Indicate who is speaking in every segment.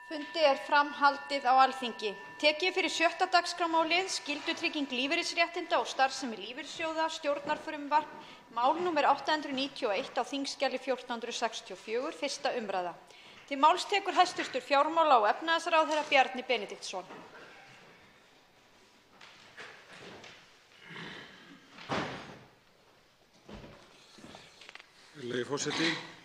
Speaker 1: Fundi fram haldið á Alþingi. Tekið fyrir 6. dagskrármálið, skyldutrygging lífeyrisréttinda og starfsemi lífeyrissjóða, stjórnarfrumvarp, mál nr. 891 á þingskjali 1464, 1. umræða. Til máls tekur hæstv. Fjármála- og efnahagsráðherra Bjarni Benediktsson.
Speaker 2: Virðulegi forseti.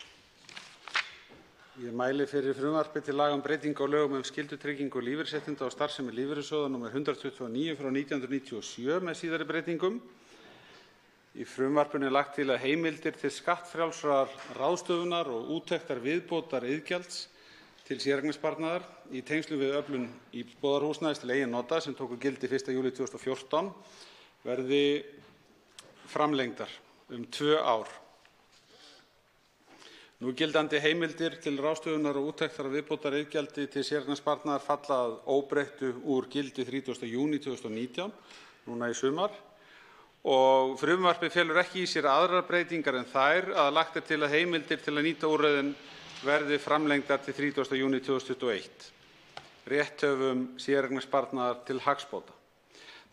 Speaker 2: Ég mæli fyrir frumvarpi til laga um breytingu á lögum skyldutryggingu lífeyrisréttinda og starfsemi lífeyrissjóða nr. 129/1997 með síðari breytingum. Í frumvarpinu lagt til að heimildir til skattfrjálsrar ráðstöfunar og úttektar viðbótariðgjalds til séreignarsparnaðar í tengslum við öflun íbúðarhúsnæðis til eigin nota sem tóku gildi 1. júlí 2014 verði framlengdar 2 ár. Núgildandi heimildir til ráðstöfunar og úttektar viðbótariðgjaldi til séreignarsparnaðar falla að óbreyttu úr gildi 30. júní 2019, núna í sumar, og frumvarpið felur ekki í sér aðrar breytingar en þær að lagt til að heimildir til að nýta úrræðin verði framlengdar til 30. júní 2021, rétthöfum séreignarsparnaðar til hagsbóta.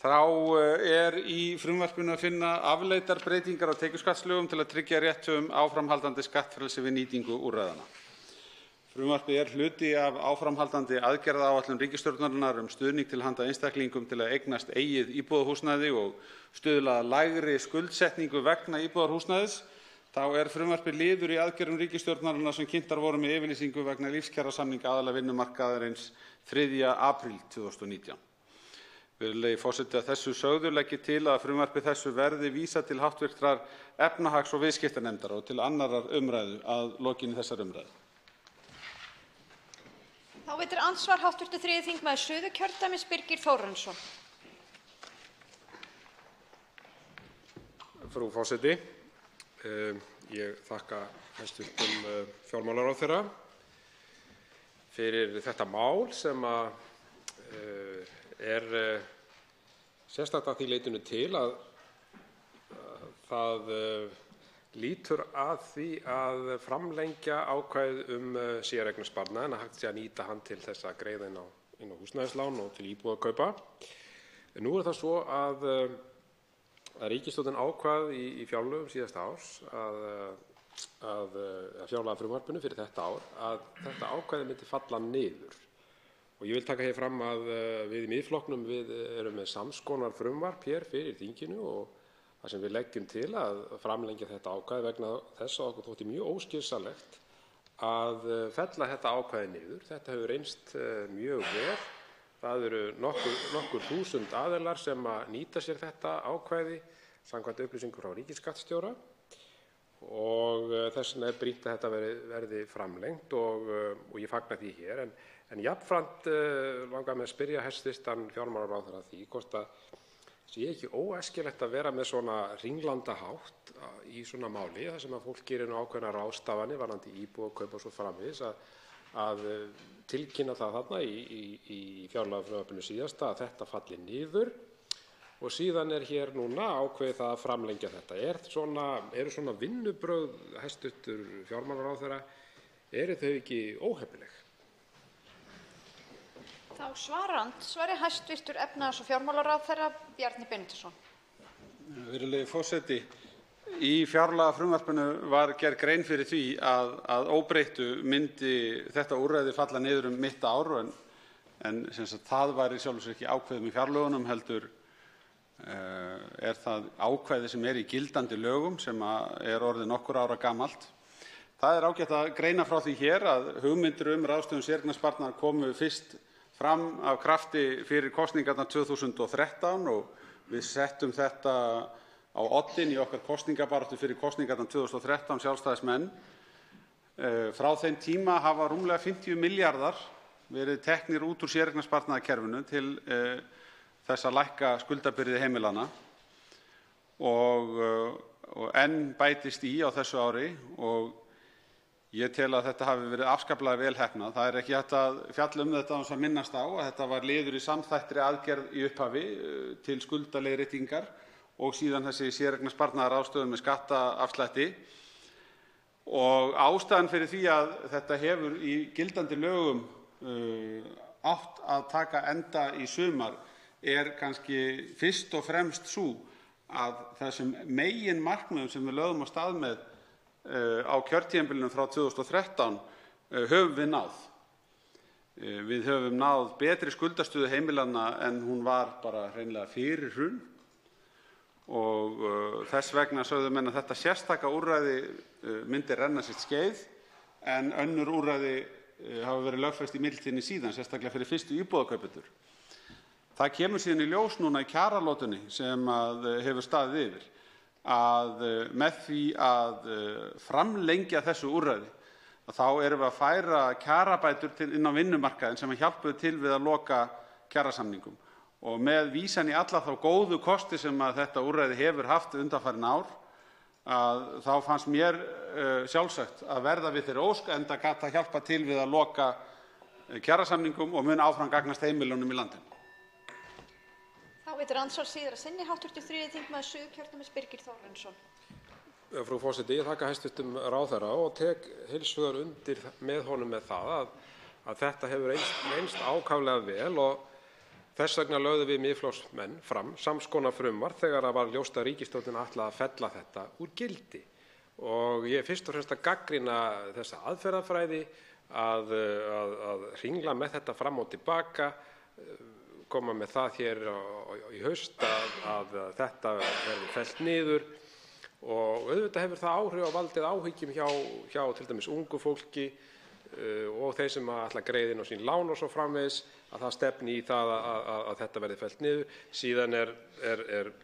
Speaker 2: Þá í frumvarpinu að finna afleiddar breytingar á tekjuskattslögum til að tryggja rétthöfum áframhaldandi skattfrelsi við nýtingu úrræðanna. Frumvarpið hluti af áframhaldandi aðgerðaáætlun ríkisstjórnarinnar stuðning til handa einstaklingum til að eignast eigið íbúðarhúsnæði og stuðla að lægri skuldsetningu vegna íbúðarhúsnæðis. Þá frumvarpið liður í aðgerðum ríkisstjórnarinnar sem kynntar voru með yfirlýsingu vegna lífskjarasamninga aðila vinnumarkaðarins 3. apríl 2019. Virðulegi forseti, að þessu sögðu legg ég til að frumvarpi þessu verði vísað til hv. efnahags- og viðskiptanefndar og til 2. umræðu að lokinni þessari umræðu.
Speaker 1: Þá veitir andsvar hv. 3. þingmaður Suðurkjördæmis Birgir Þórarinsson.
Speaker 3: Frú forseti, ég þakka hæstv. fjármálaráðherra fyrir þetta mál sem sérstakt að því leytinu til að það lýtur að því að framlengja ákvæðið séreignarsparnað en að hægt sé að nýta hann til þess að greiða inn á húsnæðislán og til íbúðarkaupa. Nú það svo að ríkisstjórnin ákvað í fjárlögum síðasta árs að fjárlagafrumvarpinu fyrir þetta ár að þetta ákvæði myndi falla niður. Og ég vil taka hér fram að við í Miðflokknum erum með sams konar frumvarp hér fyrir þinginu og þar sem við leggjum til að framlengja þetta ákvæði vegna þess að okkur þótti mjög óskynsamlegt að fella þetta ákvæði niður. Þetta hefur reynst mjög vel. Það eru nokkur þúsund aðilar sem nýta sér þetta ákvæði samkvæmt upplýsingum frá ríkisskattstjóra og þess vegna brýnt að þetta verði framlengt og ég fagna því hér. En jafnframt langar mig að spyrja hæstv. fjármálaráðherra því hvort það sé ekki óæskilegt að vera með svona hringlandahátt í svona máli þar sem að fólk gerir ákveðnar ráðstafanir varðandi íbúðarkaup og svo framvegis að tilkynna það þarna í fjárlagafrumvarpinu síðasta að þetta falli niður og síðan hér núna ákveðið það að framlengja þetta. Eru svona vinnubrögð hæstv. fjármálaráðherra, eru þau ekki óheppileg?
Speaker 1: Þá svari hæstv. efnahags- og fjármálaráðherra Bjarni Benediktsson.
Speaker 2: Virðulegi forseti, í fjárlagafrumvarpinu var gerð grein fyrir því að óbreyttu myndi þetta úrræði falla niður mitt ár en það væri sjálfur sér ekki ákveðið með fjárlögunum heldur það ákvæði sem í gildandi lögum sem orðið nokkur ára gamalt. Það ágætt að greina frá því hér að hugmyndir ráðstöfun séreignarsparnaðar komu fyrst fram af krafti fyrir kosningarnar 2013 og við settum þetta á oddinn í okkar kosningabaráttu fyrir kosningarnar 2013 sjálfstæðismenn. Frá þeim tíma hafa rúmlega 50 milljarðar verið teknir út úr séreignarsparnaðarkerfinu til þess að lækka skuldabyrði heimilanna og enn bætist í á þessu ári og ég tel að þetta hafi verið afskaplega vel heppnað. Það ekki hægt að fjalla þetta án þess að minnast á að þetta var liður í samþættri aðgerð í upphafi til skuldaleiðréttingar og síðan þessi séreignarsparnaðarráðstöfun með skattaafslætti. Og ástæðan fyrir því að þetta hefur í gildandi lögum átt að taka enda í sumar kannski fyrst og fremst sú að þessum meginmarkmiðum sem við lögðum af stað með á kjörtímabilinu frá 2013 höfum við náð. Við höfum náð betri skuldastöðu heimilanna en hún var bara hreinlega fyrir hrun og þess vegna sögðu menn að þetta sérstaka úrræði myndi renna sitt skeið en önnur úrræði hafa verið lögfest í millitíðinni síðan, sérstaklega fyrir fyrstu íbúðakaupendur. Það kemur síðan í ljós núna í kjaralotunni sem hefur staðið yfir að með því að framlengja þessu úrræði þá erum við að færa kjarabætur inn á vinnumarkaðinn sem hjálpuðu til við að loka kjarasamningum. Og með vísan í alla þá góðu kosti sem þetta úrræði hefur haft undanfarin ár, þá fannst mér sjálfsagt að verða við þeirri ósk enda gat að hjálpa til við að loka kjarasamningum og mun áfram gagnast heimilunum í landinu.
Speaker 1: Þá veitir andsvar síðara sinni hv. 3. þingmaður Suðurkjördæmis Birgir Þórarinsson.
Speaker 3: Frú forseti, ég þakka hæstv. Ráðherra og tek heils hugar undir með honum með það að þetta hefur reynst ákaflega vel og þess vegna lögðum við Miðflokksmenn fram sams konar frumvarp þegar var ljóst að ríkisstjórnin ætlaði að fella þetta úr gildi. Og ég er fyrst og fremst að gagnrýna þessa aðferðafræði að hringla með þetta fram og til baka, koma með það hér í haust að þetta verði fellt niður. Og auðvitað hefur það áhrif á valdið áhyggjum hjá til dæmis ungu fólki og þeir sem ætla að greiða inn á sín lán og svo framvegis að það stefni í það að þetta verði fellt niður. Síðan er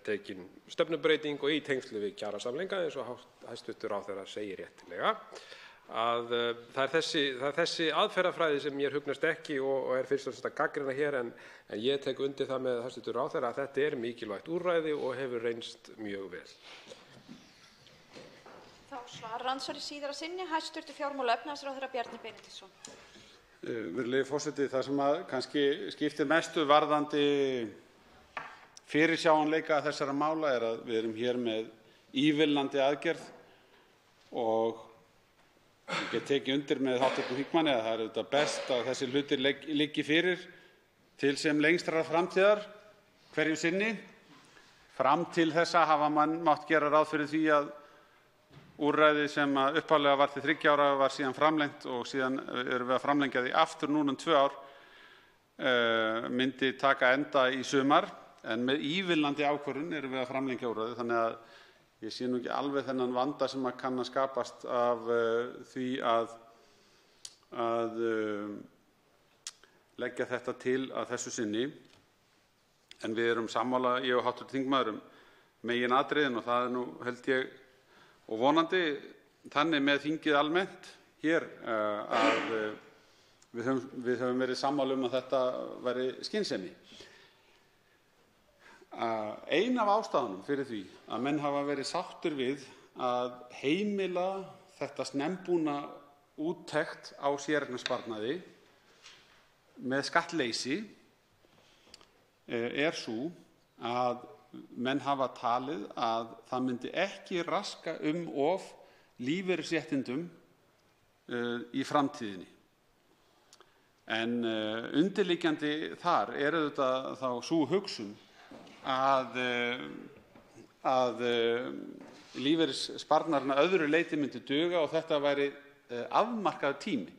Speaker 3: tekin stefnubreyting og í tengslu við kjarasamninga eins og hæstv. Ráðherra segir réttilega að það er þessi aðferðafræði sem mér hugnast ekki og er fyrst og fremst að gagnrýna hér en ég tek undir það með hæstv. Ráðherra að þetta er mikilvægt úrræði og hefur reynst mjög vel.
Speaker 1: Þá svarar andsvari síðara sinni hæstv. Fjármála- og efnahagsráðherra Bjarni Benediktsson.
Speaker 2: Virðulegi forseti, það sem kannski skiptir mestu varðandi fyrirsjáanleika þessara mála er að við erum hér með ívilnandi aðgerð og ég get tekið undir með hv. þingmanni að það er auðvitað best að þessi hlutir liggi fyrir til sem lengstrar framtíðar hverju sinni. Fram til þessa hafa menn mátt gera ráð fyrir því að úrræði sem upphaflega var til 3 ára var síðan framlengt og síðan erum við að framlengja því aftur núna 2 ár myndi taka enda í sumar en með ívilnandi ákvörðun erum við að framlengja úrræði þannig að ég sé nú ekki alveg þennan vanda sem kann að skapast af því að leggja þetta til að þessu sinni en við erum sammála ég og hv. þingmaður meginatriðin og það nú held ég og vonandi þannig með þingið almennt hér að við höfum verið sammála að þetta væri skynsemi. Ein af ástæðunum fyrir því að menn hafa verið sáttir við að heimila þetta snembúna úttekt á séreignarsparnaði með skattleysi er sú að menn hafa talið að það myndi ekki raska of lífeyrisréttindum í framtíðinni. En undirliggjandi þar er auðvitað þá sú hugsun að lífeyrissparnaðurinn að öðru leyti myndi duga og þetta væri afmarkaður tími.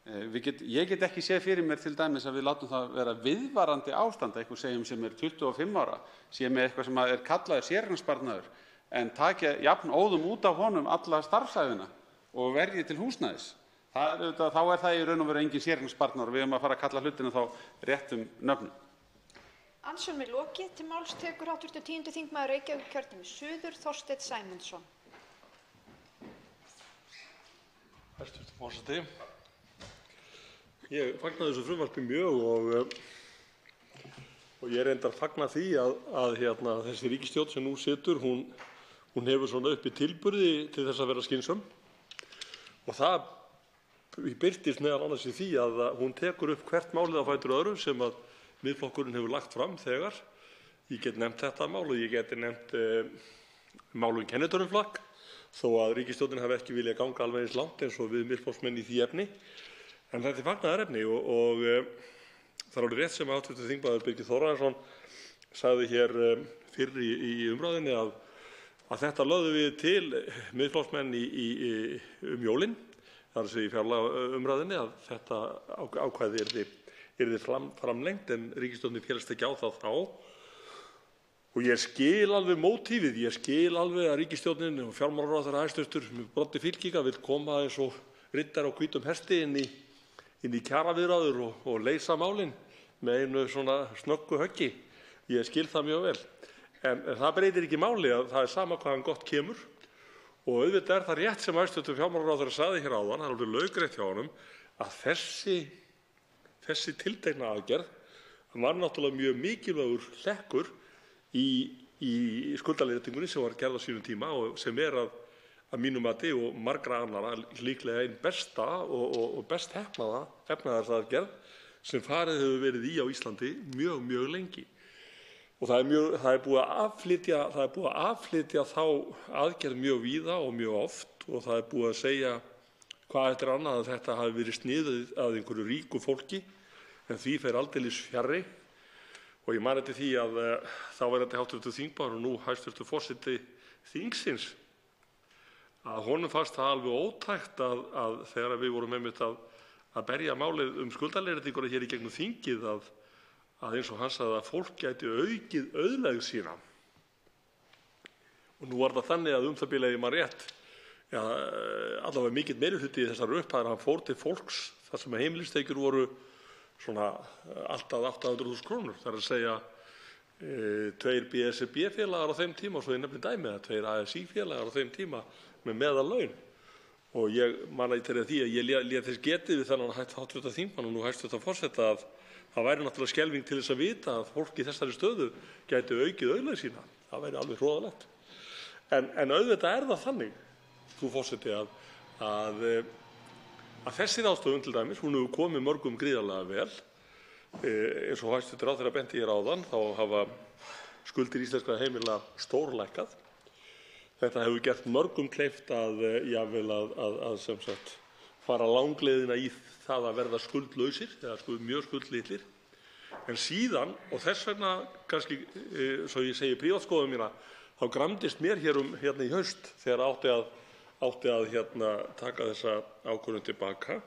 Speaker 2: Ég get ekki séð fyrir mér til dæmis að við látum það vera viðvarandi ástand, einhver segjum sem er 25 ára, sé með eitthvað sem er kallaður séreignarsparnaður en taki jafn óðum út af honum alla starfsævina og verji til húsnæðis. Þá er það í raun og veru engin séreignarsparnaður og við að fara að kalla hlutina þá réttum nöfnum.
Speaker 1: Andsvörum lokið. Til máls tekur hv. 10. þingmaður Reykjavíkurkjördæmis suður Þorsteinn Sæmundsson.
Speaker 4: Hæstv. forseti. Ég fagna þessu frumvarpi mjög og ég reyndar fagna því að þessi ríkisstjórn sem nú situr, hún hefur svona uppi tilburði til þess að vera skynsöm og það birtist meðal annars í því að hún tekur upp hvert málið á fætur öðru sem að Miðflokkurinn hefur lagt fram þegar. Ég get nefnt þetta mál og ég geti nefnt mál kennitöluflakk þó að ríkisstjórnin hafi ekki viljað ganga alveg eins langt eins og við Miðflokksmenn í því efni. En þetta er fagnaðarefni og það er alveg rétt sem hv. þingmaður Birgir Þórarinsson sagði hér fyrr í umræðunni að þetta lögðum við til Miðflokksmenn um jólin, það er að segja í fjárlagaumræðunni, að þetta ákvæði yrði framlengt en ríkisstjórnin féllst ekki á það þá. Og ég skil alveg mótífið, ég skil alveg að ríkisstjórnin og fjármálaráðherra hæstv. Með broddi fylkinga vill koma eins og riddari á hvítum hesti inn í kjaraviðræður og leysa málin með einu svona snöggu höggi. Ég skil það mjög vel. En það breytir ekki máli að það er sama hvaðan gott kemur og auðvitað er það rétt sem hæstv. Fjármálaráðherra sagði hér áðan, það er alveg laukrétt hjá honum, að þessi tiltekna aðgerð var náttúrulega mjög mikilvægur hlekkur í skuldaleiðréttingunni sem var gerð á sínum tíma og sem er að mínu mati og margra annarra líklega einn besta og best heppnaða efnahagsaðgerð sem farið hefur verið í á Íslandi mjög, mjög lengi. Og það er búið að afflytja þá aðgerð mjög víða og mjög oft og það er búið að segja hvað eftir annað að þetta hafi verið sniðið að einhverju ríku fólki en því fer aldeilis fjarri. Og ég man eftir því að þáverandi hv. þingmaður og nú hæstv. Forseti þingsins að honum fannst það alveg ótækt að þegar við vorum einmitt að berja málið skuldaleiðréttinguna hér í gegnum þingið að eins og hann sagði að fólk gæti aukið auðlegð sína. Og nú var það þannig að það bil ef ég man rétt, allavega mikill meirihluti í þessari upphæðir hann fór til fólks þar sem heimilistekjur voru svona allt að 800.000 krónur. Það er að segja 2 BSRB-félagar á þeim tíma og svo nefnir dæmi að 2 ASÍ-félagar á þeim tíma með meðallaun. Og ég man eftir því að ég lét þess getið við þennan hv. þingmann og nú hæstv. Forseta að það væri náttúrulega skelfing til þess að vita að fólk í þessari stöðu gæti aukið auðlegð sína. Það væri alveg hroðalegt. En auðvitað er það þannig, frú forseti, að þessi ráðstöfun til dæmis, hún hefur komið mörgum gríðarlega vel. Eins og hæstv. ráðherra benti hér áðan, þá hafa skuldir íslenskra heimila stórlækkað. Þetta hefur gert mörgum kleift jafnvel að sem sagt fara langleiðina í það að verða skuldlausir eða mjög skuldlitlir. En síðan, og þess vegna kannski, svo ég segi prívatskoðun mína, þá gramdist mér hérna í haust þegar átti að taka þessa ákvörðun til baka,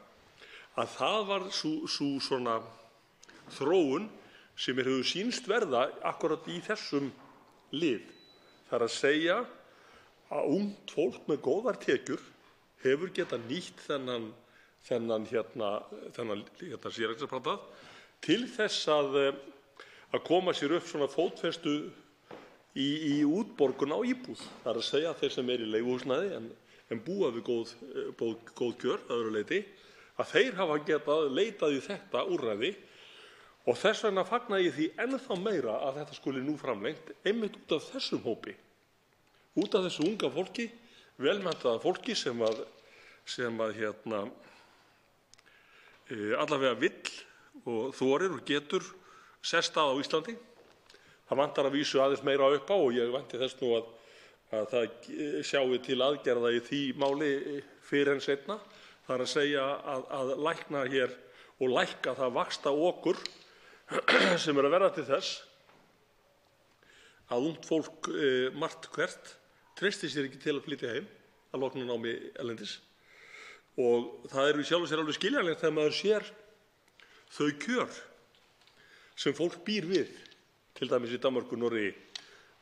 Speaker 4: að það var sú svona þróun sem mér hefur sýnst verða akkurat í þessum lið. Það er að segja að ungt fólk með góðar tekjur hefur getað nýtt þennan séreignarsparnað til þess að koma sér upp svona fótfestu í útborgun á íbúð. Það er að segja að þeir sem eru í leiguhúsnæði en búa við góð kjör að öðru leyti, að þeir hafa getað leitað í þetta úrræði og þess vegna fagna ég því ennþá meira að þetta skuli nú framlengt einmitt út af þessum hópi, út af þessu unga fólki, velmenntaða fólki sem allavega vill og þorir og getur sest að á Íslandi. Það vantar að vísu aðeins meira upp á og ég vænti þess nú að það sjái til aðgerða í því máli fyrr en seinna. Það er að segja að lækna hér og lækka það vaxtaokur sem er að verða til þess að ungt fólk margt hvert treystir sér ekki til að flytja heim að loknu námi erlendis. Og það er í sjálfu sér alveg skiljanlegt þegar maður sér þau kjör sem fólk býr við, til dæmis í Danmörku, Noregi,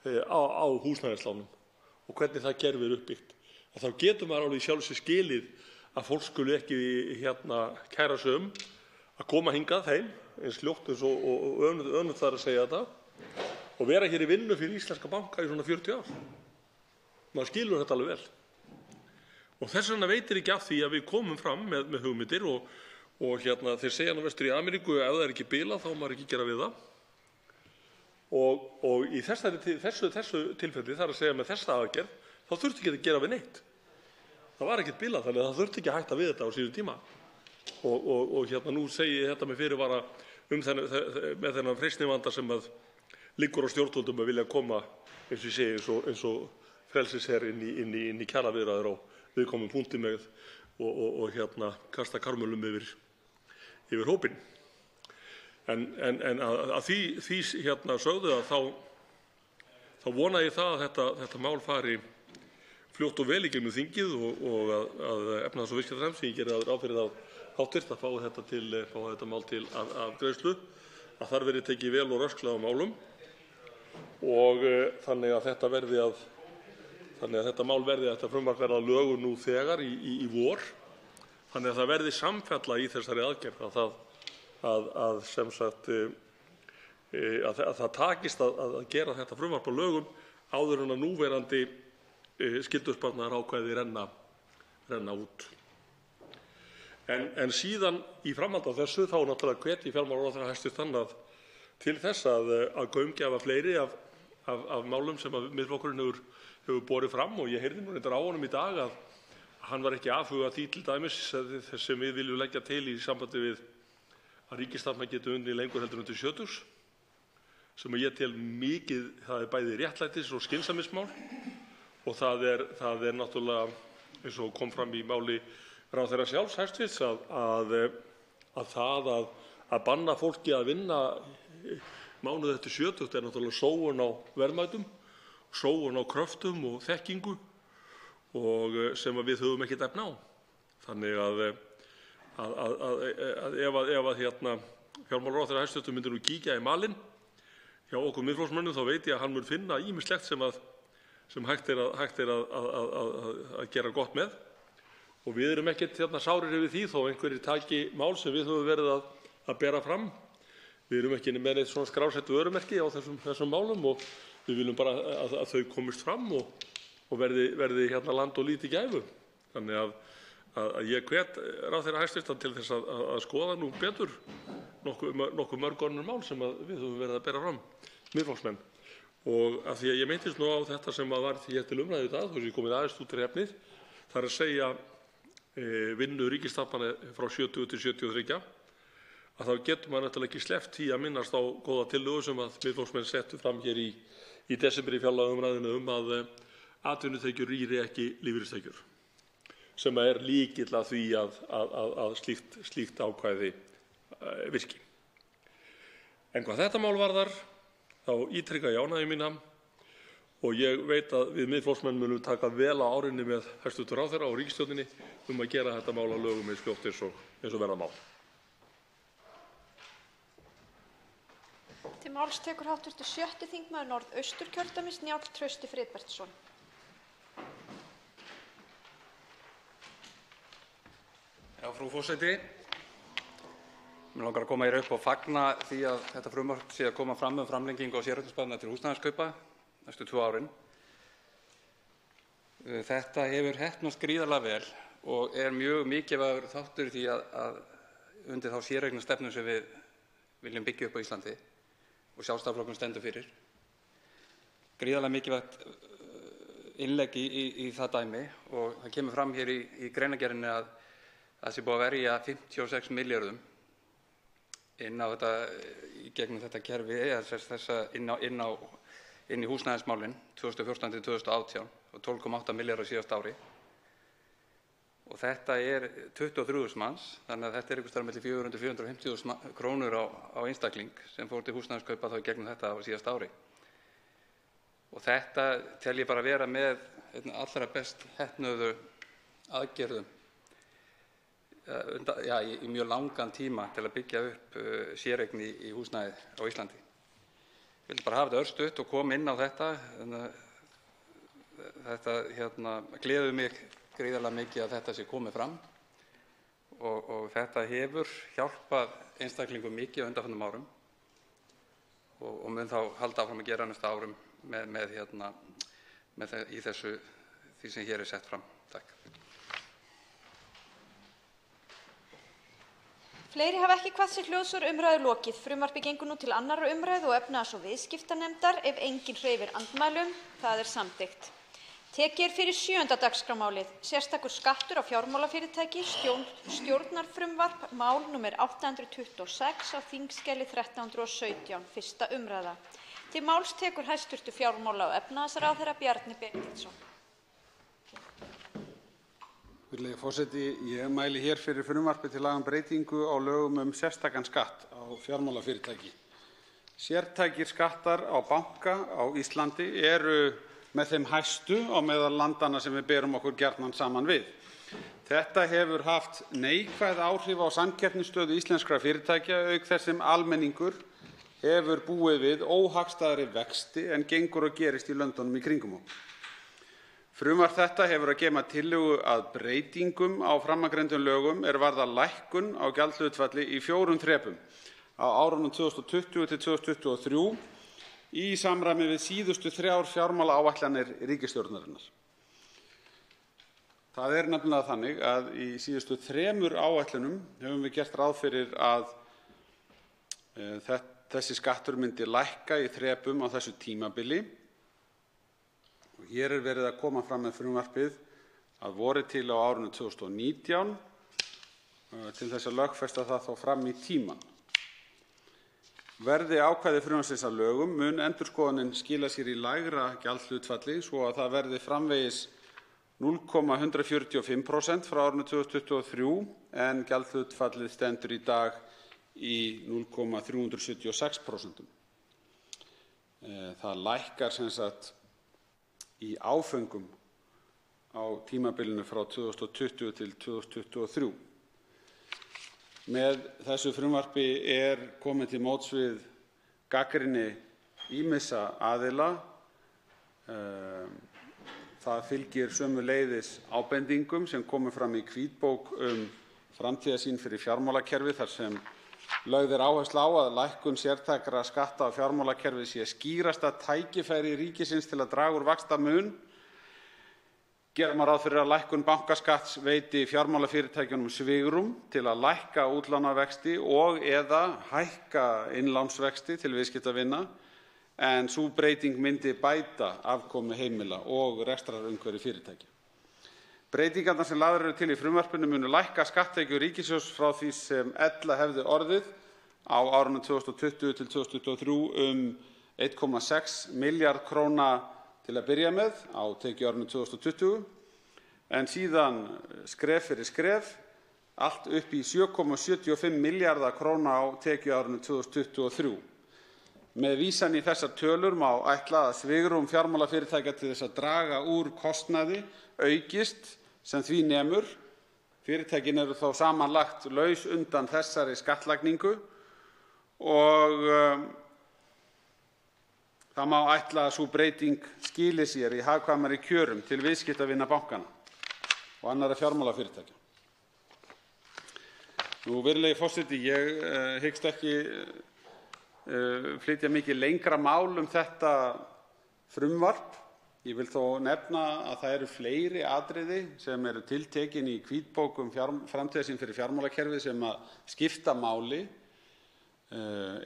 Speaker 4: á húsnæðislánum og hvernig það kerfi er uppbyggt. Og þá getur maður alveg í sjálfu sér skilið að fólk skuli ekki kæra sig að koma hingað heim, eins ljótt eins og önugt þar að segja þetta, og vera hér í vinnu fyrir íslenska banka í svona 40 ár. Maður skilur þetta alveg vel. Og þess vegna veitir ekki af því að við komum fram með hugmyndir og þeir segja nú vestur í Ameríku ef það er ekki bilað þá má maður ekki gera við það. Og í þessu tilfelli, þar að segja með þessa aðgerð, þá þurfti ekki að gera við neitt. Það var ekkert bilað, þannig að það þurfti ekki að hætta við þetta á sínum tíma. Og nú segi ég þetta með fyrirvara með þennan freistnivanda sem að liggur á stjórnvöldum að vilja koma, eins og ég segi, eins og frelsisherr inn í kjaraviðræður á viðkomum punkti með og kasta karmölum yfir hópinn. En að því sögðu þá vona ég það að þetta mál fari fljótt og vel í gegnum þingið og að efnahags- og viðskiptanefnd, sem ég geri ráð fyrir að háttvirt, fái þetta mál til afgreiðslu, að þar verði tekið vel og rösklega á málum og þannig að þetta mál verði, þetta frumvarp verði að lögum nú þegar í vor, þannig að það verði samfella í þessari aðgerð, að sem sagt að það takist að gera þetta frumvarp á lögum áður en að núverandi skyldusparnaðarákvæði renna út. En síðan í framhaldi af þessu þá náttúrulega hvet ég fjármálaráðherra hæstv. Til þess að gaumgæfa fleiri af málum sem að Miðflokkurinn hefur borið fram, og ég heyrði nú reyndar á honum í dag að hann var ekki afhuga því til dæmis sem við viljum leggja til í sambandi við að ríkisstarfsmenn geti unnið lengur heldur en til 70, sem ég tel mikið, það er bæði réttlætis- og skynsamnismál, og það er náttúrulega, eins og kom fram í máli ráðherra sjálfs hæstvirts, að banna fólki að vinna mánuð eftir 70 er náttúrulega sóun á verðmætum, sóun á kröftum og þekkingu og sem við höfum ekkert efni á. Þannig að ef fjármálaráðherra hæstvirtur myndir nú kíkja í malinn hjá okkur Miðflokksmönnum, þá veit ég að hann mun finna ýmislegt sem hægt er að gera gott með, og við erum ekkert sárir yfir því þó einhverjir taki mál sem við höfum verið að bera fram. Við erum ekki með neitt svona skrásettu vörumerki á þessum málum og við viljum bara að þau komist fram og verði land og líti gæfu. Þannig að ég hvet ráðherra hæstvirtan til þess að skoða nú betur nokkuð mörg önnur mál sem við höfum verið að bera fram, Miðflokksmenn. Og af því að ég meintist nú á þetta sem var hér til umræðu í dag, þó sem ég komið aðeins út í efnið, það er að segja vinnu ríkisstarfsmanna frá 70 til 73, að þá getur maður náttúrulega ekki sleppt því að minnast á góða tillögu sem að Miðflokksmenn settu fram hér í desember í fjárlagaumræðunni að atvinnutekjur rýri ekki lífeyristekjur, sem er lykill að því að slíkt ákvæði virki. En hvað þetta mál varðar, þá ítreka ég ánægju mína og ég veit að við Miðflokksmenn munum taka vel á árinni með hæstv. Ráðherra og ríkisstjórninni að gera þetta mál að lögum eins fljótt eins og verða má.
Speaker 1: Til máls tekur hv. 6. þingmaður Norðausturkjördæmis, Njáll Trausti Friðbertsson.
Speaker 5: Já, frú forseti. Mig langar að koma hér upp og fagna því að þetta frumvarp sé að koma fram framlengingu á séreignarsparnaði til húsnæðiskaupa næstu 2 árin. Þetta hefur heppnast gríðarlega vel og er mjög mikilvægur þáttur í því að undir þá séreignarstefnu sem við viljum byggja upp á Íslandi og Sjálfstæðisflokkurinn stendur fyrir. Gríðarlega mikilvægt innlegg í það dæmi, og það kemur fram hér í greinargerðinni að það sé búið að verja 56 milljörðum inn á þetta í gegnum þetta kerfi, inn í húsnæðismálin 2014 til 2018 og 12,8 milljarðar á síðasta ári. Og þetta er 23.000 manns, þannig að þetta er einhvers staðar milli 400 og 450.000 krónur á einstakling sem fór til húsnæðiskaupa þá í gegnum þetta á síðasta ári. Og þetta tel ég bara vera með allra best heppnuðu aðgerðum í mjög langan tíma til að byggja upp séreign í húsnæði á Íslandi. Ég vil bara hafa þetta örstutt og koma inn á þetta. Þetta gleður mig gríðarlega mikið að þetta sé komið fram og þetta hefur hjálpað einstaklingum mikið á undanfarnum árum og mun þá halda áfram að gera næstu árum í því sem hér er sett fram. Takk.
Speaker 1: Fleiri hafa ekki kvatt sér hljóðs umræðu lokið. Frumvarpið gengur nú til 2. umræðu og efnahags- og viðskiptanefndar ef enginn hreyfir andmælum. Það er samþykkt. Tekið er fyrir 7. dagskrármálið, sérstakur skattur á fjármálafyrirtæki, stjórnarfrumvarp, mál nr. 826 á þingskjali 1317, 1. umræða. Til máls tekur hæstv. fjármála- og efnahagsráðherra Bjarni Benediktsson.
Speaker 2: Virðulegi forseti. Ég mæli hér fyrir frumvarpi til laga um breytingu á lögum sérstakan skatt á fjármálafyrirtæki. Sértækir skattar á banka á Íslandi eru með þeim hæstu á meðal landanna sem við berum okkur gjarnan saman við. Þetta hefur haft neikvæð áhrif á samkeppnisstöðu íslenskra fyrirtækja auk þess sem almenningur hefur búið við óhagstæðari vexti en gengur og gerist í löndunum í kringum okkur. Frumvarp þetta hefur að geyma tillögu að breytingum á framangreindum lögum varða lækkun á gjaldhlutfalli í 4 þrepum á árunum 2020 til 2023 í samræmi við síðustu 3 fjármálaáætlanir ríkisstjórnarinnar. Það nefnilega þannig að í síðustu 3 áætlunum höfum við gert ráð fyrir að þessi skattur myndi lækka í þrepum á þessu tímabili. Hér verið að koma fram með frumvarpið að vori til á árinu 2019 til þess að lögfesta það þó fram í tímann. Verði ákvæði frumvarpsins að lögum mun endurskoðunin skila sér í lægra gjaldhlutfalli svo að það verði framvegis 0,145% frá árinu 2023 en gjaldhlutfallið stendur í dag í 0,376%. Það lækkar sem sagt í áföngum á tímabilinu frá 2020 til 2023. Með þessu frumvarpi komið til móts við gagnrýni ýmissa aðila. Það fylgir sömuleiðis ábendingum sem komu fram í hvítbók framtíðarsýn fyrir fjármálakerfið þar sem lögð áhersla á að lækkun sértækra skatta á fjármálakerfið sé skýrasta tækifæri ríkisins til að draga úr vaxtamun. Gera má ráð fyrir að lækkun bankaskatts veiti fjármálafyrirtækjunum svigrúm til að lækka útlánavexti og eða hækka innlánsvexti til viðskiptavina en sú breyting myndi bæta afkomu heimila og rekstrarumhverfi fyrirtækja. Breytingarnar sem lagðar eru til í frumvarpinu munu lækka skatttekjur ríkissjóðs frá því sem ella hefði orðið á árunum 2020 til 2023 1,6 milljarð króna til að byrja með á tekjuárinu 2020 en síðan skref fyrir skref allt upp í 7,75 milljarða króna á tekjuárinu 2023. Með vísan í þessar tölur má ætla að svigrúm fjármálafyrirtækja til þess að draga úr kostnaði aukist sem því nemur. Fyrirtækin eru þá samanlagt laus undan þessari skattlagningu og það má ætla að sú breyting skili sér í hagkvæmari kjörum til viðskiptavina bankana og annarra fjármálafyrirtækja. Virðulegi forseti, ég hyggst ekki flytja mikið lengra mál þetta frumvarp. Ég vil þó nefna að það eru fleiri atriði sem eru tiltekin í hvítbók framtíðarsýn fyrir fjármálakerfið sem skipta máli.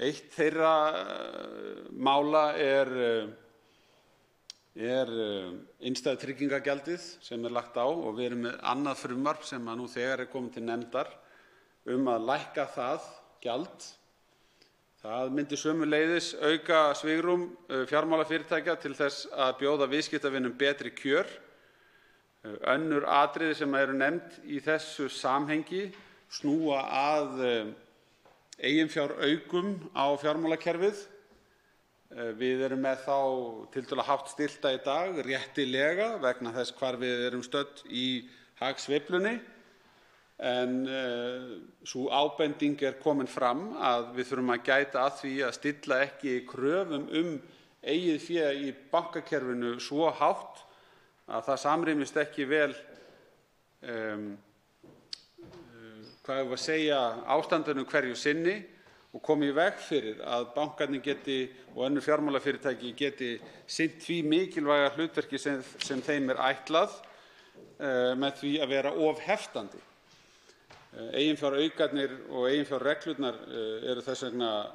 Speaker 2: Eitt þeirra mála innstæðutryggingagjaldið sem lagt á og við erum með annað frumvarp sem nú þegar komið til nefndar að lækka það gjald. Það myndi sömuleiðis auka svigrúm fjármálafyrirtækja til þess að bjóða viðskiptavinum betri kjör. Önnur atriði sem eru nefnd í þessu samhengi snúa að eiginfjáraukum á fjármálakerfið. Við erum með þá tiltölulega hátt stillta í dag, réttilega vegna þess hvar við erum stödd í hagsveiflunni. En sú ábending komin fram að við þurfum að gæta að því að stilla ekki kröfum eigið fé í bankakerfinu svo hátt að það samrýmist ekki vel ástandinu hverju sinni og komi í veg fyrir að bankarnir geti og önnur fjármálafyrirtæki geti sinnt því mikilvæga hlutverki sem þeim ætlað með því að vera of heftandi. Eiginfjáraukarnir og eiginfjárreglurnar eru þess vegna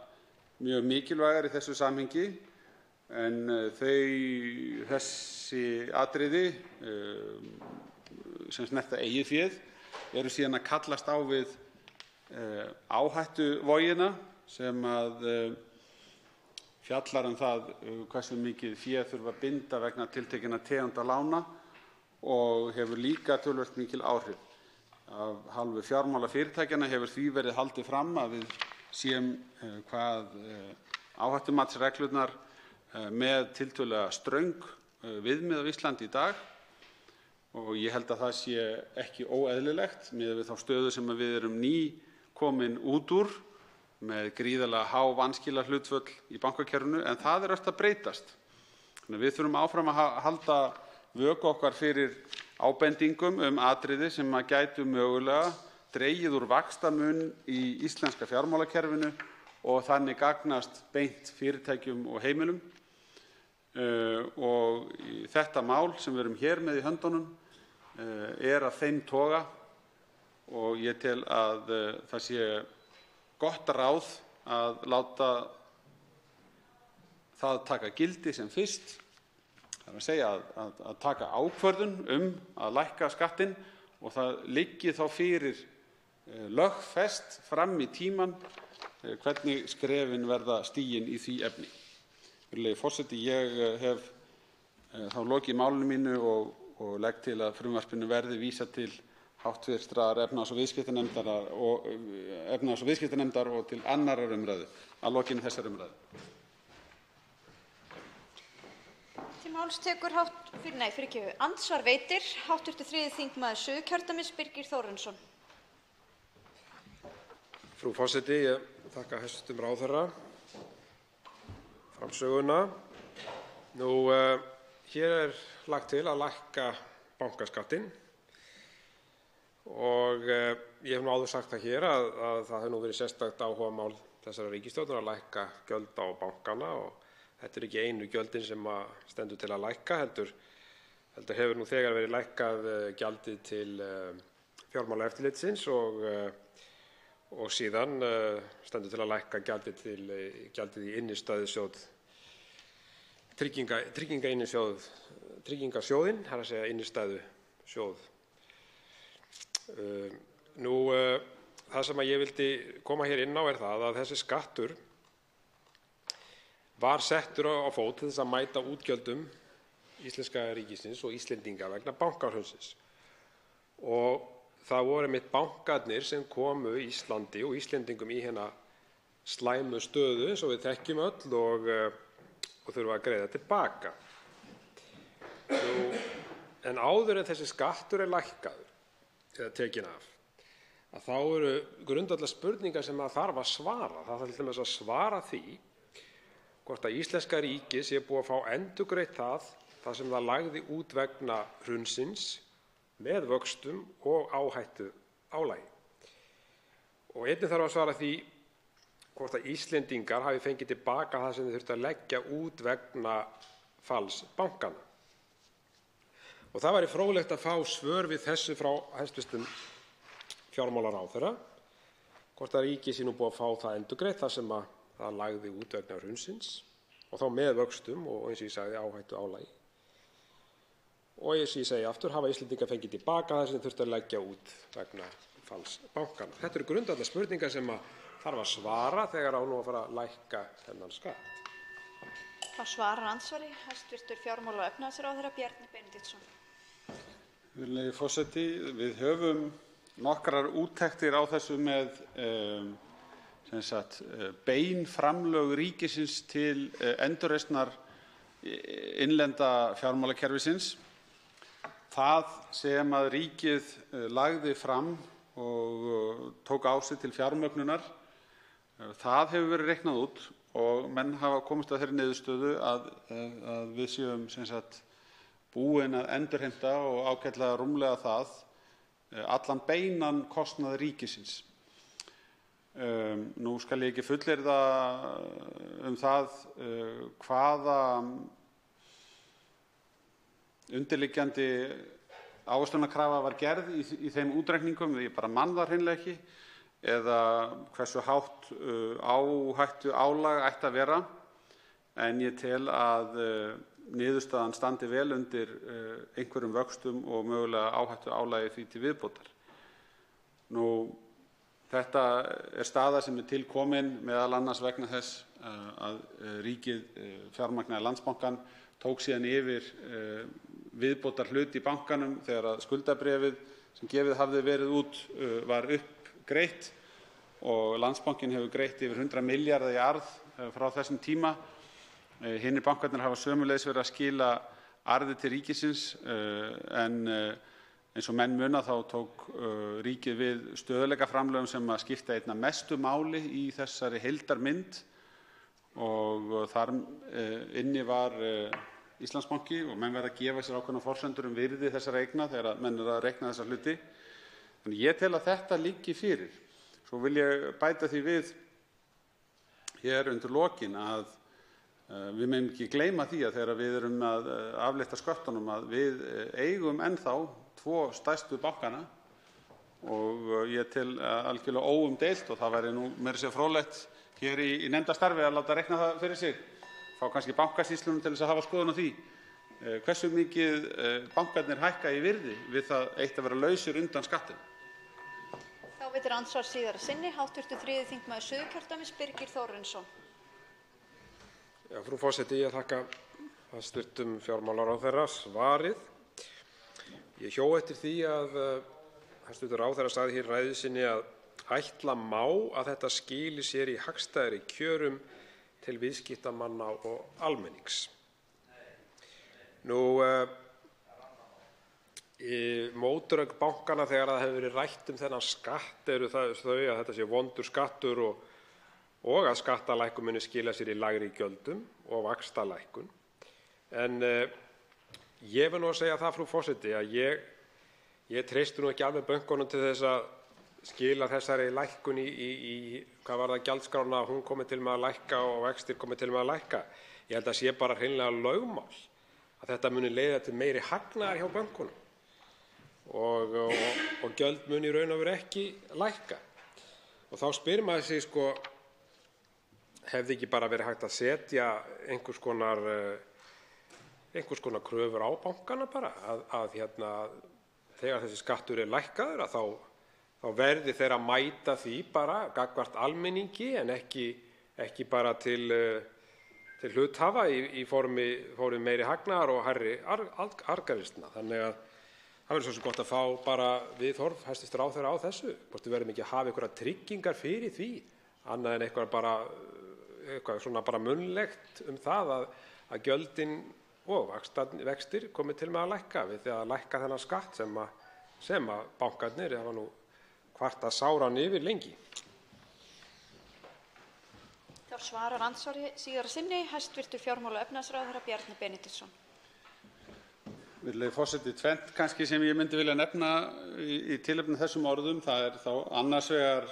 Speaker 2: mjög mikilvægar í þessu samhengi en þessi atriði sem snerta eigið féð eru síðan að kallast á við áhættuvogina sem fjallar það hversu mikið fé þurfi að binda vegna tiltekinna tegunda lána og hefur líka töluvert mikil áhrif. Af hálfu fjármálafyrirtækjanna hefur því verið haldið fram að við séum hvað áhættumatsreglurnar með tiltölulega ströng viðmið á Íslandi í dag og ég held að það sé ekki óeðlilegt miðað við þá stöðu sem við erum komin út úr með gríðarlega há vanskilahlutföll í bankakerfinu, en það ört að breytast. Þannig að við þurfum áfram að halda vöku okkar fyrir ábendingum atriði sem gætu mögulega dregið úr vaxtamun í íslenska fjármálakerfinu og þannig gagnast beint fyrirtækjum og heimilum. Og þetta mál sem við erum hér með í höndunum af þeim toga og ég tel að það sé gott ráð að láta það taka gildi sem fyrst. Það er að segja að taka ákvörðun að lækka skattinn og það liggi þá fyrir lögfest fram í tímann hvernig skrefin verða stigin í því efni. Virðulegi forseti, ég hef þá lokið málinu mínu og legg til að frumvarpinu verði vísað til háttvirtrar efnahags- og viðskiptanefndar og til 2. umræðu að lokinni þessari umræðu.
Speaker 1: Til máls tekur andsvar veitir hv. 3. þingmaður Suðurkjördæmis Birgir Þórarinsson.
Speaker 3: Frú forseti, ég þakka hæstv. Ráðherra framsöguna. Hér lagt til að lækka bankaskattinn og ég hef áður sagt það hér að það hefur verið sérstakt áhugamál þessarar ríkisstjórnar að lækka gjöld á bankana og þetta ekki einu gjöldin sem stendur til að lækka, heldur hefur nú þegar verið lækkað gjaldið til Fjármálaeftirlitsins og síðan stendur til að lækka gjaldið í innistæðusjóð tryggingasjóðinn, það er að segja innistæðusjóð. Það sem ég vildi koma hér inn á er það að þessi skattur var settur á fót til þess að mæta útgjöldum íslenska ríkisins og Íslendinga vegna bankahrunsins. Og það voru einmitt bankarnir sem komu Íslandi og Íslendingum í hérna slæmu stöðu eins og við þekkjum öll og þurfa að greiða tilbaka. En áður en þessi skattur lækkaður eða tekinn af, að þá eru grundvallar spurningar sem þarf að svara. Það þarf til dæmis að svara því hvort að íslenska ríkið sé búið að fá endurgreitt það sem það lagði út vegna hrunsins með vöxtum og áhættuálagi. Og einnig þarf að svara því hvort að Íslendingar hafi fengið tilbaka það sem þeir þurftu að leggja út vegna falls bankanna. Og það væri fróðlegt að fá svör við þessu frá hæstv. Fjármálaráðherra, hvort að ríkið sé nú búið að fá það endurgreitt það sem það lagði út vegna hrunsins og þá með vöxtum og eins og ég sagði áhættuálagi. Og eins og ég segi aftur, hafa Íslendingar fengið tilbaka það sem þeir þurftu að leggja út vegna falls bankanna. Þetta eru grundvallar spurningar sem þarf að svara þegar á nú að fara að lækka þennan skatt.
Speaker 1: Þá svarar andsvari hæstv. fjármála- og efnahagsráðherra Bjarni Benediktsson.
Speaker 2: Virðulegi forseti, við höfum nokkrar úttektir á þessu með bein framlög ríkisins til endurreisnar innlenda fjármálakerfisins. Það sem að ríkið lagði fram og tók á sig til fjármögnunar, það hefur verið reiknað út og menn hafa komist að þeirri niðurstöðu að við séum búin að endurheimta og ágætlega rúmlega það allan beinan kostnað ríkisins. Nú skal ég ekki fullyrða það hvaða undirliggjandi ávöxtunarkrafa var gerð í þeim útreikningum, ég bara man það hreinlega ekki, eða hversu hátt áhættuálag ætti að vera, en ég tel að niðurstaðan standi vel undir einhverjum vöxtum og mögulega áhættuálagi því til viðbótar. Þetta er staða sem til komin meðal annars vegna þess að ríkið fjármagnaði Landsbankann, tók síðan yfir viðbótar hlut í bankanum þegar að skuldabréfið sem gefið hafði verið út var uppgreitt og Landsbankinn hefur greitt yfir 100 milljarða í arð frá þessum tíma. Hinir bankarnir hafa sömuleiðis verið að skila arði til ríkisins en eins og menn muna þá tók ríkið við stöðugleikaframlögum sem að skipta einna mestu máli í þessari heildarmynd og þar inni var Íslandsbanki og menn verða að gefa sér ákveðnar forsendur virði þessara eigna þegar menn eru að reikna þessa hluti. Þannig ég tel að þetta liggi fyrir. Svo vil ég bæta því við hér undir lokin að við megum ekki gleyma því að þegar við erum að aflétta sköttunum að við eigum ennþá 2 stærstu bankana og ég tel algjörlega óumdeilt og það væri nú meira að segja fróðlegt hér í nefndastarfi að láta reikna það fyrir sig. Fá kannski bankasýslunum til þess að hafa skoðun á því hversu mikið bankarnir hækka í virði við það eitt að vera lausir undan skattinum.
Speaker 1: Þá veitir andsvar síðara sinni hv. 3. þingmaður Suðurkjördæmis Birgir Þórarinsson.
Speaker 3: Já, frú forseti, ég þakka hæstv. Fjármálaráðherra svarið. Ég hjó eftir því að hæstv. ráðherra sagði hér í ræðu sinni að ætla má að þetta skili sér í hagstæðari kjörum til viðskiptamanna og almennings. Mótrök bankanna þegar það hefur verið rætt þennan skatt eru þau að þetta sé vondur skattur og að skattalækkun muni skila sér í lægri gjöldum og vaxtalækkun. En ég vil nú að segja það, frú forseti, að ég treysti nú ekki alveg bönkunum til þess að skila þessari lækkun í hvað var það gjaldskrána að hún komi til með að lækka og vextir komi til með að lækka. Ég held að sé bara hreinlega lögmál að þetta muni leiða til meiri hagnaðar hjá bönkunum og gjöld muni í raun og veru ekki lækka. Og þá spyr maður sig hefði ekki bara verið hægt að setja einhvers konar kröfur á bankana bara að þegar þessi skattur lækkaður að þá verði þeir að mæta því bara gagnvart almenningi en ekki bara til hluthafa í formi meiri hagnaðar og hærri arðgreiðslna. Þannig að það verður svo gott að fá bara viðhorf hæstv. ráðherra á þessu. Hvort við verðum ekki að hafa einhverjar tryggingar fyrir því annað en eitthvað svona bara munnlegt það að gjöldin og vextir komi til með að lækka við því að lækka þennan skatt sem að bankarnir hafa nú kvartað sáran yfir lengi.
Speaker 1: Þá svarar andsvari síðara sinni hæstv. fjármála- og efnahagsráðherra Bjarni Benediktsson.
Speaker 2: Virðulegi forseti, tvennt kannski sem ég myndi vilja nefna í tilefni þessum orðum. Það er þá annars vegar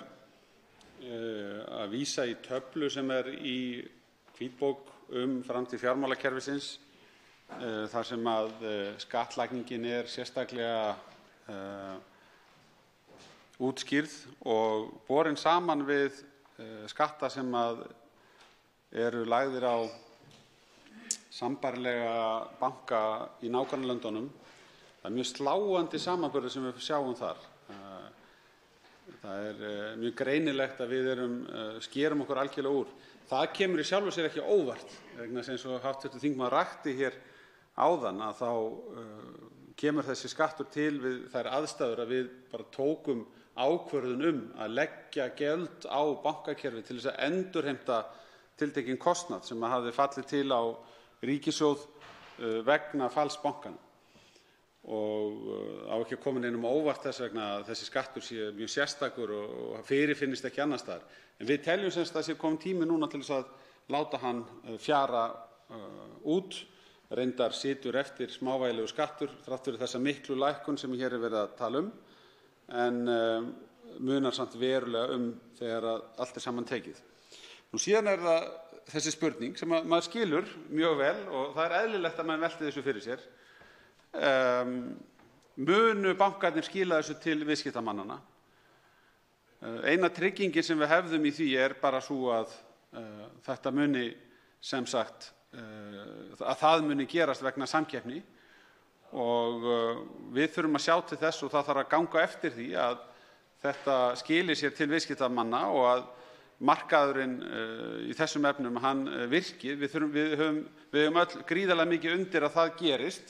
Speaker 2: að vísa í töflu sem er í hvítbók framtíð fjármálakerfisins þar sem að skattlagningin er sérstaklega útskýrð og borin saman við skatta sem að eru lagðir á sambærilega banka í nágrannalöndunum. Það er mjög sláandi samanburður sem við sjáum þar. Það er mjög greinilegt að við skerum okkur algjörlega úr. Það kemur í sjálfu sér ekki óvart vegna þess eins og hv. þingmaður rakti hér áðan að þá kemur þessi skattur til við þær aðstæður að við bara tókum ákvörðun að leggja gjöld á bankakerfið til þess að endurheimta tiltekinn kostnað sem hafði fallið til á ríkissjóð vegna falls bankanna. Og á ekki að koma neinum á óvart þess vegna að þessi skattur sé mjög sérstakur og fyrirfinnist ekki annars staðar. En við teljum sem sagt að sé kominn tími núna til þess að láta hann fjara út. Reyndar situr eftir smávægilegur skattur þrátt fyrir þessa miklu lækkun sem hér er verið að tala en munar samt verulega þegar allt er saman tekið. Nú síðan er það þessi spurning sem maður skilur mjög vel og það er eðlilegt að maður velti þessu fyrir sér. Munu bankarnir skila þessu til viðskiptamannanna? Eina tryggingin sem við hefðum í því er bara svo að þetta muni sem sagt að það muni gerast vegna samkeppni og við þurfum að sjá til þess og það þarf að ganga eftir því að þetta skili sér til viðskiptamanna og að markaðurinn í þessum efnum hann virki. Við höfum öll gríðarlega mikið undir að það gerist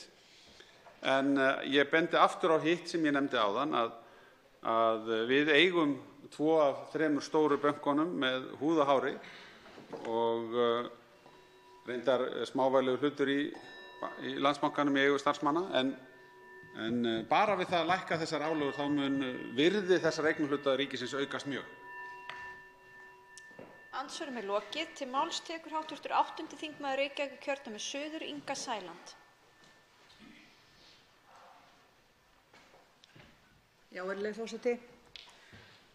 Speaker 2: En ég bendi aftur á hitt sem ég nefndi áðan að við eigum 2 af 3 stóru bönkunum með húð og hári og reyndar smávægilegur hlutur í Landsbankanum í eigu starfsmanna en bara við það að lækka þessar álögur þá mun virði þessara eignarhluta ríkisins aukast mjög.
Speaker 1: Andsvörum lokið. Til máls tekur hv. 8. þingmaður Reykjavíkurkjördæmis suður, Inga Sæland.
Speaker 6: Já, virðulegi forseti.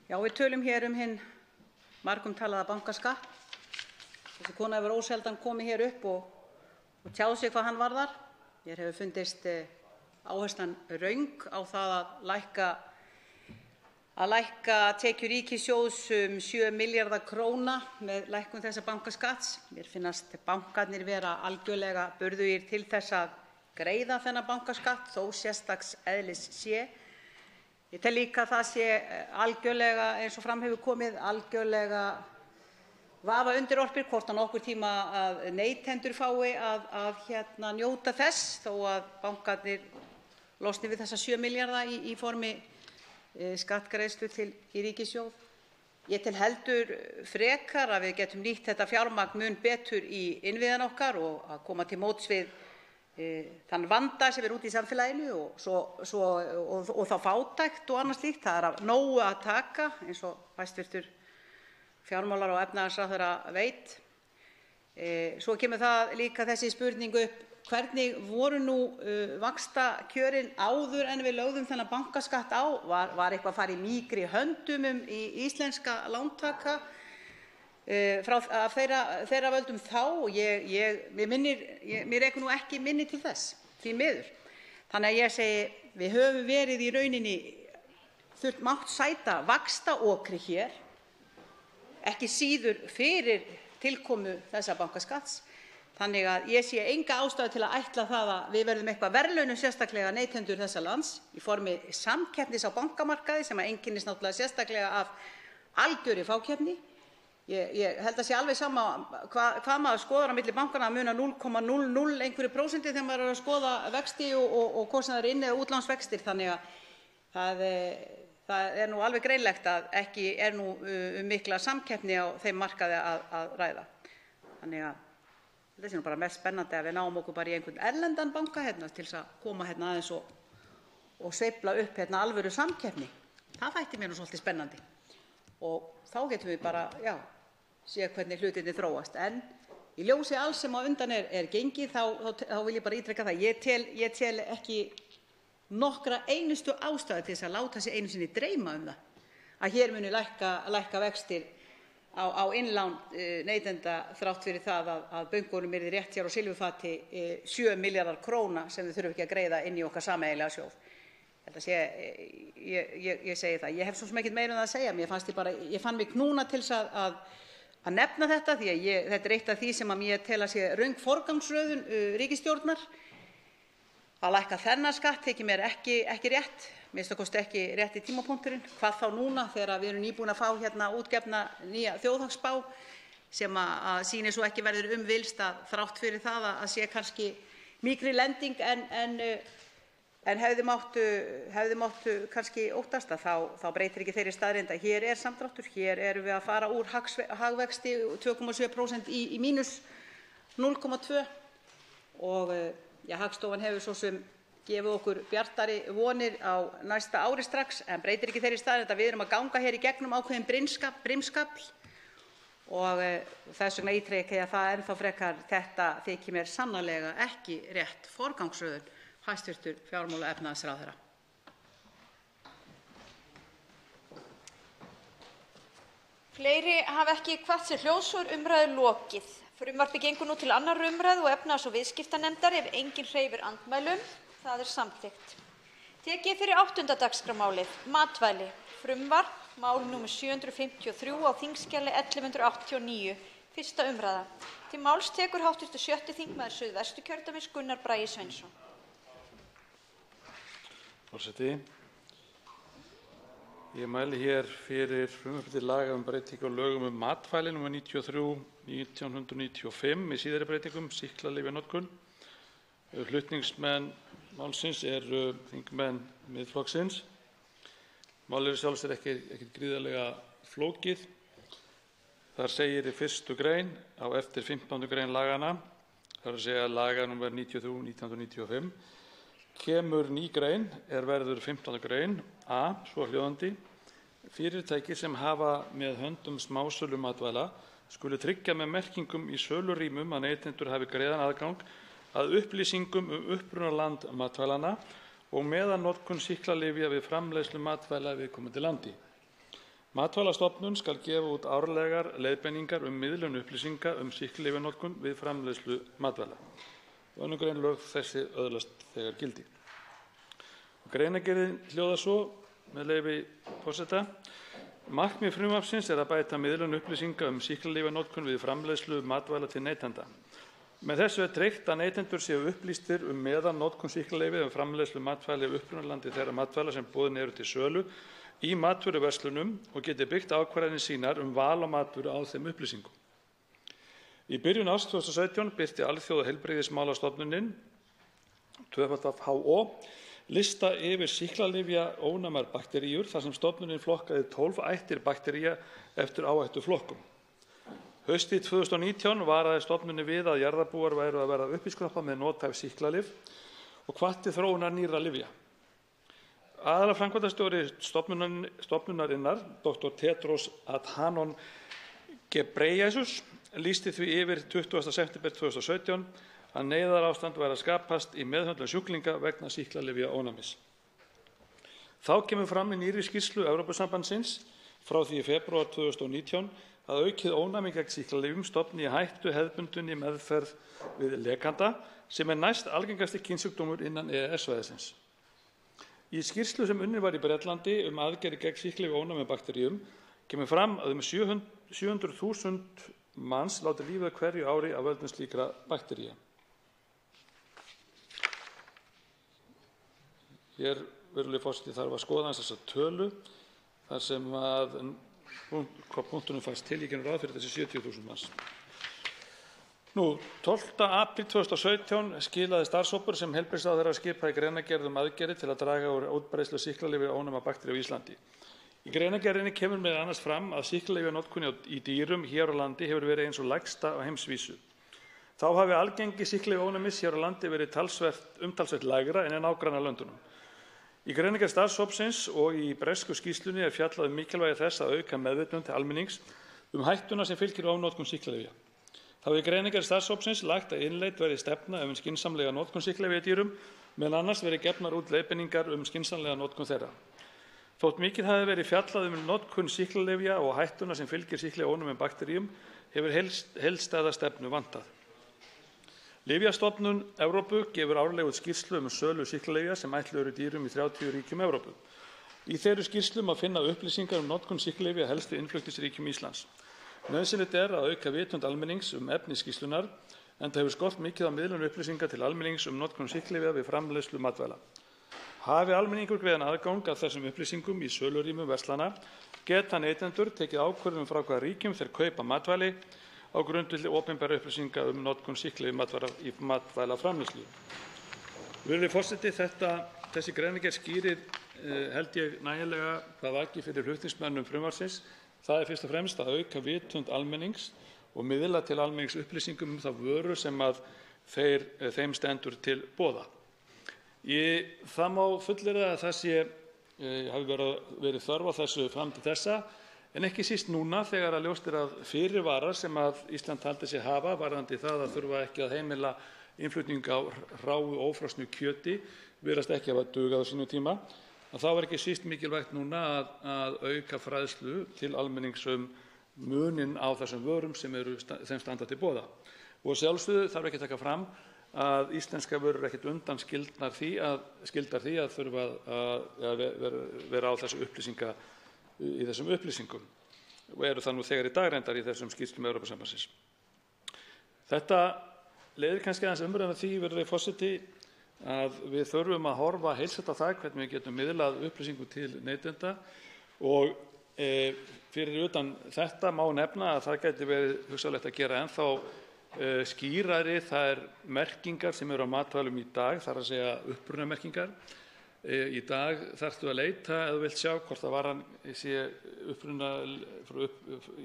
Speaker 6: Já, við tölum hér hinn margumtalaða bankaskatt. Þessi kona hefur ósjaldan komið hér upp og tjáð sig hvað hann varðar. Mér hefur fundist áherslan röng á það að lækka tekjur ríkissjóðs 7 milljarða króna með lækkun þessa bankaskatts. Mér finnast bankarnir vera algjörlega burðugir til þess að greiða þennan bankaskatt þó sérstaks eðlis sé. Ég tel líka að það sé algjörlega, eins og fram hefur komið, algjörlega vafa undirorpið hvort á nokkurn tíma að neytendur fái að njóta þess þó að bankarnir losni við þessa 7 milljarða í formi skattgreiðslu í ríkissjóð. Ég tel heldur frekar að við getum nýtt þetta fjármagn mun betur í innviðina okkar og að koma til móts við þann vanda sem úti í samfélaginu og þá fátækt og annað slíkt. Það af nógu að taka eins og hæstv. Fjármálar- og efnahagsráðherra veit. Svo kemur það líka þessi spurning upp, hvernig voru nú vaxtakjörin áður en við lögðum þennan bankaskatt á? Var eitthvað farið í mýkri höndum í íslenska lántaka af þeirra völdum þá? Mér rekur nú ekki minni til þess, því miður. Þannig að ég segi, við höfum verið í rauninni mátt sæta vaxtaokri hér, ekki síður fyrir tilkomu þessa bankaskatts. Þannig að ég sé enga ástæðu til að ætla það að við verðum eitthvað verðlaunum sérstaklega neytendur þessa lands í formi samkeppnis á bankamarkaði sem einkennist náttúrulega sérstaklega af algjörri fákeppni. Ég held að sé alveg sama hvað maður skoðar á milli bankanna, að muna 0,00 einhverju prósenti þegar maður er að skoða vexti og hvort sem það er inn- eða útlánsvextir. Þannig að það er nú alveg greinlegt að ekki er nú mikla samkeppni á þeim markaði að ræða. Þannig að þetta sé nú bara mest spennandi að við náum okkur bara í einhvern erlendan banka til þess að koma aðeins og sveifla upp alvöru samkeppni. Það þætti mér nú svolítið spennandi. Og þá getum við bara, séð hvernig hlutirnir þróast. En í ljósi alls sem á undan er gengið, þá vil ég bara ítreka það. Ég tel ekki nokkra einustu ástæðu til þess að láta sig einu sinni dreyma það að hér muni lækka vextir á innlán neytenda þrátt fyrir það að bönkunum yrði rétt hér á silfurfati 7 milljarðar króna sem þau þurfa ekki að greiða inn í okkar sameiginlega sjóð. Ég segi það. Ég hef svo sem ekkert meira það að segja. Ég fann mig knúna til þess að nefna þetta því að þetta er eitt af því sem ég tel að sé röng forgangsröðun ríkisstjórnar. Að lækka þennan skatt þykir mér ekki rétt, minnst ekki rétti tímapunkturinn. Hvað þá núna þegar við erum nýbúin að fá útgefna nýja þjóðhagsspá sem að sýnir svo ekki verður villst að þrátt fyrir það að sé kannski mýkri lending en hefði mátt kannski óttast, þá breytir ekki þeirri staðreynd að hér er samdráttur. Hér erum við að fara úr hagvexti 2,7% í mínus 0,2 og Hagstofan hefur svo sem gefið okkur bjartari vonir á næsta ári strax, en breytir ekki þeirri staðreynd að við erum að ganga hér í gegnum ákveðinn brimskafl og þess vegna ítreka ég að það ennþá frekar þetta þykir mér sannarlega ekki rétt forgangsröðun hæstv. Fjármála- og efnahagsráðherra.
Speaker 1: Fleiri hafa ekki kvatt sér hljóðs, umræðu lokið. Frumvarpið gengur nú til 2. umræðu og efnahags- og viðskiptanefndar ef enginn hreyfir andmælum. Það er samþykkt. Tekið fyrir 8. dagskrármálið, matvæli, frumvarp, mál nr. 753 á þingskjali 1189, 1. umræða. Til máls tekur hv. 6. þingmaður Suðvesturkjördæmis Gunnar Bragi Sveinsson.
Speaker 7: Forseti. Ég mæli hér fyrir frumvarpi til laga breytingu á lögum matvæli nr. 93/1995 með síðari breytingum, sýklalyfjanotkun. Flutningsmenn málsins eru þingmenn Miðflokksins. Málið er sjálfsagt ekki gríðarlega flókið. Þar segir í 1. grein á eftir 15. grein laganna, það er að segja laga nr. 93/1995, kemur ný grein verður 15. grein A, svohljóðandi: Fyrirtæki sem hafa með höndum smásölu matvæla skulu tryggja með merkingum í sölurýmum að neytendur hafi greiðan aðgang að upplýsingum upprunaland matvælana og meðanotkun sýklalyfja við framleiðslu matvæla í viðkomandi landi. Matvælastofnun skal gefa út árlegar leiðbeiningar miðlun upplýsinga sýklalyfjanotkun við framleiðslu matvæla. 2. grein lög þessi öðlast þegar gildi. Greinargerðin hljóðar svo, með leyfi forseta: Markmið frumvarpsins að bæta miðlun upplýsinga sýklalyfjanotkun við framleiðslu matvæla til neytenda. Með þessu tryggt að neytendur séu upplýstir meðanotkun sýklalyfja framleiðslu matvæla í upprunalandi þeirra matvæla sem boðin eru til sölu í matvöruverslunum og geti byggt ákvarðanir sínar val á matvöru á þeim upplýsingum. Í byrjun árs 2017 birti Alþjóðaheilbrigðismálastofnunin WHO lista yfir sýklalyfjaónæmar bakteríur þar sem stofnunin flokkaði 12 ættir baktería eftir áhættuflokkum. Haustið 2019 varaði stofnunin við að jarðarbúar væru að verða uppiskroppa með nothæf sýklalyf og hvatti þróunar nýrra lyfja. Aðalframkvæmdastjóri stofnunarinnar, Dr. Tedros Adhanom Ghebreyesus, lýsti því yfir 20. september 2017 að neyðarástand væri að skapast í meðhöndlun sjúklinga vegna sýklalyfjaónæmis. Þá kemur fram í nýrri skýrslu Evrópusambandsins frá því í febrúar 2019 að aukið ónæmi gegn sýklalyfjum stofni í hættu hefðbundinni meðferð við lekanda sem næst algengasti kynsjúkdómur innan EES-svæðisins. Í skýrslu sem unnin var í Bretlandi aðgerðir gegn sýklalyfjaónæmi bakteríum kemur fram að 700.000 manns láti lífið hverju ári af völdum slíkra baktería. Hér, virðulegi forseti, þarf að skoða þessa tölu þar sem að hvað punktunum fæst til, ég kemur ráð fyrir þessi 70.000 manns. 12. apríl 2017 skilaði starfshópur sem heilbrigðisráðherra skipaði greinargerð aðgerðir til að draga úr útbreiðslu sýklalyfjaónæma bakteríu á Íslandi. Í greinargerðinni kemur meðal annars fram að sýklalyfjanotkun í dýrum hér á landi hefur verið eins og lægsta á heimsvísu. Þá hafi algengi sýklalyfjaónæmis hér á landi verið umtalsvert lægra en í nágrannalöndunum. Í greinargerð starfshópsins og í bresku skýrslunni fjallað mikilvægi þess að auka meðvitund til almennings hættuna sem fylgir ofnotkun sýklalyfja. Þá í greinargerð starfshópsins lagt að innleidd verði stefna skynsamlega notkun sýklalyfja í dýrum, meðal annars verið gefnar út leiðbeiningar skynsamlega notkun þeirra. Þótt mikið hafi verið fjallað notkun sýklalyfja og hættuna sem fylgir sýklalyfjaónæmum bakteríum hefur heildstæða stefnu vantað. Lyfjastofnun Evrópu gefur árlega út skýrslu sölu sýklalyfja sem ætluð eru dýrum í 30 ríkjum Evrópu. Í þeirri skýrslu má finna upplýsingar notkun sýklalyfja helstu innflutningsríkjum Íslands. Nauðsynlegt að auka vitund almennings efni skýrslunnar, enda hefur skort mikið á miðlun upplýsinga til almennings notkun sýklalyfja við framleiðslu matvæla. Hafi almenningur greiðan aðgang að þessum upplýsingum í sölurýmum verslana, geta neytendur tekið ákvörðun frá hvaða ríkjum þeir kaupa matvæli á grundvelli opinberra upplýsinga notkun sýklalyfja í matvælaframleiðslu. Virðulegi forseti, þessi greinargerð skýrir held ég nægilega hvað vakir fyrir flutningsmönnum frumvarpsins. Það fyrst og fremst að auka vitund almennings og miðla til almennings upplýsingum þá vöru sem að þeim stendur til boða. Það má fullyrða að hafi verið þörf á þessu fram til þessa, en ekki síst núna þegar að ljóst að fyrirvarar sem að Ísland taldi sig hafa varðandi það að þurfa ekki að heimila innflutning á hráu ófrosnu kjöti virðast ekki hafa dugað á sínum tíma. Þá er ekki síst mikilvægt núna að auka fræðslu til almennings muninn á þessum vörum sem eru þeim standa til boða. Og sjálfsögðu þarf ekki að taka fram að íslenska vörur ekkert undan skildar því að þurfa að vera á í þessum upplýsingum og eru það nú þegar í dag reyndar í þessum skýrslum Evrópusambandsins. Þetta leiðir kannski aðeins umræðuna því, virðulegi forseti, að við þurfum að horfa heilstætt á það hvernig við getum miðlað upplýsingum til neytenda og fyrir utan þetta má nefna að það gæti verið hugsanlegt að gera ennþá skýrari þær merkingar sem eru á matvælum í dag, þar að segja upprunamerkingar. Í dag þarftu að leita ef þú vilt sjá hvort að varan sé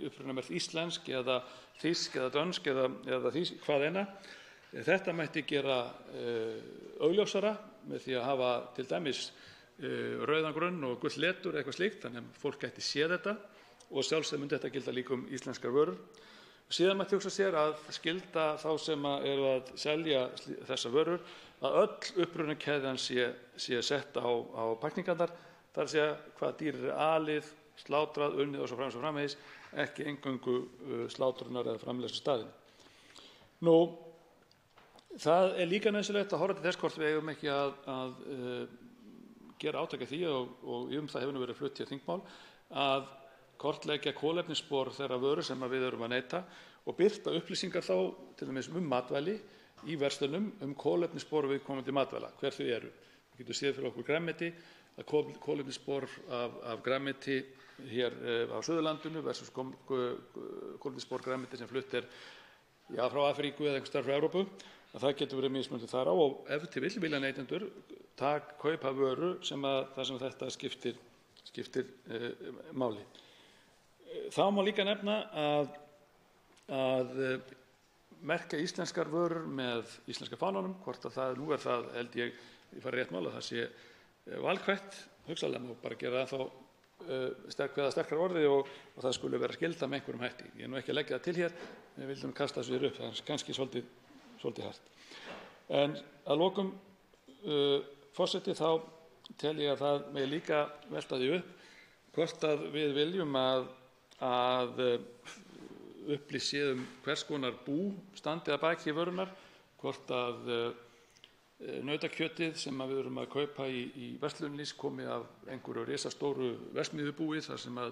Speaker 7: upprunamerkt íslensk eða þýsk eða dönsk eða þýsk, hvað eina. Þetta mætti gera augljósara með því að hafa til dæmis rauðan grunn og gult letur eitthvað slíkt, þannig að fólk gæti séð þetta og sjálfsögðu myndi þetta gilda líka íslenskar vörur. Síðan mætti hugsa sér að skylda þá sem eru að selja þessa vörur að öll upprunakeðjan sé sett á pakningarnar, þar að segja hvað dýr alið, slátrað, unnið og svo framvegis, ekki eingöngu slátrunar eða framleiðslustaðinn. Það líka nauðsynlegt að horfa til þess hvort við eigum ekki að gera átak af því og það hefur verið flutt hér þingmál að kortleggja kolefnisspor þeirra vöru sem við erum að neyta og birta upplýsingar þá til dæmis matvæli í verslunum kolefnisspor viðkomandi matvæla, hver þau eru. Við getum séð fyrir okkur grænmeti að kolefnisspor af grænmeti hér á Suðurlandinu versus kolefnisspor grænmeti sem flutt frá Afríku eða einhvers staðar frá Evrópu, að það getur verið mismunandi þar á og ef til vill vilja neytendur kaupa vöru þar sem þetta skiptir máli. Þá má líka nefna að merkja íslenskar vörur með íslenska fánanum, hvort að nú það held ég fari rétt mál að það sé valkvætt, hugsanlega má bara gera það þá sterkara orði og það skuli vera skylda með einhverjum hætti. Ég nú ekki að leggja það til hér, við vildum kasta þessu upp, það kannski svolítið hart. En að lokum, forseti, þá tel ég að það megi líka velta því upp hvort að við viljum að upplýsi hvers konar bú standi að baki vörunar, hvort að nautakjötið sem við erum að kaupa í verslunarlýs komi af einhverju risastóru verksmiðjubúi þar sem að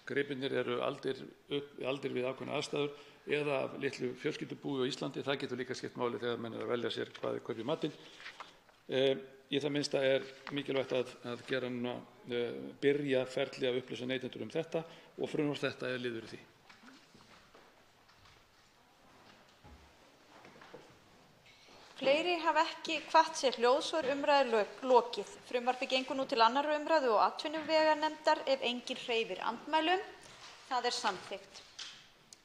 Speaker 7: gripirnir eru aldir við ákveðnar aðstæður eða af litlu fjölskyldubúi á Íslandi. Það getur líka skipt máli þegar menn að velja sér hvað þeir kaupa í matinn. Í það minnsta mikilvægt að gera byrja ferli að upplýsa neytendur þetta og frumvarp þetta liður í því.
Speaker 1: Fleiri hafa ekki kvatt sér hljóðs og umræðu lokið. Frumvarpið gengur nú til 2. umræðu og atvinnuveganefndar ef enginn hreyfir andmælum. Það samþykkt.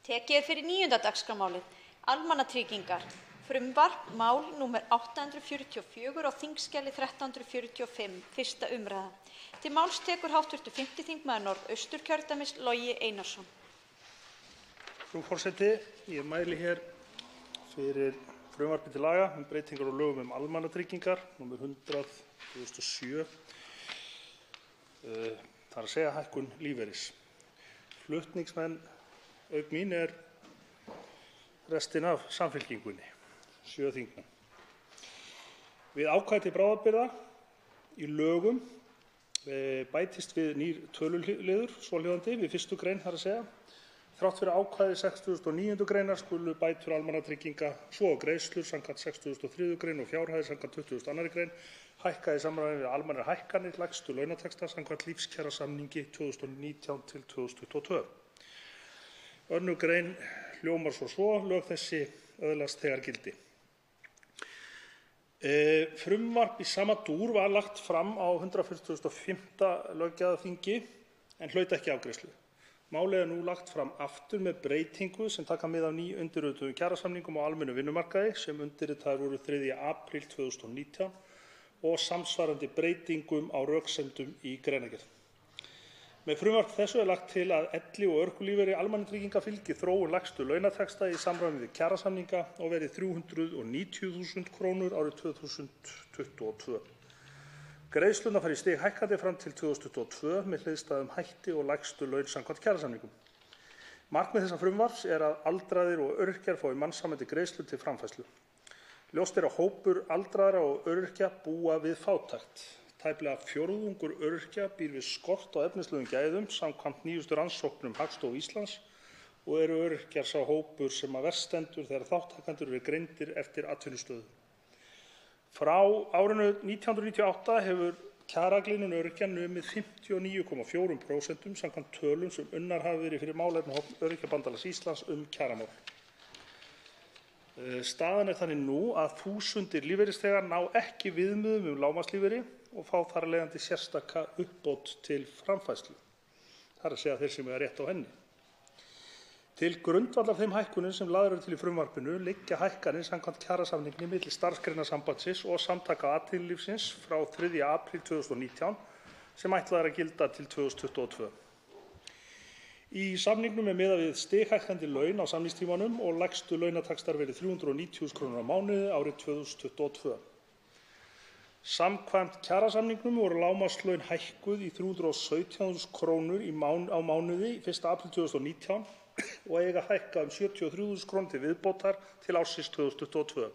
Speaker 1: Tekið fyrir 9. dagskrármálið, almannatryggingar. Frumvarp mál númer 844 á þingskjali 1345, 1. umræða. Til máls tekur hv. 5. þingmaður Norðausturkjördæmis Logi Einarsson.
Speaker 8: Frú forseti, ég mæli hér fyrir frumvarpi til laga breytingar á lögum almannatryggingar, númer 100/2007, þar að segja hækkun lífeyris. Flutningsmenn auk mín restin af Samfylkingunni, 7 þingmenn. Við ákvæði til bráðabirgða í lögum bætist við nýr töluliður, svohljóðandi, við 1. grein, þar að segja. Þrátt fyrir ákvæði 69. greinar skulu bætur almannatrygginga svo og greiðslur samkvæmt 63. grein og fjárhæðir samkvæmt 22. grein hækka í samræmi við almennar hækkanir lægstu launataxta samkvæmt lífskjarasamningi 2019 til 2022. 2. grein hljómar svo: lög þessi öðlast þegar gildi. Frumvarp í sama dúr var lagt fram á 145. löggjafarþingi en hlaut ekki afgreiðslu. Málið nú lagt fram aftur með breytingu sem taka mið af nýundirrituðum kjarasamningum á almennum vinnumarkaði sem undirritaðir voru 3. apríl 2019 og samsvarandi breytingum á röksemdum í greinargerð. Með frumvarpi þessu lagt til að elli- og örorkulífeyri almannatrygginga fylgi þróun lægstu launataxta í samræmi við kjarasamninga og verði 390.000 kr. árið 2022. Greiðslurnar fara í stig hækkandi fram til 2022 með hliðstæðum hætti og lægstu laun samkvæmt kjarasamningum. Markmið þessa frumvarps að aldraðir og öryrkjar fái mannsæmandi greiðslur til framfærslu. Ljóst að hópur aldraðra og öryrkja búa við fátækt. Tæplega fjórðungur öryrkja býr við skort á efnislegum gæðum samkvæmt nýjustu rannsóknum Hagstofu Íslands og eru öryrkjar sá hópur sem verst stendur þegar þátttakendur eru greindir eftir atvinnustöðu. Frá árinu 1998 hefur kjaragliðnun öryrkja numið 59,4% samkvæmt tölum sem unnar hafa verið fyrir málefnahóp Öryrkjabandalags Íslands kjaramál. Staðan þannig nú að þúsundir lífeyrisþega ná ekki viðmiðum lágmarkslífeyri og fá þar af leiðandi sérstaka uppbót til framfærslu, það er að segja þeir sem eiga rétt á henni. Til grundvallar þeim hækkunum sem lagðar eru til í frumvarpinu liggja hækkanir samkvæmt kjarasamningi milli Starfsgreinasambandsins og Samtaka atvinnulífsins frá 3. apríl 2019 sem ætlað er að gilda til 2022. Í samningnum miðað við stighækkandi laun á samningstímanum og lægstu launataxtar verið 390.000 kr. á mánuði árið 2022. Samkvæmt kjarasamningnum voru lágmarkslaun hækkuð í 317.000 kr. á mánuði 1. apríl 2019 og eiga að hækka 73.000 kr. til viðbótar til ársins 2022.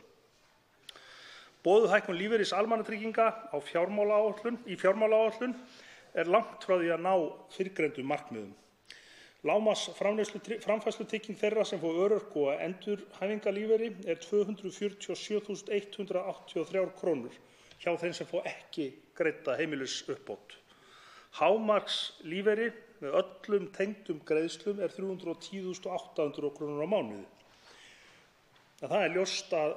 Speaker 8: Boðuð hækkun lífeyris almannatrygginga í fjármálaáætlun er langt frá því að ná fyrrgreindum markmiðum. Lágmarksframfærslutrygging þeirra sem fá örorku- og endurhæfingarlífeyri er 247.183 kr. hjá þeim sem fá ekki greidda heimilisuppbót. Hámarkslífeyri með öllum tengdum greiðslum er 310.800 kr. á mánuði. Það er ljóst að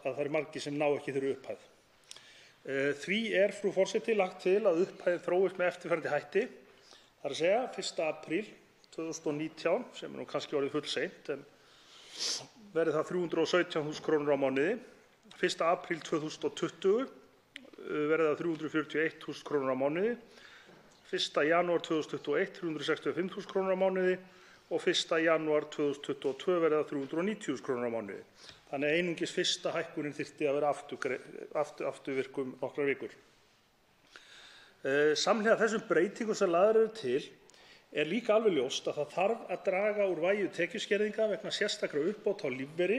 Speaker 8: það eru margir sem ná ekki þeirri upphæð. Því er, frú forseti, lagt til að upphæðin þróist með eftirfarandi hætti, það er að segja 1. apríl 2019, sem er nú kannski orðið fullseint, en verði það 317.000 kr. á mánuði. 1. apríl 2020 verði það 341.000 kr. á mánuði. 1. janúar 2021 365.000 kr. á mánuði og 1. janúar 2022 verði það 390.000 kr. á mánuði. Þannig að einungis fyrsta hækkunin þyrfti að vera afturvirk nokkrar vikur. Samhliða þessum breytingum sem lagðar eru til er líka alveg ljóst að það þarf að draga úr vægi tekjuskerðinga vegna sérstakra uppbóta á lífeyri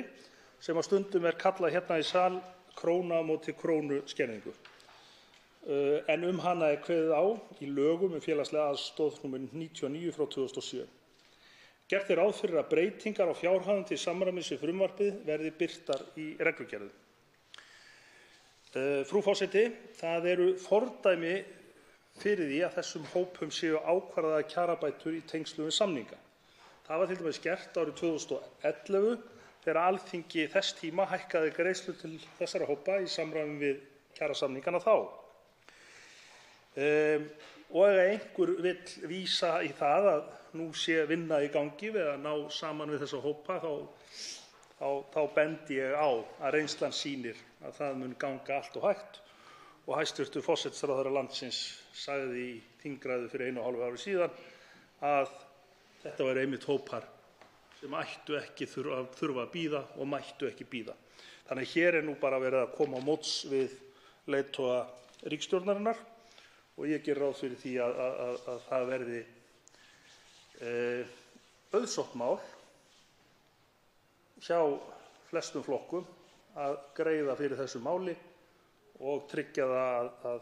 Speaker 8: sem að stundum er kallað hérna í sal króna á móti krónu skerðingu. En hana er kveðið á í lögum félagslega aðstoð nr. 99/2007. Gert er ráð fyrir að breytingar á fjárhæðum til samræmis við frumvarpið verði birtar í reglugerðum. Frú forseti, það eru fordæmi fyrir því að þessum hópum séu ákvarðaðar kjarabætur í tengslum við samninga. Það var til dæmis gert árið 2011 þegar Alþingi þess tíma hækkaði greiðslur til þessara hópa í samræmi við kjarasamningana þá. Og ef einhver vill vísa í það að nú sé vinna í gangi við að ná saman við þessa hópa þá bendi ég á að reynslan sýnir að það mun ganga allt og hægt og hæstv. Forsætisráðherra landsins sagði í þingræðu fyrir 1,5 ári síðan að þetta væru einmitt hópar sem ættu ekki þurfa að bíða og mættu ekki bíða. Þannig að hér er nú bara verið að koma á móts við leiðtoga ríkisstjórnarinnar og ég geri ráð fyrir því að það verði auðsótt mál hjá flestum flokkum að greiða fyrir þessu máli og tryggja það að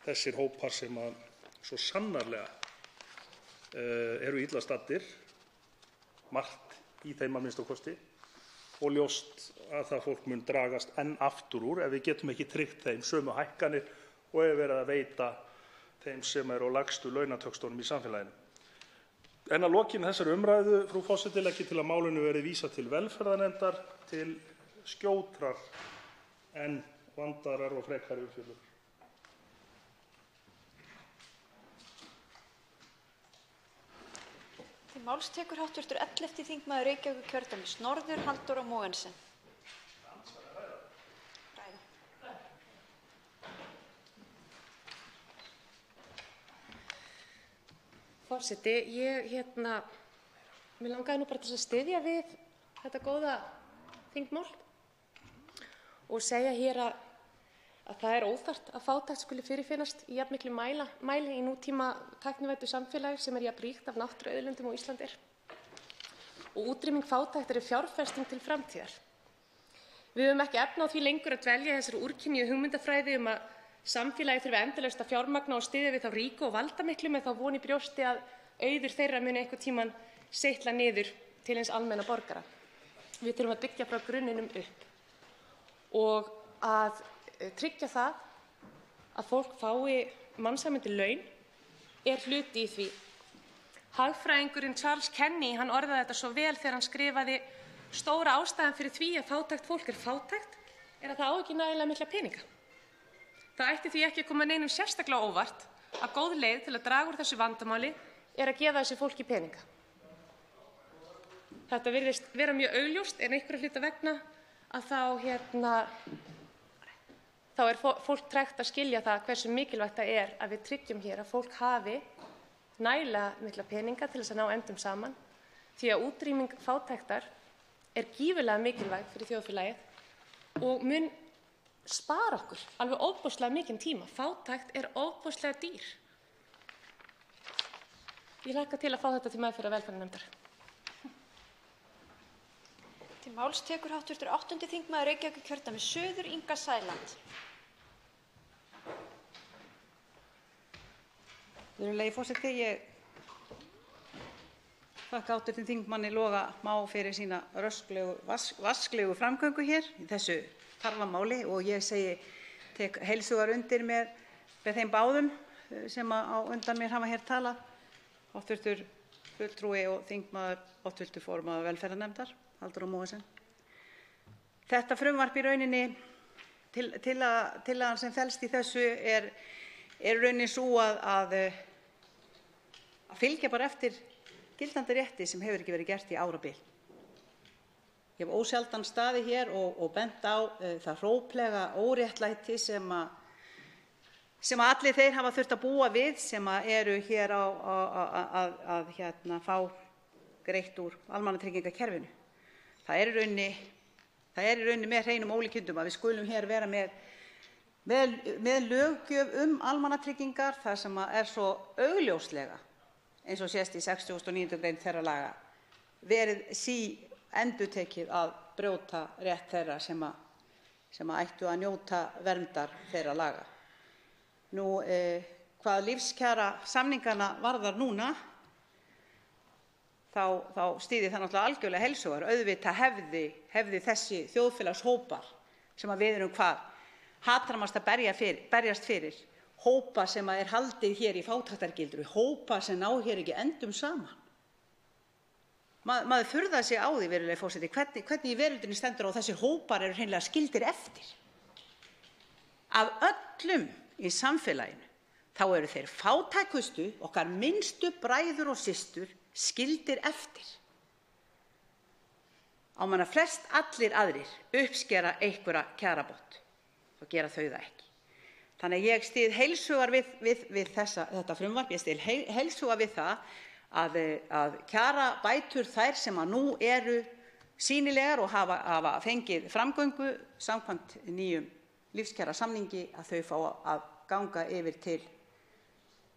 Speaker 8: þessir hópar sem svo sannarlega eru illa staddir, margt í þeim að minnsta kosti, og ljóst að það fólk mun dragast enn aftur úr ef við getum ekki tryggt þeim sömu hækkanir og ef verið að veita þeim sem eru á lægstu launatöxtunum í samfélaginu. En að lokinni þessari umræðu, frú forseti, legg ég til að málinu verði vísað til velferðarnefndar til skjótrar en vandaðrar og frekari umfjöllunar.
Speaker 1: Til máls tekur hv. 11. þingmaður Reykjavíkurkjördæmis norður, Halldóra Mogensen.
Speaker 9: Forseti, mér langaði nú bara til að styðja við þetta góða þingmál og segja hér að það er óþarft að fátækt skuli fyrirfinnast í jafn miklu mæli í nútíma tæknivæddu samfélagi sem er jafn ríkt af náttúruauðlindum og Ísland er. Og útrýming fátæktar er fjárfesting til framtíðar. Við höfum ekki efni á því lengur að dvelja í þessari úrkynjuðu hugmyndafræði að samfélagið þurfi endalaust að fjármagna og styðja við þá ríku og valdamiklu með þá von í brjósti að auður þeirra muni einhvern tímann seytla niður til hins almenna borgara. Við þurfum að byggja frá grunninum upp og að tryggja það að fólk fái mannsæmandi laun er hluti í því. Hagfræðingurinn Charles Kenny orðaði þetta svo vel þegar hann skrifaði: stóra ástæðan fyrir því að fátækt fólk er fátækt er að það á ekki nægilega mikla peninga. Það ætti því ekki að koma neinum sérstaklega á óvart að góð leið til að draga úr þessu vandamáli er að gefa þessu fólki peninga. Þetta virðist vera mjög augljóst en einhverra hluta vegna að þá er fólk tregt að skilja það hversu mikilvægt það er að við tryggjum hér að fólk hafi nægilega mikla peninga til þess að ná endum saman, því að útrýming fátæktar er gífurlega mikilvæg fyrir þjóðfélagið og mun spara okkur alveg ofboðslega mikinn tíma. Fátækt er ofboðslega dýr. Ég hlakka til að fá þetta til meðferðar velferðarnefndar.
Speaker 1: Til máls tekur hv. 8. þingmaður Reykjavíkurkjördæmis suður, Inga Sæland.
Speaker 6: Virðulegi forseti, ég þakka hv. þingmanni Loga Má fyrir sína vasklegu framgöngu hér í þessu þarfamáli og ég tek heils hugar undir með þeim báðum sem á undan mér hafa hér talað, hv. fulltrúi og þingmaður, hv. formaður velferðarnefndar, Halldór Mogensen. Þetta frumvarp í rauninni, tillagan sem felst í þessu er rauninni sú að fylgja bara eftir gildandi rétti sem hefur ekki verið gert í árabil. Ég hef ósjaldan staðið hér og bent á það hróplega óréttlæti sem allir þeir hafa þurft að búa við sem eru hér að fá greitt úr almannatryggingakerfinu. Það er í rauninni með hreinum ólíkindum að við skulum hér vera með löggjöf almannatryggingar þar sem er svo augljóslega, eins og sést í 69. grein þeirra laga, verið endurtekið að brjóta rétt þeirra sem ættu að njóta verndar þeirra laga. Hvað lífskjara samningana varðar núna, þá styð ég það náttúrulega algjörlega heils hugar. Auðvitað hefði þessi þjóðfélagshópar sem við erum hatramast að berjast fyrir, hópa sem er haldið hér í fátæktargildru, hópa sem ná hér ekki endum saman. Maður furðar sig á því, virðulegi forseti, hvernig í veröldinni stendur á að þessir hópar eru hreinlega skildir eftir. Af öllum í samfélaginu þá eru þeir fátækustu, okkar minnstu bræður og systur, skildir eftir. Á meðan flest allir aðrir uppskera einhverja kjarabót, þá gera þau það ekki. Þannig að ég styð heils hugar við þetta frumvarp, ég styð heils hugar við það að kjarabætur þær sem nú eru sýnilegar og hafa fengið framgöngu samkvæmt nýjum lífskjarasamningi, að þau fá að ganga yfir til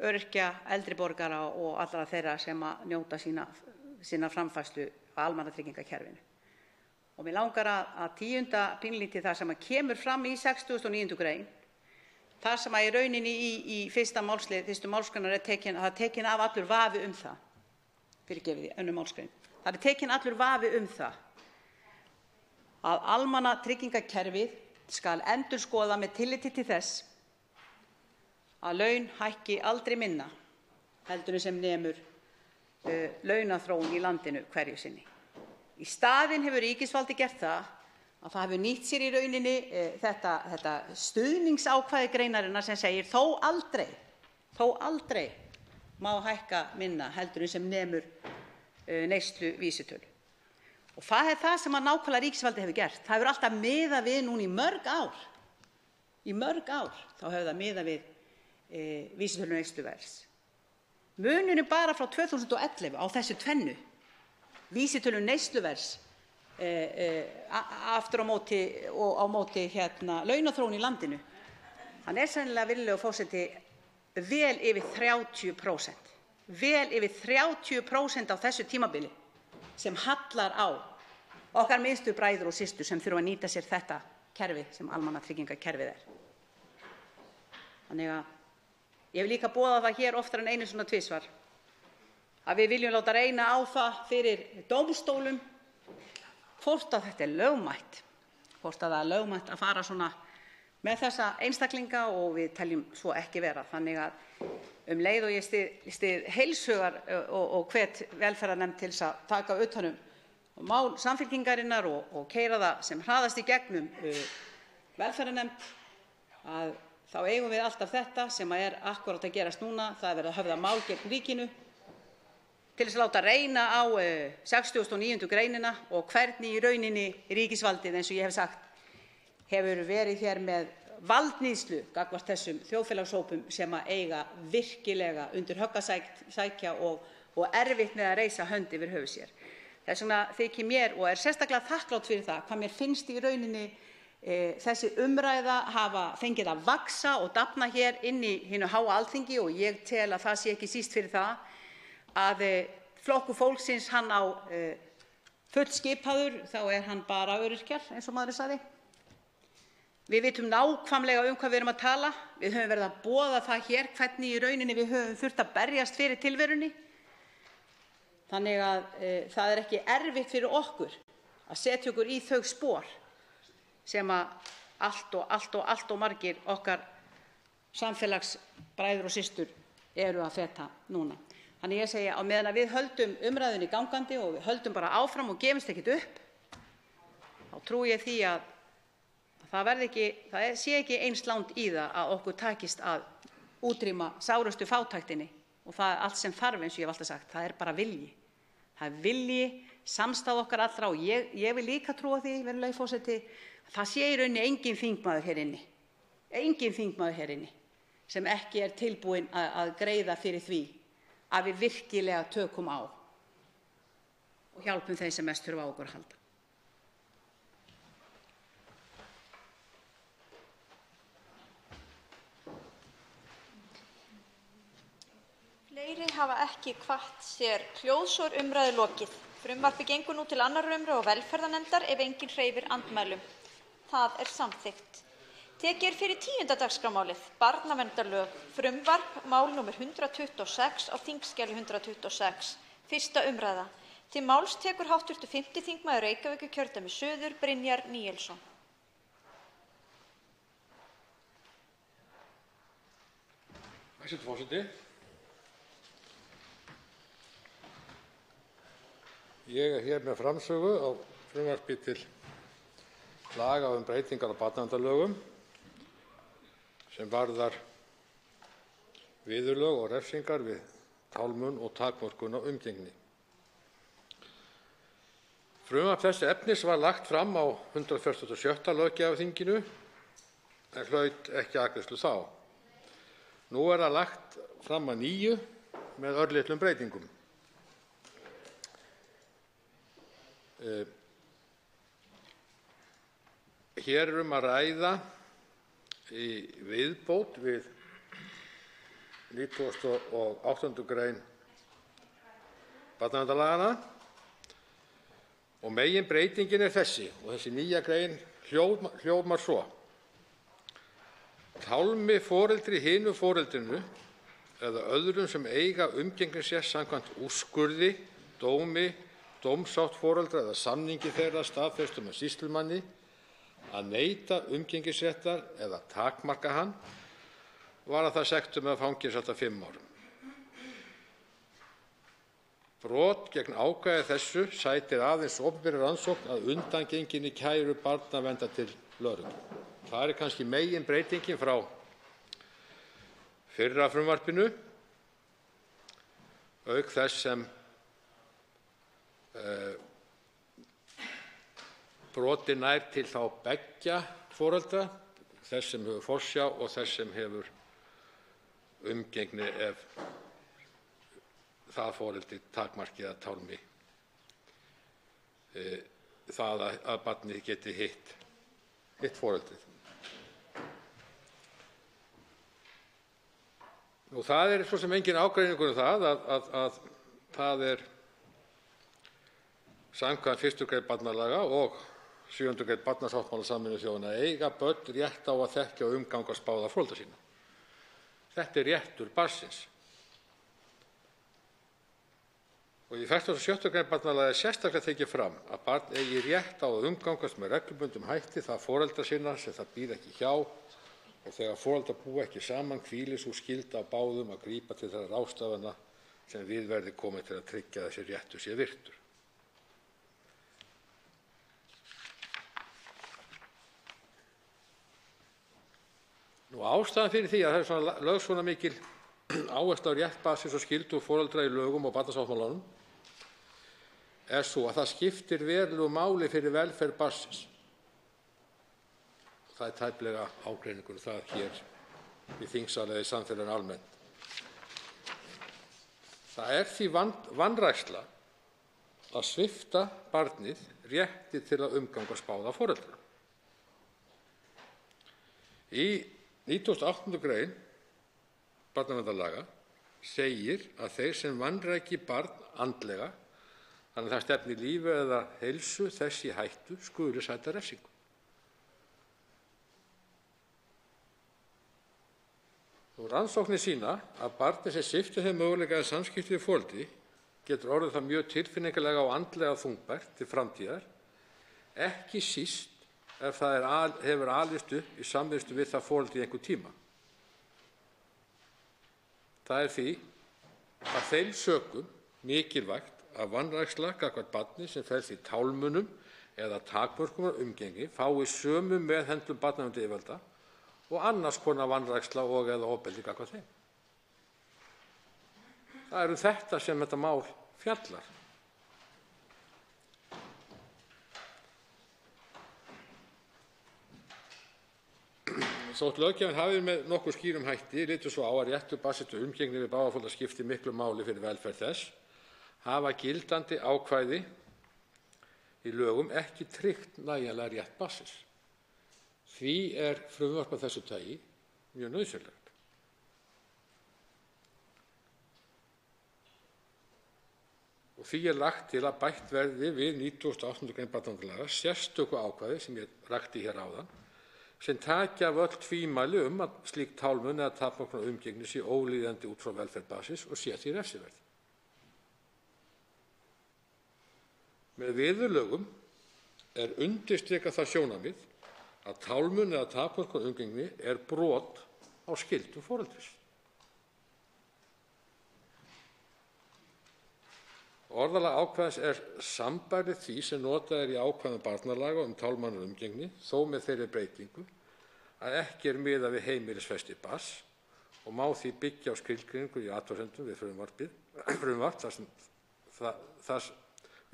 Speaker 6: öryrkja, eldri borgara og allra þeirra sem njóta sinna framfærslu á almannatryggingakerfinu. Og mig langar að tíunda pínlítið það sem kemur fram í 69. grein, þar sem í rauninni í fyrstu málsgreinar er tekin af allur vafi það. Fyrirgefið, önnur málsgrein. Það er tekin allur vafi það að almannatryggingakerfið skal endurskoða með tilliti til þess að laun hækki aldrei minna heldur en sem nemur launaþróun í landinu hverju sinni. Í staðinn hefur ríkisvaldið gert það að það hefur nýtt sér í rauninni þetta stuðningsákvæði greinarinnar sem segir þó aldrei má hækka minna heldur en sem nemur neysluvísitölu. Og það er það sem nákvæmlega ríkisvaldið hefur gert. Það hefur alltaf miðað við núna í mörg ár. Í mörg ár þá hefur það miðað við vísitölu neysluverðs. Munurinn bara frá 2011 á þessu tvennu, vísitölu neysluverðs aftur á móti og á móti launaþróun í landinu, hann er sennilega, virðulegur forseti, vel yfir 30%. Vel yfir 30% á þessu tímabili sem hallar á okkar minnstu bræður og systur sem þurfa að nýta sér þetta kerfi sem almannatryggingakerfið er. Þannig að ég hef líka boðað það hér oftar en einu sinni og tvisvar að við viljum láta reyna á það fyrir dómstólum hvort að þetta er lögmætt, hvort að það er lögmætt að fara svona með þessa einstaklinga og við teljum svo ekki vera. Þannig að leið og ég styð heils hugar og hvet velferðarnefnd til þess að taka utan mál Samfylkingarinnar og keyra það sem hraðast í gegnum velferðarnefnd, þá eigum við alltaf þetta sem er akkúrat að gerast núna. Það er verið að höfða mál gegn ríkinu til þess að láta reyna á 69. greinina og hvernig í rauninni ríkisvaldið, eins og ég hef sagt, hefur verið hér með valdníðslu gagnvart þessum þjóðfélagshópum sem eiga virkilega undir högg að sækja og erfitt með að reisa hönd yfir höfuð sér. Þess vegna þykir mér, og er sérstaklega þakklát fyrir það, hvað mér finnst í rauninni þessi umræða hafa fengið að vaxa og dafna hér inn í hinu háa Alþingi, og ég tel að það sé ekki síst fyrir það að Flokkur fólksins, hann á fullskipaður, þá er hann bara öryrkjar, eins og maðurinn sagði. Við vitum nákvæmlega hvað við erum að tala. Við höfum verið að boða það hér hvernig í rauninni við höfum þurft að berjast fyrir tilverunni. Þannig að það er ekki erfitt fyrir okkur að setja okkur í þau spor sem allt og margir okkar samfélagsbræður og systur eru að feta núna. Þannig ég segi, á meðan að við höldum umræðunni gangandi og við höldum bara áfram og gefumst ekkert upp, þá trúi ég því að það sé ekki eins langt í það að okkur takist að útrýma sárustu fátæktinni, og það er allt sem þarf, eins og ég hef alltaf sagt. Það er bara vilji. Það er vilji, samstaða okkar allra, og ég vil líka trúa því, virðulegi forseti, að það sé í rauninni engin þingmaður hér inni sem ekki er tilbúinn að greiða fyrir því að við virkilega tökum á og hjálpum þeim sem mest þurfa á okkur að halda.
Speaker 1: Fleiri hafa ekki kvatt sér hljóðs og er umræðu lokið. Frumvarpið gengur nú til 2. umræðu og velferðarnefndar ef enginn hreyfir andmælum. Það er samþykkt. Tekið er fyrir 10. dagskrármálið, barnaverndarlög, frumvarp, mál númer 126 á þingskjali 126, 1. umræða. Til máls tekur hv. 5. þingmaður Reykjavíkurkjördæmis suður, Brynjar Níelsson.
Speaker 10: Hæstv. forseti. Ég er hér með framsögu á frumvarpi til laga breytingar á barnaverndarlögum sem varðar viðurlög og refsingar við tálmun og takmörkun á umgengni. Frumvarp þessi efnis var lagt fram á 147. löggjafarþinginu en hlaut ekki afgreiðslu þá. Nú er það lagt fram að nýju með örlitlum breytingum. Hér er að ræða í viðbót við 98. grein barnaverndarlaganna, og meginbreytingin er þessi, og þessi nýja grein hljómar svo: tálmi foreldri hinu foreldrinu eða öðrum sem eiga umgengnisrétt samkvæmt úrskurði, dómi, dómsátt foreldra eða samningi þeirra staðfestum af sýslumanni að neita umgengnisréttar eða takmarka hann, var það sektum með fangelsi allt að 5 árum. Brot gegn ákvæði þessu sætir aðeins opinberri rannsókn að undangenginni kæru barnaverndar til lögreglu. Það er kannski meginbreytingin frá fyrra frumvarpinu, auk þess sem brotið nær til þá beggja foreldra, þess sem hefur forsjá og þess sem hefur umgengni ef það foreldri takmarki eða tálmi það að barnið geti hitt foreldrið. Það er svo sem engin ágreiningur það að það er samkvæmt 1. grein barnalaga og 7. grein barnasáttmála Sameinuðu þjóðanna eiga börn rétt á að þekkja og umgangast báða foreldra sína. Þetta er réttur barnsins. Og í 46. grein barnalaga er sérstaklega tekið fram að barn eigi rétt á að umgangast með reglubundnum hætti það foreldra sinna sem það býr ekki hjá, og þegar foreldrar búa ekki saman hvílir sú skylda á báðum að grípa til þeirra ráðstafana sem við verði komið til að tryggja að þessi réttur sé virtur. Ástæðan fyrir því að það er lögð svona mikil áhersla á rétt barnsins og skyldur foreldra í lögum og barnasáttmálanum er sú að það skiptir verulegu máli fyrir velferð barnsins. Það er tæplega ágreiningur það hér í þingsal eða í samfélaginu almennt. Það er því vanræksla að svipta barnið rétti til að umgangast báða foreldra. Í 98. grein barnaverndarlaga segir að þeir sem vanræki barn andlega, þannig að það stefni lífi eða heilsu þess í hættu, skuli sæta refsingu. Rannsóknir sýna að barnið sem sviptir þeim möguleika að samskipti við foreldri getur orðið það mjög tilfinningalega og andlega þungbært til framtíðar, ekki síst ef það hefur alist upp í samvistu við það foreldri í einhvern tíma. Það er því að þeim sökum mikilvægt að vanræksla gagnvart barni sem felst í tálmunum eða takmörkum á umgengni fái sömu meðhöndlun barnaverndaryfirvalda og annars konar vanræksla og eða ofbeldi gagnvart þeim. Það er þetta sem þetta mál fjallar. Þótt löggjafinn hafi með nokkuð skýrum hætti litið svo á að réttur barnsins til umgengni við báða foreldra skipti miklu máli fyrir velferð þess, hafa gildandi ákvæði í lögum ekki tryggt nægjanlega rétt barnsins. Því er frumvarp af þessu tagi mjög nauðsynlegt. Og því er lagt til að bætt verði við 98. grein barnaverndarlaga sérstöku ákvæði sem ég rakti hér áðan, sem taki af öll tvímæli að slík tálmun eða takmörkun á umgengni sé ólíðandi út frá velferð barnsins og sé því refsiverð. Með viðurlögum er undirstrikað það sjónarmið að tálmun eða takmörkun á umgengni er brot á skyldum foreldris. Orðalag ákvæðis er sambærilegt því sem notað er í ákvæðum barnalaga tálmun og umgengni, þó með þeirri breytingu að ekki er miðað við heimilisfesti barns og má því byggja á skilgreiningu í athugasemdum við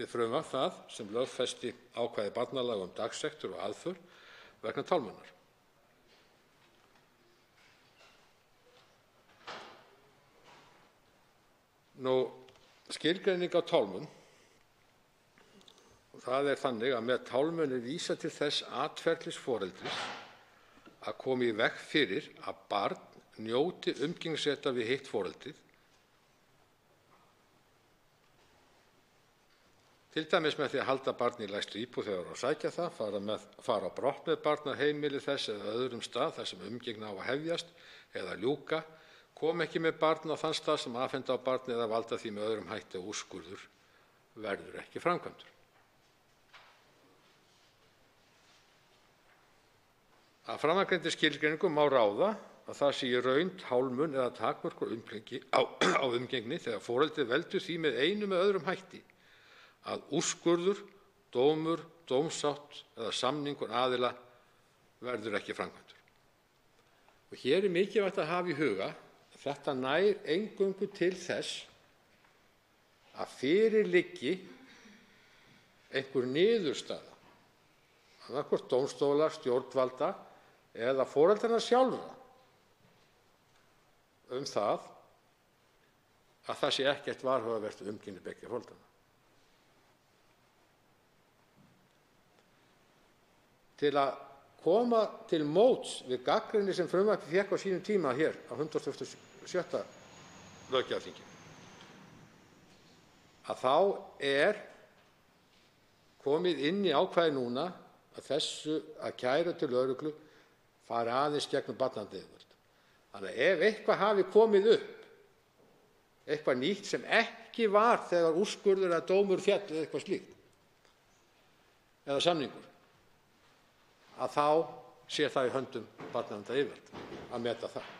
Speaker 10: frumvarp það sem lögfesti ákvæði barnalaga dagsektir og aðför vegna tálmunar. Skilgreining á tálmun. Það er þannig að með tálmun er vísað til þess atferlis foreldris að koma í veg fyrir að barn njóti umgengnisréttar við hitt foreldrið, til dæmis með því að halda barn í læstri íbúð þegar á að sækja það, fara á brott með barn á heimili þess eða öðrum stað þar sem umgengni á að hefjast eða ljúka, kom ekki með barn á þann stað sem afhenda á barni eða valda því með öðrum hætti að úrskurður verður ekki framkvæmdur. Af framangreindri skilgreiningu má ráða að það sé í raun tálmun eða takmörkun á umgengni þegar foreldrið veldur því með einum eða öðrum hætti að úrskurður, dómur, dómsátt eða samningur aðila verður ekki framkvæmdur. Og hér er mikilvægt að hafa í huga að þetta nær eingöngu til þess að fyrir liggi einhver niðurstaða, annaðhvort dómstóla, stjórnvalda eða foreldrana sjálfra það að það sé ekkert varhugavert umgengni beggja foreldrana. Til að koma til móts við gagnrýni sem frumvarpið fékk á sínum tíma hér á 147. löggjafarþingi, að þá er komið inn í ákvæði núna að kæru til lögreglu fari aðeins gegnum barnaverndaryfirvöld. Þannig að ef eitthvað hafi komið upp, eitthvað nýtt sem ekki var þegar úrskurður eða dómur féll eða eitthvað slíkt, eða samningur, að þá sé það í höndum barnaverndaryfirvalda að meta það.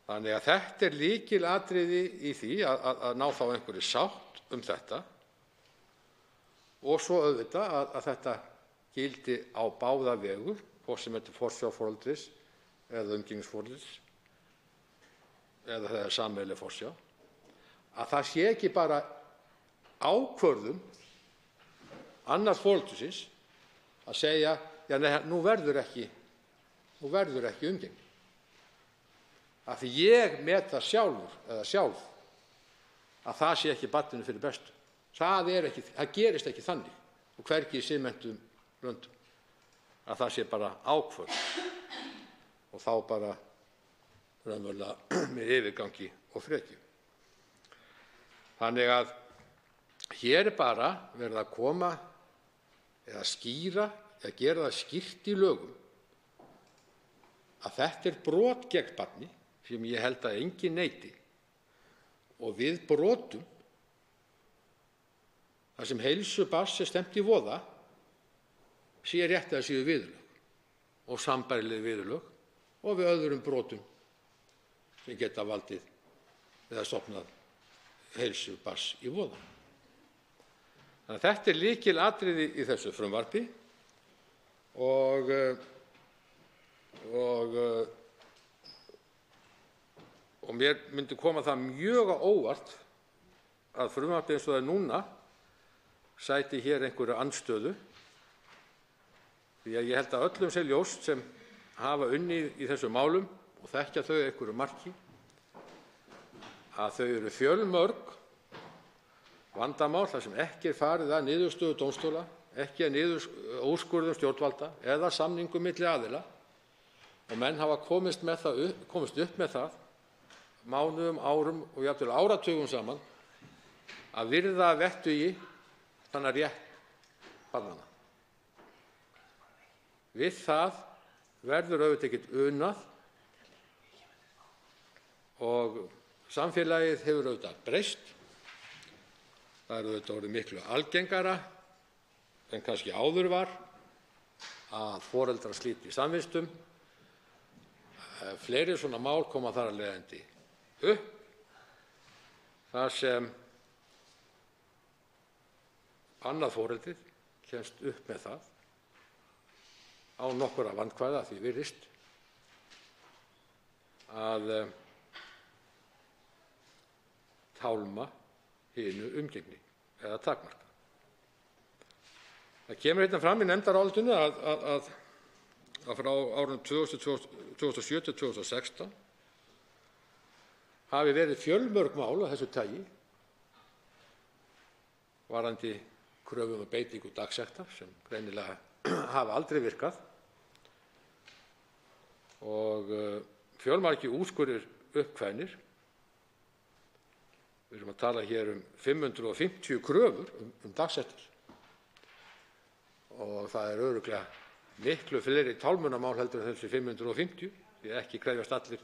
Speaker 10: Þannig að þetta er lykilatriði í því að ná þá einhverri sátt þetta og svo auðvitað að þetta gildi á báða vegu hvort sem til forsjárforeldris eða umgengnisforeldris eða það sameiginleg forsjá, að það sé ekki bara ákvörðun annars foreldrisins að segja, já, nei, nú verður ekki umgengni. Af því ég met það sjálfur eða sjálf að það sé ekki barninu fyrir bestu. Það gerist ekki þannig og hvergi í siðmenntuðum löndum að það sé bara ákvörðun og þá bara raunverulega með yfirgangi og frekju. Þannig að hér bara verið að koma eða skýra eða gera það skýrt í lögum að þetta brot gegn barni sem ég held að enginn neiti, og við brotum þar sem heilsu barns stefnt í voða sé rétt að séu viðurlög og sambærileg viðurlög og við öðrum brotum sem geta valdið eða stofnað heilsu barns í voða. Þannig að þetta lykilatriði í þessu frumvarpi og mér myndi koma það mjög á óvart að frumvarpið eins og það er núna sæti hér einhverju andstöðu, því að ég held að öllum sé ljóst sem hafa unnið í þessum málum og þekkja þau einhverju marki að þau eru fjölmörg vandamál þar sem ekki farið að niðurstöðu dómstóla, ekki að úrskurðum stjórnvalda eða samningum milli aðila, og menn hafa komist upp með það mánuðum, árum og jafnvel áratugum saman að virða að vettugi þannig rétt barnanna. Við það verður auðvitað ekkert unað og samfélagið hefur auðvitað breyst. Það er auðvitað orðið miklu algengara en kannski áður var að foreldrar slíti samvistum. Fleiri svona mál koma þar af leiðandi upp þar sem annað foreldrið kemst upp með það á nokkurra vandkvæða því virðist að tálma hinu umgengni eða takmarka. Það kemur hérna fram í nefndarálitinu að frá árunum 2007 til 2016 hafi verið fjölmörg mál af þessu tagi varðandi kröfum um beitingu dagsekta sem greinilega hafa aldrei virkað og fjölmargir úrskurðir uppkveðnir. Við erum að tala hér 550 kröfur dagsektir og það örugglega miklu fleiri tálmunarmál heldur en þessi 550, því ekki krefjast allir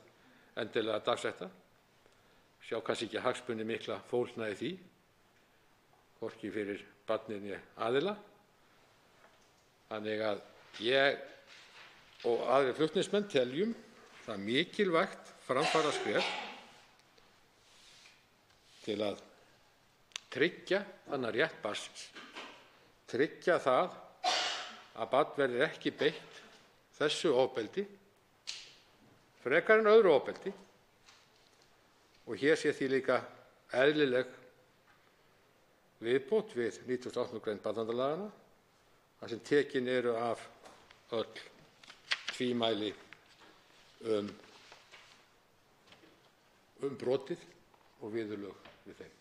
Speaker 10: endilega dagsekta. Sjá kannski ekki hagsmuni mikla fólgna í því, hvorki fyrir barnið né aðila. Þannig að ég og aðrir flutningsmenn teljum það mikilvægt framfaraskref til að tryggja þannig rétt barnsins, tryggja það að barn verði ekki beitt þessu ofbeldi frekar en öðru ofbeldi, og hér sé því líka eðlileg viðbót við 98. grein barnaverndarlaganna þar sem tekin eru af öll tvímæli um brotið og viðurlög við þeim.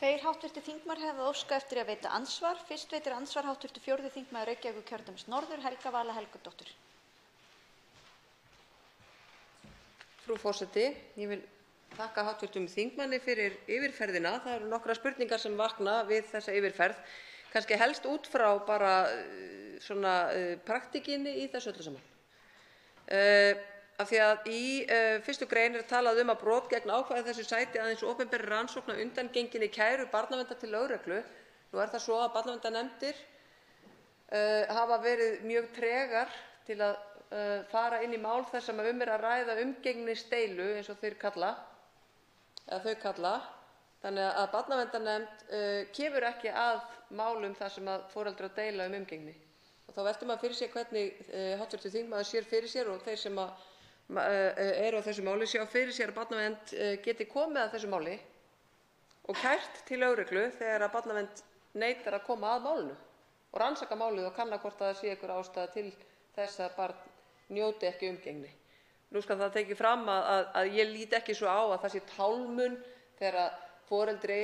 Speaker 1: 2 hv. þingmenn hafa óskað eftir að veita andsvar. Fyrst veitir andsvar hv. 4. þingmaður Reykjavíkurkjördæmis norður, Helga Vala Helgadóttir.
Speaker 11: Frú forseti, ég vil þakka hv. þingmanni fyrir yfirferðina. Það eru nokkrar spurningar sem vakna við þessa yfirferð, kannski helst út frá bara svona praktíkinni í þessu öllu saman. Af því að í 1. grein talað að brot gegn ákvæði þessu sæti aðeins opinberri rannsókn að undangenginni kæru barnaverndar til lögreglu. Nú það svo að barnaverndarnefndir hafa verið mjög tregar til að fara inn í mál þar sem að ræða umgengnisdeilu eins og þau kalla. Þannig að barnaverndarnefnd kemur ekki að málum þar sem að foreldrar deila umgengni. Og þá veltir maður fyrir sér hvernig hv. þingmaður sér fyrir sér og þeir sem eru á þessu máli sjá fyrir sér að barnavernd geti komið að þessu máli og kært til lögreglu þegar að barnavernd neitar að koma að málinu og rannsaka málið og kanna hvort það sé einhver ástæða til þess að barn njóti ekki umgengni. Nú skal það tekið fram að ég lít ekki svo á að það sé tálmun þegar foreldri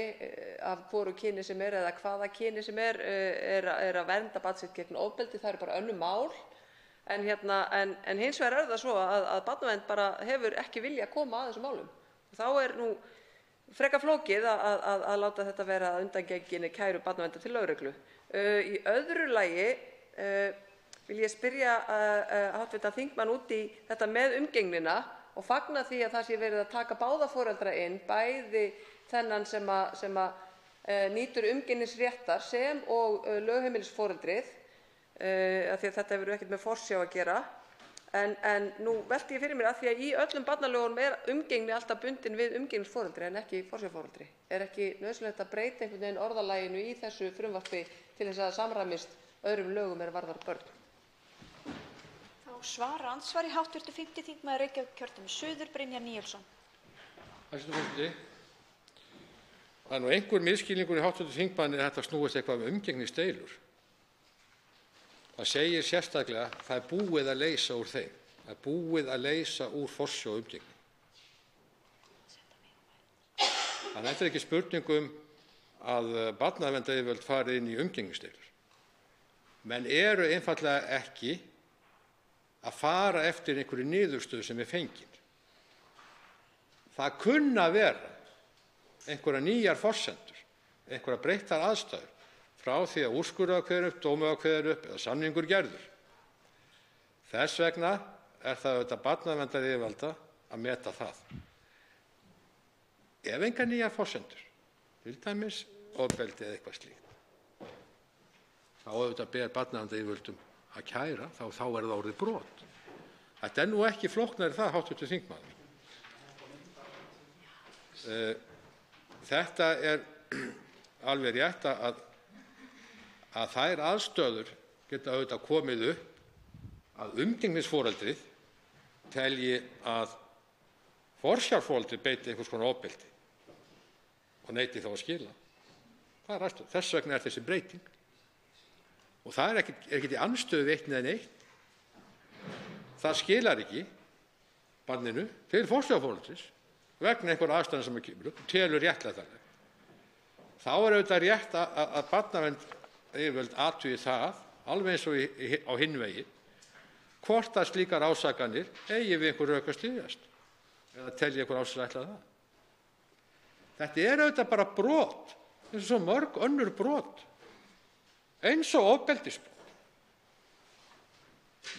Speaker 11: af hvoru kyni sem eða hvaða kyni sem er að vernda barn sitt gegn ofbeldi. Það eru bara önnur mál. En hins vegar það svo að barnavernd bara hefur ekki vilja að koma að þessum málum. Þá nú frekar flókið að láta þetta vera undangenginni kæru barnaverndar til lögreglu. Í öðru lagi vil ég spyrja hv. þingmann út í þetta með umgengnina og fagna því að það sé verið að taka báða foreldra inn, bæði þennan sem nýtur umgengnisréttar sem og lögheimilisforeldrið, af því að þetta hefur ekkert með forsjá að gera. En nú velti ég fyrir mér að því að í öllum barnalögunum umgengni alltaf bundin við umgengnisforeldri en ekki forsjárforeldri. Ekki nauðsynlegt að breyta einhvern veginn orðalaginu í þessu frumvarpi til þess að samræmist öðrum lögum varðar börn?
Speaker 1: Svara andsvari hv. 5. þingmaður Reykjavíkurkjördæmis suður, Brynjar Níelsson.
Speaker 10: Hæstv. forseti. Það nú einhver misskilningur í hv. þingmanni að þetta snúist eitthvað umgengnisdeilur. Það segir sérstaklega að það búið að leysa úr þeim. Það búið að leysa úr forsjá og umgengni. Þannig að þetta ekki spurning að barnaverndaryfirvöld fari inn í umgengnisdeilur. Menn eru einfaldlega ekki að fara eftir einhverju niðurstöðu sem fengin. Það kunna að vera einhverjar nýjar forsendur, einhverjar breyttar aðstæður frá því að úrskurður kveðinn upp, dómur kveðinn upp eða samningur gerður. Þess vegna það auðvitað barnaverndaryfirvalda að meta það. Ef engar nýjar forsendur, til dæmis ofbeldi eða eitthvað slíkt, þá auðvitað ber barnaverndaryfirvöldum að kæra, þá það orðið brot. Þetta nú ekki flóknari það, hv. þingmaður. Þetta alveg rétt að þær aðstöður geta auðvitað komið upp að umgengnisforeldrið telji að forsjárforeldrið beiti einhvers konar ofbeldi og neiti þá að skila. Það aðstöð. Þess vegna þessi breyting. Og það er ekkert í andstöðu við eitt eða neitt. Það skilar ekki barninu til forsjárforeldris vegna einhverra aðstæðna sem kemur upp, telur réttlætanlegt. Þá auðvitað rétt að barnaverndaryfirvöld athugi það, alveg eins og á hinn veginn, hvort að slíkar ásakanir eigi við einhver rök að styðjast eða telji einhver ástæða ætla það. Þetta auðvitað bara brot, eins og svo mörg önnur brot. Eins og ofbeldisbrot.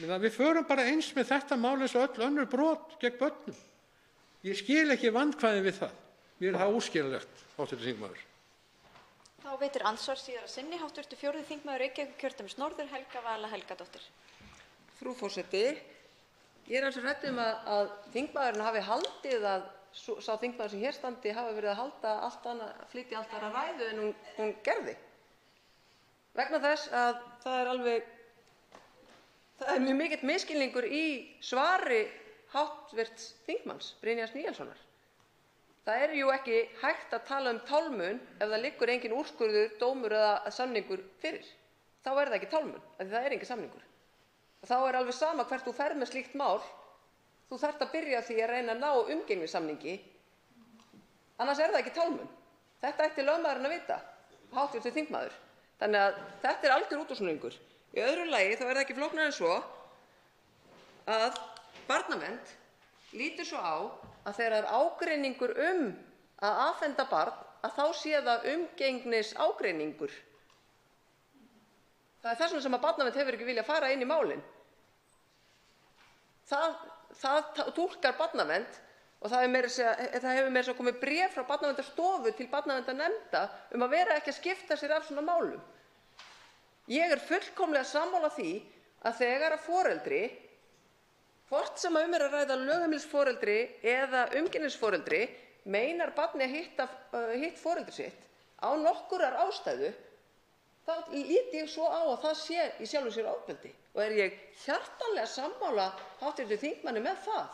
Speaker 10: Við förum bara eins með þetta mál eins og öll önnur brot gegn börnum. Ég skil ekki vandkvæðin við það. Mér það óskiljanlegt, hv. þingmaður.
Speaker 1: Þá veitir andsvar síðar að sinni hv. 4. þingmaður Reykjavíkurkjördæmis norður, Helga Vala Helgadóttir.
Speaker 11: Frú forseti, ég alveg hrædd að þingmaðurinn hafi haldið að sá þingmaður sem hér standi hafi verið að halda allt annað, flytja allt aðra ræðu en hún gerði. Vegna þess að það er mjög mikill misskilningur í svari hv. þingmanns Brynjars Níelssonar. Það jú ekki hægt að tala tálmun ef það liggur engin úrskurður, dómur eða samningur fyrir. Þá það ekki tálmun, af því það engin samningur. Og þá alveg sama hvert þú ferð með slíkt mál, þú þarft að byrja á því að reyna að ná umgengnissamningi, annars það ekki tálmun. Þetta ætti lögmaðurinn að vita, hv. þingmaður. Þannig að þetta algjör útúrsnúningur. Í öðru lagi þá það ekki flóknara en svo að barnavernd lítur svo á að þegar ágreiningur að afhenda barn, að þá sé það umgengniságreiningur. Það þess vegna sem að barnavernd hefur ekki viljað fara inn í málin. Það túlkar barnavernd og það hefur meira að komið bréf frá barnaverndarstofu til barnaverndarnefnda að vera ekki að skipta sér af svona málum. Ég fullkomlega sammála því að þegar að foreldri, hvort sem að ræða lögheimilisforeldri eða umgengnisforeldri, meinar barni að hitt foreldri sitt á nokkurrar ástæðu, þá lít ég svo á að það sé í sjálfu sér ofbeldi og ég hjartanlega sammála hv. þingmanni með það.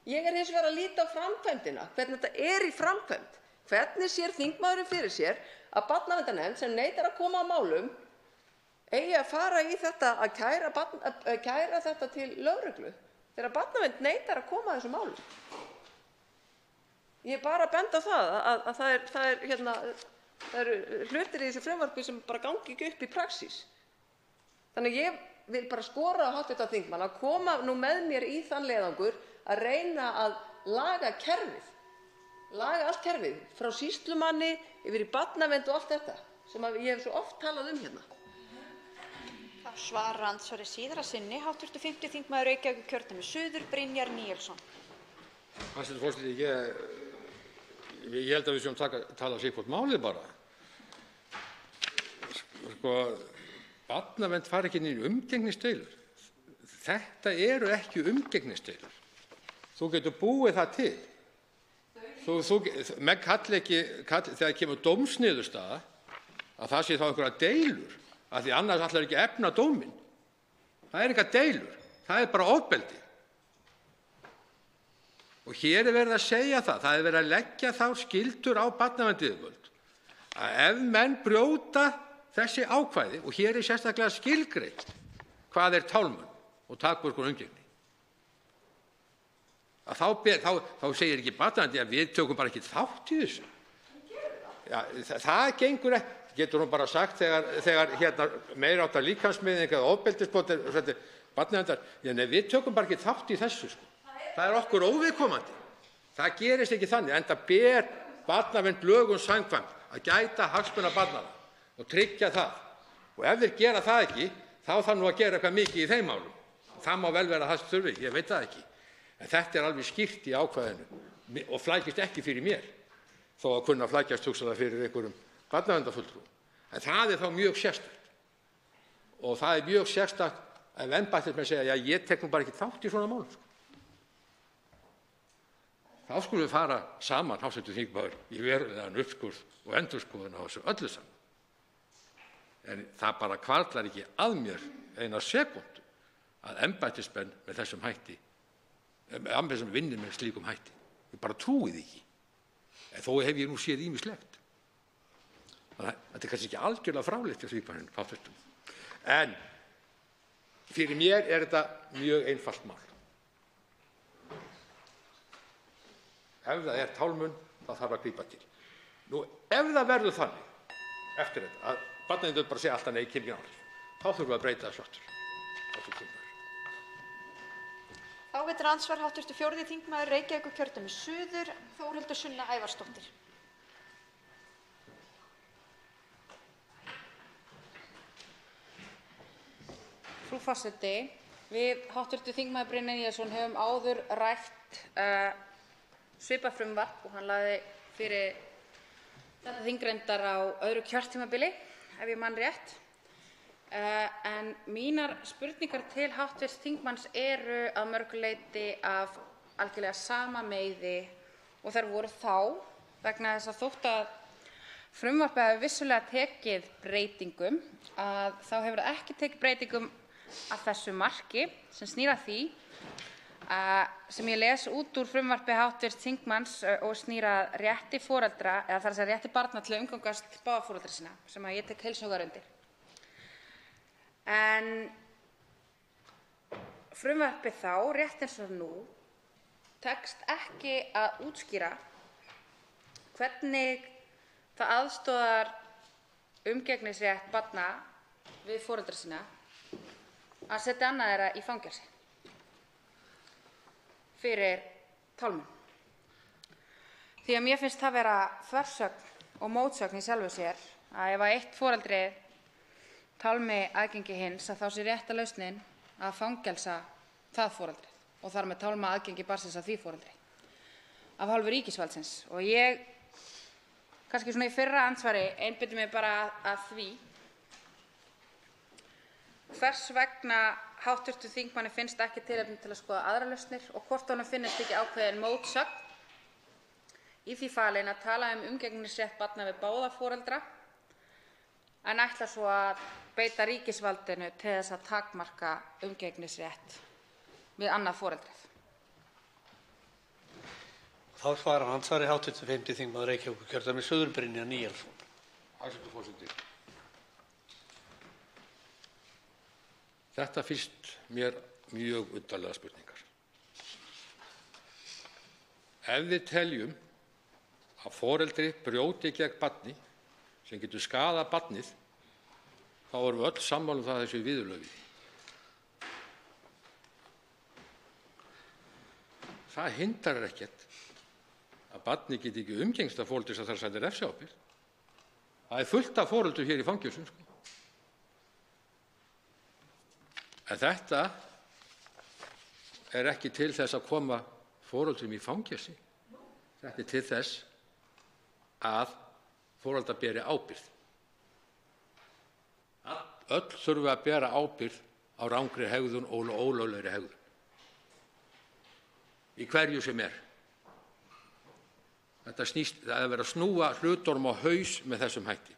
Speaker 11: Ég hins vegar að líta á framkvæmdina, hvernig þetta í framkvæmd. Hvernig sér þingmaðurinn fyrir sér að barnaverndarnefnd sem neitar að koma að málum eigi að fara í þetta að kæra þetta til lögreglu þegar barnavernd neitar að koma að þessum málum? Ég bara að benda á það að það eru hlutir í þessu frumvarpi sem bara gangi ekki upp í praxís. Þannig ég vil bara skora á hv. þingmann að koma nú með mér í þann leiðangur að reyna að laga kerfið, laga allt kerfið, frá sýslumanni yfir í barnavernd og allt þetta sem ég hef svo oft talað um hérna.
Speaker 1: Það svara andsvari síðara sinni, hv. 5. þingmaður Reykjavíkurkjördæmis suður, Brynjar Níelsson.
Speaker 10: Hæstv. forseti, ég held að við séum tala sitthvort málið bara. Sko, barnavernd fari ekki inn í umgengnisdeilur. Þetta eru ekki umgengnisdeilur. Þú getur búið það til. Menn kalli ekki, þegar kemur dómsniðurstaða, að það sé þá einhverja deilur, af því annars ætlar ekki að efna dóminn. Það er eitthvað deilur. Það er bara ofbeldi. Og hér er verið að segja það er verið að leggja þá skyldur á barnaverndaryfirvöld að ef menn brjóta þessi ákvæði, og hér er sérstaklega skilgreint hvað er tálmun og takmörkun umgengni, að þá segir ekki barnavernd að við tökum bara ekki þátt í þessu. Ja, það gengur ekki. Getur hún bara sagt þegar meiri háttar líkamsmeiðing eða ofbeldisbrot barnaverndar, nei, við tökum bara ekki þátt í þessu. Sko. Það er okkur óviðkomandi. Það gerist ekki þannig, enda ber barnavernd lögum samkvæmt að gæta hagsmuna barnanna og tryggja það. Og ef þeir gera það ekki, þá þarf nú að gera eitthvað mikið í þeim málum. Það má vel vera það sem þurfi, ég veit það ekki. En þetta er alveg skýrt í ákvæðinu og flækist ekki fyrir mér, þó að kunna flækjast hugsanlega fyrir einhverjum barnaverndarfulltrúum. En það er þá mjög sérstakt. Og það er mjög sérstakt ef embættismenn segja, já, ég tek nú bara ekki þátt í svona málum. Sko. Þá skulum við fara saman, hv. þingmaður, í verulegan uppskurð og endurskoðun á þessu öllu saman. En það bara hvarflar ekki að mér eina sekúndu að embættismenn með þessum hætti, embættismenn vinni með slíkum hætti. Ég bara trúi því ekki. En þó hef ég nú séð ýmislegt. Þannig að þetta er kannski ekki algjörlega fráleitt hjá þingmanninn, hv. En fyrir mér er þetta mjög einfalt mál. Ef það er tálmun, þá þarf að grípa til. Nú, ef það verður þannig, eftir þetta, að barnaverndarnefnd bara segja alltaf nei, kemur ekki áhrif, þá þurfum við að breyta þessu aftur.
Speaker 1: Þá veitir andsvar hv. 4. þingmaður Reykjavíkurkjördæmis suður, Þórhildur Sunna Ævarsdóttir.
Speaker 12: Frú forseti, við hv. þingmaður Brynjar Níelsson höfum áður rætt svipað frumvarp og hann lagði fyrir þetta þingreyndar á öðru kjörtímabili, ef ég man rétt. En mínar spurningar til hv. þingmanns eru að mörgu leyti af algjörlega sama meiði og þær voru þá, vegna þess að þótt að frumvarpið hafi vissulega tekið breytingum, að þá hefur það ekki tekið breytingum að þessu marki sem snýr að því sem ég les út úr frumvarpi hv. þingmanns og snýr að rétti foreldra, eða þar að segja rétti barna til að umgangast báða foreldra sína, sem að ég tek heils hugar undir. En frumvarpið þá, rétt eins og nú, tekst ekki að útskýra hvernig það aðstoðar umgengnisrétt barna við foreldra sína að setja annað þeirra í fangelsi fyrir tálmun. Því að mér finnst það vera þversögn og mótsögn í sjálfu sér að ef eitt foreldri tálmi aðgengi hins, að þá sé rétta lausnin að fangelsa það foreldrið og þar með tálma aðgengi barnsins að því foreldri af hálfu ríkisvaldsins. Og ég, kannski svona í fyrra andsvari, einbeiti mig bara að því hvers vegna hv. þingmanni finnst ekki tilefni til að skoða aðrar lausnir og hvort honum finnist ekki ákveðin mótsögn í því falin að tala umgengnisrétt barna við báða foreldra en ætla svo að beita ríkisvaldinu til þess að takmarka umgengnisrétt við annað foreldrið.
Speaker 13: Þá svarar andsvari hv. 5. þingmaður Reykjavíkurkjördæmis suður, Brynjar Níelsson.
Speaker 10: Hæstv. forseti. Þetta finnst mér mjög undarlegar spurningar. Ef við teljum að foreldri brjóti gegn barni sem getur skaðað barnið, þá erum við öll sammála um það þessu viðurlögi. Það hindrar ekkert að barnið geti ekki umgengst að foreldri sem þarf að sæta refsiábyrgð. Það er fullt af foreldrum hér í fangelsum. En þetta er ekki til þess að koma foreldrum í fangelsi. Þetta er til þess að foreldrar beri ábyrgð. Öll þurfum við að bera ábyrgð á rangri hegðun og ólöglegri hegðun. Í hverju sem er. Þetta snýst, það er að vera að snúa hlutunum á haus með þessum hætti.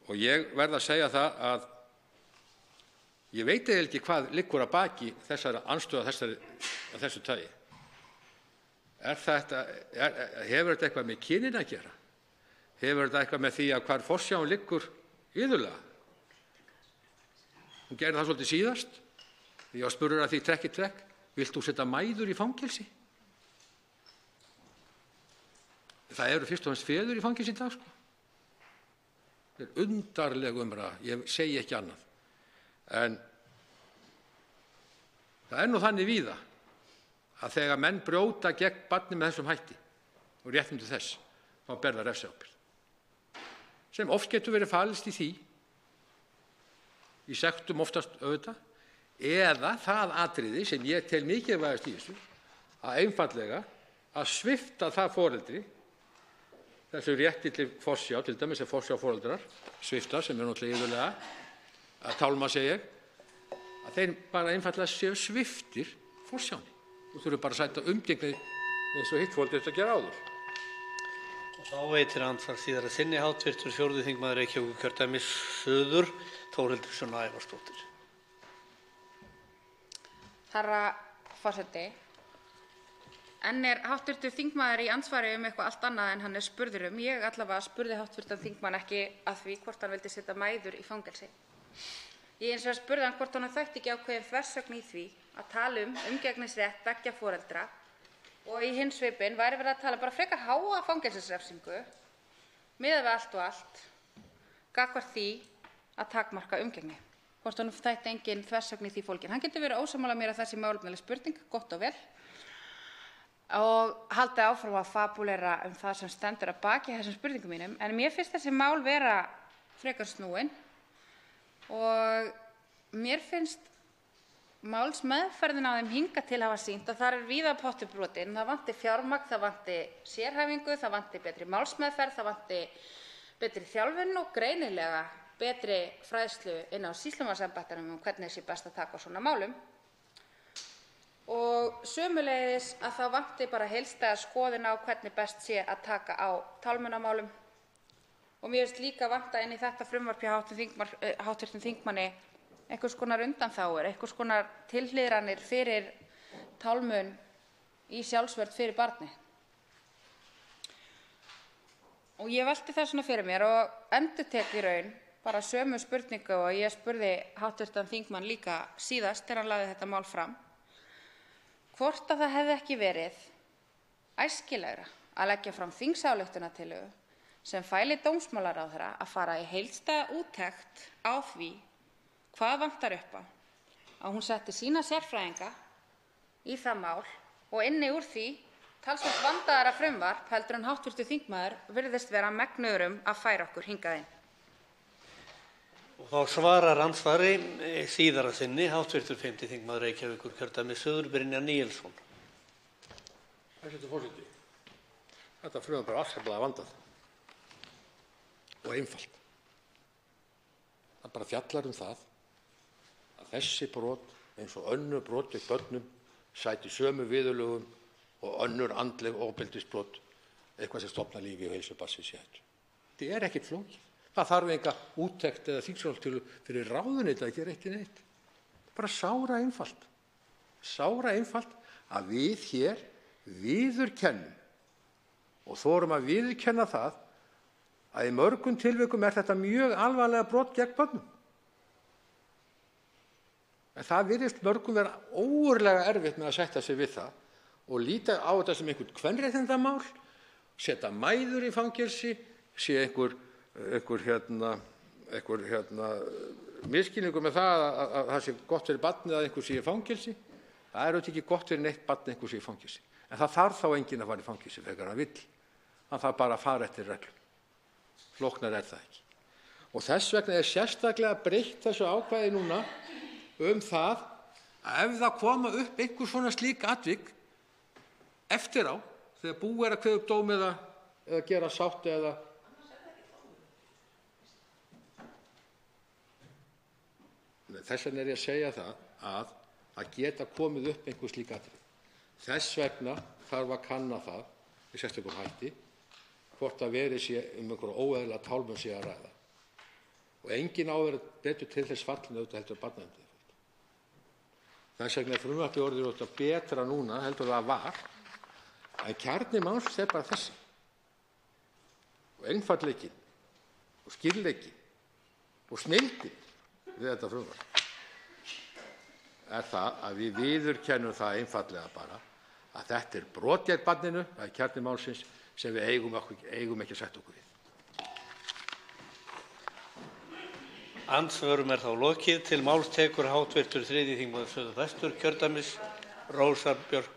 Speaker 10: Og ég verð að segja það að ég veit ekki hvað liggur að baki þessara andstöðu af þessu tagi. Hefur þetta eitthvað með kynin að gera? Hefur þetta eitthvað með því að hvar forsjáin liggur iðulega? Hún gerði það svolítið síðast. Því ég var spurður að því trekk í trekk, vilt þú setja mæður í fangelsi? Það eru fyrst og fremst feður í fangelsi í dag, sko. Þetta er undarleg umræða, ég segi ekki annað. En það er nú þannig víða að þegar menn brjóta gegn barni með þessum hætti og réttindi þess, þá ber það refsiábyrgð. Sem oft getur verið falist í því, í sektum oftast auðvitað, eða það atriði sem ég tel mikilvægast í þessu, að einfaldlega að svipta það foreldri þessu rétti til forsjá, til dæmis er forsjáforeldrar svipta, sem er náttúrulega iðulega að tálma segja, að þeir bara einfaldlega séu sviptir forsjáni og þurfum bara að sæta umgengni eins og hitt foreldrið að gera áður.
Speaker 13: Og þá veitir andsvar síðara sinni hv. 4. þingmaður Reykjavíkurkjördæmis suður, Þórhildur Sunna Ævarsdóttir.
Speaker 12: Herra forseti, enn er hv. þingmaður í andsvari eitthvað allt annað en hann er spurður um. Ég allavega spurði hv. þingmann ekki að því hvort hann vildi setja mæður í fangelsi. Ég hins vegar spurði hann hvort hann þætti ekki ákveðin þversögn í því að tala umgengnisrétt beggja foreldra og í hins svipinn væri verið að tala bara frekar háa fangelsisrefsingu miðað við allt og allt gagnvart því að takmarka umgengni. Hvort honum þætti engin þversögn í því fólgin. Hann getur verið ósammála mér að þessi málefnaleg spurning, gott og vel, og haldið áfram að fabúlera það sem stendur að baki þessum spurningum mínum, en mér finnst þessi mál vera frekar snúin og mér finnst málsmeðferðin á þeim hingað til hafa sýnt að þar er víða pottur brotinn. Það vanti fjármagn, það vanti sérhæfingu, það vanti betri málsmeðferð, það vanti betri þjálfun og greinilega betri fræðslu inn á sýslumannsembættunum hvernig sé best að taka á svona málum. Og sömuleiðis að það vanti bara heildstæða skoðun á hvernig best sé að taka á tálmunarmálum. Og mér finnst líka vanta inn í þetta frumvarp hjá hv. þingmanni einhvers konar undanþágur, einhvers konar tilhliðranir fyrir tálmun í sjálfsvörn fyrir barni. Og ég velti það svona fyrir mér og endurtek í raun bara sömu spurningu og ég spurði hv. þingmann líka síðast þegar hann lagði þetta mál fram. Hvort að það hefði ekki verið æskilegra að leggja fram þingsályktunartillögu sem fæli dómsmálaráðherra að fara í heildstæða úttekt á því hvað vantar upp á, að hún setti sína sérfræðinga í það mál og inni úr því talsvert vandaðara frumvarp heldur en hv. þingmaður virðist vera megnuður að færa okkur hingað inn.
Speaker 13: Og þá svarar andsvari síðara sinni hv. 5. þingmaður Reykjavíkurkjördæmis suður, Brynjar Níelsson.
Speaker 10: Hæstv. forseti. Þetta frumvarp er afskaplega vandað og einfalt. Það bara fjallar það að þessi brot eins og önnur brot gegn börnum sæti sömu viðurlögum og önnur andleg ofbeldisbrot, eitthvað sem stofnar lífi og heilsu barnsins í hættu. Þetta er ekkert flókið. Það þarf enga úttekt eða þingsályktun fyrir ráðuneytið að gera ekki neitt. Bara sára einfalt að við hér viðurkennum og þorum að viðurkenna það að í mörgum tilvikum þetta mjög alvarlega brot gegn börnum. En það virðist mörgum vera ógurlega erfitt með að sætta sig við það og líta á þetta sem einhvern kvenréttindamál, setja mæður í fangelsi, sé einhver misskilningur með það að það sé gott fyrir barnið að einhver sé í fangelsi. Það er auðvitað ekki gott fyrir neitt barn einhver sé í fangelsi. En það þarf þá enginn að fara í fangelsi þegar hann vill. Hann þarf bara að fara eftir reglum. Flóknar er það ekki. Og þess vegna er sérstaklega breytt þessu ákvæði núna það að ef það koma upp einhver svona slík atvik eftir á, þegar búið er að kveða upp dóm eða gera sátt eða þess vegna er ég að segja það að geta komið upp einhver slík atvik. Þess vegna þarf að kanna það í sérstökum hætti hvort að verið sé einhverja óeðlilega tálmun sé að ræða. Og enginn á að vera betur til þess fallin auðvitað heldur barnavernd. Þess vegna er frumvarpið orðið auðvitað betra núna heldur það var, en kjarni málsins er bara þessi. Og einfaldleikinn, og skýrleikinn, og snilldin við þetta frumvarp er það að við viðurkennum það einfaldlega bara að þetta er brot gegn barninu, það er kjarni málsins sem við eigum ekki að setja okkur við.
Speaker 13: Andsvörum þá lokið. Til máls tekur hv. 3. þingmaður Suðvesturkjördæmis, Rósa Björk.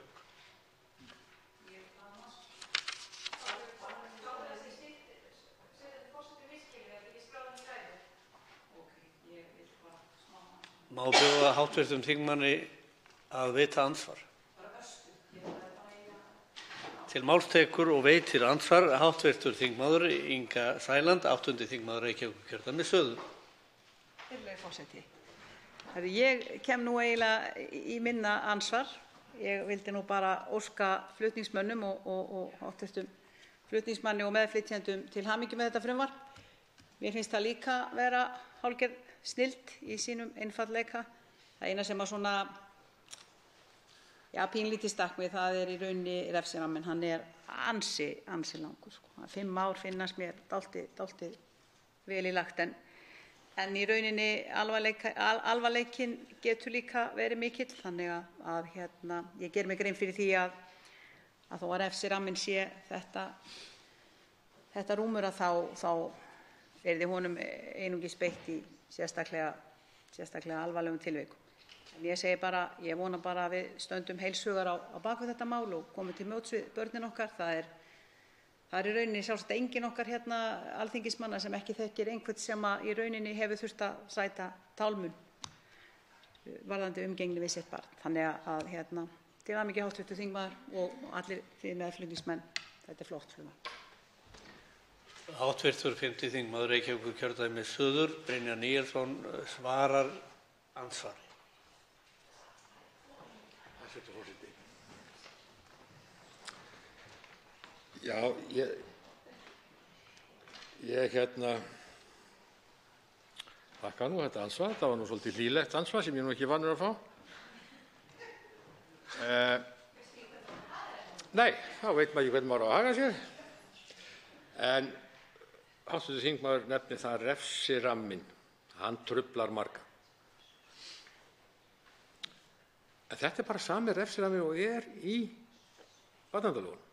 Speaker 13: Má bjóða hv. þingmanni að veita andsvar. Til máls tekur og veitir andsvar hv. þingmaður Inga Sæland, 8. þingmaður Reykjavíkurkjördæmis suður.
Speaker 6: Virðulegi forseti. Ég kem nú eiginlega í minna ansvar. Ég vildi nú bara óska flutningsmönnum og hv. flutningsmanni og meðflytjendum til hamingju með þetta frumvarp. Mér finnst það líka vera hálfgerð snilld í sínum einfaldleika. Það eina sem að svona pínlítið stakk mig, það er í rauninni refsiramminn. Hann er ansi langur. 5 ár finnast mér dálítið vel í lagt, en í rauninni alvarleikinn getur líka verið mikill, þannig að ég geri mig grein fyrir því að þó að refsiramminn sé þetta rúmur að þá yrði honum einungis beitt í sérstaklega alvarlegum tilvikum. En ég segi bara, ég vona bara að við stöndum heils hugar á bak við þetta mál og komum til móts við börnin okkar. Það er í rauninni sjálfsagt enginn okkar alþingismanna sem ekki þekkir einhvern sem í rauninni hefur þurft að sæta tálmun varðandi umgengni við sitt barn. Þannig að til hamingju hv. þingmaður og allir þið meðflutningsmenn, þetta er flott frumvarp.
Speaker 13: Hv. 5. þingmaður Reykjavíkurkjördæmis suður, Brynjar Níelsson, svarar andsvari.
Speaker 10: Já, ég þakka nú þetta ansvar. Það var nú svolítið hlýlegt ansvar sem ég nú ekki vanur að fá. Nei, þá veit maður ekki hvernig maður á að haga sér. En hv. þingmaður nefnir það refsiramminn, hann truflar marga. En þetta er bara sami refsirammi og er í barnaverndarlögunum.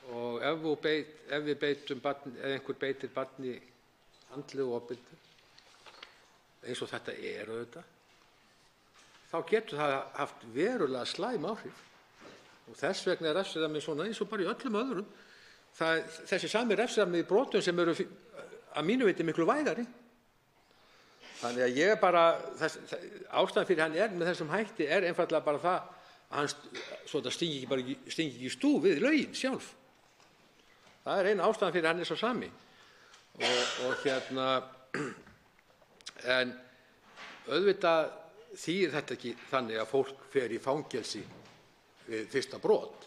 Speaker 10: Og ef við beitum barni, eða einhver beitir barni andlegu ofbeldi, eins og þetta er auðvitað, þá getur það haft verulega slæm áhrif. Og þess vegna er refsirammi svona eins og bara í öllum öðrum. Þessi sami refsirammi í brotum sem eru að mínu viti miklu vægari. Þannig að ég bara, ástæðan fyrir hann er með þessum hætti er einfaldlega bara það að hann stingi ekki í stúf við lögin sjálf. Það er eina ástæðan fyrir hann er svo sami. En auðvitað þýðir þetta ekki þannig að fólk fer í fangelsi við fyrsta brot.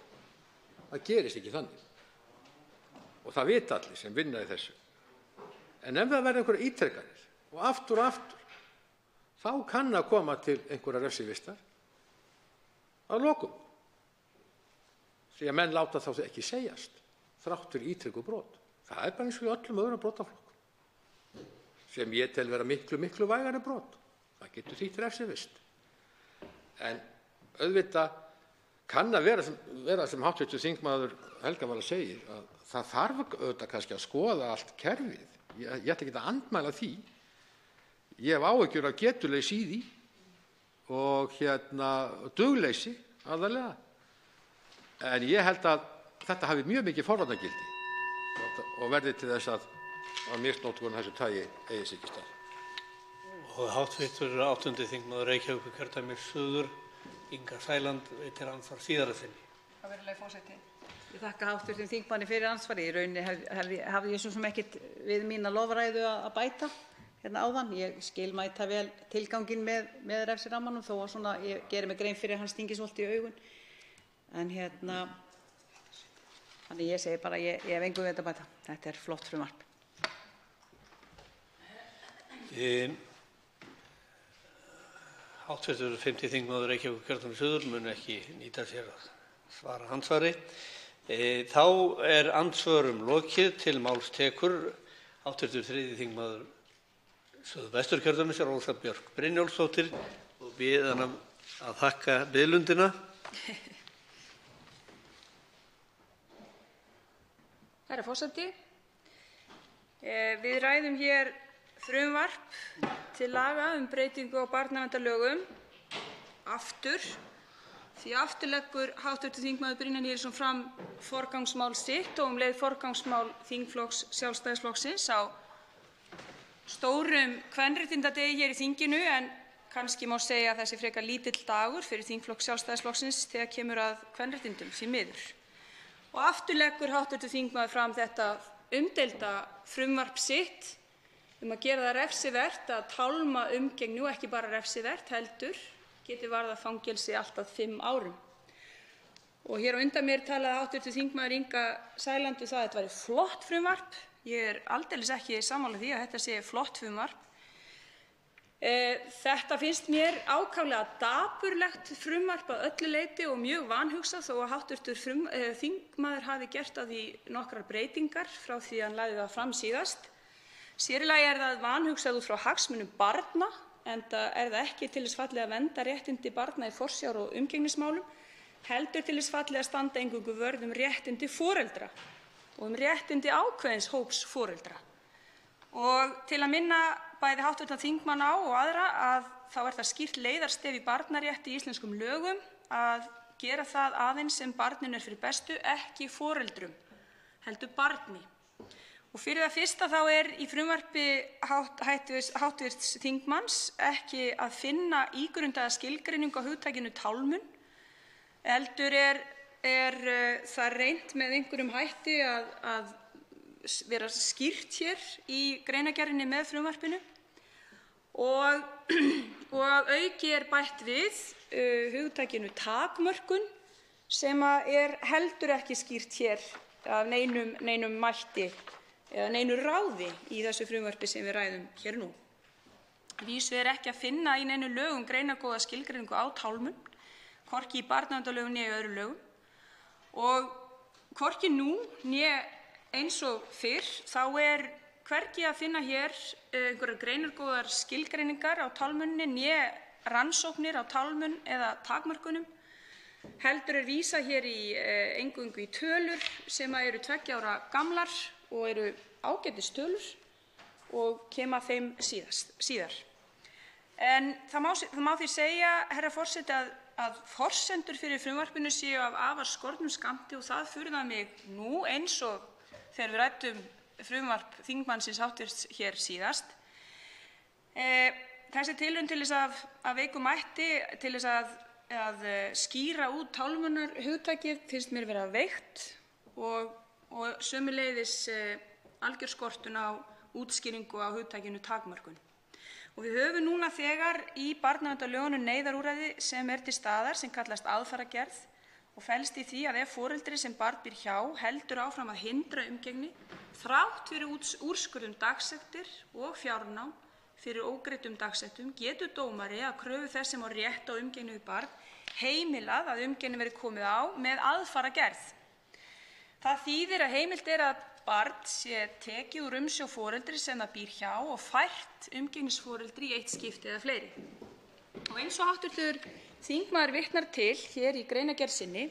Speaker 10: Það gerist ekki þannig. og það vita allir sem vinna í þessu. En ef það verður einhverjar ítrekanir og aftur, þá kann að koma til einhverjar refsivistar að lokum. Því að menn láta þá ekki segjast, þrátt fyrir ítrekuð brot. Það er bara eins og í öllum öðrum brotaflokkum, sem ég tel vera miklu vægari brot. Það getur þýtt refsivist. En auðvitað kann að vera sem hv. þingmaður Helga Vala segir, að það þarf auðvitað kannski að skoða allt kerfið. Ég ætla ekki að andmæla því. Ég hef áhyggjur af getuleysi í því og dugleysi aðallega. En ég held að þetta hafi mjög mikið forvarnargildi og verði til þess að misnotkun þessu tagi eigi sér ekki stað.
Speaker 13: Og hv. 8. þingmaður Reykjavíkurkjördæmis suður, Inga Sæland, veitir andsvar síðara sinni.
Speaker 6: Virðulegi forseti. Ég þakka hv. þingmanni fyrir ansvari. Í rauninni hafði ég svo sem ekkert við mína lofræðu að bæta hérna áðan. Ég skil mæta vel tilganginn með refsirammanum þó að svona ég geri mig grein fyrir að hann stingi svolítið í augun. En þannig ég segi bara ég hef engu við þetta að bæta. Þetta er flott frumvarp.
Speaker 13: Hv. 5. þingmaður Reykjavíkurkjördæmis suður mun ekki nýta sér að svara andsvari. Þá er andsvörum lokið. Til máls tekur hv. 3. þingmaður Suðvesturkjördæmis Rósa Björk Brynjólfsdóttir og bið hana að þakka biðlundina.
Speaker 12: Herra forseti, við ræðum hér frumvarp til laga breytingu á barnaverndarlögum aftur, því aftur leggur hv. þingmaður Brynjar Níelsson fram forgangsmál sitt og leið forgangsmál þingflokks Sjálfstæðisflokksins á stórum kvenréttindadegi hér í þinginu, en kannski má segja að það sé frekar lítill dagur fyrir þingflokk Sjálfstæðisflokksins þegar kemur að kvenréttindum, því miður. Og aftur leggur hv. þingmaður fram þetta umdeilda frumvarp sitt að gera það refsivert að tálma umgengni, og ekki bara refsivert heldur geti varðað fangelsi allt að 5 árum. Og hér á undan mér talaði hv. þingmaður Inga Sæland það að þetta væri flott frumvarp. Ég er aldeilis ekki sammála því að þetta sé flott frumvarp. Þetta finnst mér ákaflega dapurlegt frumvarp að öllu leyti og mjög vanhugsað, þó að hv. þingmaður hafi gert á því nokkrar breytingar frá því að hann lagði það fram síðast. Sér í lagi er það vanhugsað út frá hagsmunum barna, enda er það ekki til þess fallið að vernda réttindi barna í forsjár- og umgengnismálum, heldur til þess fallið að standa eingöngu vörð réttindi foreldra og réttindi ákveðins hóps foreldra. Og til að minna bæði hv. þingmann á og aðra að þá er það skýrt leiðarstef í barnarétti í íslenskum lögum að gera það aðeins sem barninu er fyrir bestu, ekki foreldrum, heldur barni. Og fyrir það fyrsta þá er í frumvarpi hv. þingmanns ekki að finna ígrundaða skilgreiningu á hugtakinu tálmun, heldur er það reynt með einhverjum hætti að vera skýrt hér í greinargerðinni með frumvarpinu og að auki er bætt við hugtakinu takmörkun sem er heldur ekki skýrt hér af neinum mætti eða neinu ráði í þessu frumvarpi sem við ræðum hér nú. Að vísu er ekki að finna í neinum lögum greinargóða skilgreiningu á tálmun, hvorki í barnaverndarlögum né í öðrum lögum, og hvorki nú né eins og fyrr þá er hvergi að finna hér einhverjar greinargóðar skilgreiningar á tálmuninni né rannsóknir á tálmun eða takmörkunum. Heldur er vísað hér eingöngu í tölur sem eru 2 ára gamlar og eru ágætistölur og kem að þeim síðar. En það má því segja, herra forseti, að forsendur fyrir frumvarpinu séu af afar skornum skammti og það furðar mig nú eins og þegar við ræddum frumvarp þingmannsins háttvirts hér síðast. Þessi tilraun til þess af veikum mætti til þess að skýra út tálmunarhugtakið finnst mér vera veikt og sömuleiðis algjör skortun á útskýringu á hugtakinu takmörkun. Og við höfum núna þegar í barnaverndarlögunum neyðarúrræði sem er til staðar sem kallast aðfarargerð
Speaker 14: og felst í því að ef foreldri sem barn býr hjá heldur áfram að hindra umgengni þrátt fyrir úrskurð dagsektir og fjárnám fyrir ógreiddum dagsektum getur dómari að kröfu þess sem á rétt á umgengni við barn heimilað að umgengni verði komið á með aðfaragerð. Það þýðir að heimilt að barn sé tekið úr umsjá foreldri sem það býr hjá og fært umgengnisforeldri í eitt skipti eða fleiri. Og eins og hv. þingmaður vitnar til hér í greinargerð sinni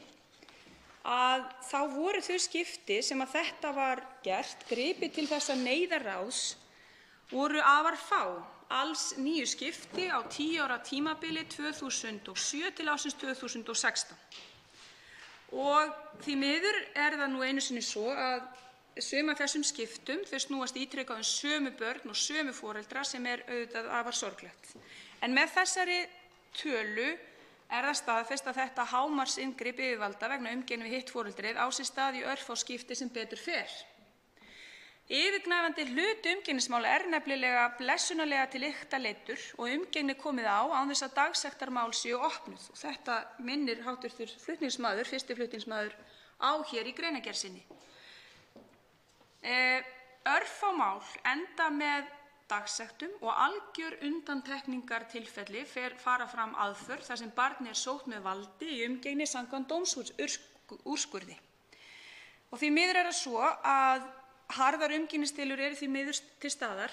Speaker 14: að þá voru þau skipti sem að þetta var gert, gripið til þessa neyðarráðs, voru afar fá, alls 9 skipti á 10 ára tímabili 2007 til ársins 2016. Og því miður það nú einu sinni svo að sum af þessum skiptum þau snúast ítrekað sömu börn og sömu foreldra sem auðvitað afar sorglegt. En með þessari tölu það staðfest að þetta hámarksinngrip yfirvalda vegna umgengni við hitt foreldrið á sér stað í örfá skipti sem betur fer. Yfirgnæfandi hluti umgengnismála nefnilega blessunarlega til lykta leiddur og umgengni komið á án þess að dagsektarmál séu opnuð. Og þetta minnir hv. flutningsmaður, fyrsti flutningsmaður, á hér í greinargerð sinni. Örfá mál enda með dagsektum og algjör undantekningartilfelli fara fram aðför þar sem barn sótt með valdi í umgengni samkvæmt dómsúrskurði. Og því miður það svo að harðar umgengnisdeilur því miður til staðar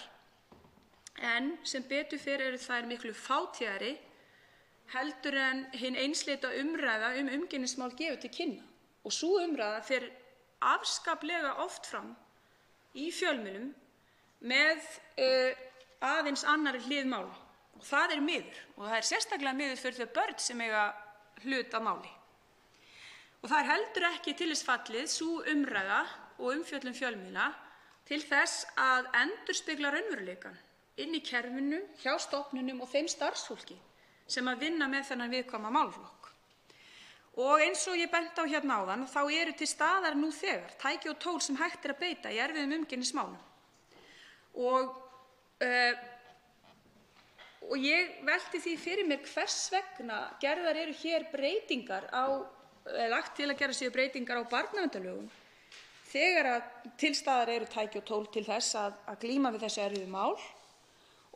Speaker 14: en sem betur fer þær miklu fátíðari heldur en hin einsleita umræða umgengnismál gefur til kynna. Og sú umræða fer afskaplega oft fram í fjölmiðlum með aðeins annarri hlið mála. Og það miður og það sérstaklega miður fyrir þau börn sem eiga hlut að máli. Og það heldur ekki til þess fallið sú umræða og umfjöllun fjölmiðla til þess að endurspegla raunveruleikann inn í kerfinu, hjá stofnunum og þeim starfsfólki sem að vinna með þennan viðkvæma málaflokk. Og eins og ég benti á hérna áðan þá til staðar nú þegar tæki og tól sem hægt að beita í erfiðum umgengnismálum. Og ég velti því fyrir mér hvers vegna gerðar hér breytingar lagt til að gera séu breytingar á barnaverndarlögum þegar að til staðar tæki og tól til þess að glíma við þessi erfiðu mál.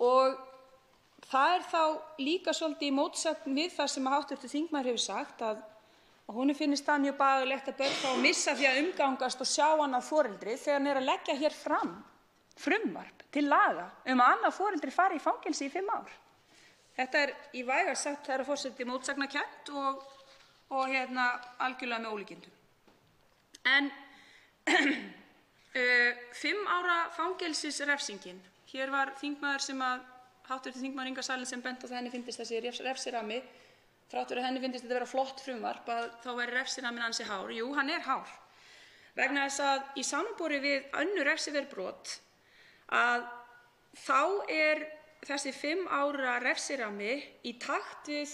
Speaker 14: Og það þá líka svolítið í mótsögn við það sem hv. þingmaður hefur sagt að honum finnist það mjög bagalegt að börn fá að missa því að umgangast og sjá annað foreldri þegar hann að leggja hér fram frumvarp til laga að annað foreldri fari í fangelsi í 5 ár. Þetta í vægast sagt, herra forseti, mótsagnakennt og algjörlega með ólíkindum. En 5 ára fangelsisrefsingin, hér var þingmaður sem hv. þingmaður Inga Sæland sem benti á það henni fyndist þessi refsirammi, þrátt fyrir að henni fyndist þetta vera flott frumvarp að þá væri refsiramminn ansi hár. Jú, hann hár. Vegna þess að í samanborði við önnur refsiverð brot að þá þessi 5 ára refsirammi í takt við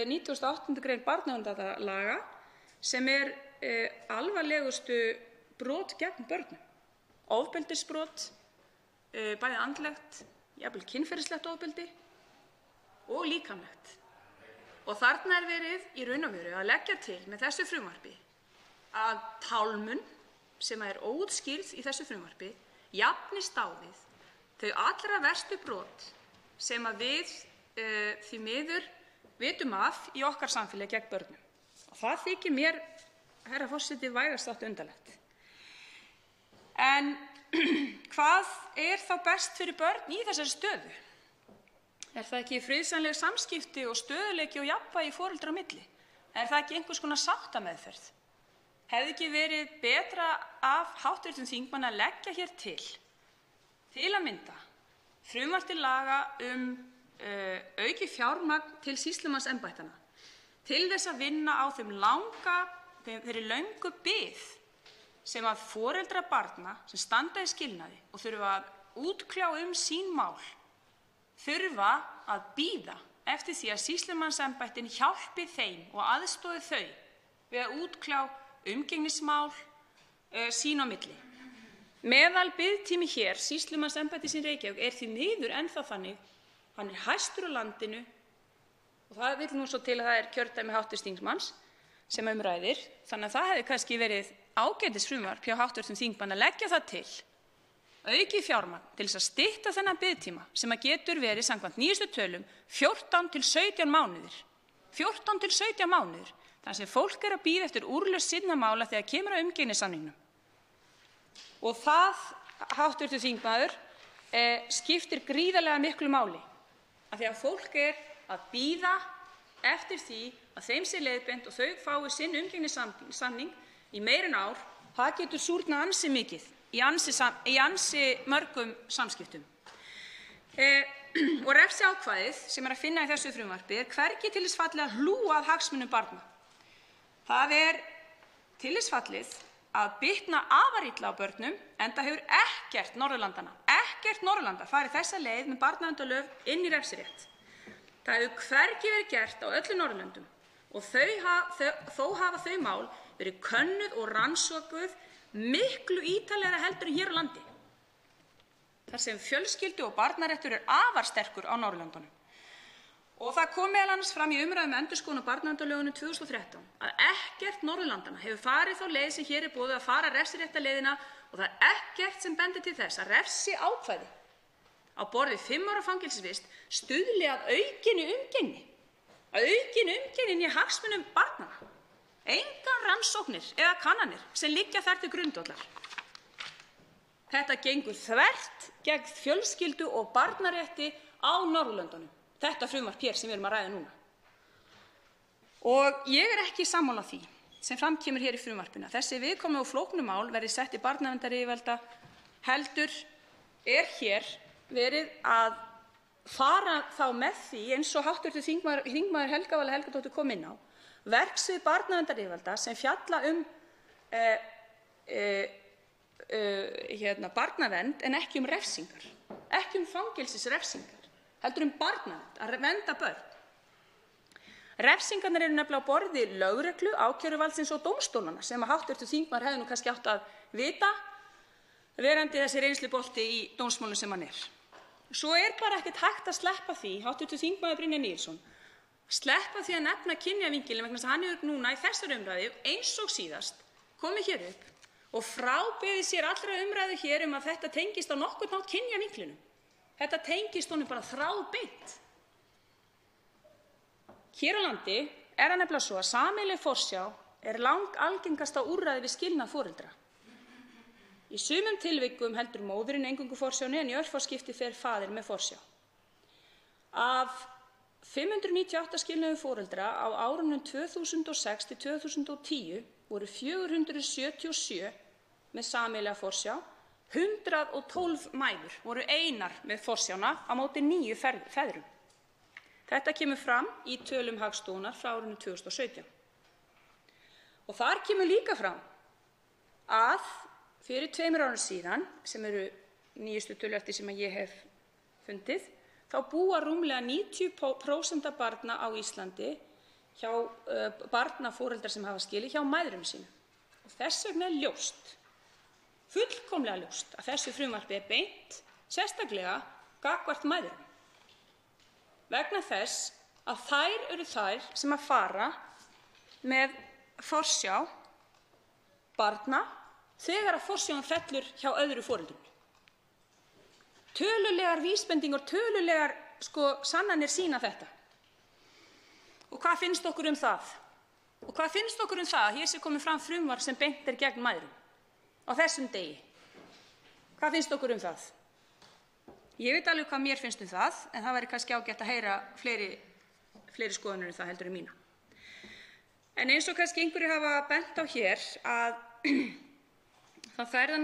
Speaker 14: 98. grein barnaverndarlaga sem alvarlegustu brot gegn börnum. Ofbeldisbrot, bæði andlegt, jafnvel kynferðislegt ofbeldi og líkamlegt. Og þarna verið í raun og veru að leggja til með þessu frumvarpi að tálmun sem óútskýrð í þessu frumvarpi jafnist á við þau allra verstu brot sem að við því miður vitum af í okkar samfélagi gegn börnum. Og það þykir mér, herra forseti, vægast sagt undarlegt. En hvað þá best fyrir börn í þessari stöðu? Það ekki friðsamleg samskipti og stöðugleiki og jafnvægi foreldra á milli? Það ekki einhvers konar sáttameðferð? Hefði ekki verið betra af hv. þingmanni að leggja hér til að mynda frumvarp til laga aukið fjármagn til sýslumannsembættanna til þess að vinna á þeirri löngu bið sem að foreldrar barna sem standa í skilnaði og þurfa að útkljá sín mál þurfa að bíða eftir því að sýslumannsembættin hjálpi þeim og aðstoði þau við að útkljá umgengnismál sín á milli. Meðalbiðtími hér sýslumannsembættis í Reykjavík því miður ennþá þannig, hann hæstur á landinu og það vill nú svo til að það kjördæmi hv. þingmanns, sem ræðir, þannig að það hefði kannski verið ágætisfrumvarp hjá hv. þingmanni að leggja það til, aukið fjármagn til þess að stytta þennan biðtíma sem getur verið samkvæmt nýjustu tölum 14 til 17 mánuðir. 14 til 17 mánuðir, þar sem fólk að bíða eftir úrlausn sinna mála þegar kemur að umgengnissamningnum. Og það, hv. þingmaður, skiptir gríðarlega miklu máli, af því að fólk að bíða eftir því að þeim sé leiðbeint og þau fái sinn umgengnissamning í meira en ár. Það getur súrnað ansi mikið í ansi mörgum samskiptum. Og refsiákvæðið sem að finna í þessu frumvarpi hvergi til þess fallið að hlúa að hagsmunum barna. Það til þess fallið að bitna afar illa á börnum, enda hefur ekkert Norðurlanda farið þessa leið með barnaverndarlög inn í refsirétt. Það hefur hvergi verið gert á öllum Norðurlöndum og þó hafa þau mál verið könnuð og rannsökuð miklu ítarlegra heldur en hér á landi, þar sem fjölskyldu- og barnaréttur afar sterkur á Norðurlöndunum. Og það kom meðal annars fram í umræðum endurskoðun á barnaverndarlögunum 2013 að ekkert Norðurlandanna hefur farið þá leið sem hér boðuð að fara refsiréttarleiðina og það ekkert sem bendir til þess að refsiákvæði á borð við 5 ára fangelsisvist stuðli að aukinni umgengni inn í hagsmunum barnanna. Engar rannsóknir eða kannanir sem liggja þar til grundvallar. Þetta gengur þvert gegn fjölskyldu- og barnarétti á Norðurlöndunum. Þetta frumvarp hér sem við erum að ræða núna. Og ég ekki sammála því sem fram kemur hér í frumvarpinu að þessi viðkvæmu og flóknu mál verði sett í barnaverndaryfirvalda, heldur hér verið að fara þá með því, eins og hv. þingmaður Helga Vala Helgadóttir kom inn á, verksvið barnaverndaryfirvalda sem fjalla barnavernd en ekki refsingar, ekki fangelsisrefsingar, heldur barnavernd, að vernda börn. Refsingarnar eru nefnilega á borði lögreglu, ákæruvaldsins og dómstólanna sem hv. þingmaður hefði kannski átt að vita, verandi þessi reynslubolti í dómsmálum sem hann Svo bara ekkert hægt að sleppa því, hv. þingmaður Brynjar Níelsson, sleppa því að nefna kynjavinkilinn vegna þess að hann hefur núna í þessari umræðu eins og síðast komið hér upp og frábeðið sér allra umræðu hér að þetta tengist á nokkurn hátt kynjavinklinum. Þetta tengist honum bara þráðbeint. Hér á landi það nefnilega svo að sameiginleg forsjá langalgengasta úrræði við skilnað foreldra. Í sumum tilvikum heldur móðirin eingöngu forsjánni en í örfá skipti fer faðir með forsjá. Af 598 skilnuðum foreldra á árunum 2006 til 2010 voru 477 með sameiginlega forsjá, 112 mæður voru einar með forsjána á móti 9 feðrum. Þetta kemur fram í tölum Hagstofunnar frá árinu 2017. Og þar kemur líka fram að fyrir 2 árum síðan, sem eru nýjustu tölur eftir sem ég hef fundið, þá búa rúmlega 90% af barna á Íslandi hjá barnaforeldrar sem hafa skilið hjá mæðrum sínum. Og þess vegna ljóst, fullkomlega ljóst, að þessu frumvarpi beint sérstaklega gagnvart mæðrum. Vegna þess að þær eru þær sem að fara með forsjá barna þegar að forsjáin fellur hjá öðru foreldrinu. Tölulegar vísbendingar, tölulegar sannanir sýna þetta. Og hvað finnst okkur það? Og hvað finnst okkur það að hér sé komið fram frumvarp sem beint gegn mæðrum á þessum degi? Hvað finnst okkur það? Ég veit alveg hvað mér finnst það, en það væri kannski ágætt að heyra fleiri skoðanir það heldur en mína. En eins og kannski einhverjir hafa bent á hér að það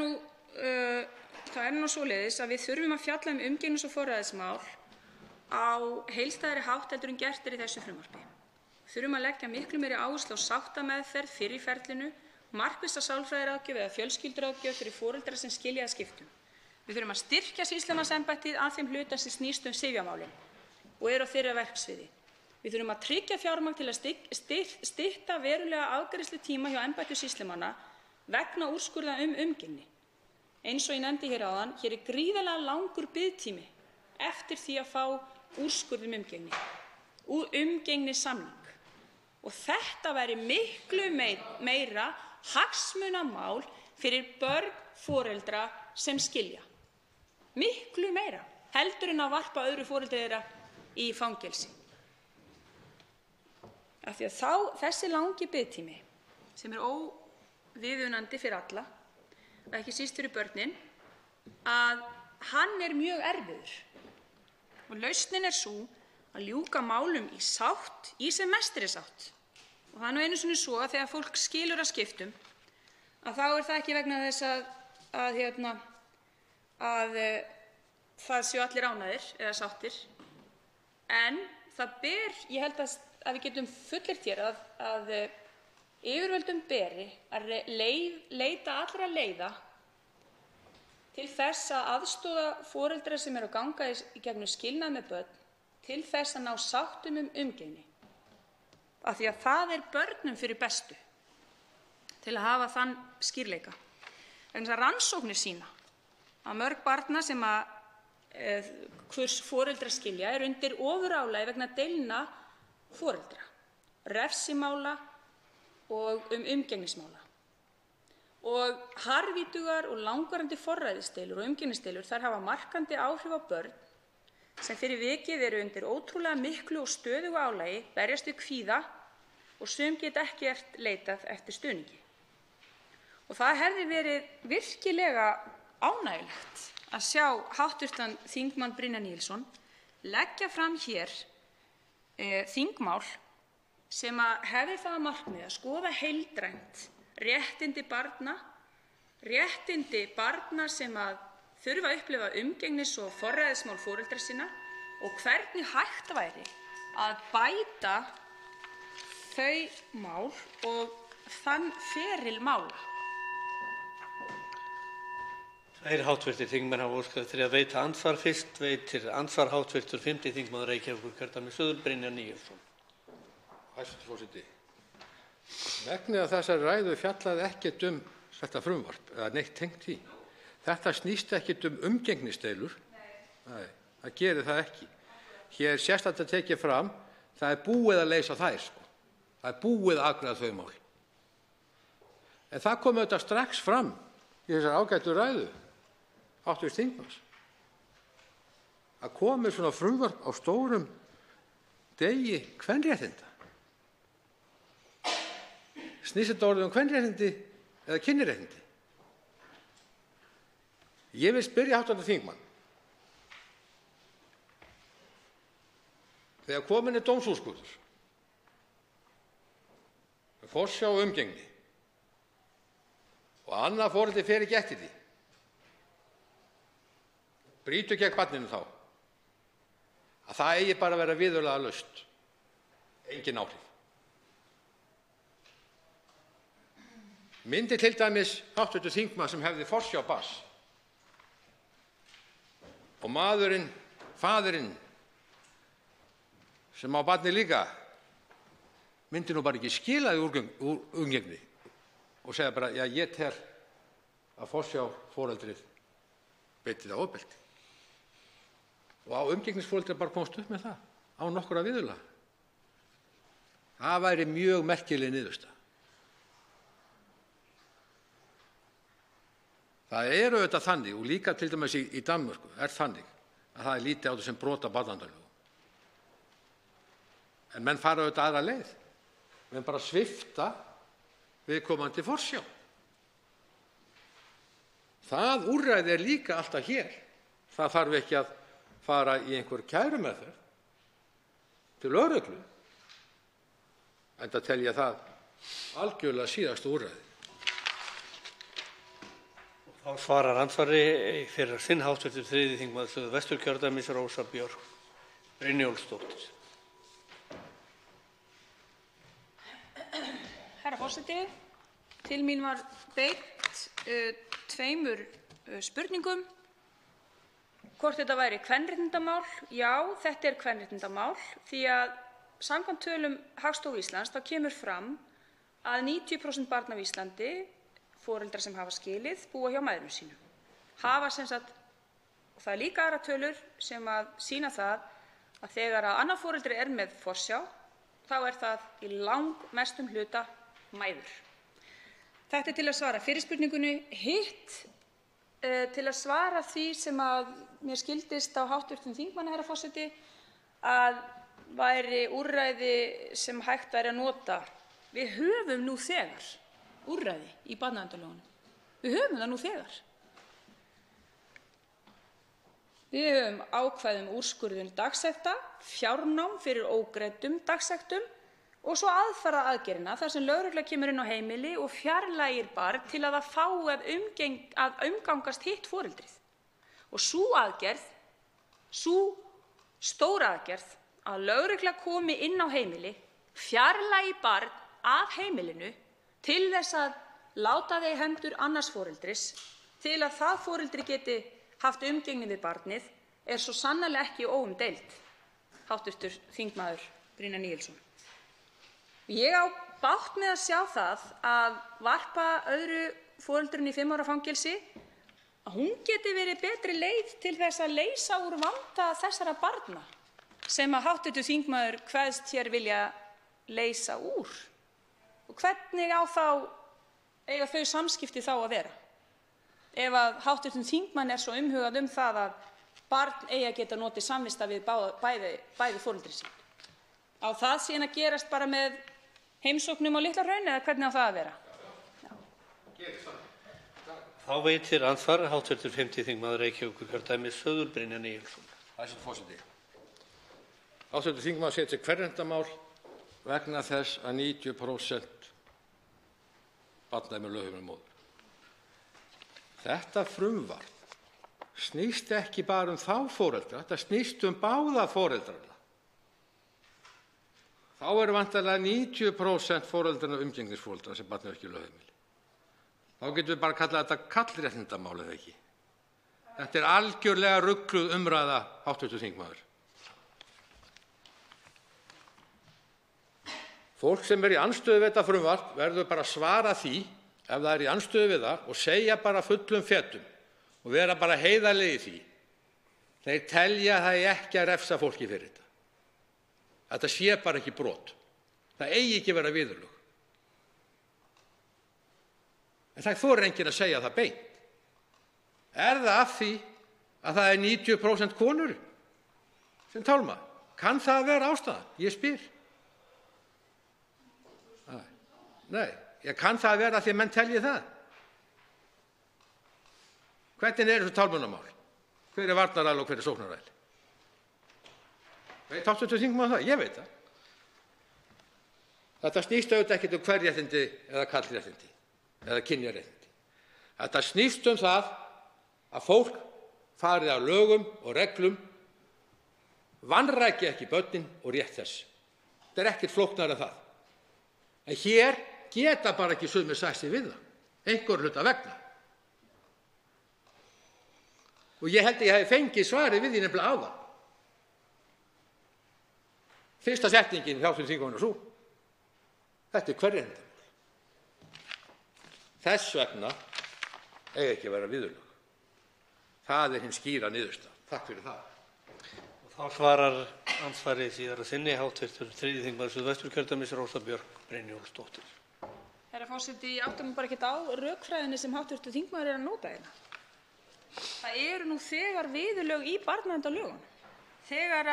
Speaker 14: nú svoleiðis að við þurfum að fjalla umgengnis- og forræðismál á heildstæðari hátt heldur en gert í þessu frumvarpi. Þurfum að leggja miklu meiri áherslu á sáttameðferð fyrr í ferlinu, markvissa sálfræðiráðgjöf eða fjölskylduráðgjöf fyrir foreldra sem skilja að skiptum. Við þurfum að styrkja sýslumannsembættið að þeim hluta sem snýst sifjamálin og á þeirra verksviði. Við þurfum að tryggja fjármagn til að stytta verulega afgreiðslutíma hjá embætti sýslumanna vegna úrskurða umgengni. Eins og ég nefndi hér áðan, hér gríðarlega langur biðtími eftir því að fá úrskurð umgengni, umgengnissamning. og þetta væri miklu meira hagsmunamál fyrir börn foreldra sem skilja. Miklu meira heldur en að varpa öðru foreldri þeirra í fangelsi. Af því að þessi langi biðtími sem óviðunandi fyrir alla, ekki síst fyrir börnin, að hann mjög erfiður. Og lausnin sú að ljúka málum í sátt, í sem mestri sátt. Og það einu sinni svo að þegar fólk skilur að skiptum, að þá það ekki vegna þess að það séu allir ánægðir eða sáttir, en það ég held að við getum fullyrt hér að yfirvöldum beri að leita allra leiða til þess að aðstoða foreldra sem eru að ganga í gegnum skilnað með börn til þess að ná sáttum umgengni. Af því að það börnum fyrir bestu til að hafa þann skýrleika. Vegna þess að rannsóknir sýna að mörg barna sem hvers foreldra skilja undir ofurálagi vegna deilna foreldra, refsimála og umgengnismála. Og harðvítugar og langvarandi forræðisdeilur og umgengnisdeilur þær hafa markandi áhrif á börn sem fyrir vikið eru undir ótrúlega miklu og stöðugu álagi, berjast við kvíða og sum geta ekkert leitað eftir stuðningi. Og það hefði verið virkilega ánægjulegt að sjá hv. þingmann Brynjar Níelsson leggja fram hér þingmál sem hefði það að markmiði að skoða heildrænt réttindi barna sem þurfa að upplifa umgengnis- og forræðismál foreldra sinna og hvernig hægt væri að bæta þau mál og þann feril mála.
Speaker 13: Tveir háttvirtir þingmenn hafa óskað eftir að veita andsvar. Fyrst veitir andsvar hv. 5. þingmaður Reykjavíkurkjördæmis suður, Brynjar Níelsson.
Speaker 10: Hæstv. forseti. Megnið af þessari ræðu fjallaði ekkert þetta frumvarp eða neitt tengt því. Þetta snýst ekkert umgengnisdeilur. Nei, það gerir það ekki. Hér sérstaklega tekið fram, það búið að leysa þær. Það búið að afgreiða þau mál. En það kom auðvitað strax fram í þessari ágætu ræðu hv. þingmanns. Að komi svona frumvarp á stórum degi kvenréttinda. Snýst þetta orðið kvenréttindi eða kynréttindi? Ég vil spyrja hv. þingmann. Þegar kominn dómsúrskurður með forsjá og umgengni og annað foreldri fer ekki eftir því, brýtur gegn barninu þá, að það eigi bara að vera viðurlagalaust, engin áhrif. Myndi til dæmis hv. þingmann sem hefði forsjá barns og maðurinn, faðirinn, sem á barni líka, myndi nú bara ekki skila því úr umgengni og segja bara, já, ég tel að forsjá foreldrið beiti það ofbeldi. Og á umgengnisforeldrið bara komast upp með það, á nokkurra viðurlaga. Það væri mjög merkileg niðurstaða. Það auðvitað þannig, og líka til dæmis í Danmörku þannig, að það lítið á þessu sem brot á barnaverndarlögum. En menn fara auðvitað aðra leið. Menn bara svipta viðkomandi forsjá. Það úrræði líka alltaf hér. Það þarf ekki að fara í einhver kærumeðferð til lögreglu, enda tel ég það algjörlega síðasta úrræði.
Speaker 13: Þá svarar andsvari fyrir sinn hv. 3. þingmaður Suðvesturkjördæmis Rósa Björk Brynjólfsdóttir.
Speaker 14: Herra forseti, til mín var beint tveimur spurningum. Hvort þetta væri kvenréttindamál? Já, þetta kvenréttindamál því að samkvæmt tölum Hagstofu Íslands þá kemur fram að 90% barna á Íslandi, foreldrar sem hafa skilið, búa hjá mæðrum sínum. Hafa sem sagt, og það líka aðrar tölur sem sýna það að þegar annað foreldri með forsjá þá er það í langmestum hluta mæður. Þetta er til að svara fyrri spurningunni. Hitt til að svara því sem að mér skildist á hv. þingmanni, herra forseti, að væri úrræði sem hægt væri að nota. Við höfum nú þegar úrræði í barnaverndarlögunum. Við höfum það nú þegar. Við höfum ákvæði um úrskurðun dagsekta, fjárnám fyrir ógreiddum dagsektum og svo aðfararaðgerðina þar sem lögregla kemur inn á heimili og fjarlægir barn til að það fái að umgangast hitt foreldrið. Og sú aðgerð, sú stóra aðgerð að lögregla komi inn á heimili, fjarlægi barn af heimilinu til þess að láta það í hendur annars foreldris til að það foreldri geti haft umgengni við barnið er svo sannarlega ekki óumdeild, hv. þingmaður Brynjar Níelsson. Ég á bágt með að sjá það að varpa öðru foreldrinu í 5 ára fangelsi, að hún geti verið betri leið til þess að leysa úr vanda þessara barna sem að hv. þingmaður kveðst hér vilja leysa úr. Og hvernig eiga þau samskipti þá að vera? Ef að hv. þingmanni er svo umhugað um það að barn eigi að geta notið samvista við bæði foreldri sín. Á það síðan að gerast bara með heimsóknum á Litla-Hrauni eða hvernig á það að vera?
Speaker 13: Þá veitir andsvar hv. 5. þingmaður Reykjavíkurkjördæmis suður, Brynjar Níelsson.
Speaker 10: Hæstv. forseti. Hv. þingmaður setur kvenréttindamál vegna þess að 90% barna er með lögheimili móður. Þetta frumvarp snýst ekki bara um þá foreldra, þetta snýst um báða foreldrana. Þá eru væntanlega 90% foreldrana umgengnisforeldra sem barn er ekki lögheimili. Þá getum við bara kallað þetta karlréttindamál eða ekki. Þetta er algjörlega rugluð umræða, hv. þingmaður. Fólk sem er í andstöðu við þetta frumvarp verður bara að svara því ef það er í andstöðu við það og segja bara fullum fetum og vera bara heiðarleg í því. Þeir telja það ekki að refsa fólki fyrir þetta. Þetta sé bara ekki brot. Það eigi ekki að vera viðurlög. En það þorir enginn að segja það beint. Er það af því að það er 90% konur sem tálma? Kann það vera ástæðan? Ég spyr. Nei, kann það vera því að menn telji það? Hvernig er þessu tálmunarmál? Hver er varnaræðli og hver er sóknaræðli? Veit hv. þingmaður það? Ég veit það. Þetta snýst auðvitað ekkert um kvenréttindi eða karlréttindi eða kynjaréttindi. Þetta snýst um það að fólk fari að lögum og reglum, vanræki ekki börnin og rétt þess. Þetta er ekkert flóknara en það. En hér geta bara ekki sumir sætt sig við það, einhver hluta vegna. Og ég held að ég hef fengið svarið við því nefnilega áðan. Fyrsta setningin hjá þeim þingmanni svo. Þetta er kvenréttindamál. Þess vegna eiga ekki að vera viðurlög. Það er hin skýra niðurstaða. Takk fyrir það.
Speaker 13: Og þá svarar andsvarið síðar að sinni hv. 3. þingmaður Suðvesturkjördæmis Rósa Björk Brynjólfsdóttir.
Speaker 14: Herra forseti, ég átta mig bara ekkert á rökfræðinni sem hv. þingmaður er að nota hérna. Það eru nú þegar viðurlög í barnaverndarlögum. Þegar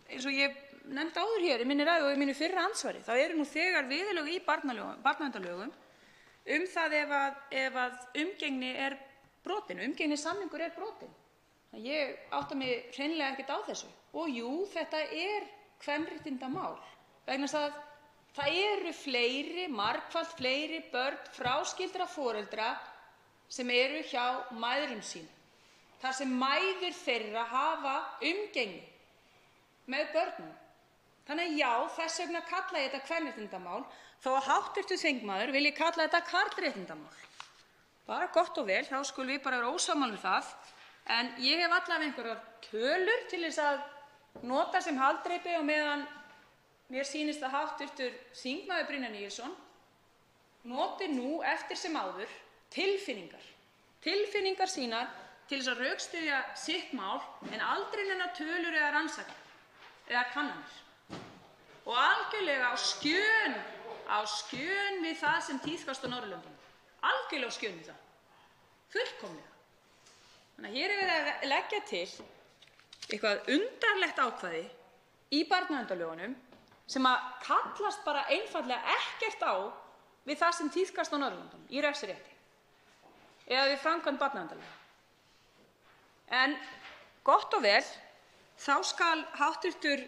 Speaker 14: eins og ég nefndi áður hér í minni ræðu og í mínu fyrra andsvari, þá eru nú þegar viðurlög í barnaverndarlögum það ef að umgengni er brotin, umgengnissamningur er brotin. Ég átta mig hreinlega ekkert á þessu. Og jú, þetta er kvenréttindamál vegna þess að það eru margfalt fleiri börn fráskildra foreldra sem eru hjá mæðrum sínum. Þar sem mæður þeirra hafa umgengni með börnum. Þannig að já, þess vegna kalla ég þetta kvenréttindamál, þó að hv. þingmaður vilji kalla þetta karlréttindamál. Bara gott og vel, þá skulum við bara vera ósammála um það. En ég hef allavega einhverjar tölur til þess að nota sem haldreipi og meðan mér sýnist að hv. þingmaður Brynjar Níelsson noti nú eftir sem áður tilfinningar sínar til þess að rökstyðja sitt mál en aldrei neina tölur eða rannsaka. eða kannanir og algjörlega á skjön við það sem tíðkast á Norðurlöndunum. Algjörlega á skjön við það. Fullkomlega. Þannig að hér er verið að leggja til eitthvað undarlegt ákvæði í barnaverndarlögunum sem að kallast bara einfaldlega ekkert á við það sem tíðkast á Norðurlöndunum í refsirétti eða við framkvæmd barnaverndarlaga. En gott og vel, þá skal hv.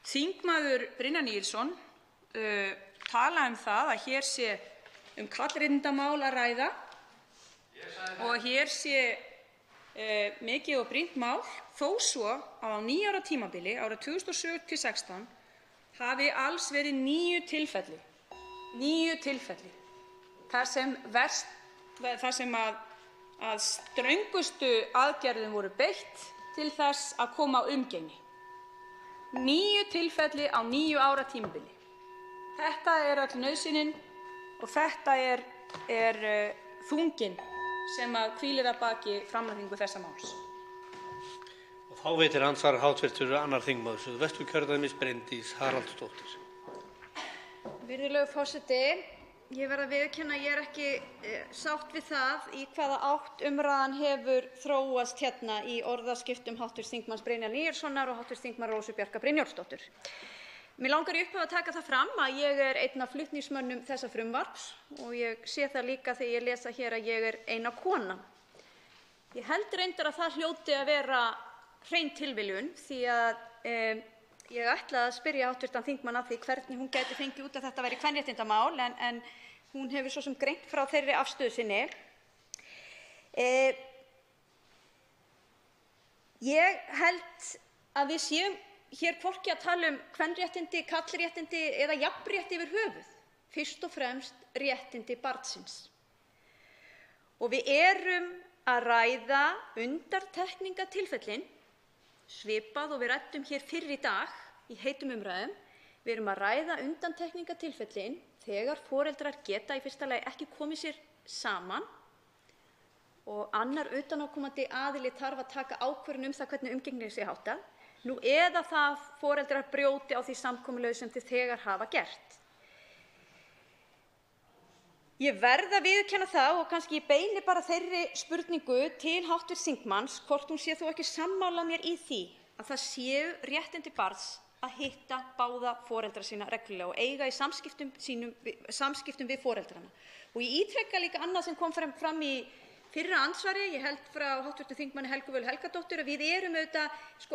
Speaker 14: þingmaður Brynjar Níelsson tala það að hér sé kallréttindamál að ræða og hér sé mikið og brýnt mál, þó svo að á 9 ára tímabili, árið 2017-16, hafi alls verið 9 tilfelli þar sem að ströngustu aðgerðum voru beitt til þess að koma á umgengni. 9 tilfelli á 9 ára tímabili. Þetta er öll nauðsynin og þetta er þunginn sem að hvílir að baki framlagningu þessa máls.
Speaker 13: Og þá veitir andsvar hv. 2. þingmaður Suðvesturkjördæmis Bryndís Haraldsdóttir.
Speaker 1: Virðulegur forseti, ég verð að viðurkenna að ég er ekki sátt við það í hvaða átt umræðan hefur þróast hérna í orðaskiptum hv. þingmanns Brynjars Níelssonar og hv. þingmanns Rósu Bjarkar Brynjólfsdóttur. Mig langar í upphafi að taka það fram að ég er einn af flutningsmönnum þessa frumvarps og ég sé það líka þegar ég lesa hér að ég er eina kona. Ég held reyndar að það hljóti að vera hrein tilviljun því að ég ætlaði að spyrja hv. þingmann að því hvernig hún gæti fengið út að þetta væri kvenréttindamál en hún hefur svo sem greint frá þeirri afstöðu sinni. Ég held að við séum hér hvorki að tala kvenréttindi, karlréttindi eða jafnrétti yfir höfuð. Fyrst og fremst réttindi barnsins. Og við erum að ræða undantekningartilfellin, svipað og við ræddum hér fyrr í dag í heitum umræðum. Við erum að ræða undantekningartilfellin þegar foreldrar geta í fyrsta lagi ekki komið sér saman og annar utanaðkomandi aðili þarf að taka ákvörðun það hvernig umgengni sé háttað. Nú eða það foreldrar brjóti á því samkomulagi sem þeir þegar hafa gert. Ég verð að viðurkenna það og kannski ég beini bara þeirri spurningu til hv. þingmanns hvort hún sé þó ekki sammála mér í því að það séu réttindi barns að hitta báða foreldra sína reglulega og eiga í samskiptum við foreldrana. Og ég ítreka líka annað sem kom fram í fyrra andsvari, ég held frá hv. þingmanni Helgu Völu Helgadóttur, að við erum auðvitað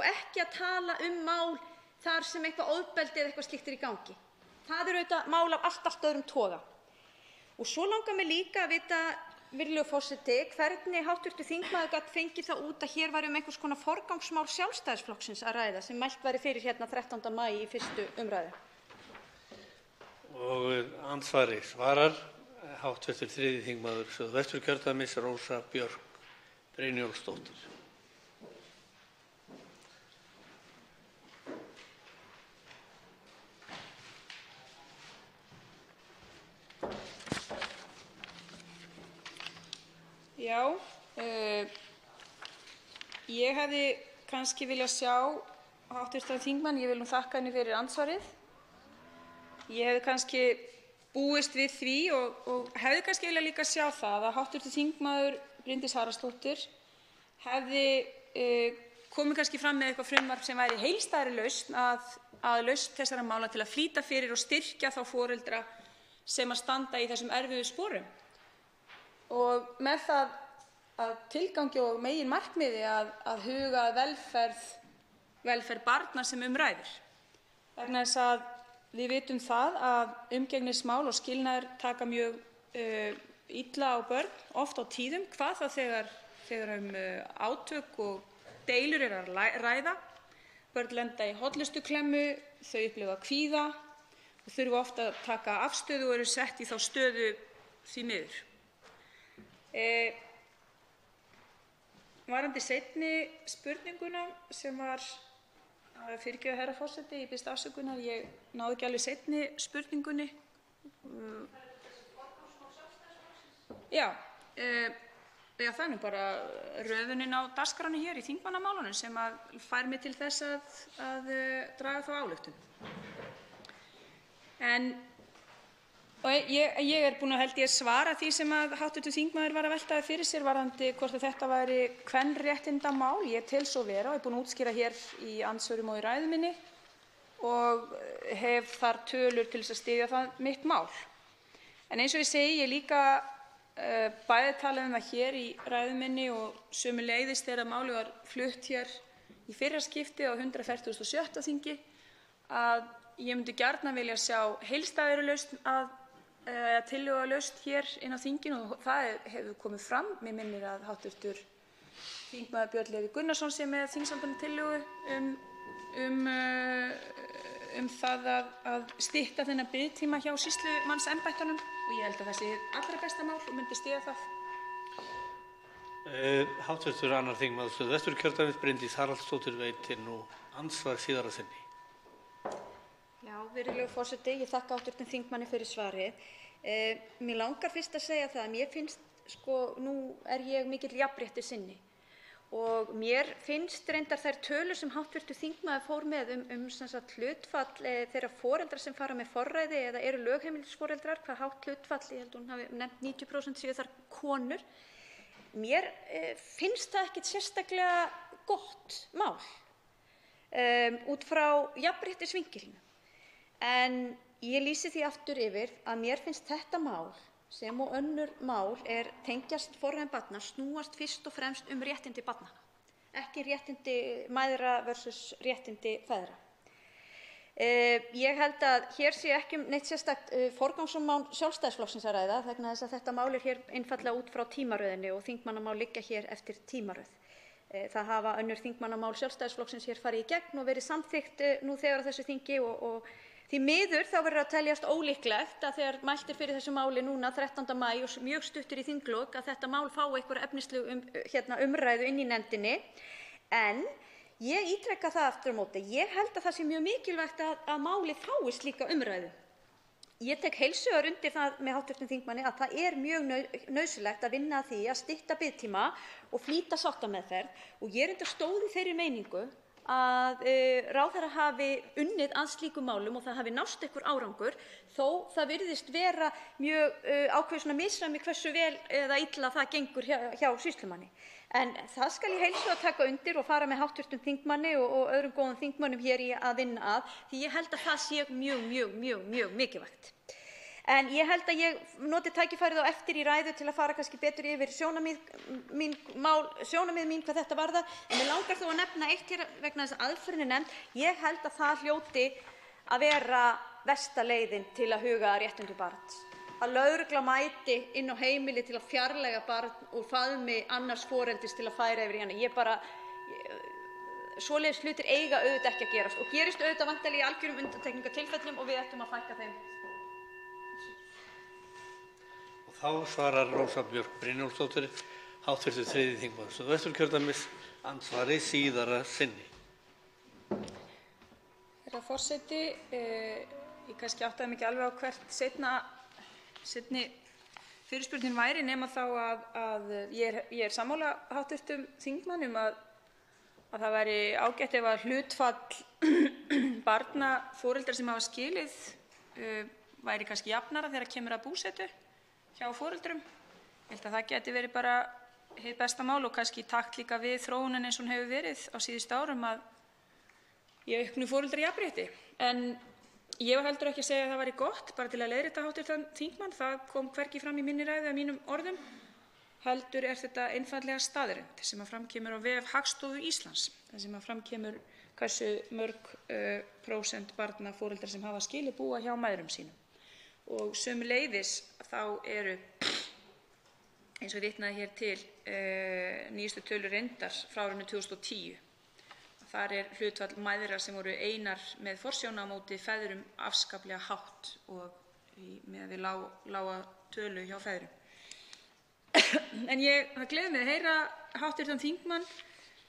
Speaker 1: ekki að tala mál þar sem eitthvað ofbeldi eða eitthvað slíkt er í gangi. Það er auðvitað mál af allt öðrum toga. Og svo langar mig líka að vita, virðulegur forseti, hvernig hv. þingmaður gat fengið það út að hér væri einhvers konar forgangsmál Sjálfstæðisflokksins að ræða sem mælt væri fyrir hérna 13. maí í 1. umræðu.
Speaker 13: Og andsvari svarar hv. 3. þingmaður Suðvesturkjördæmis Rósa Björk Brynjólfsdóttir.
Speaker 14: Já, ég hefði kannski viljað sjá hv. þingmann, ég vil þakka henni fyrir andsvarið. Ég hefði kannski búist við því og hefði kannski viljað líka sjá það að hv. þingmaður Bryndís Haraldsdóttir hefði komið kannski fram með eitthvað frumvarp sem væri heildstæðari lausn að lausn þessara mála til að flýta fyrir og styrkja þá foreldra sem að standa í þessum erfiðu sporum. Og með það að tilgangi og meginmarkmiði að huga að velferð barna sem ræðir. Vegna þess að við vitum það að umgengnismál og skilnaðir taka mjög illa á börn, oft á tíðum, hvað þá þegar átök og deilur er að ræða. Börn lenda í hollustuklemmu, þau upplifa kvíða og þurfa oft að taka afstöðu og eru sett í þá stöðu því miður. Varðandi seinni spurninguna sem var fyrirgefðu herra forseti, ég biðst afsökunar, ég náði ekki alveg seinni spurningunni. Já, Já, það er nú bara röðunin á dagskránni hér í þingmannamálunum sem fær mig til þess að draga þá ályktun. Ég er búin að held ég svara því sem hv. þingmaður var að velta fyrir sér varðandi hvort þetta væri kvenréttindamál. Ég tel svo vera og er búin að útskýra hér í andsvörum og í ræðu minni og hef þar tölur til þess að styðja það mitt mál. En eins og ég segi, ég líka bæði talað það hér í ræðu minni og sömuleiðis þegar málið var flutt hér í fyrra skipti á 147. þingi að ég myndi gjarnan vilja sjá heildstæðari lausn tillögu að lausn hér inn á þinginu og það hefur komið fram. Mig minnir að hv. þingmaður Björn Leví Gunnarsson sé með þingsályktunartillögu það að stytta þennan biðtíma hjá sýslumannsembættunum og ég held að það sé allra besta mál og myndi styðja það.
Speaker 13: Hv. 2. þingmaður Suðvesturkjördæmis, Bryndís Haraldsdóttir, veitir nú andsvar síðara sinni.
Speaker 1: Já, virðulegur forseti, ég þakka hv. þingmanni fyrir svarið. Mér langar fyrst að segja það að mér finnst, nú er ég mikill jafnréttissinni og mér finnst reyndar þær tölur sem hv. þingmaður fór með hlutfall þeirra foreldra sem fara með forræði eða eru lögheimilisforeldrar, hvað hátt hlutfall, ég held hún hafi nefnt 90% séu þar konur. Mér finnst það ekkert sérstaklega gott mál út frá jafnréttisvinkilnum. En ég lýsi því aftur yfir að mér finnst þetta mál sem og önnur mál tengjast forræði barna snúast fyrst og fremst réttindi barnanna, ekki réttindi mæðra versus réttindi feðra. Ég held að hér sé ekki neitt sérstakt forgangsmál Sjálfstæðisflokksins að ræða vegna þess að þetta mál hér einfaldlega út frá tímaröðinni og þingmannamál liggja hér eftir tímaröð. Það hafa önnur þingmannamál Sjálfstæðisflokksins hér farið í gegn og verið samþykkt nú þegar á þessu þingi og því miður þá verður að teljast ólíklegt að þegar mælt fyrir þessu máli núna 13. maí og mjög stuttur í þinglok að þetta mál fái einhverja efnislegu umræðu inn í nefndinni. En ég ítreka það aftur á móti, ég held að það sé mjög mikilvægt að málið fái slíka umræðu. Ég tek heils hugar undir það með hv. þingmanni að það er mjög nauðsynlegt að vinna að því að stytta biðtíma og flýta sáttameðferð og ég reyndar stóð í þeirri meiningu að ráðherra hafi unnið að slíkum málum og það hafi nást einhver árangur þó það virðist vera mjög ákveðið misræmi hversu vel eða illa það gengur hjá sýslumanni. En það skal ég heils hugar taka undir og fara með hv. þingmanni og öðrum góðum þingmönnum hér í að vinna að því ég held að það sé mjög mikilvægt. En ég held að ég noti tækifærið á eftir í ræðu til að fara kannski betur yfir sjónarmið mín hvað þetta varðar. En mig langar þó að nefna eitt hér vegna þess að aðferðin er nefnd. Ég held að það hljóti að vera versta leiðin til að huga að réttindum barns. Að lögregla mæti inn á heimili til að fjarlæga barn úr faðmi annars foreldris til að færa yfir í hana. Svoleiðis hlutir eiga auðvitað ekki að gerast og gerist auðvitað væntanlega í algjörum undantekningartilfellum og við ættum að fækka þeim.
Speaker 13: Þá svarar Rósa Björk Brynjólfsdóttir, hv. 3. þingmaður Suðvesturkjördæmis, andsvari síðara sinni.
Speaker 14: Herra forseti, ég kannski áttaði mig ekki alveg á hvert seinni fyrirspurnin væri nema þá að ég er sammála hv. þingmanni að það væri ágætt ef að hlutfall barna foreldra sem hafa skilið væri kannski jafnara þegar kemur að búsetu hjá foreldrum. Ég held að það geti verið bara hið besta mál og kannski í takt líka við þróunin eins og hún hefur verið á síðustu árum að í auknu foreldrajafnrétti. En ég var heldur ekki að segja að það væri gott, bara til að leiðrétta hv. þingmann, það kom hvergi fram í minni ræðu að mínum orðum, heldur er þetta einfaldlega staðreynd sem að framkemur á vef Hagstofu Íslands, þar sem að framkemur hversu mörg prósent barna foreldra sem hafa skilið búa hjá mæðrum sínum. Og sömuleiðis þá eru, eins og vitnaði hér til, nýjustu tölur reyndar frá árinu 2010. Þar er hlutfall mæðra sem voru einar með forsjón á móti feðrum afskaplega hátt og með við lága tölu hjá feðrum. En það gleður mig að heyra hv. þingmann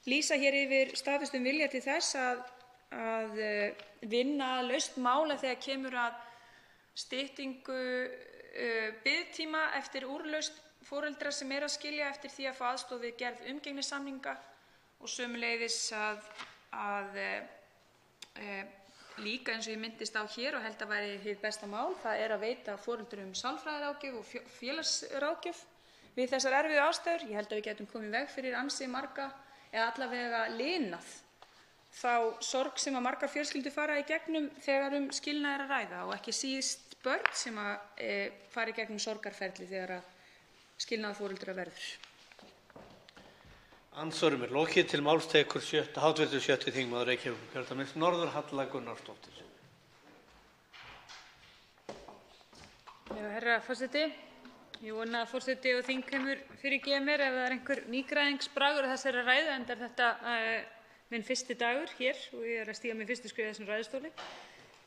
Speaker 14: lýsa hér yfir staðfestum vilja til þess að vinna að lausn mála þegar kemur að styttingu biðtíma eftir úrlausn foreldra sem að skilja eftir því að fá aðstoð við gerð umgengnissamninga og sömuleiðis að líka eins og ég minntist á hér og held að væri hið besta mál, það að veita foreldrum sálfræðiráðgjöf og félagsráðgjöf við þessar erfiðu aðstæður. Ég held að við getum komið í veg fyrir ansi marga eða allavega linað þá sorg sem að margar fjölskyldur fara í gegnum þegar skilnað er að ræða og ekki síst börn sem fara í gegnum sorgarferli þegar skilnað foreldra verður.
Speaker 13: Andsvörum lokið. Til máls tekur hv. 7. þingmaður Reykjavíkurkjördæmis norður Halla Gunnarsdóttir.
Speaker 12: Herra forseti, ég vona að forseti og þingheimur fyrirgefi mér ef það er einhver nýgræðingsbragur á þessari ræðu, enda er þetta minn fyrsti dagur hér og ég að stíga minn fyrstu skref í þessum ræðustóli.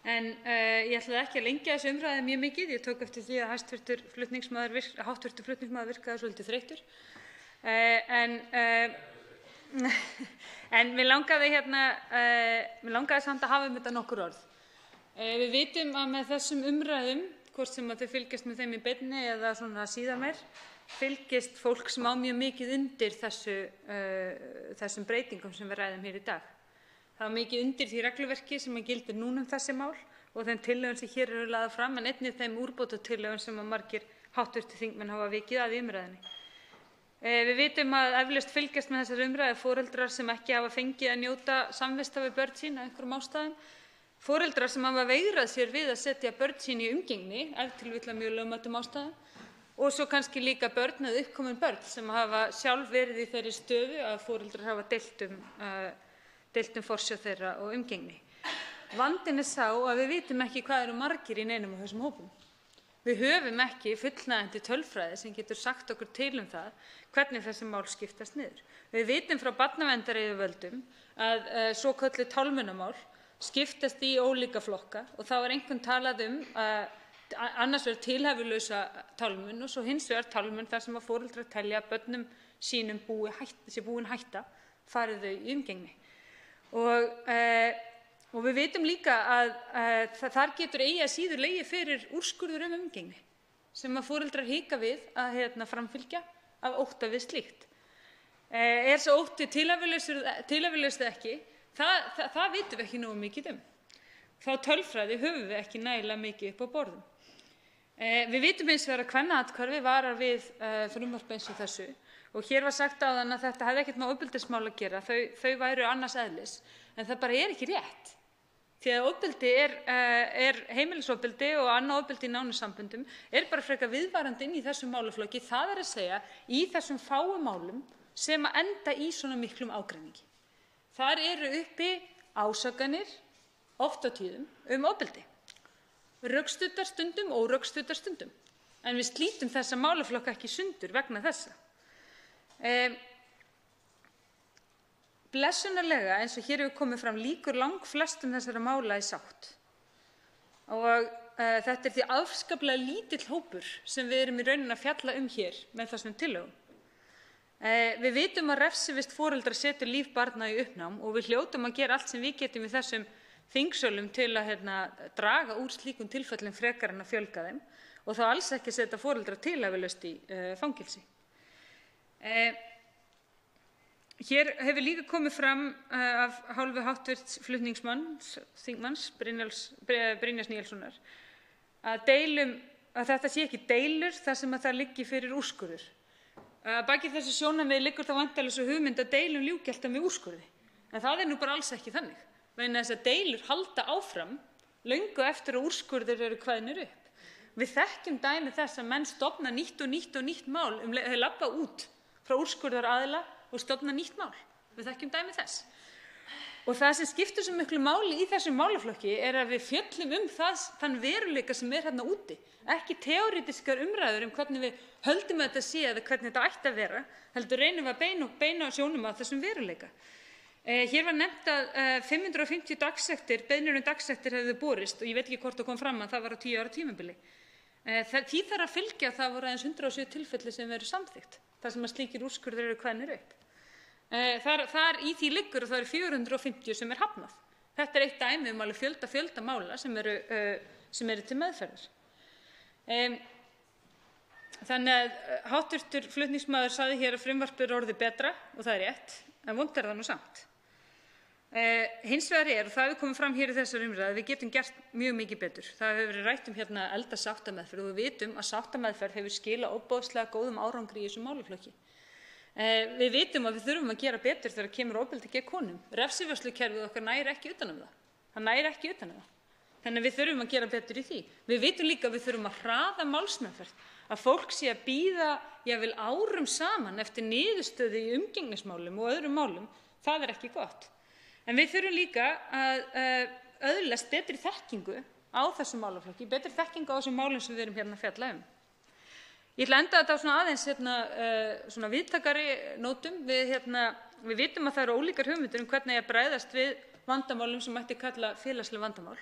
Speaker 12: En ég ætlaði ekki að lengja þessu umræðu mjög mikið. Ég tók eftir því að hv. flutningsmaður virkaði svolítið þreyttur. En mig langaði samt að hafa þetta nokkur orð. Við vitum að með þessum umræðum, hvort sem þau fylgjast með þeim í beinni eða svona síðar meir, fylgist fólk sem á mjög mikið undir þessum breytingum sem við ræðum hér í dag. Það var mikið undir því regluverki sem gildir núna þessi mál og þeim tillögum sem hér eru lagðar fram, en einnig þeim úrbótatillögum sem margir hv. þingmenn hafa vikið að í umræðunni. Við vitum að eflaust fylgjast með þessari umræðu foreldrar sem ekki hafa fengið að njóta samvista við börn sín af einhverjum ástæðum, foreldrar sem hafa veigrað sér við að setja börn sín í umgengni, ef til vill af mjög lögmætum ástæðum, og svo kannski líka börn eða uppkomin börn sem hafa sjálf verið í þeirri stöðu að foreldrar hafa deilt forsjá þeirra og umgengni. Vandinn er sá að við vitum ekki hvað eru margir í neinum af þessum hópum. Við höfum ekki fullnægjandi tölfræði sem getur sagt okkur til það hvernig þessi mál skiptast niður. Við vitum frá barnaverndaryfirvöldum að svokölluð tálmunamál skiptast í ólíka flokka og þá einkum talað annars vegar tilhæfulausa tálmun og svo hins vegar tálmun þar sem að foreldrar telja að börnum sínum sé búin hætta fari þau í umgengni. Og við vitum líka að þar getur eigi að síður legið fyrir úrskurður umgengni sem að foreldrar hika við að framfylgja af ótta við slíkt. Er sá ótti tilhæfulaus eða ekki, það vitum við ekki nógu mikið um. Þá tölfræði höfum við ekki nægilega mikið upp á borðum. Við vitum hins vegar að kvennaathvarfi varar við frumvarpi eins og þessu og hér var sagt áðan að þetta hefði ekkert með ofbeldismál að gera, þau væru annars eðlis, en það bara ekki rétt. Því að ofbeldi er heimilisofbeldi og annað ofbeldi í nánum samböndum bara frekar viðvarandi inn í þessum málaflokki, það að segja í þessum fáu málum sem að enda í svona miklum ágreiningi. Þar eru uppi ásakanir, oft á tíðum, ofbeldi. Rökstuddar stundum, órökstuddar stundum. En við slítum þessa málaflokka ekki sundur vegna þessa. Blessunarlega, eins og hér hefur komið fram, lýkur langflestum þessara mála í sátt. Og þetta því afskaplega lítill hópur sem við erum í rauninni að fjalla hér með þessum tillögum. Við vitum að refsivist foreldra setur líf barna í uppnám og við hljótum að gera allt sem við getum í þessum þingsölum til að draga úr slíkum tilfellum frekar en að fjölga þeim og þá alls ekki setja foreldra tilhæfulaust í fangelsi. Hér hefur líka komið fram af hálfu hv. þingmanns Brynjars Níelssonar að þetta sé ekki deilur þar sem að það liggi fyrir úrskurður. Að baki þessu sjónarmiði liggur þá væntanlega sú hugmynd að deilum ljúki alltaf með úrskurði. En það nú bara alls ekki þannig. Vegna þess að deilur halda áfram löngu eftir að úrskurðir eru kveðnir upp. Við þekkjum dæmi þess að menn stofna nýtt mál þeir labba út frá úrskurðaraðila og stofna nýtt mál. Við þekkjum dæmi þess. Og það sem skiptir svo miklu máli í þessum málaflokki að við fjöllum þann veruleika sem þarna úti. Ekki teorítískar umræður hvernig við höldum að þetta sé eða hvernig þetta ætti að vera, heldur reynum við að beina sjónum að þessum veruleika. Hér var nefnt að 550 dagsektir, beiðnir dagsektir hefðu borist og ég veit ekki hvort það kom fram að það var á 10 ára tímabili. Því þarf að fylgja að það voru aðeins 107 tilfelli sem eru samþykkt, þar sem að slíkir úrskurðir eru kveðnir upp. Þar í því liggur og það eru 450 sem hafnað. Þetta eitt dæmi alveg fjölda mála sem eru til meðferðar.
Speaker 14: Þannig að hv. flutningsmaður sagði hér að frumvarpið er orðið betra og það er rétt, en vont er það nú samt. Hins vegar og það hefur komið fram hér í þessari umræðu, að við getum gert mjög mikið betur. Það hefur verið rætt hérna eflda sáttameðferð og við vitum að sáttameðferð hefur skilað ofboðslega góðum árangri í þessum málaflokki. Við vitum að við þurfum að gera betur þegar kemur ofbeldi gegn konum. Refsivörslukerfið okkar nær ekki utan um það. Það nær ekki utan um það. Þannig að við þurfum að gera betur í því. Við vitum líka að við þurfum að hraða málsmeðferð, að fólk sé að bíða jafnvel árum saman eftir niðurstöðu í umgengnismálum og öðrum málum. Það er ekki gott. En við þurfum líka að öðlast betri þekkingu á þessum málaflokki, betri þekkingu á þessum málum sem við erum hérna að fjalla um. Ég ætla að enda þetta á svona aðeins svona víðtækari nótum. Við vitum að það eru ólíkar hugmyndir um hvernig að bregðast við vandamálum sem mætti kalla félagsleg vandamál.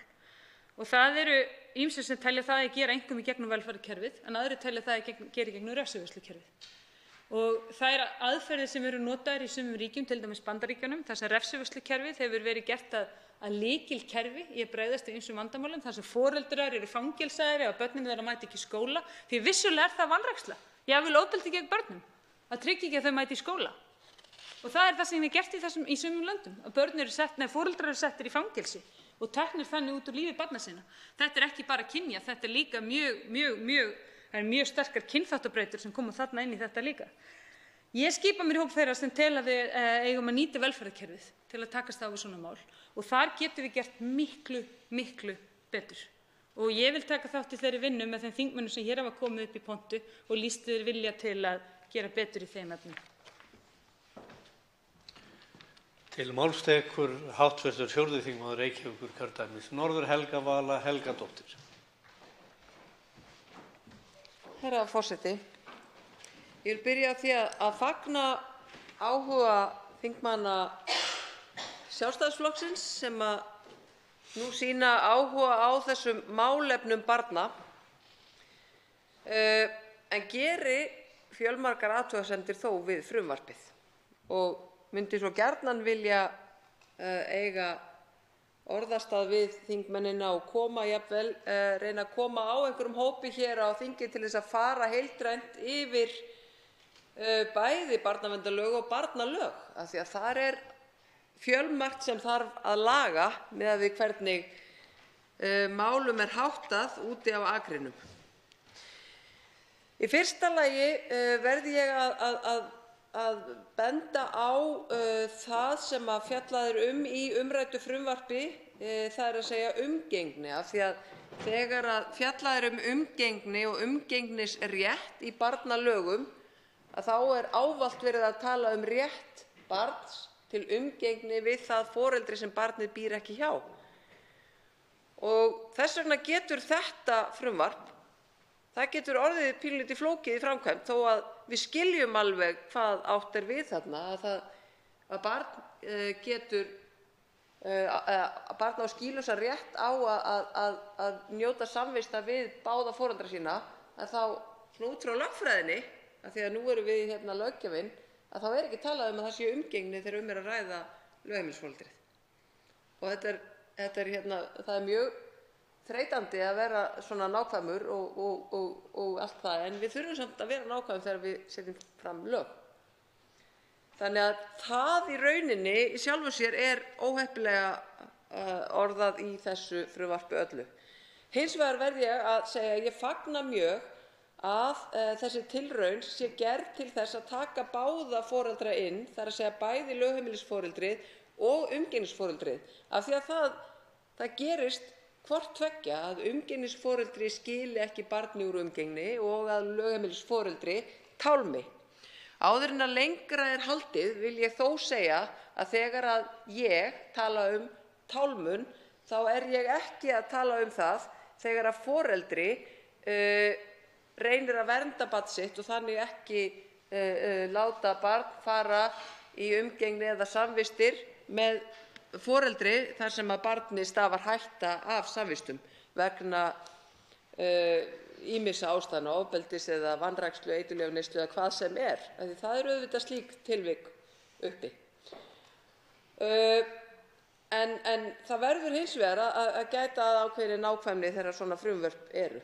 Speaker 14: Og það eru ýmsir sem telja það að gera einkum í gegnum velferðarkerfið, en aðrir telja það að gera í gegnum refsivörslukerfið. Og það eru aðferðir sem eru notaðar í sumum ríkjum, til dæmis Bandaríkjunum, þar sem refsivörslukerfið hefur verið gert að lykilkerfi í að bregðast við ýmsum vandamálum, þar sem foreldrar eru fangelsaðir ef börnin þeirra mæta ekki í skóla, því vissulega er það vanræksla, jafnvel ofbeldi gegn börnum, að tryggja ekki að þau mæti í skóla. Og það er það sem er gert í sumum löndum, að foreldrar eru settir í fangelsi og teknir þannig út úr lífi barna sinna. Þetta er ekki bara kynja, þetta er líka mjög sterkar kynþáttabreytur sem koma þarna inn í þetta líka. Ég skipa mér í hóp þeirra sem tel að við eigum að nýta velferðarkerfið til að takast á við svona mál og þar getum við gert miklu betur. Og ég vil taka þátt í þeirri vinnu með þeim þingmönnum sem hér hafa komið upp í pontu og lýst þeir vilja til að gera betur í þeim efnum.
Speaker 13: Til máls tekur hv. 4. þingmaður Reykjavíkurkjördæmis norður Helga Vala Helgadóttir.
Speaker 11: Herra forseti, ég vil byrja á því að fagna áhuga þingmanna Sjálfstæðisflokksins sem nú sýna áhuga á þessum málefnum barna, en geri fjölmargar athugasemdir þó við frumvarpið og myndi svo gjarnan vilja eiga orðastað við þingmennina og reyna að koma á einhverjum hópi hér á þingi til þess að fara heildrænt yfir bæði barnaverndarlög og barnalög, af því að þar er fjölmargt sem þarf að laga miðað við hvernig málum er háttað úti á akrinum. Í fyrsta lagi verð ég að benda á það sem fjallað er í umræddu frumvarpi, það er að segja umgengni, af því að þegar fjallað er umgengni og umgengnisrétt í barnalögum, að þá er ávallt verið að tala um rétt barns til umgengni við það foreldri sem barnið býr ekki hjá. Og þess vegna getur þetta frumvarp, það getur orðið pínlítið flókið í framkvæmd, þó að við skiljum alveg hvað átt er við þarna, að barn á skýlausan rétt á að njóta samvista við báða foreldra sína, að þá út frá lögfræðinni, af því að nú erum við löggjafinn, að þá er ekki talað um að það sé umgengni þegar er að ræða lögheimilisforeldrið. Og það er mjög þreytandi að vera svona nákvæmur og allt það, en við þurfum samt að vera nákvæmur þegar við setjum fram lög. Þannig að það í rauninni í sjálfu sér er óheppilega orðað í þessu frumvarpi öllu. Hins vegar verð ég að segja að ég fagna mjög að þessi tilraun sé gerð til þess að taka báða foreldra inn, það er að segja bæði lögheimilisforeldrið og umgengnisforeldrið, af því að það gerist hvort tveggja, að umgengnisforeldri skili ekki barni úr umgengni og að lögheimilisforeldri tálmi. Áður en að lengra er haldið vil ég þó segja að þegar að ég tala um tálmun, þá er ég ekki að tala um það þegar að foreldri reynir að vernda barn sitt og þannig ekki láta barn fara í umgengni eða samvistir með foreldri þar sem að barni stafar hætta af samvistum vegna ýmissa ástæðna, ofbeldis eða vanrækslu, eiturlyfjaneyslu eða hvað sem er. Því það eru auðvitað slík tilvik uppi. En það verður hins vegar að gæta að ákveðinni nákvæmni þegar svona frumvörp eru.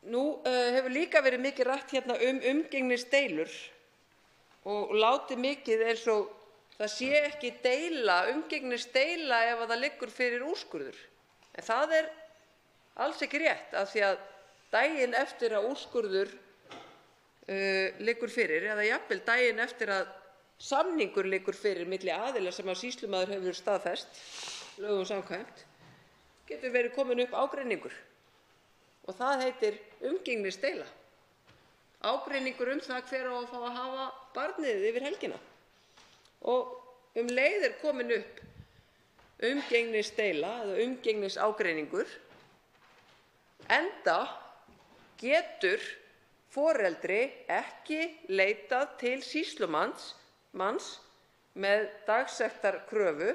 Speaker 11: Nú hefur líka verið mikið rætt hérna umgengnisdeilur og látið mikið eins og það sé ekki umgengnisdeila ef það liggur fyrir úrskurður. En það alls ekki rétt, af því að daginn eftir að úrskurður liggur fyrir, eða jafnvel daginn eftir að samningur liggur fyrir milli aðila sem að sýslumaður hefur staðfest lögum samkvæmt, getur verið komin upp ágreiningur. Og það heitir umgengnisdeila. Ágreiningur það hver á að fá að hafa barnið yfir helgina. Og leið komin upp umgengnisdeila eða umgengniságreiningur, enda getur foreldri ekki leitað til sýslumanns með dagsektarkröfu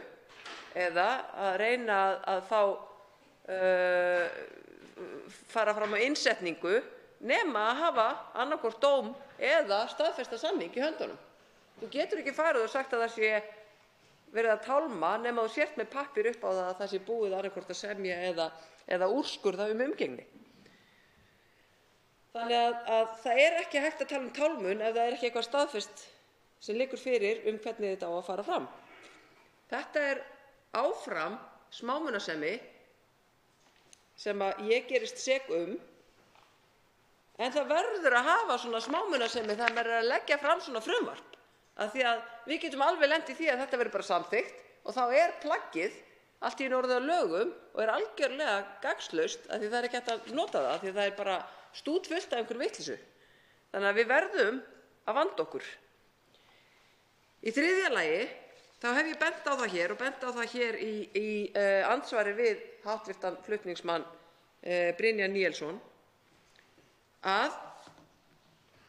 Speaker 11: eða að reyna að fara fram á innsetningu nema að hafa annaðhvort dóm eða staðfesta samning í höndunum. Þú getur ekki farið og sagt að það sé verið að tálma nema þú sért með pappír upp á að það sé búið annaðhvort að semja eða úrskurða umgengni. Þannig að það ekki hægt að tala tálmun ef það ekki eitthvað staðfest sem liggur fyrir hvernig þetta á að fara fram. Þetta áfram smámunasemi sem að ég gerist sek en það verður að hafa svona smámunasemi þegar maður að leggja fram svona frumvarp, af því að við getum alveg lent í því að þetta verður bara samþykkt og þá plaggið allt í einu orðið að lögum og algjörlega gagnslaust, af því það ekki hægt að nota það, af því það bara stútfullt af einhverju vitleysu. Þannig að við verðum að vanda okkur. Í þriðja lagi þá hef ég bent á það hér og bent á það hér í andsvari við hv. flutningsmann Brynjar Níelsson að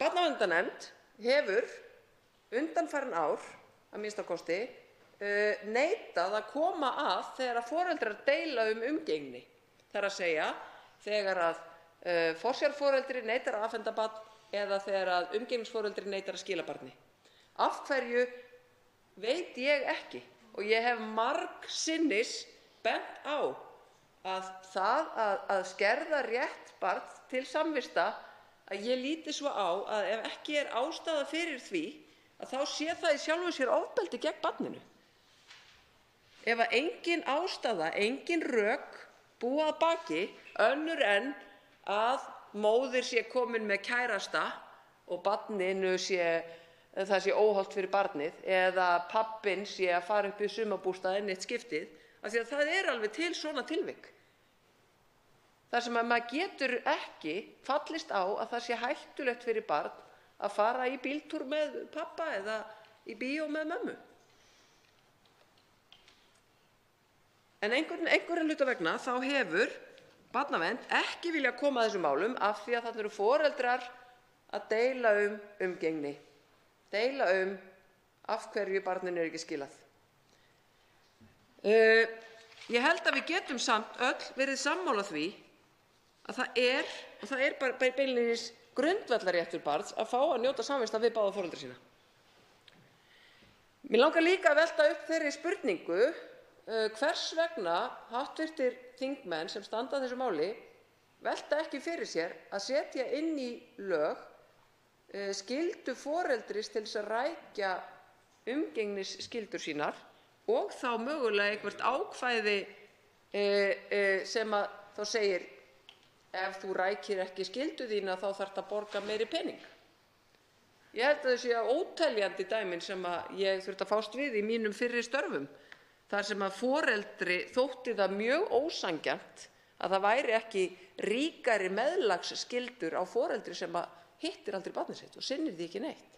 Speaker 11: Barnaverndarnefnd hefur undanfarin ár, að minnsta kosti, neitað að koma að þegar foreldrar deila umgengni. Það er að segja þegar að forsjárforeldri neitar að afhenda barn eða þegar að umgengnisforeldri neitar að skila barni. Af hverju veit ég ekki, og ég hef margsinnis bent á að það að skerða rétt barns til samvista, að ég líti svo á að ef ekki ástæða fyrir því, að þá sé það í sjálfu sér ofbeldi gegn barninu. Ef að engin ástæða, engin rök búa að baki önnur en að móðir sé komin með kærasta og barninu það sé óhollt fyrir barnið, eða pabbinn sé að fara upp í sumarbústað eitt skiptið, af því að það alveg til svona tilvik. Þar sem að maður getur ekki fallist á að það sé hættulegt fyrir barn að fara í bíltúr með pabba eða í bíó með mömmu. En einhverjum hluta vegna þá hefur Barnavernd ekki viljað koma að þessum málum af því að það eru foreldrar að deila umgengni. Deila af hverju barninu ekki skilað. Ég held að við getum samt öll verið sammála því að það bara beinlínis grundvallarréttur barns að fá að njóta samvista við báða foreldra sína. Mig langar líka að velta upp þeirri spurningu hvers vegna hv. þingmenn sem standa að þessu máli velta ekki fyrir sér að setja inn í lög skyldu foreldris til þess að rækja umgengnisskyldur sínar og þá mögulega eitthvert ákvæði sem að þá segir ef þú rækir ekki skyldu þína þá þarftu að borga meiri pening. Ég held að það séu óteljandi dæmin sem að ég þurfti að fást við í mínum fyrri störfum, þar sem að foreldri þótti það mjög ósanngjarnt að það væri ekki ríkari meðlagsskyldur á foreldri sem að hittir aldrei barnið sitt og sinnir því ekki neitt.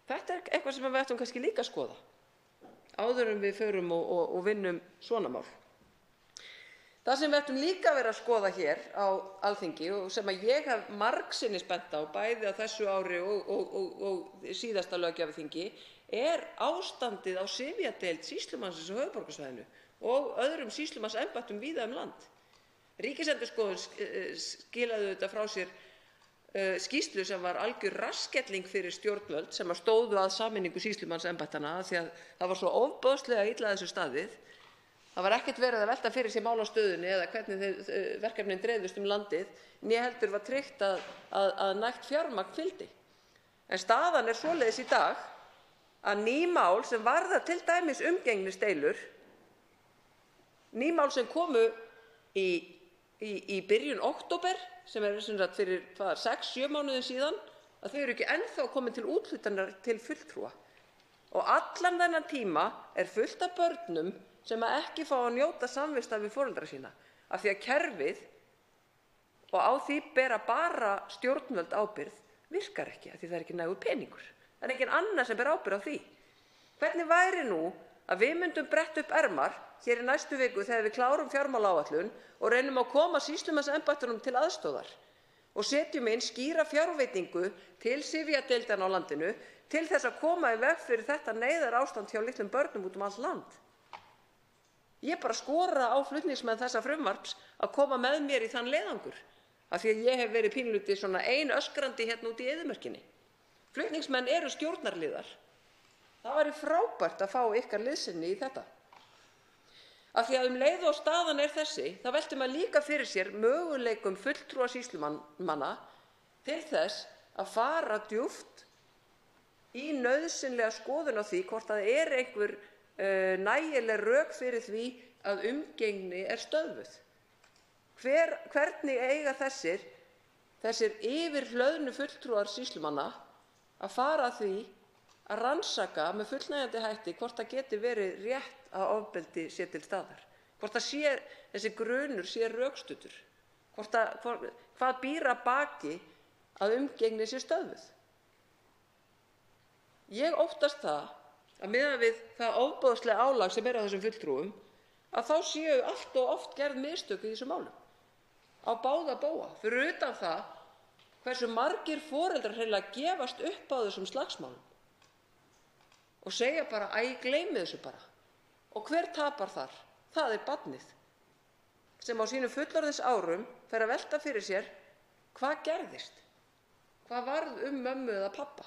Speaker 11: Þetta eitthvað sem við ættum kannski líka að skoða áður en við förum og vinnum svona mál. Það sem við ættum líka að vera að skoða hér á Alþingi og sem að ég hef margsinnis bent á bæði á þessu ári og síðasta löggjafarþingi ástandið á sifjadeild sýslumannsins á höfuðborgarsvæðinu og öðrum sýslumannsembættum víða land. Ríkisendurskoðun skilaði þetta frá sér skýrslu sem var algjör rassskelling fyrir stjórnvöld sem að stóðu að sameiningu sýslumannsembættanna því að það var svo ofboðslega illa að þessu staðið Það var ekkert verið að velta fyrir sér málastöðunni eða hvernig verkefnin dreifðust landið, né heldur var tryggt að nægt fjármagn fylgdi. En staðan svoleiðis í dag að ný mál sem varða til dæmis umgengnisdeilur, ný mál sem komu í byrjun október, sem sem sagt fyrir 6-7 mánuðum síðan, að þau eru ekki ennþá komin til úthlutunar til fulltrúa. Og allan þennan tíma fullt af börnum sem ekki fá að njóta samvista við foreldra sína, af því að kerfið og á því bera bara stjórnvöld ábyrgð virkar ekki, af því það ekki nægur peningur. Það enginn annar sem ber ábyrgð á því. Hvernig væri nú að við myndum bretta upp ermar hér í næstu viku þegar við klárum fjármálaáætlun og reynum að koma sýslumannsembættunum til aðstoðar og setjum inn skýra fjárveitingu til sifjadeildanna á landinu til þess að koma í veg fyrir þetta neyðarástand hjá litlum börnum út allt land. Ég bara skora á flutningsmenn þessa frumvarps að koma með mér í þann leiðangur, af því að ég hef verið pínlítið svona ein öskrandi hérna út í eyðimörkinni. Flutningsmenn eru stjórnarliðar. Það væri frábært að fá ykkar liðsinni í þetta. Af því að leið og staðan þessi, þá veltir maður líka fyrir sér möguleikum fulltrúa sýslumanna til þess að fara djúpt í nauðsynlega skoðun á því hvort það einhver nægileg rök fyrir því að umgengni stöðvuð. Hvernig eiga þessir yfirhlöðnu fulltrúar sýslumanna að fara að því að rannsaka með fullnægjandi hætti hvort það geti verið rétt að ofbeldi sé til staðar, hvort þessi grunur sé rökstuddur, hvað býr að baki að umgengni sé stöðvuð. Ég óttast það að miðað við það ofboðslega álag sem á þessum fulltrúum, að þá séu allt og oft gerð mistök í þessum málum á báða bóga, fyrir utan það hversu margir foreldrar hreinlega gefast upp á þessum slagsmálum og segja bara, gleymi þessu bara. Og hver tapar þar? Það barnið sem á sínum fullorðinsárum fer að velta fyrir sér hvað gerðist, hvað varð mömmu eða pabba.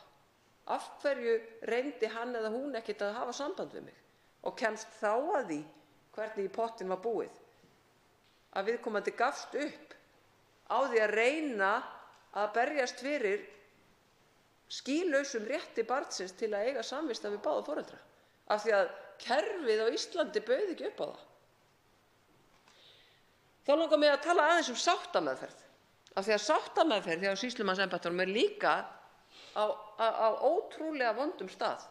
Speaker 11: Af hverju reyndi hann eða hún ekkert að hafa samband við mig og kemst þá að því hvernig í pottinn var búið, að viðkomandi gafst upp á því að reyna að berjast fyrir skýlausum rétti barnsins til að eiga samvista við báða foreldra, af því að kerfið á Íslandi bauð ekki upp á það. Þá langar mig að tala aðeins sáttameðferð, af því að sáttameðferð hjá sýslumannsembættunum líka á ótrúlega vondum stað.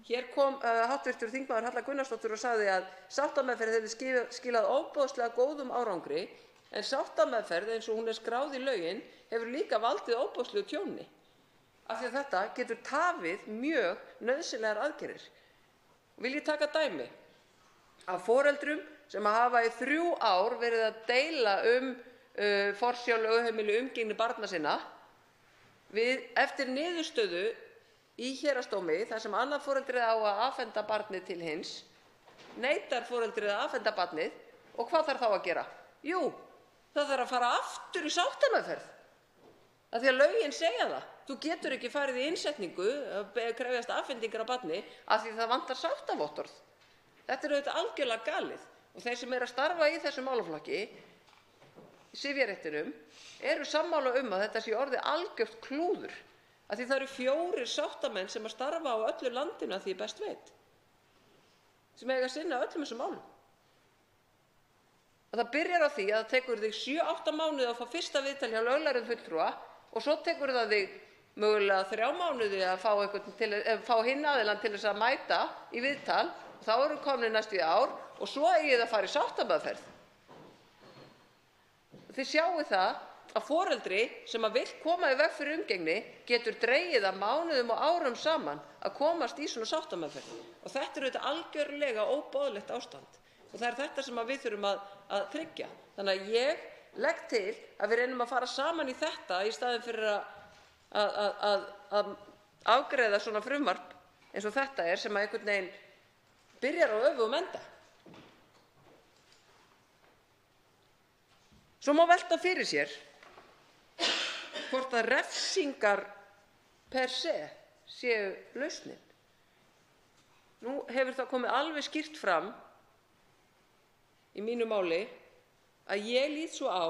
Speaker 11: Hér kom hv. þingmaður Halla Gunnarsdóttir og sagði að sáttameðferð hefði skilað ofboðslega góðum árangri, en sáttameðferð eins og hún skráð í lögin hefur líka valdið ofboðslegu tjóni, af því að þetta getur tafið mjög nauðsynlegar aðgerðir. Vil ég taka dæmi af foreldrum sem hafa í 3 ár verið að deila forsjá, lögheimili, umgengni barna sinna. Eftir niðurstöðu í héraðsdómi þar sem annað foreldrið á að afhenda barnið til hins, neitar foreldrið að afhenda barnið, og hvað þarf þá að gera? Jú, það þarf að fara aftur í sáttameðferð, af því að lögin segja það. Þú getur ekki farið í innsetningu að krefjast afhendingar á barni af því það vantar sáttavottorð. Þetta auðvitað algjörlega galið, og þeir sem að starfa í þessum málaflokki, í sifjaréttinum, eru sammála að þetta sé orðið algjört klúður, af því það eru 4 sáttamenn sem að starfa á öllu landinu, að því ég best veit, sem eiga að sinna öllum þessum málum. Og það byrjar á því að það tekur þig 7-8 mánuði að fá fyrsta viðtal hjá löglærðum fulltrúa, og svo tekur það þig mögulega 3 mánuði að fá hinn aðilann til þess að mæta í viðtal, og þá eru komin næstu í ár, og svo eigið að fara í sáttameðferð. Þið sjáið það að foreldri sem að vill koma í veg fyrir umgengni getur dregið að mánuðum og árum saman að komast í svona sáttameðferð, og þetta auðvitað algjörlega óboðlegt ástand, og það þetta sem við þurfum að tryggja. Þannig að ég legg til að við reynum að fara saman í þetta í staðinn fyrir að afgreiða svona frumvarp eins og þetta sem að einhvern veginn byrjar á öfugum enda. Svo má velta fyrir sér hvort að refsingar per se séu lausnin. Nú hefur það komið alveg skýrt fram í mínu máli að ég lít svo á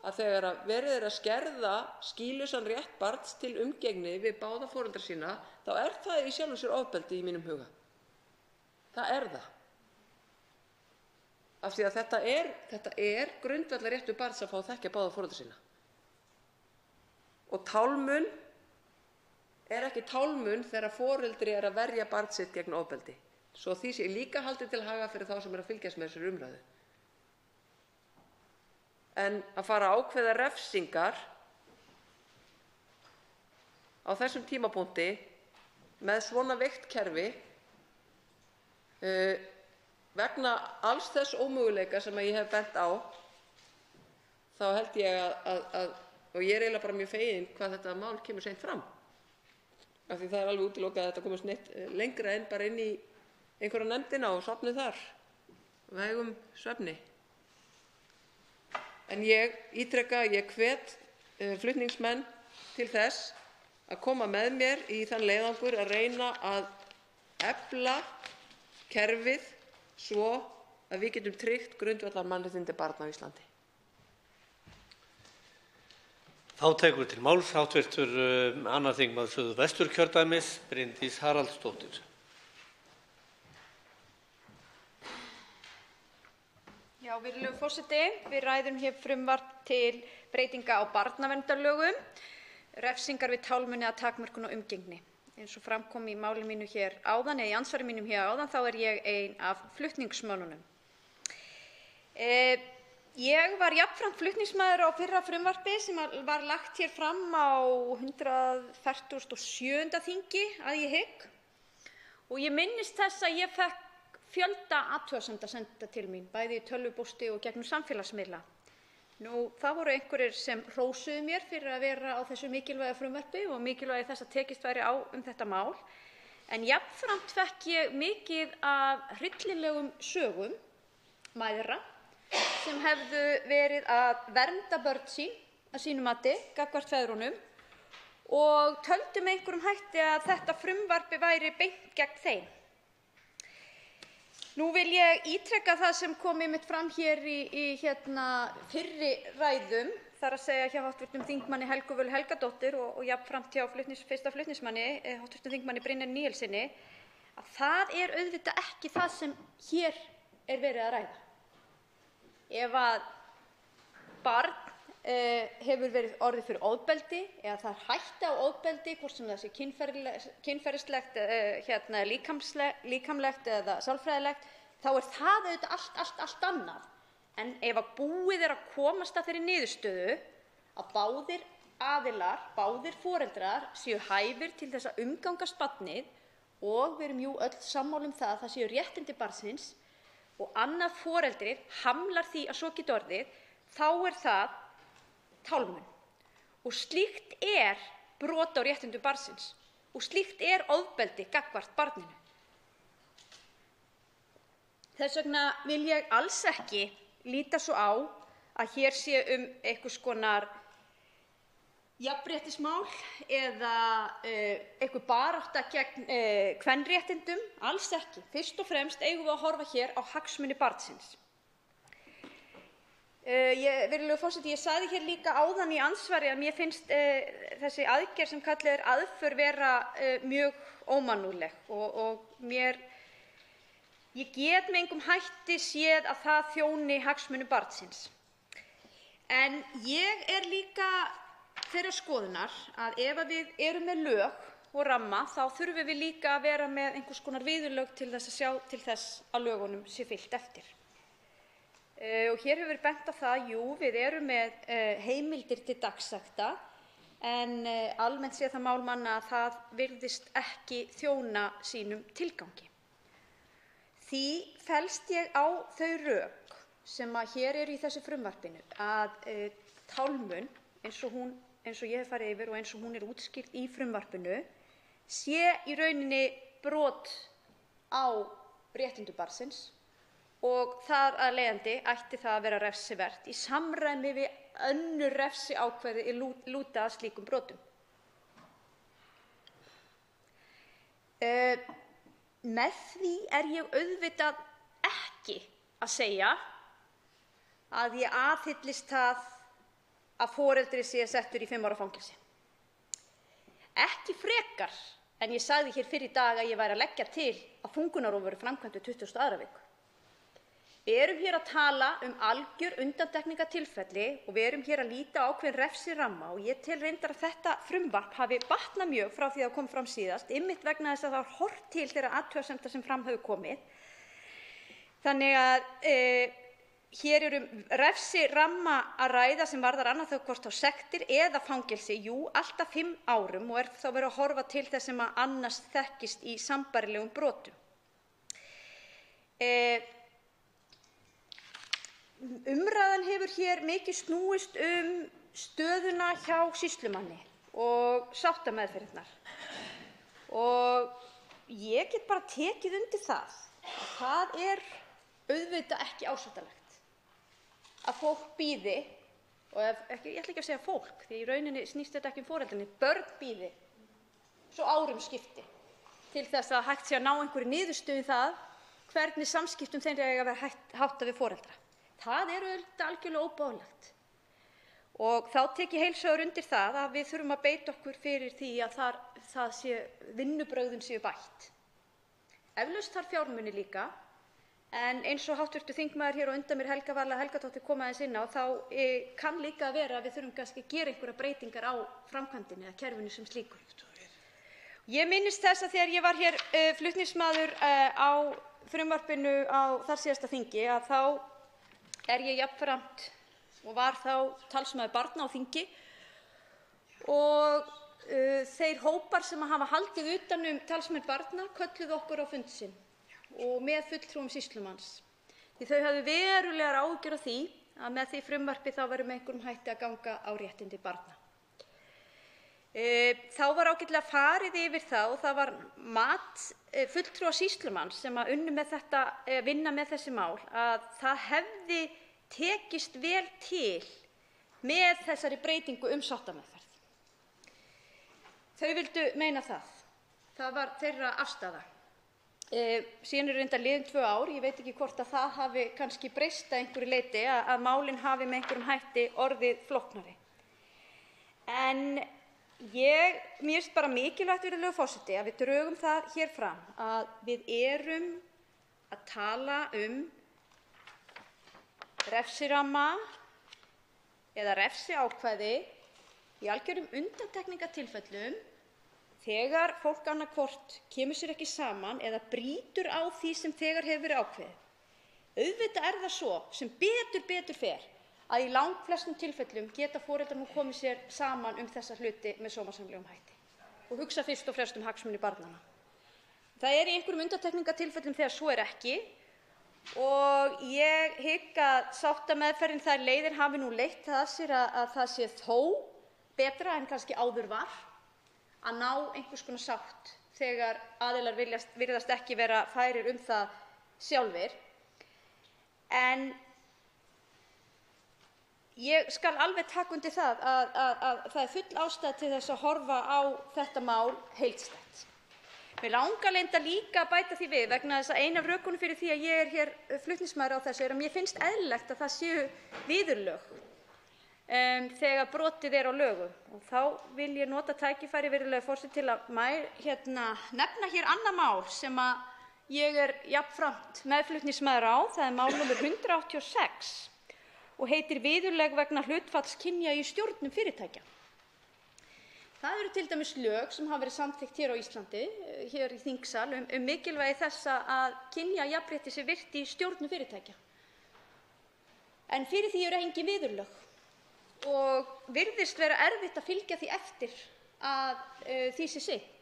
Speaker 11: að þegar verið er að skerða skýlausan rétt barns til umgengni við báða foreldra sína, þá er það í sjálfu sér ofbeldi í mínum huga. Það er það. Af því að þetta er grundvallarréttur barns að fá að þekkja báða foreldra sína. Og tálmun er ekki tálmun þegar foreldri er að verja barn sitt gegn ofbeldi. Svo því sé líka haldið til haga fyrir þá sem er að fylgjast með þessari umræðu. En að fara að ákveða refsingar á þessum tímapunkti með svona veikt kerfi vegna alls þess ómöguleika sem ég hef bent á, þá held ég að og ég er eiginlega bara mjög fegin hvað þetta mál kemur seint fram. Af því það er alveg útilokað að þetta komast neitt lengra en bara inn í einhverja nefndina og sofnið þar, vægum svefni. En ég ítreka, ég hvet flutningsmenn til þess að koma með mér í þann leiðangur að reyna að efla kerfið svo að við getum tryggt grundvallar mannréttindi barna á Íslandi.
Speaker 13: Þá tekur til máls hv. 2. þingmaður Suðvesturkjördæmis, Bryndís Haraldsdóttir.
Speaker 1: Já, virðulegur forseti, við ræðum hér frumvarp til breytinga á barnaverndarlögum, refsingar við tálmun eða takmörkun á umgengni. Eins og fram kom í máli mínu hér áðan, eða í andsvari mínum hér áðan, þá er ég ein af flutningsmönnunum. Ég var jafnframt flutningsmaður á fyrra frumvarpi sem var lagt hér fram á 147. þingi að ég hygg, og ég minnist þess að ég fékk fjölda athugasemda senda til mín, bæði í tölvupósti og gegnum samfélagsmiðla. Það voru einhverjir sem hrósuðu mér fyrir að vera á þessu mikilvæga frumvarpi og mikilvægi þess að tekist væri á þetta mál, en jafnframt fékk ég mikið af hryllilegum sögum mæðra sem hefðu verið að vernda börn sín að sínu mati gagnvart feðrunum og töldu með einhverjum hætti að þetta frumvarpi væri beint gegn þeim. Nú vil ég ítreka það sem kom einmitt fram hér í fyrri ræðum, þar að segja hjá hv. þingmanni Helgu Völu Helgadóttur og jafnframt hjá fyrsta flutningsmanni, hv. þingmanni Brynjari Níelssyni, að það er auðvitað ekki það sem hér er verið að ræða. Ef að barn hefur verið orðið fyrir ofbeldi eða það er hætta á ofbeldi, hvort sem það sé kynferðislegt, líkamlegt eða sálfræðilegt, þá er það auðvitað allt annað. En ef að búið er að komast að þeirri niðurstöðu að báðir aðilar, báðir foreldrar séu hæfir til þess að umgangast barnið, og við erum jú öll sammála það að það séu réttindi barnsins, og annað foreldrið hamlar því að svo geti orðið, þá er það tálmun. Og slíkt er brot á réttindum barnsins og slíkt er ofbeldi gagnvart barninu. Þess vegna vil ég alls ekki líta svo á að hér sé einhvers konar jafnréttismál eða einhver barátta gegn kvenréttindum, alls ekki. Fyrst og fremst eigum við að horfa hér á hagsmuni barnsins. Virðulegur forseti, ég sagði hér líka áðan í andsvari að mér finnst þessi aðgerð sem kallað er aðför vera mjög ómannúðleg og ég get með engum hætti séð að það þjóni hagsmunum barnsins. En ég er líka þeirrar skoðunar að ef við erum með lög og ramma, þá þurfum við líka að vera með einhvers konar viðurlög til þess að sjá til þess að lögunum sé fylgt eftir. Og hér hefur verið bent á það, jú, við erum með heimildir til dagsekta, en almennt séð það mál manna að það virðist ekki þjóna sínum tilgangi. Því felst ég á þau rök sem að hér eru í þessu frumvarpinu að tálmun, eins og ég hef farið yfir og eins og hún er útskýrt í frumvarpinu, sé í rauninni brot á réttindum barnsins, og þar af leiðandi ætti það að vera refsivert í samræmi við önnur refsiákvæði er lúta að slíkum brotum. Með því er ég auðvitað ekki ekki að segja að ég aðhyllist það að foreldri sé settur í 5 ára fangelsi. Ekki frekar en ég sagði hér fyrr í dag að ég væri að leggja til að þungunarrof verði framkvæmt í 22. viku. Við erum hér að tala algjör undantekningartilfelli og við erum hér að líta á ákveðinn refsiramma og ég tel reyndar að þetta frumvarp hafi batnað mjög frá því að kom fram síðast, einmitt vegna þess að það var horft til þeirra athugasemda sem fram hefur komið. Þannig að hér refsiramma að ræða sem varðar annað þau hvort á sektir eða fangelsi, allt að 5 árum og þá verið að horfa til þess sem að annars þekkist í sambærilegum brotum. Umræðan hefur hér mikið snúist stöðuna hjá sýslumanni og sáttameðferðirnar. Og ég get bara tekið undir það að það auðvitað ekki ásættanlegt að fólk bíði, og ég ætla ekki að segja fólk, því í rauninni snýst þetta ekki foreldrunum, börn bíði svo árum skipti til þess að hægt sé að ná einhverju niðurstöðu það hvernig samskiptum þeirra eiga að vera háttað við foreldra. Það auðvitað algjörlega óboðlegt og þá tek ég heils hugar undir það að við þurfum að beita okkur fyrir því að vinnubrögðin séu bætt. Eflaust þarf fjármuni líka, en eins og hv. þingmaður hér á undan mér, Helga Vala Helgadóttir, kom aðeins inn á, þá kann líka að vera að við þurfum kannski að gera einhverjar breytingar á framkvæmdinni eða kerfinu sem slíku. Ég minnist þess að þegar ég var hér flutningsmaður á frumvarpinu á þarsíðasta þingi að þá ég jafnframt og var þá talsmaður barna á þingi og þeir hópar sem hafa haldið utan talsmenn barna kölluðu okkur á fund sinn og með fulltrúum sýslumanns. Því þau höfðu verulegar áhyggjur af því að með því frumvarpi þá væri með einhverjum hætti að ganga á réttindi barna. Þá var ágætlega farið yfir það og það var mat fulltrúa sýslumanns sem að vinna með þessi mál að það hefði tekist vel til með þessari breytingu sáttameðferð. Þau vildu meina það. Það var þeirra afstaða. Síðan reyndar liðin 2 ár, ég veit ekki hvort að það hafi kannski breyst að einhverju leyti að málin hafi með einhverjum hætti orðið flóknari. En mér finnst bara mikilvægt, virðulegur forseti, að við drögum það hér fram að við erum að tala refsiramma eða refsiákvæði í algjörum undantekningartilfellum þegar fólk annaðhvort kemur sér ekki saman eða brýtur á því sem þegar hefur verið ákveðið. Auðvitað það svo sem betur fer að í langflestum tilfellum geta foreldrar nú komið sér saman þessa hluti með sómasamlegum hætti og hugsa fyrst og fremst hagsmuni barnanna. Það í einhverjum undantekningartilfellum þegar svo ekki og ég hygg að sáttameðferðin, þær leiðir hafi nú leitt það af sér að það sé þó betra en kannski áður var að ná einhvers konar sátt þegar aðilar virðast ekki vera færir það sjálfir. En ég skal alveg taka undir það að það full ástæða til þess að horfa á þetta mál heildstætt. Mig langar reyndar líka að bæta því við vegna þess að ein af rökunum fyrir því að ég hér flutningsmaður á þessu að mér finnst eðlilegt að það séu viðurlög þegar brotið á lögum. Og þá vil ég nota tækifæri, virðulegur forseti, til að nefna hér annað mál sem að ég jafnframt meðflutningsmaður á. Það mál nr. 186 og heitir viðurlög vegna hlutfalls kynja í stjórnum fyrirtækja. Það eru til dæmis lög sem hafa verið samþykkt hér á Íslandi, hér í þingsal, mikilvægi þess að kynjajafnrétti sé virt í stjórnum fyrirtækja. En fyrir því eru engin viðurlög og virðist vera erfitt að fylgja því eftir að því sé sinnt.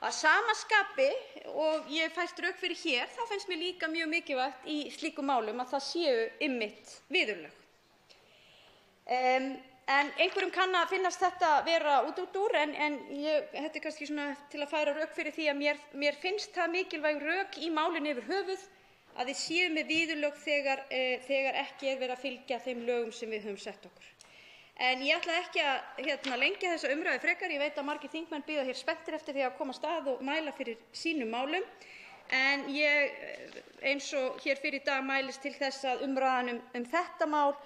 Speaker 1: Að sama skapi, og ég fært rök fyrir hér, þá finnst mér líka mjög mikilvægt í slíkum málum að það séu einmitt viðurlög. En einhverjum kann að finnast þetta vera út en þetta kannski svona til að færa rök fyrir því að mér finnst það mikilvæg rök í málinu yfir höfuð að við séum með viðurlög þegar ekki verið að fylgja þeim lögum sem við höfum sett okkur. En ég ætla ekki að lengja þessa umræðu frekar. Ég veit að margir þingmenn bíða hér spenntir eftir því að komast að og mæla fyrir sínum málum. En ég, eins og hér fyrr í dag, mælist til þess að umræðan þetta mál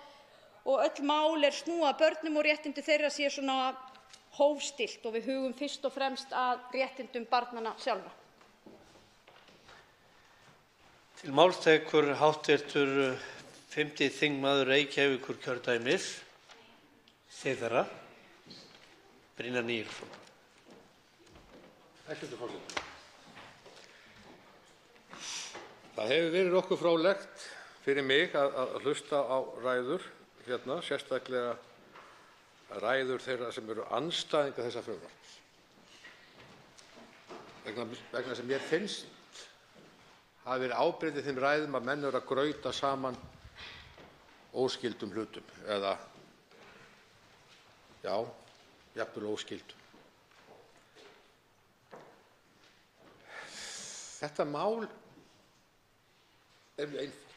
Speaker 1: og öll mál snúa að börnum og réttindum þeirra sé svona hófstillt og við hugum fyrst og fremst að réttindum barnanna sjálfra.
Speaker 13: Til máls tekur hv. 5. þingmaður Reykjavíkurkjördæmis, Syðra, Brynjar Níelsson.
Speaker 10: Hæstv. forseti. Það hefur verið okkur fróðlegt fyrir mig að hlusta á ræður hérna, sérstaklega ræður þeirra sem eru andstæðingar þessa frumvarps. Vegna sem mér finnst hafi verið ábyrgð þeim ræðum að menn eru að grauta saman óskyldum hlutum eða, já, jafnvel óskyldum. Þetta mál er mjög einfalt.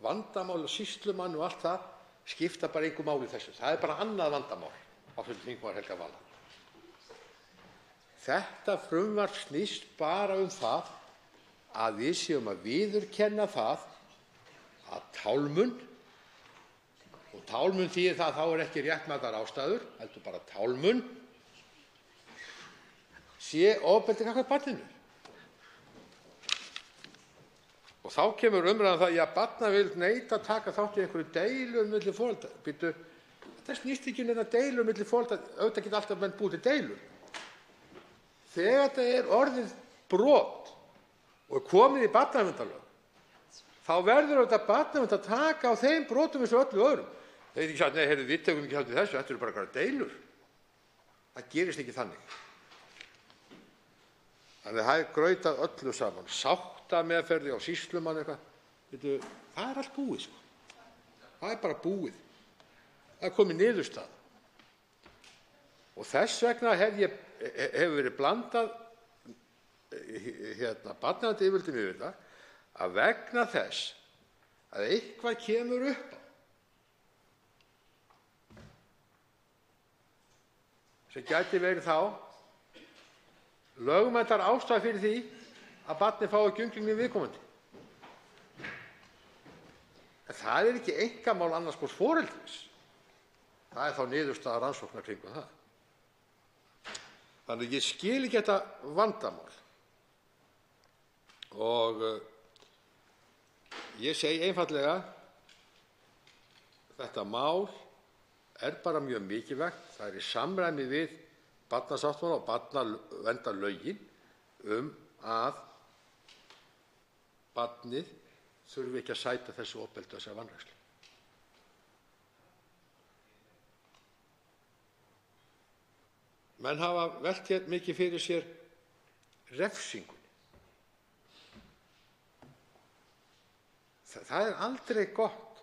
Speaker 10: Vandamál og sýslumann og allt það skipta bara engu máli þessu. Það er bara annað vandamál, hv. þingmaður Helga Vala. Þetta frumvarp snýst bara það að við séum að viðurkenna það að tálmun, og tálmun þýðir það að þá er ekki réttmætar ástæður, heldur bara tálmun, sé ofbeldi gagnvart barninu. Og þá kemur umræðan það, já, barnavild neita að taka þátt í einhverju deilu milli foreldra. Býttu, þetta snýst ekki neina deilu milli foreldra, auðvitað geta alltaf menn búið til deilur. Þegar þetta er orðið brot og er komið í barnaverndarlög, þá verður auðvitað barnavernd að taka á þeim brotum eins og öllu öðrum. Þeir ekki sagt, nei, heyrðu, við tökum ekki þátt í þessu, þetta eru bara einhverjar deilur. Það gerist ekki þannig. Þannig að það er grautað öllu saman. Sáttameðferð á sýslumann eitthvað. Veitu, það er allt búið, sko. Það er bara búið. Það er komið niðurstaða. Og þess vegna hefur verið blandað barnaverndaryfirvöldum yfir þetta, að vegna þess að eitthvað kemur upp á sem gæti verið þá lögmætar ástæður fyrir því að barnið fái ekki umgengni viðkomandi. En það er ekki einkamál annars hvors foreldris. Það er þá niðurstaða rannsóknar kringum það. Þannig ég skil ekki þetta vandamál. Og ég segi einfaldlega, þetta mál er bara mjög mikilvægt. Það er í samræmi við barnasáttmála og barnaverndarlögin að barnið þurfi ekki að sæta þessu ofbeldi og þessari vanrækslu. Menn hafa velt hér mikið fyrir sér refsingunni. Það er aldrei gott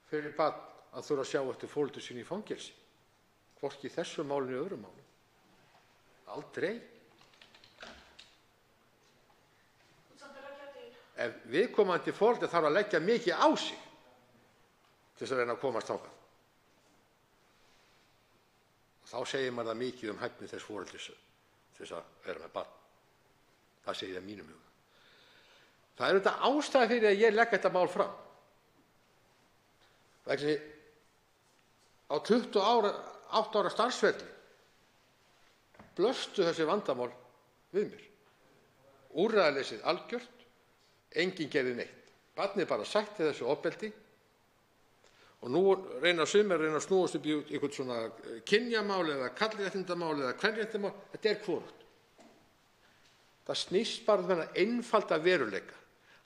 Speaker 10: fyrir barn að þurfa að sjá eftir foreldri sínu í fangelsi, hvorki í þessu máli né öðrum málum. Aldrei. Ef viðkomandi foreldri þarf að leggja mikið á sig til þess að reyna að komast þangað, þá segir maður það mikið hæfni þess foreldris til þess að vera með barn. Það segir það mínum huga. Það er auðvitað ástæða fyrir að ég legg þetta mál fram. Vegna á 28 ára starfsferli blöstu þessi vandamál við mér. Úrræðaleysið algjört, enginn gerði neitt. Barnið bara sætti þessu ofbeldi og nú reyna sumir að snúast upp í einhvern svona kynjamál eða karlréttindamál eða kvenréttindamál. Þetta er hvorugt. Það snýst bara um þennan einfalda veruleika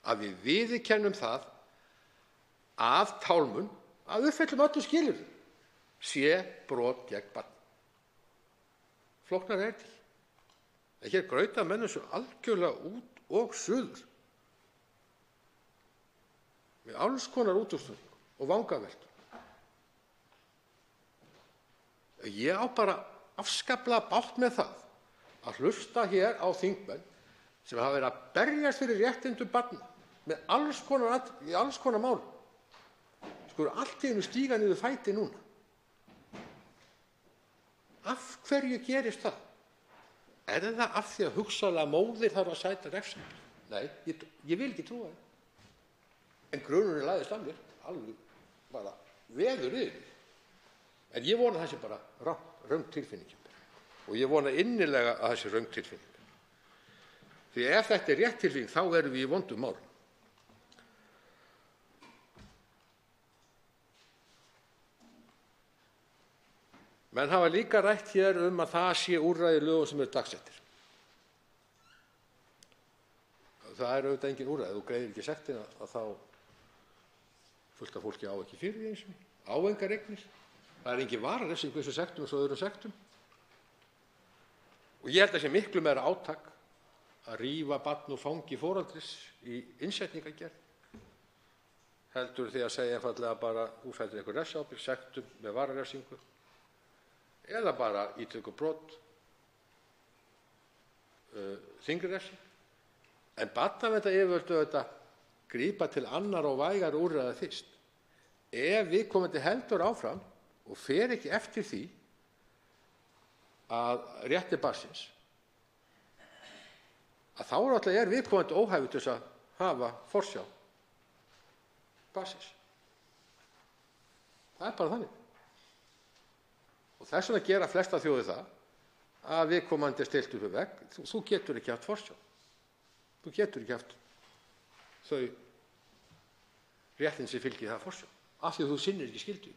Speaker 10: að við viðurkennum það að tálmun, að uppfyllum öllum skilyrðum, sé brot gegn barni. Flóknara er til. En hér grauta menn þessu algjörlega út og suður með alls konar útúrsnúning og vangaveltur. Ég á bara afskaplega bágt með það að hlusta hér á þingmenn sem hafa verið að berjast fyrir réttindum barna með alls konar málum. Skulu allt í einu stíga niður fæti núna. Af hverju gerist það? Er það af því að hugsanlega móðir þarf að sæta refsingu? Nei, ég vil ekki trúa það. En grunurinn lagðist af mér, alveg bara veður yfir. En ég vona að það sé bara röng tilfinning. Og ég vona innilega að það sé röng tilfinning. Því ef þetta er rétt tilfinning, þá erum við í vondum málum. Menn hafa líka rætt hér að það sé úrræði í lögum sem eru dagsettir. Það er auðvitað engin úrræði. Þú greiðir ekki sektina að þá fullt af fólki á ekki fyrir því eins og á engar eignir. Það er engin vararefsing við þessu sektum og svo öðrum sektum. Og ég held að sé miklu meira átak að rífa barn úr fangi foreldris í innsetningagerð heldur því að segja einfaldlega bara þú sætir einhver refsiábyrgð, sektum með vararefsingu eða bara ítrekuð brot, þyngri refsing. En barnaverndaryfirvöld auðvitað grípa til annar og vægari úrræða fyrst. Ef viðkomandi heldur áfram og fer ekki eftir því að rétti barnsins, að þá náttúrulega viðkomandi óhæfur til þess að hafa forsjá barnsins. Það er bara þannig. Og þess vegna gera flesta þjóðir það að viðkomandi er stillt upp við vegg. Þú getur ekki haft forsjá. Þú getur ekki haft þau réttindi sem fylgir það forsjá. Af því að þú sinnir ekki skyldu.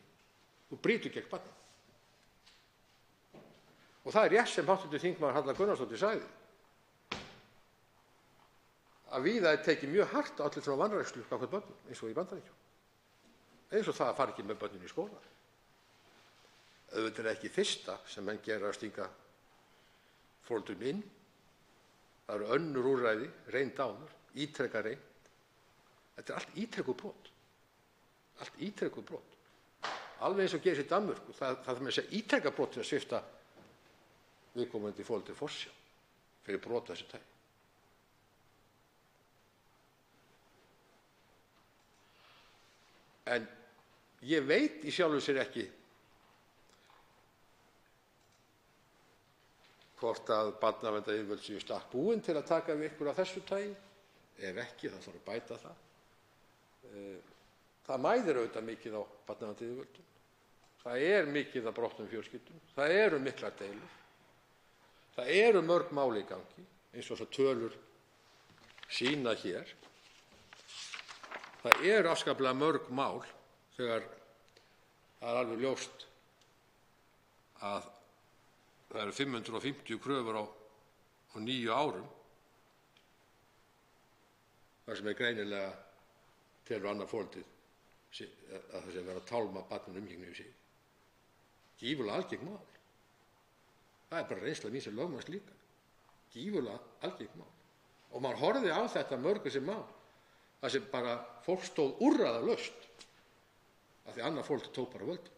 Speaker 10: Þú brýtur gegn barni. Og það er rétt sem hv. þingmaður Halla Gunnarsdóttir sagði. Að víða er tekið mjög hart á allir svona vanrækslu gagnvart börnum, eins og í Bandaríkjunum. Eins og það að fara ekki með börnin í skóla. Auðvitað er ekki fyrsta sem menn gera að stinga foreldrum inn. Það eru önnur úrræði, reynd áður, ítrekað reynd. Þetta er allt ítrekuð brot. Allt ítrekuð brot. Alveg eins og gerist í Danmörku. Það er með þess að ítrekað brot til að svipta viðkomandi foreldri forsjá fyrir brot af þessu tagi. En ég veit í sjálfu sér ekki hvort að barnaverndaryfirvöld séu í stakk búin til að taka við ykkur af þessu tagi. Ef ekki, þá þarf að bæta það. Það mæðir auðvitað mikið á barnaverndaryfirvöldum. Það er mikið af brotnum fjölskyldum. Það eru miklar deilur. Það eru mörg mál í gangi, eins og svo tölur sýna hér. Það eru afskaplega mörg mál þegar það er alveg ljóst að það eru 550 kröfur á 9 árum þar sem er greinilega telur annað foreldrið að það sé vera að tálma barninu umgengni við sig. Gífurlega algengt mál. Það er bara reynsla mín sem lögmanns líka. Gífurlega algengt mál. Og maður horfði á þetta mörgu sem mál. Það sem bara fólk stóð úrræðalaust af því annað fólk tók bara völdum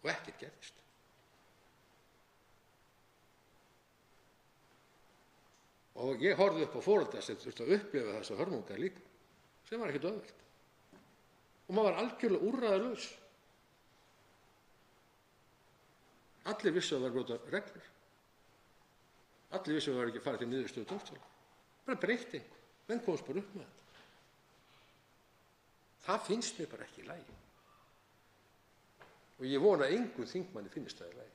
Speaker 10: og ekkert gerðist. Og ég horfði upp á foreldra sem þurfti að upplifa þessa hörmungar líka, sem var ekkert auðvelt. Og maður var algjörlega úrræðalaus. Allir vissu að það var brota reglur. Allir vissu að það var ekki farið til niðurstöðu dómstóla. Bara breytti einhver. Menn komst bara upp með þetta. Það finnst mér bara ekki í lagi. Og ég vona að engum þingmanni finnist það í lagi.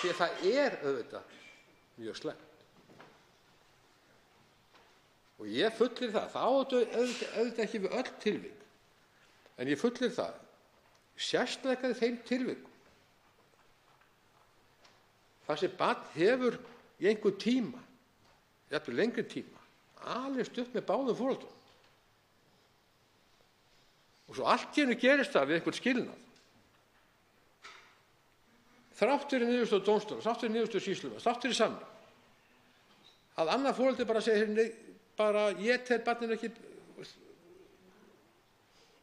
Speaker 10: Því að það er auðvitað mjög slæmt. Og ég fullir það auðvitað ekki við öll tilvik, en ég fullir það, sérstaklega þeim tilvikum, þar sem barn hefur í einhvern tíma, jafnvel lengri tíma, alist upp með báðum foreldrum. Og svo allt í einu gerist það við einhvern skilnað. Þrátt fyrir niðurstöðu dómstóla, þrátt fyrir niðurstöðu sýslumanns, þrátt fyrir samning, að annað foreldri bara segir bara ég tel barninu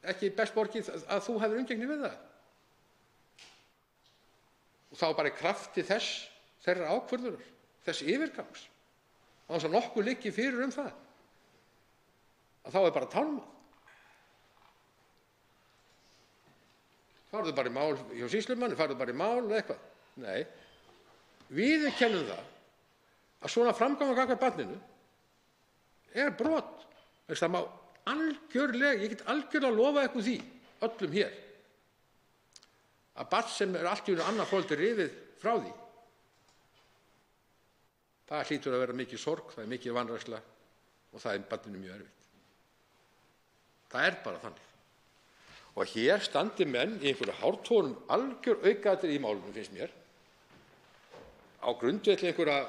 Speaker 10: ekki best borgið að þú hefur umgengni við það. Og þá bara í krafti þeirra ákvörðunar, þess yfirgangs, án þess að nokkuð liggi fyrir það, að þá er bara tálmað. Farðu bara í mál hjá sýslumanni, farðu bara í mál eða eitthvað. Nei, viðurkennum það að svona framganga gagnvart barninu er brot. Það má algjörlega, ég get algjörlega lofað ykkur því, öllum hér, að barn sem er allt í einu annað foreldri rifið frá því, það hlýtur að vera mikið sorg, það er mikið vanræksla og það er barninu mjög erfitt. Það er bara þannig. Og hér standi menn í einhverju hártogunum algjör aukaatriði í málinu, finnst mér, á grundvelli einhverja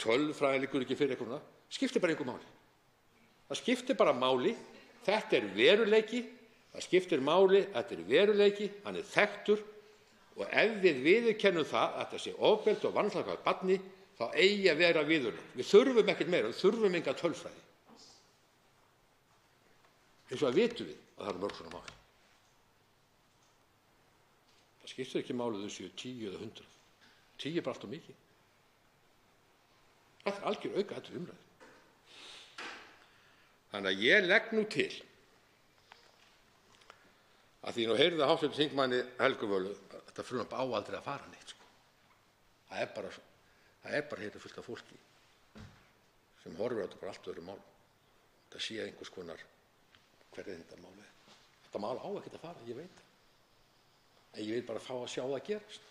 Speaker 10: tölfræði liggur ekki fyrir einhverjuna, skiptir bara engu máli. Það skiptir bara máli, þetta er veruleiki, það skiptir máli, þetta er veruleiki, hann er þekktur og ef við viðurkennum það að þetta sé ofbeldi og vanræksla gagnvart barni, þá eigi að vera viðurlög. Við þurfum ekkert meira, við þurfum enga tölfræði. Eins og að vitum við að það eru mörg svona máli. Það skiptir ekki máli þau séu 10 eða 100. 10 er bara allt of mikið. Það er algjör aukaatriði umræðu. Þannig að ég legg nú til að því nú heyrði hv. þingmanni Helgu Völu að þetta frumvarp á aldrei að fara neitt. Það er bara hérna fullt af fólki sem horfir á þetta bara allt öðrum málum. Það sé einhvers konar hvernig þetta mál er. Þetta mál á ekkert að fara, ég veit. En ég vil bara fá að sjá það gerast.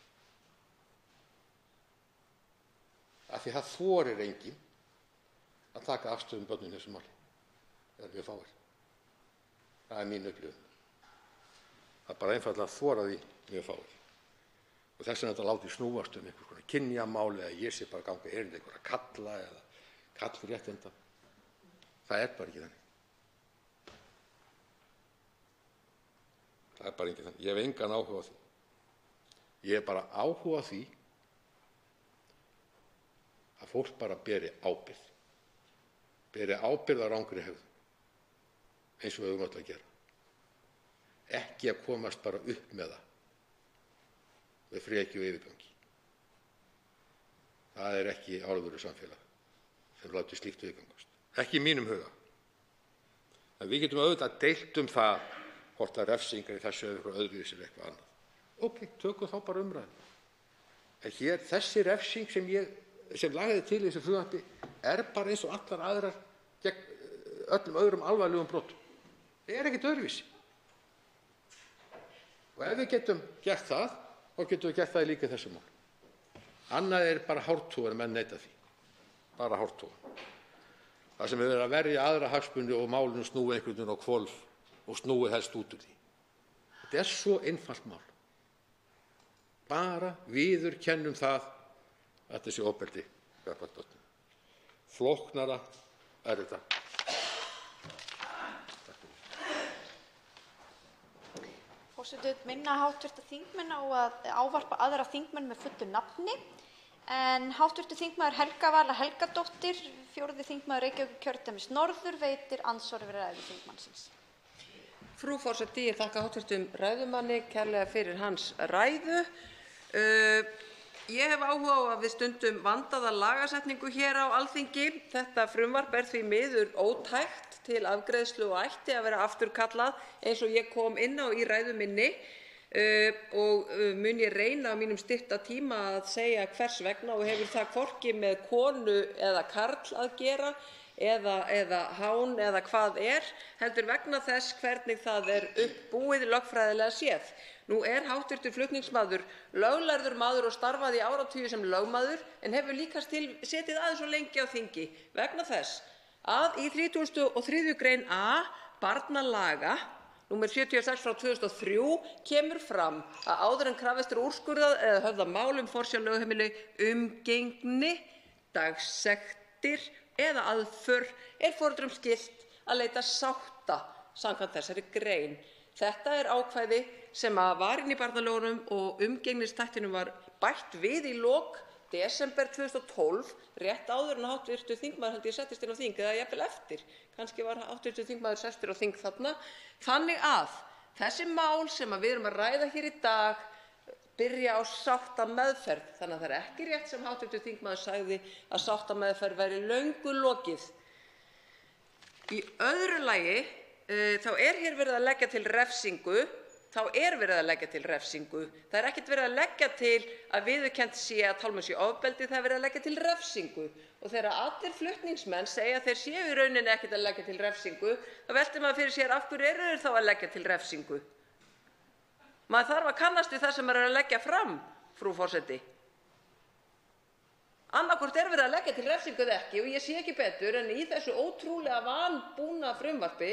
Speaker 10: Af því það þorir enginn að taka afstöðu börnum í þessu máli. Það er mjög fáir. Það er mín upplifun. Það er bara einfaldlega þora því mjög fáir. Og þess vegna þetta látið snúast einhvers konar kynjamáli eða ég sé bara ganga erindi einhverja kalla eða kallréttinda. Það er bara ekki þannig. Það er bara ekki þannig. Ég hef engan áhuga á því. Ég hef bara áhuga á því að fólk bara beri ábyrgð. Beri ábyrgð á rangri hegðun. Eins og við höfum öll að gera. Ekki að komast bara upp með það. Við freki og yfirgangi. Það er ekki alvöru samfélag sem láti slíkt viðgangast. Ekki í mínum huga. En við getum auðvitað deilt það hvort að refsingar í þessu eða öðruvísi er eitthvað annað. Ok, tökum þá bara umræðuna. En hér, þessi refsing sem lagði til í þessu frumvarpi er bara eins og allar aðrar gegn öllum öðrum alvarlegum brotum. Það er ekkert öðruvísi. Og ef við getum gert það, þá getum við gert það líka í þessu mál. Annað er bara hártogar, menn neita því. Bara hártogar. Það sem er verið að verja aðra hagsmuni og málinu snúi einhvern veginn á hvolf og snúi helst út úr því. Þetta er svo einfalt mál. Bara viðurkennum það að þetta sé ofbeldi gagnvart börnum. Flóknara er þetta.
Speaker 1: Forseti vill minna hv. þingmenn á að ávarpa aðra þingmenn með fullu nafni. En hv. þingmaður Helga Vala Helgadóttir, 4. þingmaður Reykjavíkurkjördæmis norður, veitir andsvar við ræðu þingmannsins.
Speaker 11: Frú forseti, ég þakka hv. ræðumanni kærlega fyrir hans ræðu. Ég hef áhuga á að við stundum vandaða lagasetningu hér á Alþingi. Þetta frumvarp er því miður ótækt til afgreiðslu og ætti að vera afturkallað eins og ég kom inn á í ræðu minni og mun ég reyna á mínum stytta tíma að segja hvers vegna og hefur það hvorki með konu eða karl að gera eða hán eða hvað er, heldur vegna þess hvernig það er uppbúið lögfræðilega séð. Nú er hv. flutningsmaður löglærður maður og starfaði í áratugi sem lögmaður en hefur líka setið aðeins og lengi á þingi vegna þess að í 33. grein A barnalaga nr. 76/2003 kemur fram að áður en krafist er úrskurðað eða höfðað mál forsjá lögheimili, umgengni, dagsektir eða aðför er foreldrum skylt að leita sátta samkvæmt þessari grein. Þetta er ákvæði sem var inni í barnalögunum og umgengnisþættinum var bætt við í lok desember 2012, rétt áður en hv. þingmaður held ég settist inn á þing eða jafnvel eftir. Kannski var hv. þingmaður sestur á þing þarna. Þannig að þessi mál sem við erum að ræða hér í dag byrja á sáttameðferð. Þannig að það er ekki rétt sem hv. þingmaður sagði að sáttameðferð væri löngu lokið. Í öðru lagi þá er hér verið að leggja til refsingu þá er verið að leggja til refsingu. Það er ekkert verið að leggja til að viðurkennt sé að tálmun sé ofbeldi, það er verið að leggja til refsingu. Og þegar allir flutningsmenn segja að þeir séu í rauninni ekkert að leggja til refsingu, þá veltir maður fyrir sér af hverju eru þeir þá að leggja til refsingu. Maður þarf að kannast við það sem maður er að leggja fram, frú forseti. Annaðhvort er verið að leggja til refsingu eða ekki, og ég sé ekki betur en í þessu ótrúlega vanbúna frumvarpi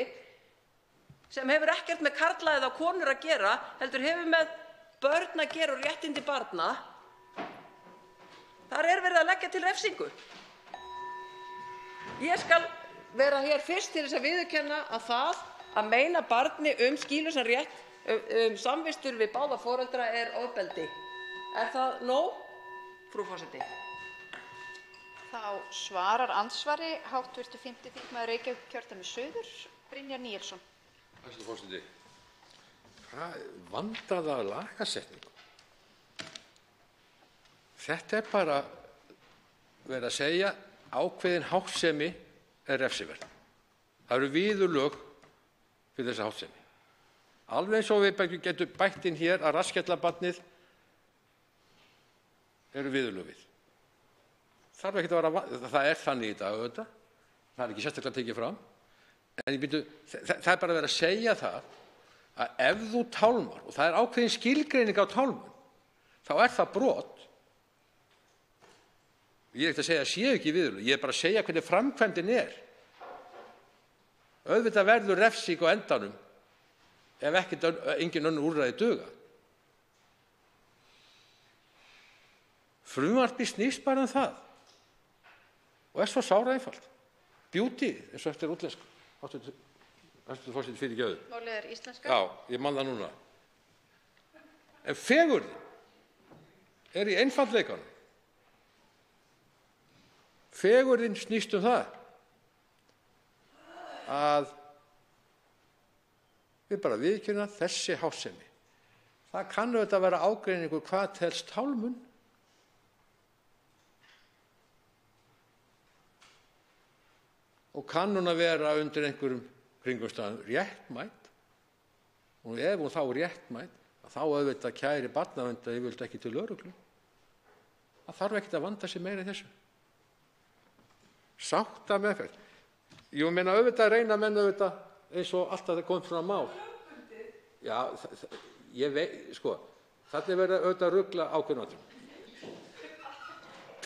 Speaker 11: sem hefur ekkert með karla eða konur að gera, heldur hefur með börn að gera og réttindi barna, þar er verið að leggja til refsingu. Ég skal vera hér fyrst til þess að viðurkenna að það að meina barni skýlausan rétt samvistur við báða foreldra er ofbeldi. Er það nóg, frú forseti?
Speaker 1: Þá svarar andsvari hv. 5. þingmaður Reykjavíkurkjördæmis suður, Brynjar Níelsson.
Speaker 10: Hæstv. forseti. Vandaða lagasetningu. Þetta er bara verið að segja ákveðin háttsemi er refsiverð. Það eru viðurlög fyrir þessa háttsemi. Alveg eins og við getum bætt inn hér að rassskellabannið eru viðurlög við. Þarf ekki að vera, það er þannig í dag auðvitað, það er ekki sérstaklega tekið fram, en það er bara verið að segja það að ef þú tálmar, og það er ákveðin skilgreining á tálmun, þá er það brot. Ég er ekki að segja að séu ekki viðurlög, ég er bara að segja hvernig framkvæmdin er. Auðvitað verður refsing á endanum ef engin önnur úrræði duga. Frumvarpið snýst bara það og er svo sára einfalt. Beauty, eins og eftir útlensku. Hæstv. forseti, fyrirgefðu.
Speaker 1: Málið er íslenska?
Speaker 10: Já, ég man það núna. En fegurðin er í einfaldleikanum. Fegurðin snýst það að við bara viðurkenna þessi háttsemi. Það kann auðvitað vera ágreiningur hvað telst tálmun. Og kann hún að vera undir einhverjum kringumstæðum réttmæt, og ef hún þá er réttmæt, þá auðvitað kæri barnavernd yfirleitt ekki til lögreglu. Það þarf ekkert að vanda sig meira í þessu. Sáttameðferð. Ég meina auðvitað reyna menn auðvitað eins og alltaf það kom svona mál. Já, ég veit, sko, þannig verður auðvitað að rugla ákveðnum.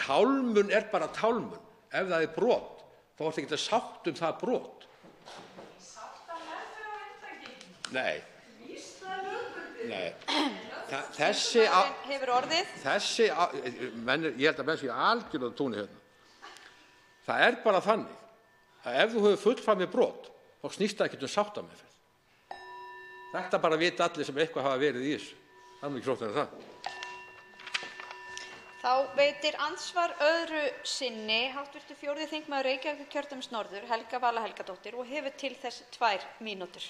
Speaker 10: Tálmun er bara tálmun. Ef það er brot, þá er það ekki að sátt það brot. Sáttameðferð á eintakinu? Nei. Nei. Þessi
Speaker 1: hefur orðið.
Speaker 10: Þessi, ég held að menn séu algjörlega túni hérna. Það er bara þannig að ef þú hefur fullframið brot, þá snýst það ekki sáttameðferð. Þetta bara vita allir sem eitthvað hafa verið í þessu. Það er ekki flóknara en það.
Speaker 1: Þá veitir andsvar öðru sinni hv. 4. þingmaður Reykjavíkurkjördæmis norður, Helga Vala Helgadóttir, og hefur til þess 2 mínútur.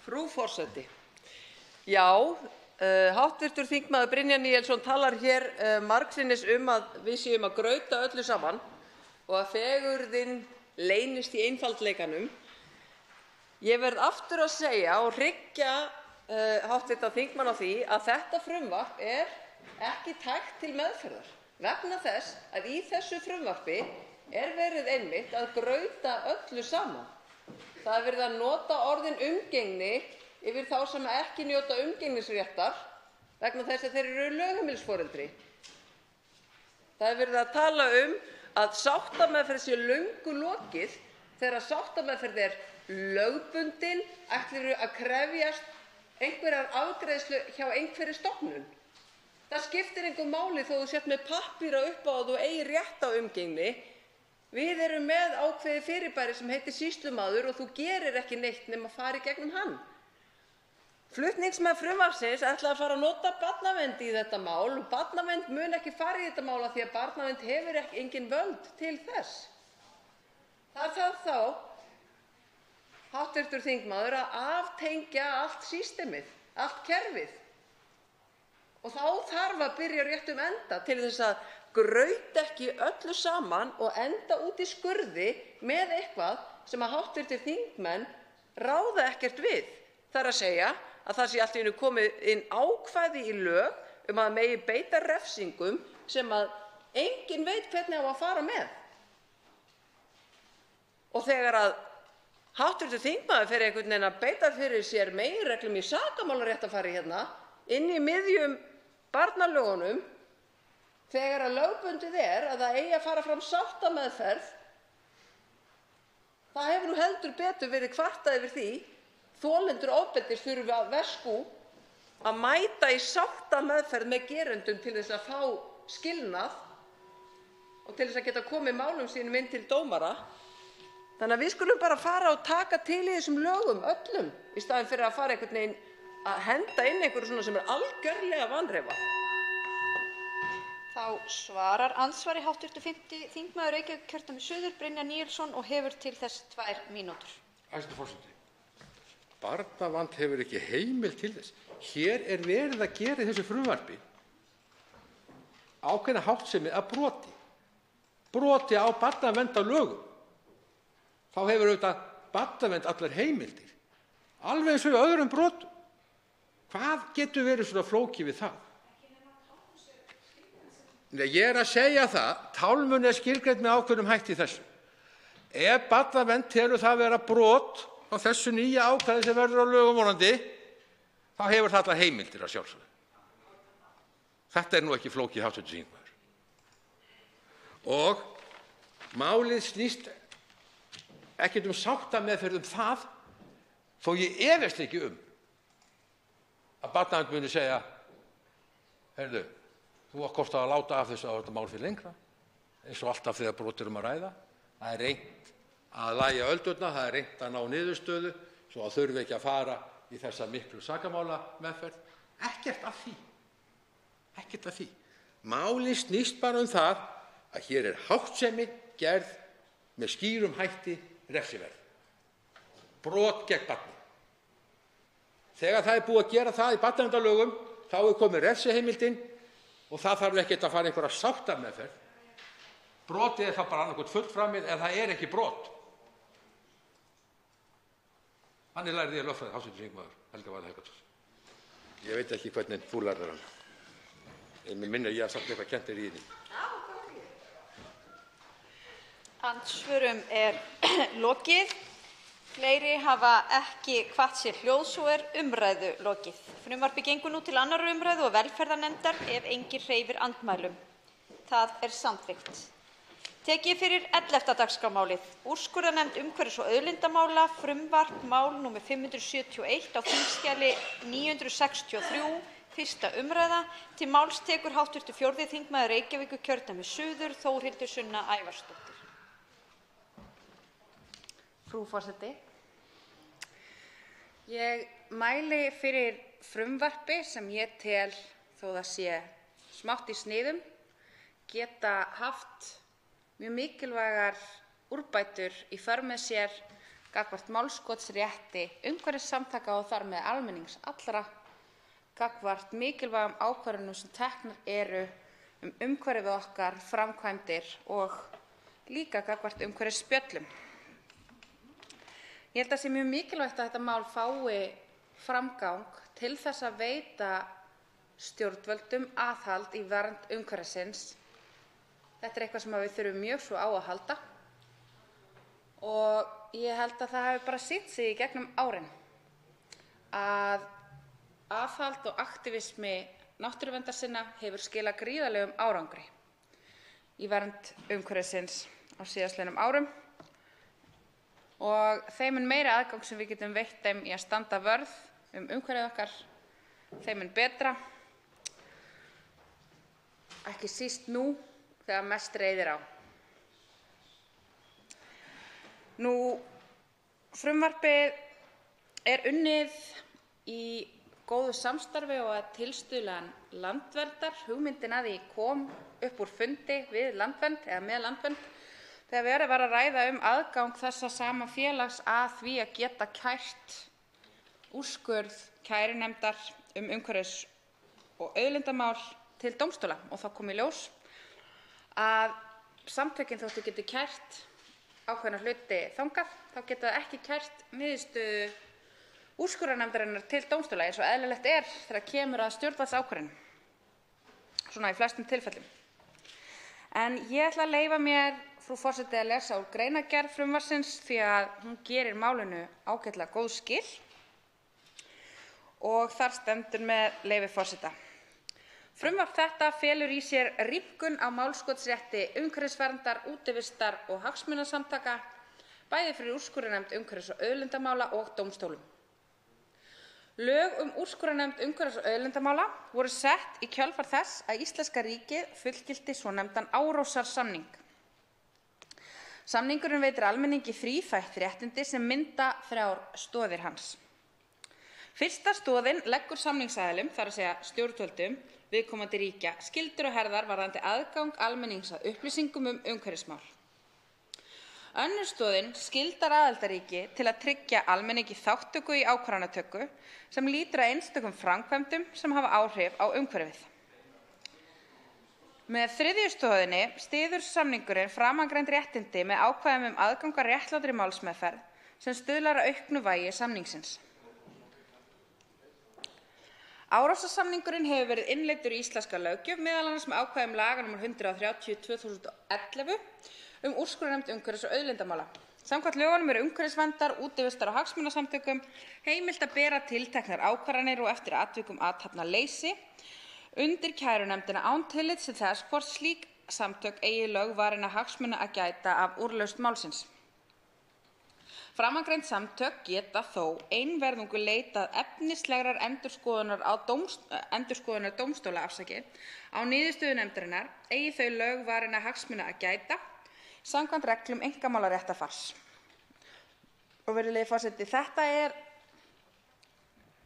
Speaker 11: Frú forseti. Já, hv. þingmaður Brynjar Níelsson talar hér margsinnis að við séum að grauta öllu saman og að fegurðin leynist í einfaldleikanum. Ég verð aftur að segja og hryggja hv. þingmann á því að þetta frumvarp er ekki tækt til meðferðar vegna þess að í þessu frumvarpi er verið einmitt að grauta öllu saman. Það er verið að nota orðin umgengni yfir þá sem ekki njóta umgengnisréttar vegna þess að þeir eru lögheimilisforeldri. Það er verið að tala að sáttameðferð sé löngu lokið þegar sáttameðferð er lögbundin, ætlirðu að krefjast einhverjar afgreiðslu hjá einhverri stofnun. Það skiptir engu máli þó þú sért með pappíra upp á að þú eigi rétt á umgengni. Við erum með ákveðið fyrirbæri sem heitir sýslumaður og þú gerir ekki neitt nema að fara í gegnum hann. Flutningsmenn frumvarpsins ætla að fara að nota barnavernd í þetta mál og barnavernd mun ekki fara í þetta mál af því að barnavernd hefur engin völd til þess. Það þarf þá, hv. þingmaður, að aftengja allt systemið, allt kerfið. Og þá þarf að byrja réttum enda til þess að grauta ekki öllu saman og enda út í skurði með eitthvað sem að hv. þingmenn ráða ekkert við. Það er að segja að það sé allt í einu komið inn ákvæði í lög að megi beita refsingum sem að enginn veit hvernig á að fara með. Og þegar að hv. þingmaður fer einhvern veginn að beita fyrir sér meginreglum í sakamálaréttarfari hérna, inn í miðjum barnalögunum, þegar að lögbundið að það eigi að fara fram sáttameðferð, það hefur nú heldur betur verið kvartað yfir því, þolendur ofbeldis þurfi að vesku að mæta í sáttameðferð með gerendum til þess að fá skilnað og til þess að geta komið málum sínum inn til dómara. Þannig að við skulum bara fara og taka til í þessum lögum öllum í staðinn fyrir að fara einhvern veginn að henda inn einhverju svona sem algjörlega vanreifað.
Speaker 1: Þá svarar andsvari hv. 5. þingmaður Reykjavíkurkjördæmis suður, Brynjar Níelsson, og hefur til þess 2 mínútur.
Speaker 10: Hæstv. forseti. Barnavernd hefur ekki heimild til þess. Hér er verið að gera í þessu frumvarpi ákveðna háttsemi að broti á barnaverndarlögum. Þá hefur auðvitað barnavernd allar heimildir, alveg eins og í öðrum brotum. Hvað getur verið svona flókið við það? Nei, ég er að segja það, tálmun skilgreint með ákveðnum hætti í þessu. Ef barnavernd telur það vera brot á þessu nýja ákvæði sem verður á lögum vonandi, þá hefur það allar heimildir að sjálfsögðu. Þetta er nú ekki flókið, hv. þingmaður. Og málið snýst ekkert sáttameðferð það, þó ég efast ekki að barnavernd muni segja, heyrðu, þú átt kost að láta af þessu þetta mál fyrir lengra, eins og alltaf þegar brot er að ræða. Það er reynt að lægja öldurnar, það er reynt að ná niðurstöðu, svo að þurfi ekki að fara í þessa miklu sakamálameðferð. Ekkert af því. Málið snýst bara það að hér er háttsemi gerð með skýrum hætti refsiverð. Brot gegn barni. Þegar það er búið að gera það í barnaverndarlögum, þá er komið refsiheimildin og það þarf ekkert að fara einhverja sáttameðferð. Brotið er það bara annaðhvort fullframið eða það er ekki brot. Þannig lærði ég lögfræði, hv. þingmaður Helga Vala Helgadóttir. Ég veit ekki hvernig þú lærðir hana. Mér minnir ég að samt eitthvað kennt í því.
Speaker 1: Andsvörum er lokið. Fleiri hafa ekki kvatt sér hljóðs og er umræðu lokið. Frumvarpið gengur nú til 2. umræðu og velferðarnefndar ef enginn hreyfir andmælum. Það er samþykkt. Tekið fyrir 11. dagskrármálið. Úrskurðarnefnd umhverfis- og auðlindamála, frumvarp mál nr. 571 á þingskjali 963, 1. umræða. Til máls tekur hv. 4. þingmaður Reykjavíkurkjördæmis suður, Þórhildur Sunna Ævarsdóttir.
Speaker 12: Frú forseti. Ég mæli fyrir frumvarpi sem ég tel, þó það sé smátt í sniðum, geta haft mjög mikilvægar úrbætur í för með sér gagnvart málskotsrétti umhverfissamtaka og þar með almennings allra, gagnvart mikilvægum ákvörðunum sem teknar eru umhverfið okkar, framkvæmdir og líka gagnvart umhverfisspjöllum. Ég held að það sé mjög mikilvægt að þetta mál fái framgang til þess að veita stjórnvöldum aðhald í vernd umhverfisins. Þetta er eitthvað sem við þurfum mjög svo á að halda og ég held að það hafi bara sýnt sig í gegnum árin að aðhald og aktivismi náttúruverndarsinna hefur skilað gríðarlegum árangri í vernd umhverfisins á síðastliðnum árum. Og þeim meiri aðgang sem við getum veitt þeim í að standa vörð umhverfið okkar, þeim betra. Ekki síst nú þegar mest reiðir á. Frumvarpið er unnið í góðu samstarfi og að tilstuðlan Landverndar. Hugmyndin að því kom upp úr fundi við Landvernd eða með Landvernd þegar verið var að ræða aðgang þessa sama félags að því að geta kært úrskurð kærunefndar umhverfis- og auðlindamál til dómstóla og þá kom í ljós að samtökin þóttu geti kært ákveðna hluti þangað, þá geta það ekki kært niðurstöðu úrskurðarnefndarinnar til dómstóla eins og eðlilegt er þegar kemur að stjórnvaldsákvörðunum, svona í flestum tilfellum. En ég ætla að leyfa mér, frú forseti, að lesa úr greinargerð frumvarpsins því að hún gerir málinu ágætlega góð skil og þar stendur með leyfi forseta. Frumvarp þetta felur í sér rýmkun á málskotsrétti umhverfisverndar, útivistar og hagsmunasamtaka, bæði fyrir úrskurðarnefnd umhverfis- og auðlindamála og dómstólum. Lög úrskurðarnefnd umhverfis- og auðlindamála voru sett í kjölfar þess að íslenska ríkið fullgilti svonefndan Árósarsamning. Samningurinn veitir almenningi þríþætt réttindi sem mynda 3 stoðir hans. Fyrsta stoðin leggur samningsaðilum, þar að segja stjórnvöldum, viðkomandi ríkja, skyldur og herðar varðandi aðgang almennings að upplýsingum umhverfismál. Önnur stoðin skyldar aðildarríki til að tryggja almenningi þátttöku í ákvarðanatöku sem lýtur að einstökum framkvæmdum sem hafa áhrif á umhverfið. Með þriðju stoðinni styður samningurinn framangreind réttindi með ákvæðum aðgang að réttlátri málsmeðferð sem stuðlar að auknu vægi samningsins. Árósasamningurinn hefur verið innleiddur í íslenska löggjöf, meðal annars með ákvæðum laga nr. 130/2011 úrskurðarnefnd umhverfis- og auðlindamála. Samkvæmt lögunum umhverfisverndar, útivistar og hagsmunasamtökum heimilt að bera tilteknar ákvarðanir og eftir atvikum athafnaleysi undir kærunefndina án tillits til þess hvort slík samtök eigi lögvarinna hagsmuna að gæta af úrlausn málsins. Framangreind samtök geta þó einverðungu leitað efnislegrar endurskoðunar dómstóla á niðurstöðu nefndarinnar eigi þau lögvarinna hagsmuna að gæta samkvæmt reglum einkamálaréttarfars. Og virðulegi forseti, þetta er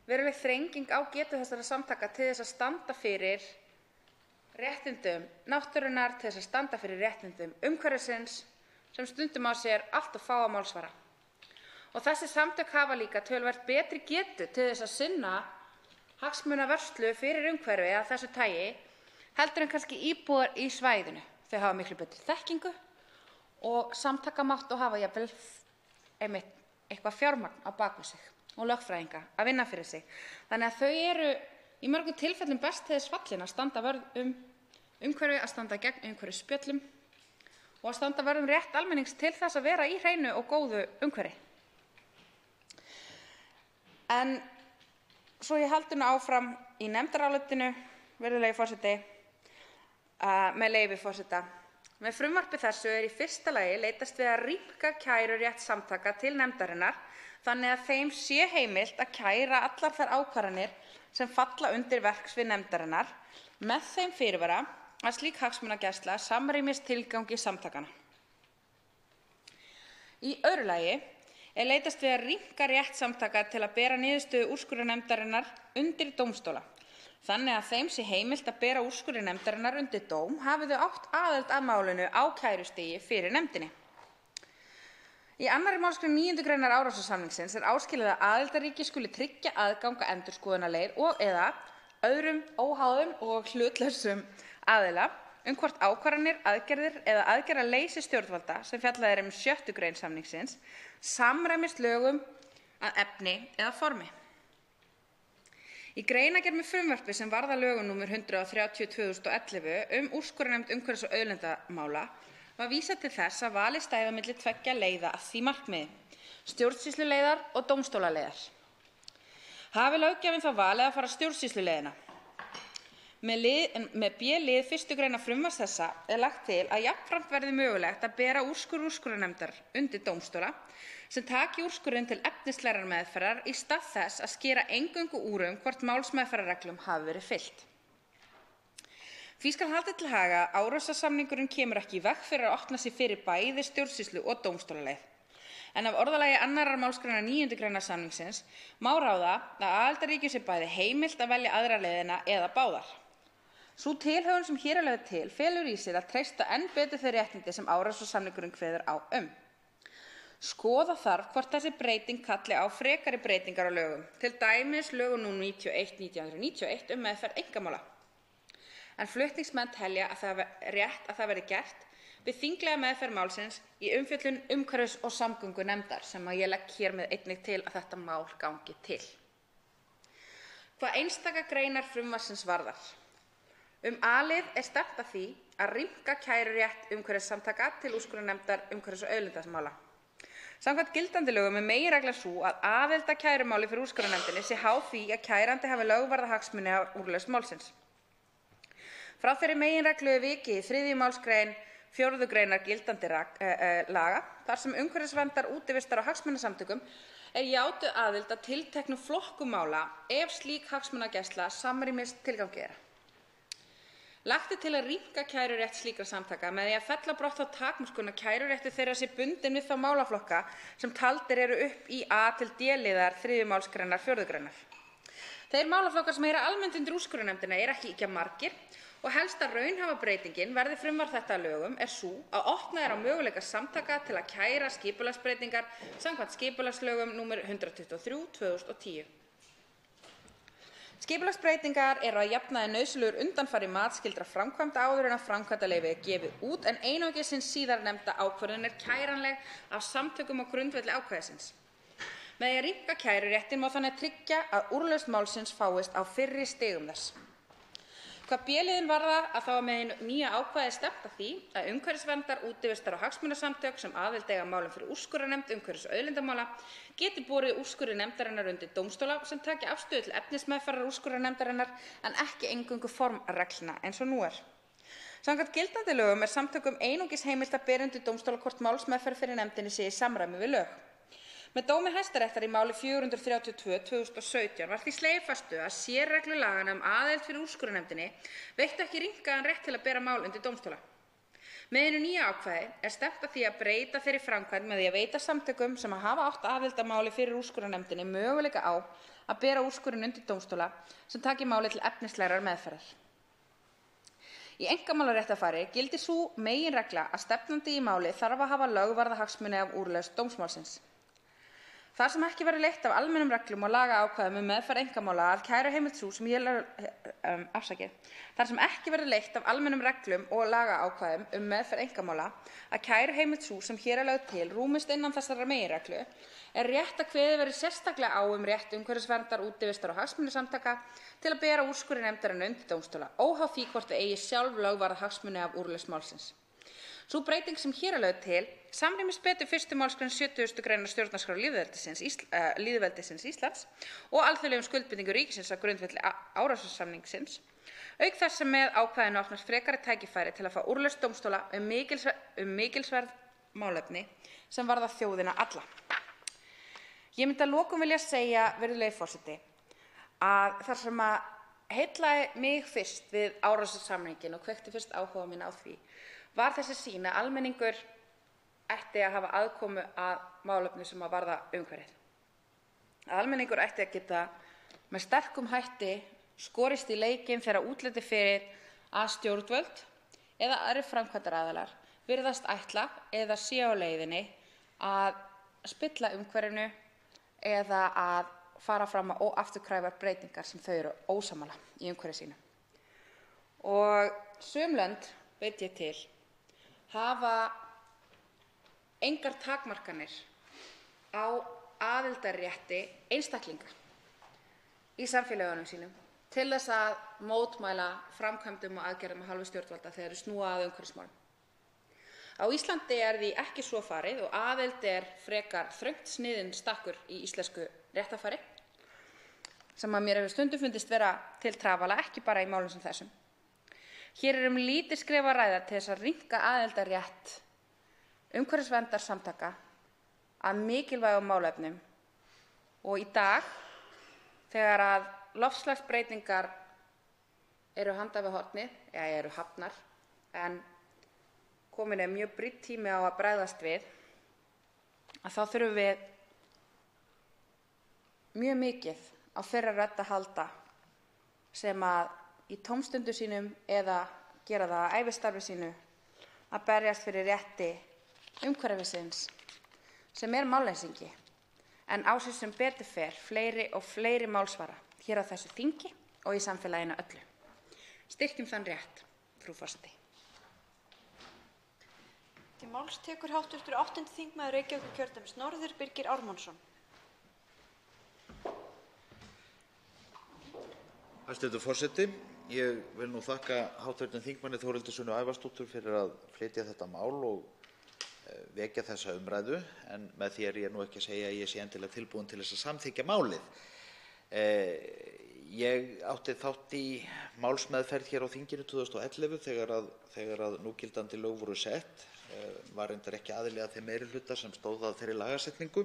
Speaker 12: veruleg þrenging á getu þessara samtaka til þess að standa fyrir réttindum náttúrunnar, til þess að standa fyrir réttindum umhverfisins sem stundum á sér allt of fáa málsvara. Og þessi samtök hafa líka töluvert betri getu til þess að sinna hagsmunavörslu fyrir umhverfi af þessu tagi heldur en kannski íbúar í svæðinu. Þau hafa miklu betri þekkingu og samtakamátt og hafa jafnvel einmitt eitthvað fjármagn á bak við sig og lögfræðinga að vinna fyrir sig. Þannig að þau eru í mörgum tilfellum best til þess fallin að standa vörð umhverfi, að standa gegn umhverfisspjöllum og að standa vörð rétt almennings til þess að vera í hreinu og góðu umhverfi. En svo ég haldi nú áfram í nefndarálitinu, virðulegi forseti, með leyfi forseta. Með frumvarpi þessu í fyrsta lagi leitast við að rýmka kærurétt samtaka til nefndarinnar þannig að þeim sé heimilt að kæra allar þær ákvarðanir sem falla undir verksvið nefndarinnar með þeim fyrirvara að slík hagsmunagæsla samrýmist tilgangi samtakanna. Í öðru lagi leitast við að rýmka rétt samtaka til að bera niðurstöðu úrskurðarnefndarinnar undir dómstóla. Þannig að þeim sé heimilt að bera úrskurði nefndarinnar undir dóm hafi þau átt aðild að málinu á kærustigi fyrir nefndinni. Í 2. málsgrein 9. greinar Árósasamningsins áskilið að aðildarríki skuli tryggja aðgang að endurskoðunarleið og eða öðrum óháðum og hlutlausum aðila hvort ákvarðanir, aðgerðir eða aðgerðaleysi stjórnvalda sem fjallað 6. grein samningsins samræmist lögum að efni eða formi. Í greinargerð með frumvarpi sem varð að lögum nr. 130/2011 úrskurðarnefnd umhverfis- og auðlindamála var vísað til þess að valið stæði á milli tveggja leiða að því markmiði, stjórnsýsluleiðar og dómstólaleiðar. Hafi löggjafinn þá valið að fara stjórnsýsluleiðina. Með B-lið 1. greinar frumvarps þessa lagt til að jafnframt verði mögulegt að bera úrskurð úrskurðarnefndar undir dómstóla sem taki úrskurðinn til efnislegrar meðferðar í stað þess að skera eingöngu úr hvort málsmeðferðarreglum hafi verið fylgt. Því skal haldið til haga að Árósasamningurinn kemur ekki í veg fyrir að opna sig fyrir bæði stjórnsýslu og dómstólaleið. En af orðalagi 2. málsgreinar 9. greinar samningsins má ráða að aðildarríkjum sé bæði heimilt að velja aðra leiðina eða báðar. Sú tilhögun sem hér lögð til felur í sér að treysta enn betur þau réttindi sem Árósasamningurinn kveður á Skoða þarf hvort þessi breyting kalli á frekari breytingar á lögum, til dæmis lögum nr. 91/1991 meðferð einkamála. En flutningsmenn telja að það rétt að það verði gert við þinglega meðferð málsins í umfjöllun umhverfis- og samgöngunefndar sem ég legg hér með einnig til að þetta mál gangi til. Hvað einstaka greinar frumvarpsins varðar. A-lið er stefnt að því að rýmka kærurétt umhverfissamtaka til úrskurðarnefndar umhverfis- og auðlindamála. Samkvæmt gildandi lögum er meginreglan sú að aðild að kærumáli fyrir úrskurðarnefndinni sé háð því að kærandi hafi lögvarða hagsmuni af úrlausn málsins. Frá þeirri meginreglu er vikið í 3. málsgrein 4. greinar gildandi laga, þar sem umhverfisverndar, útivistar og hagsmunasamtökum er játuð aðild að tilteknum flokkum mála ef slík hagsmunagæsla samrýmist tilgangi þeirra. Lagt er til að rýmka kærurétt slíkra samtaka með því að fella brott þá takmörkun að kæruréttur þeirra sé bundinn við þá málaflokka sem taldir eru upp í A til D-liðar 3. málsgreinar 4. greinar. Þeir málaflokkar sem heyra almennt undir úrskurðarnefndina eru ekki ýkja margir og helsta raunhæfa breytingin verði frumvarp þetta að lögum er sú að opnað er á möguleika samtaka til að kæra skipulagsbreytingar samkvæmt skipulagslögum nr. 123/2010. Skipulagsbreytingar eru að jafnaði nauðsynlegur undanfari matsskyldra framkvæmda áður en að framkvæmdaleyfi er gefið út en einungis hin síðarnefnda ákvörðun er kæranleg af samtökum á grundvelli ákvæðisins. Með því að rýmka kæruréttin má þannig tryggja að úrlausn málsins fáist á fyrri stigum þess. Hvað B-liðinn varðar að þá er með hinu nýja ákvæði stefnt að því að umhverfisverndar, útivistar og hagsmunasamtök sem aðild eiga málum fyrir úrskurðarnefnd umhverfis- og auðlindamála geti borið úrskurði nefndarinnar undir dómstóla sem taki afstöðu til efnismeðferðar úrskurðarnefndarinnar en ekki eingöngu formreglna eins og nú er. Samkvæmt gildandi lögum er samtökum einungis heimilt að bera undir dómstóla hvort málsmeðferð fyrir nefndinni sé í samræmi við lög. Með dómi Hæstaréttar í máli 432/2017 var því slegið föstu að sérreglu laganna aðild fyrir úrskurðarnefndinni veittu ekki rýmkaðan rétt til að bera mál undir dómstóla. Með hinu nýja ákvæði er stefnt að því að breyta þeirri framkvæmd með því að veita samtökum sem hafa átt aðild að máli fyrir úrskurðarnefndinni möguleika á að bera úrskurðinn undir dómstóla sem taki máli til efnislegrar meðferðar. Í einkamálaréttarfari gildir sú meginregla að stefnandi í máli þarf að hafa lögvarða hagsmuni af úrlausn dómsmálsins. Þar sem ekki verður leitt af almennum reglum og lagaákvæðum meðferð einkamála að kæruheimild sú sem Þar sem ekki verður leitt af almennum reglum og lagaákvæðum meðferð einkamála að kæruheimild sú sem hér er lögð til rúmist innan þessarar meginreglu er rétt að kveðið verði sérstaklega á rétt umhverfisverndar, útivistar og hagsmunasamtaka til að bera úrskurði nefndarinnar undir dómstóla, óháð því hvort þau eigi sjálf lögvarða hagsmuni af úrlausn málsins. Sú breyting sem hér er lögð til samrýmist betur 1. málsgrein 70. greinar stjórnarskrár lýðveldisins Íslands og alþjóðlegum skuldbindingum ríkisins á grundvelli Árósasamningsins, auk þess sem með ákvæðinu opnast frekari tækifæri til að fá úrlausn dómstóla mikilsverð málefni sem varða þjóðina alla. Ég myndi að lokum vilja segja, virðulegi forseti, að þar sem að heillaði mig fyrst við Árósasamninginn og kveikti fyrst áhuga minn á því var þessi sýn að almenningur ætti að hafa aðkomu að málefni sem að varða umhverfið. Að almenningur ætti að geta með sterkum hætti skorist í leikinn þegar útliti fyrir að stjórnvöld eða aðrir framkvæmdaraðilar virðast ætla eða sé á leiðinni að spilla umhverfinu eða að fara fram á óafturkræfar breytingar sem þau eru ósammála í umhverfi sínu. Og sum lönd, veit ég til, hafa engar takmarkanir á aðildarrétti einstaklinga í samfélögunum sínum til þess að mótmæla framkvæmdum og aðgerðum af hálfu stjórnvalda þegar þau snúa að umhverfismálum. Á Íslandi er því ekki svo farið og aðild er frekar þröngt sniðinn stakkur í íslensku réttarfari sem að mér hefur stundum fundist vera til trafala, ekki bara í málum sem þessum. Hér er lítið skref að ræða til þess að rýmka aðildarrétt umhverfisverndarsamtaka að mikilvægum málefnum og í dag þegar að loftslagsbreytingar eru handan við hornið, eða eru hafnar, en komin er mjög brýnn tími á að bregðast við, að þá þurfum við mjög mikið á þeirra rödd að halda sem að í tómstundu sínum eða gera það að ævistarfi sínu að berjast fyrir rétti umhverfisins sem er málleysingi en á sér sem betur fer fleiri og fleiri málsvara hér á þessu þingi og í samfélaginu öllu. Styrkjum þann rétt, frú forseti.
Speaker 1: Til máls tekur hv. 8. þingmaður Reykjavíkurkjördæmis norður, Birgir Ármannsson.
Speaker 15: Hæstv. forseti. Ég vil nú þakka hv. þingmanni Þórhildi Sunnu Ævarsdóttur fyrir að flytja þetta mál og vekja þessa umræðu, en með því ég nú ekki að segja að ég sé endilega tilbúinn til þess að samþykkja málið. Ég átti þátt í málsmeðferð hér á þinginu 2011 þegar að núgildandi lög voru sett. Var reyndar ekki aðili að þeim meirihluta sem stóð að þeirri lagasetningu,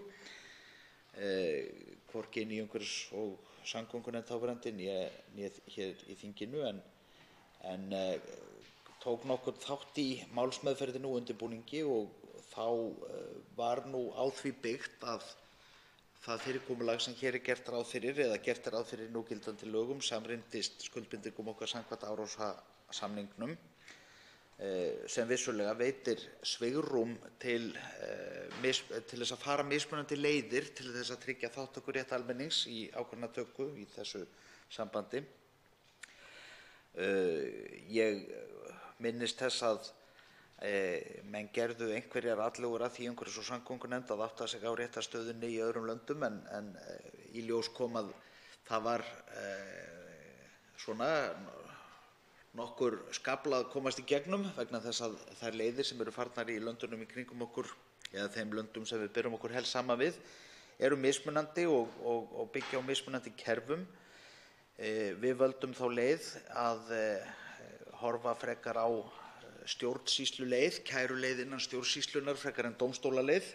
Speaker 15: hvorki í umhverfis- og samgöngunefnd þáverandi né hér í þinginu, en tók nokkurn þátt í málsmeðferðinni og undirbúningi og þá var nú á því byggt að það fyrirkomulag sem hér er gert ráð fyrir eða gert ráð fyrir núgildandi lögum samrýmdist skuldbindingum okkar samkvæmt Árósasamningnum, sem vissulega veitir svigrúm til þess að fara mismunandi leiðir til þess að tryggja þátttökurétt almennings í ákvarðanatöku í þessu sambandi. Ég minnist þess að menn gerðu einhverjar atlögur að því umhverfis- og samgöngunefnd að átta sig á réttarstöðunni í öðrum löndum, en í ljós kom að það var svona nokkur skaflað að komast í gegnum vegna þess að þær leiðir sem eru farnar í löndunum í kringum okkur, eða þeim löndum sem við berum okkur helst saman við, eru mismunandi og byggja á mismunandi kerfum. Við völdum þá leið að horfa frekar á stjórnsýsluleið, kæruleið innan stjórnsýslunar frekar en dómstólaleið,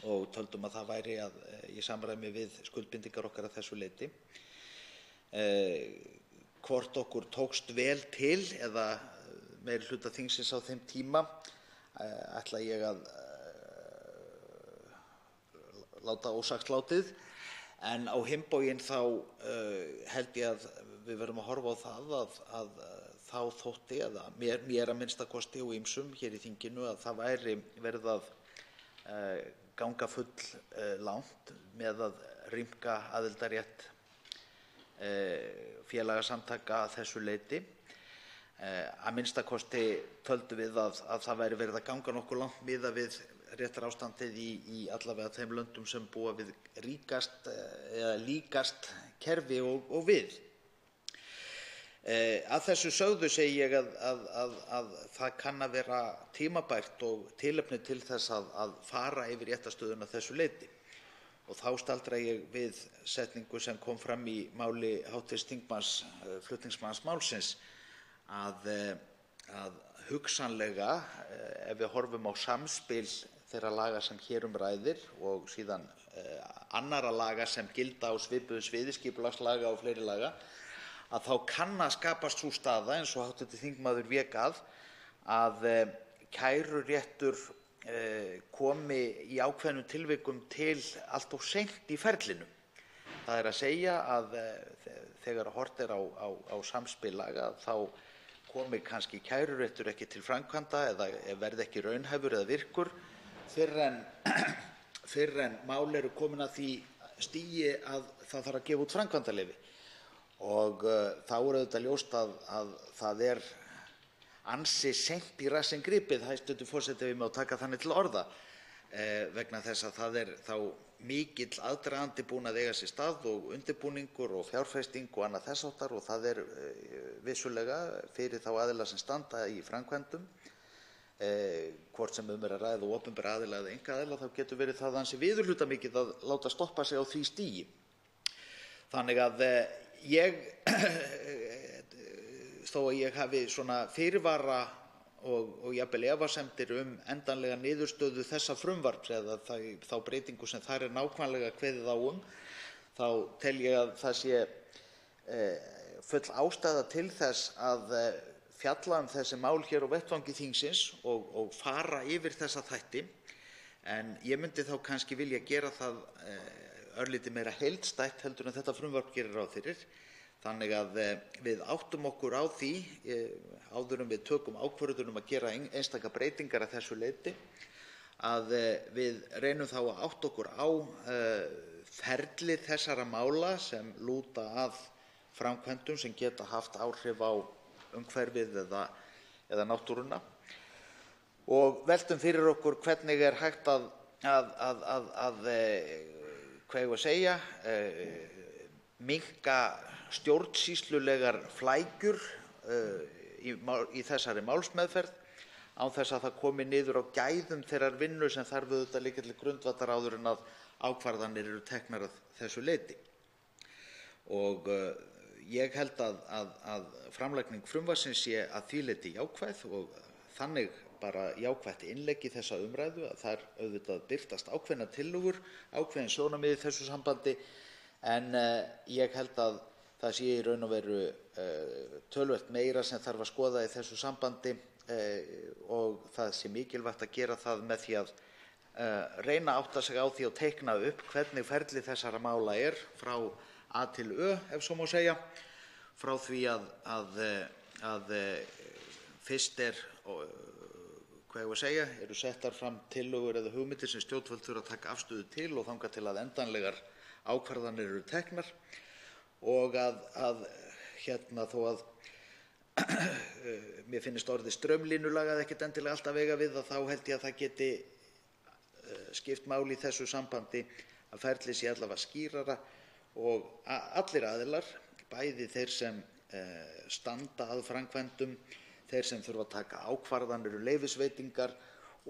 Speaker 15: og töldum að það væri í samræmi við skuldbindingar okkar að þessu leyti. Hvort okkur tókst vel til eða meirihluta þingsins á þeim tíma ætla ég að láta ósagt látið, en á hinn bóginn þá held ég að við verðum að horfa á það að þá þótti, eða mér að minnsta kosti og ýmsum hér í þinginu, að það væri verið að ganga full langt með að rýmka aðildarrétt félagasamtaka að þessu leyti. Að minnsta kosti töldum við að það væri verið að ganga nokkuð langt miðað við réttarástandið í allavega þeim löndum sem búa við ríkast eða líkast kerfi og við. Að þessu sögðu segi ég að það kann að vera tímabært og tilefni til þess að fara yfir réttarstöðuna að þessu leyti. Og þá staldra ég við setningu sem kom fram í máli hv. flutningsmanns málsins, að hugsanlega, ef við horfum á samspil þeirra laga sem hér ræðir og síðan annarra laga sem gilda á svipuðu sviði, skipulagslaga og fleiri laga, að þá kann að skapast sú staða, eins og hv. þingmaður vék að kæruréttur komi í ákveðnum tilvikum til allt of seint í ferlinu. Það er að segja að þegar horft er á samspil laga þá komi kannski kæruréttur ekki til framkvæmda eða verði ekki raunhæfur eða virkur fyrr en mál eru komin að því stigi að það þarf að gefa út framkvæmdaleyfi. Og þá er auðvitað ljóst að það er ansi seint í rassinn gripið, hæstv. forseti, ef ég má taka þannig til orða, vegna þess að það er þá mikill aðdragandi búinn að eiga sér stað og undirbúningur og fjárfesting og annað þess háttar, og það er vissulega fyrir þá aðila sem standa í framkvæmdum, hvort sem er að ræða opinbera aðila eða einkaaðila, þá getur verið það ansi viðurhlutamikið að láta stoppa sig á því stigi. Þannig að þó að ég hafi svona fyrirvara og jafnvel efasemdir endanlega niðurstöðu þessa frumvarps eða þá breytingu sem þar er nákvæmlega kveðið á þá tel ég að það sé full ástæða til þess að fjalla þessi mál hér á vettvangi þingsins og fara yfir þessa þætti. En ég myndi þá kannski vilja gera það örlítið meira heildstætt heldur en þetta frumvarp gerir ráð fyrir. Þannig að við áttum okkur á því áður en við tökum ákvörðun að gera einstaka breytingar að þessu leyti, að við reynum þá að átta okkur á ferli þessara mála sem lúta að framkvæmdum sem geta haft áhrif á umhverfið eða náttúruna. og veltum fyrir okkur hvernig hægt að hvað eigum við að segja, minnka stjórnsýslulegar flækjur í þessari málsmeðferð án þess að það komi niður á gæðum þeirrar vinnu sem þarf auðvitað að liggja til grundvallar áður en að ákvarðanir eru teknar að þessu leyti. Og ég held að framlagning frumvarpsins sé að því leyti jákvæð og þannig bara jákvætt innlegg í þessa umræðu að þar auðvitað birtast ákveðnar tillögur, ákveðin sjónarmið í þessu sambandi, en ég held að það sé í raun og veru töluvert meira sem þarf að skoða í þessu sambandi og það sé mikilvægt að gera það með því að reyna að átta sig á því og teikna upp hvernig ferli þessara mála frá A til Ö, ef svo má segja, frá því að fyrst eru settar fram tillögur eða hugmyndir sem stjórnvöld þurfa að taka afstöðu til og þangað til að endanlegar ákvarðanir eru teknar og þó að mér finnist orðið straumlínulagað ekkert endilega alltaf eiga við, þá held ég að það geti skipt máli í þessu sambandi að ferlið sé allavega skýrara og allir aðilar, bæði þeir sem standa að framkvæmdum, þeir sem þurfa að taka ákvarðanir leyfisveitingar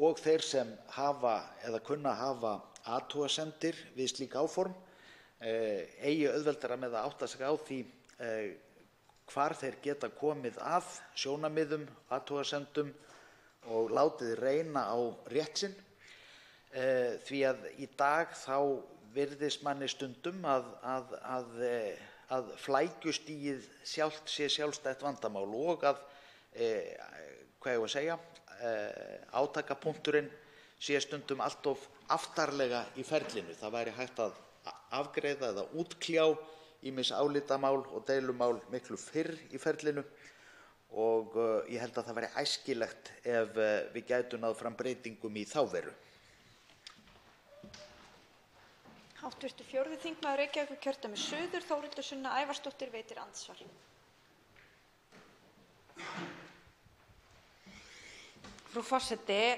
Speaker 15: og þeir sem hafa eða kunna hafa athugasemdir við slík áform eigi auðveldara með að átta sig á því hvar þeir geta komið að sjónarmiðum, athugasemdum og látið reyna á rétt sinn, því að í dag þá virðist manni stundum að flækjustigið sjálft sé sjálfstætt vandamál og að átakapunkturinn sé stundum allt of aftarlega í ferlinu. Það væri hægt að afgreiða eða útkljá ýmis álitamál og deilumál miklu fyrr í ferlinu og ég held að það væri æskilegt ef við gætum náð fram breytingum í þá veru.
Speaker 1: Hv. 4. þingmaður Reykjavíkurkjördæmis suður, Þórhildur Sunna Ævarsdóttir, veitir andsvar.
Speaker 12: Frú forseti,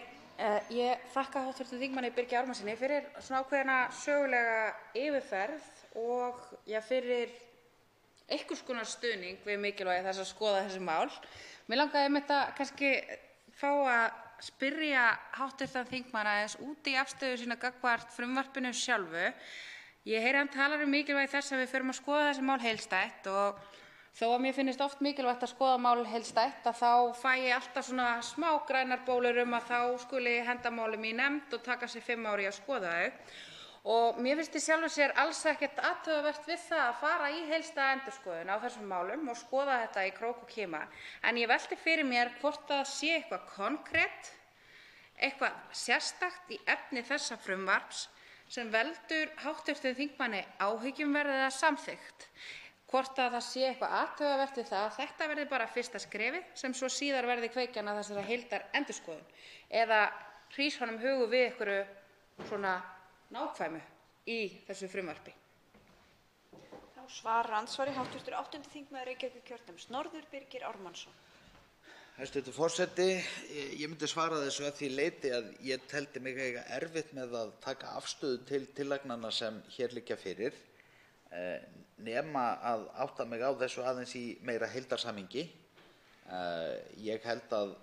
Speaker 12: ég þakka hv. þingmanni Birgi Ármannssyni fyrir svona ákveðna sögulega yfirferð og fyrir einhvers konar stuðning við mikilvægi þess að skoða þessi mál. Mig langaði einmitt að kannski fá að spyrja hv. þingmann aðeins út í afstöðu sína gagnvart frumvarpinu sjálfu. Ég heyri hann talar mikilvægi þess að við förum að skoða þessi mál heildstætt og þó að mér finnist oft mikilvægt að skoða mál heildstætt þá fæ ég alltaf svona smá grænar bólur að þá skuli henda málum í nefnd og taka sér 5 ár í að skoða þau. Og mér finnst í sjálfu sér alls ekkert athugavert við það að fara í heildstæða endurskoðun á þessum málum og skoða þetta í krók og kima. En ég velti fyrir mér hvort það sé eitthvað konkrét, eitthvað sérstakt í efni þessa frumvarps sem veldur hv. þingmanni áhyggjum verði það samþykkt. Hvort að það sé eitthvað athugavert við það að þetta verði bara fyrsta skrefið sem svo síðar verði kveikjan að þessari heildarendurskoðun eða hrís honum hugur við einhverju svona nákvæmu í þessu frumvarpi.
Speaker 1: Þá svarar andsvari hv. 8. þingmaður Reykjavíkurkjördæmis norður, Birgir Ármannsson.
Speaker 15: Hæstv. forseti, ég myndi svara þessu að því leyti að ég teldi mig eiga erfitt með að taka afstöðu til tillagnanna sem hér liggja fyrir, nema að átta mig á þessu aðeins í meira heildarsamhengi. Ég held að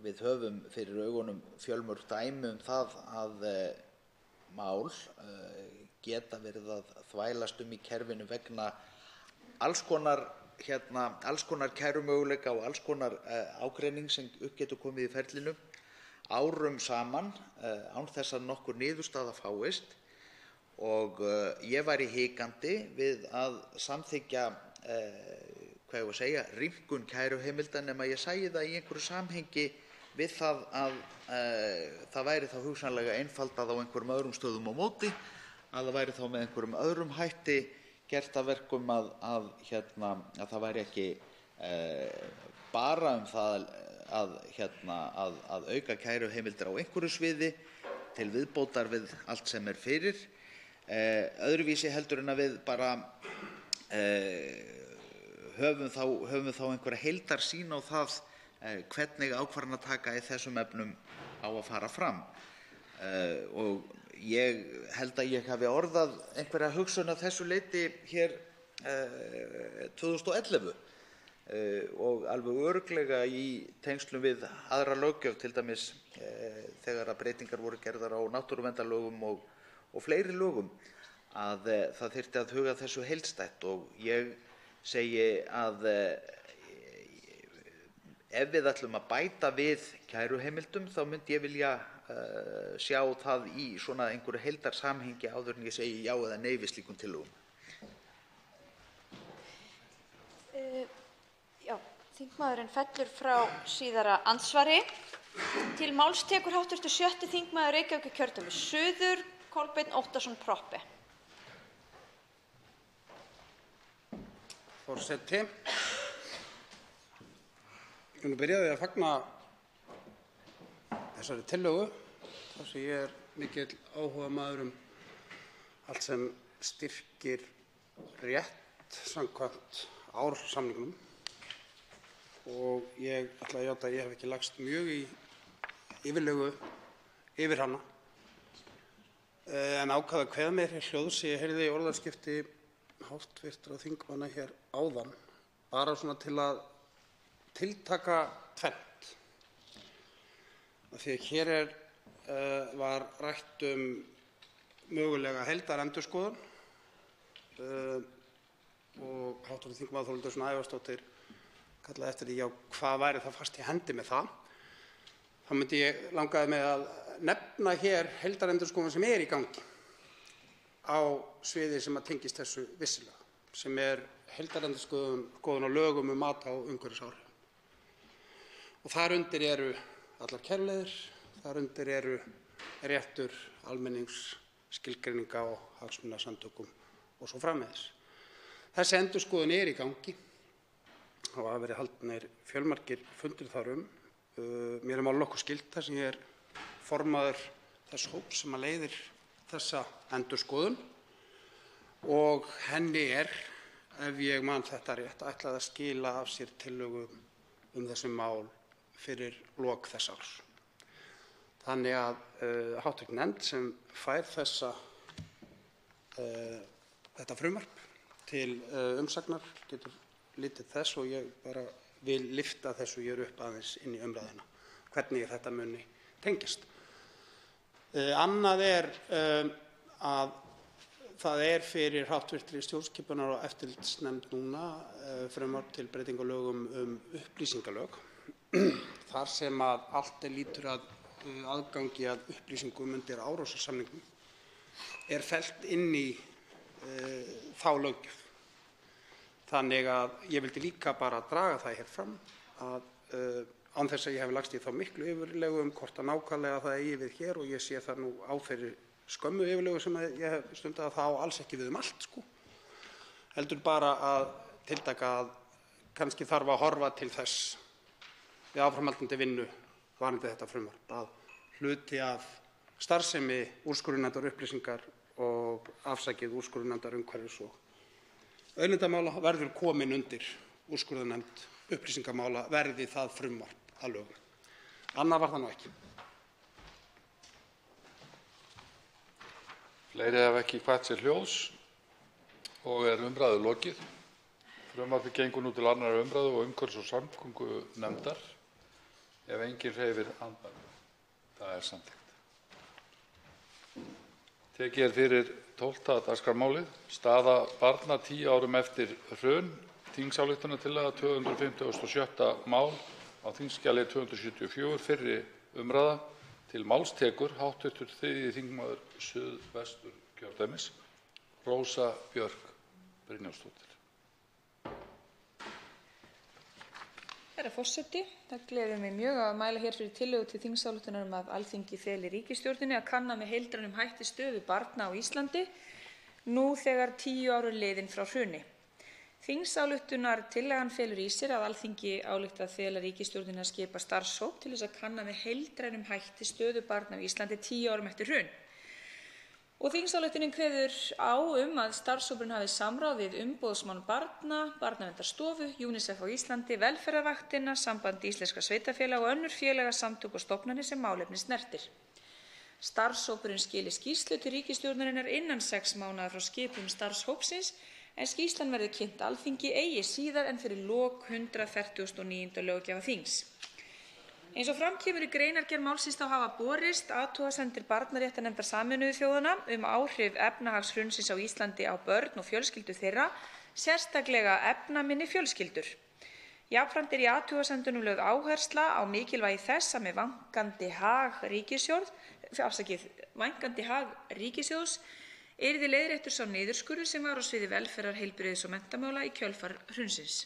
Speaker 15: við höfum fyrir augunum fjölmörg dæmi það að mál geta verið að þvælast í kerfinu vegna alls konar kærumöguleika og alls konar ágreining sem upp getur komið í ferlinu árum saman án þess að nokkur niðurstaða fáist og ég væri hikandi við að samþykkja rýmkun kæruheimilda nema ég sæi það í einhverju samhengi við það að það væri þá hugsanlega einfaldað á einhverjum öðrum stöðum á móti, að það væri þá með einhverjum öðrum hætti gert að verkum að það væri ekki bara það að auka kæruheimildir á einhverju sviði til viðbótar við allt sem fyrir. Öðruvísi heldur en að við bara höfum þá einhverja heildarsýn á það hvernig ákvarðanataka í þessum efnum á að fara fram. Og ég held að ég hafi orðað einhverja hugsun að þessu leyti hér 2011 og alveg örugglega í tengslum við aðra löggjöf, til dæmis þegar að breytingar voru gerðar á náttúruverndarlögum og fleiri lögum, að það þyrfti að huga þessu heildstætt. Og ég segi að ef við ætlum að bæta við kæruheimildum þá myndi ég vilja sjá það í svona einhverju heildarsamhengi áður en ég segi já eða nei við slíkum tillögum.
Speaker 1: Já, þingmaðurinn fellur frá síðara andsvari. Til máls tekur hv. 6. þingmaður Reykjavíkurkjördæmis suður, Kolbeinn Óttarsson Proppé.
Speaker 2: Forseti. Ég vil byrja á því að fagna þessari tillögu þar sem ég mikill áhugamaður allt sem styrkir rétt samkvæmt Árósasamningnum og ég ætla að játa að ég hef ekki lagst mjög í yfirlegu yfir hana en ákvað að kveða mér hljóðs. Ég heyrði orðaskipti háttvirtra þingmanna hér áðan bara svona til að tiltaka tvennt. Því að hér var rætt mögulega heildarendurskoðun og hv. þingmaður Þórhildur Sunna Ævarsdóttir kallaði eftir því hvað væri það fast í hendi með það. Þá myndi ég langaði með að nefna hér heildarendurskoðun sem í gangi á sviði sem að tengist þessu vissilega, sem heildarendurskoðun á lögum mat á umhverfisáhrifum. Og þar undir eru allar kæruleiðir, þar undir eru réttur almennings, skilgreininga og hagsmunasamtökum og svo framvegis. Þessi endurskoðun í gangi og hafa verið haldnir fjölmargir fundir þar Mér mál nokkuð skylt þar sem ég formaður þess hóps sem að leiðir þessa endurskoðun og henni ef ég man þetta rétt, ætlað að skila af sér tillögu þessi mál fyrir lok þess árs. Þannig að hv. nefnd sem fær þetta frumvarp til umsagnar getur litið þess og ég bara vil lyfta þessu hér upp aðeins inn í umræðuna, hvernig þetta muni tengjast. Annað að það fyrir hv. stjórnskipunar- og eftirlitsnefnd núna frumvarp til breytinga á lögum upplýsingalög, þar sem að allt lýtur að aðgangi að upplýsingum undir Árósasamningnum fellt inn í þá löggjöf. Þannig að ég vildi líka bara draga það hér fram að án þess að ég hef lagst í þá miklu yfirlegu hvort að nákvæmlega það eigi við hér og ég sé það nú á þeirri skömmu yfirlegu sem ég hef stundað að það á alls ekki við allt heldur bara að tiltaka að kannski þarf að horfa til þess við áframhaldandi vinnu varðandi þetta frumvarp að hluti af starfsemi úrskurðarnefndar upplýsingar og afsakið úrskurðarnefndar umhverfis og auðlindamála verður komin undir úrskurðarnefnd upplýsingamála verði það frumvarp að lögum. Annað var það nú ekki.
Speaker 10: Fleiri hafa ekki kvætt sér hljóðs og umræðu lokið. Frumvarpið gengur nú til 2. umræðu og umhverfis- og samgöngunefndar. Ef enginn hreyfir andmælum. Það samþykkt. Tekið fyrir 12. dagskrármálið, staða barna 10 árum eftir hrun, þingsályktunartillaga 256. mál á þingskjali 274, fyrri umræða. Til máls tekur hv. 3. þingmaður Suðvesturkjördæmis, Rósa Björk Brynjólfsdóttir.
Speaker 14: Herra forseti, það gleður mig mjög að mæla hér fyrir tillögu til þingsályktunar að Alþingi feli ríkisstjórninni að kanna með heildrænum hætti stöðu barna á Íslandi nú þegar 10 ár liðin frá hruni. Þingsályktunartillagan felur í sér að Alþingi álykti að fela ríkisstjórninni að skipa starfshóp til þess að kanna með heildrænum hætti stöðu barna á Íslandi 10 árum eftir hrun Þingsályktunin kveður á að starfshópurinn hafi samráð við umboðsmann barna, Barnaverndarstofu, UNICEF á Íslandi, Velferðarvaktina, Samband íslenskra sveitarfélaga og önnur félagasamtök og stofnanir sem málefni snertir. Starfshópurinn skili skýrslu til ríkisstjórnarinnar innan 6 mánaða frá skipun starfshópsins en skýrslan verði kynnt Alþingi eigi síðar en fyrir lok 149. löggjafarþings. Eins og fram kemur í greinargerð málsins þá hafa borist athugasemdir Barnaréttarnefndar Sameinuðu þjóðanna áhrif efnahagshrunsins á Íslandi á börn og fjölskyldur þeirra, sérstaklega efnaminni fjölskyldur. Jafnframt í athugasemdunum lögð áhersla á mikilvægi þess að með vænkandi hag ríkissjóðs yrði leiðréttur sá niðurskurður sem var á sviði velferðar, heilbrigðis og menntamála í kjölfar hrunsins.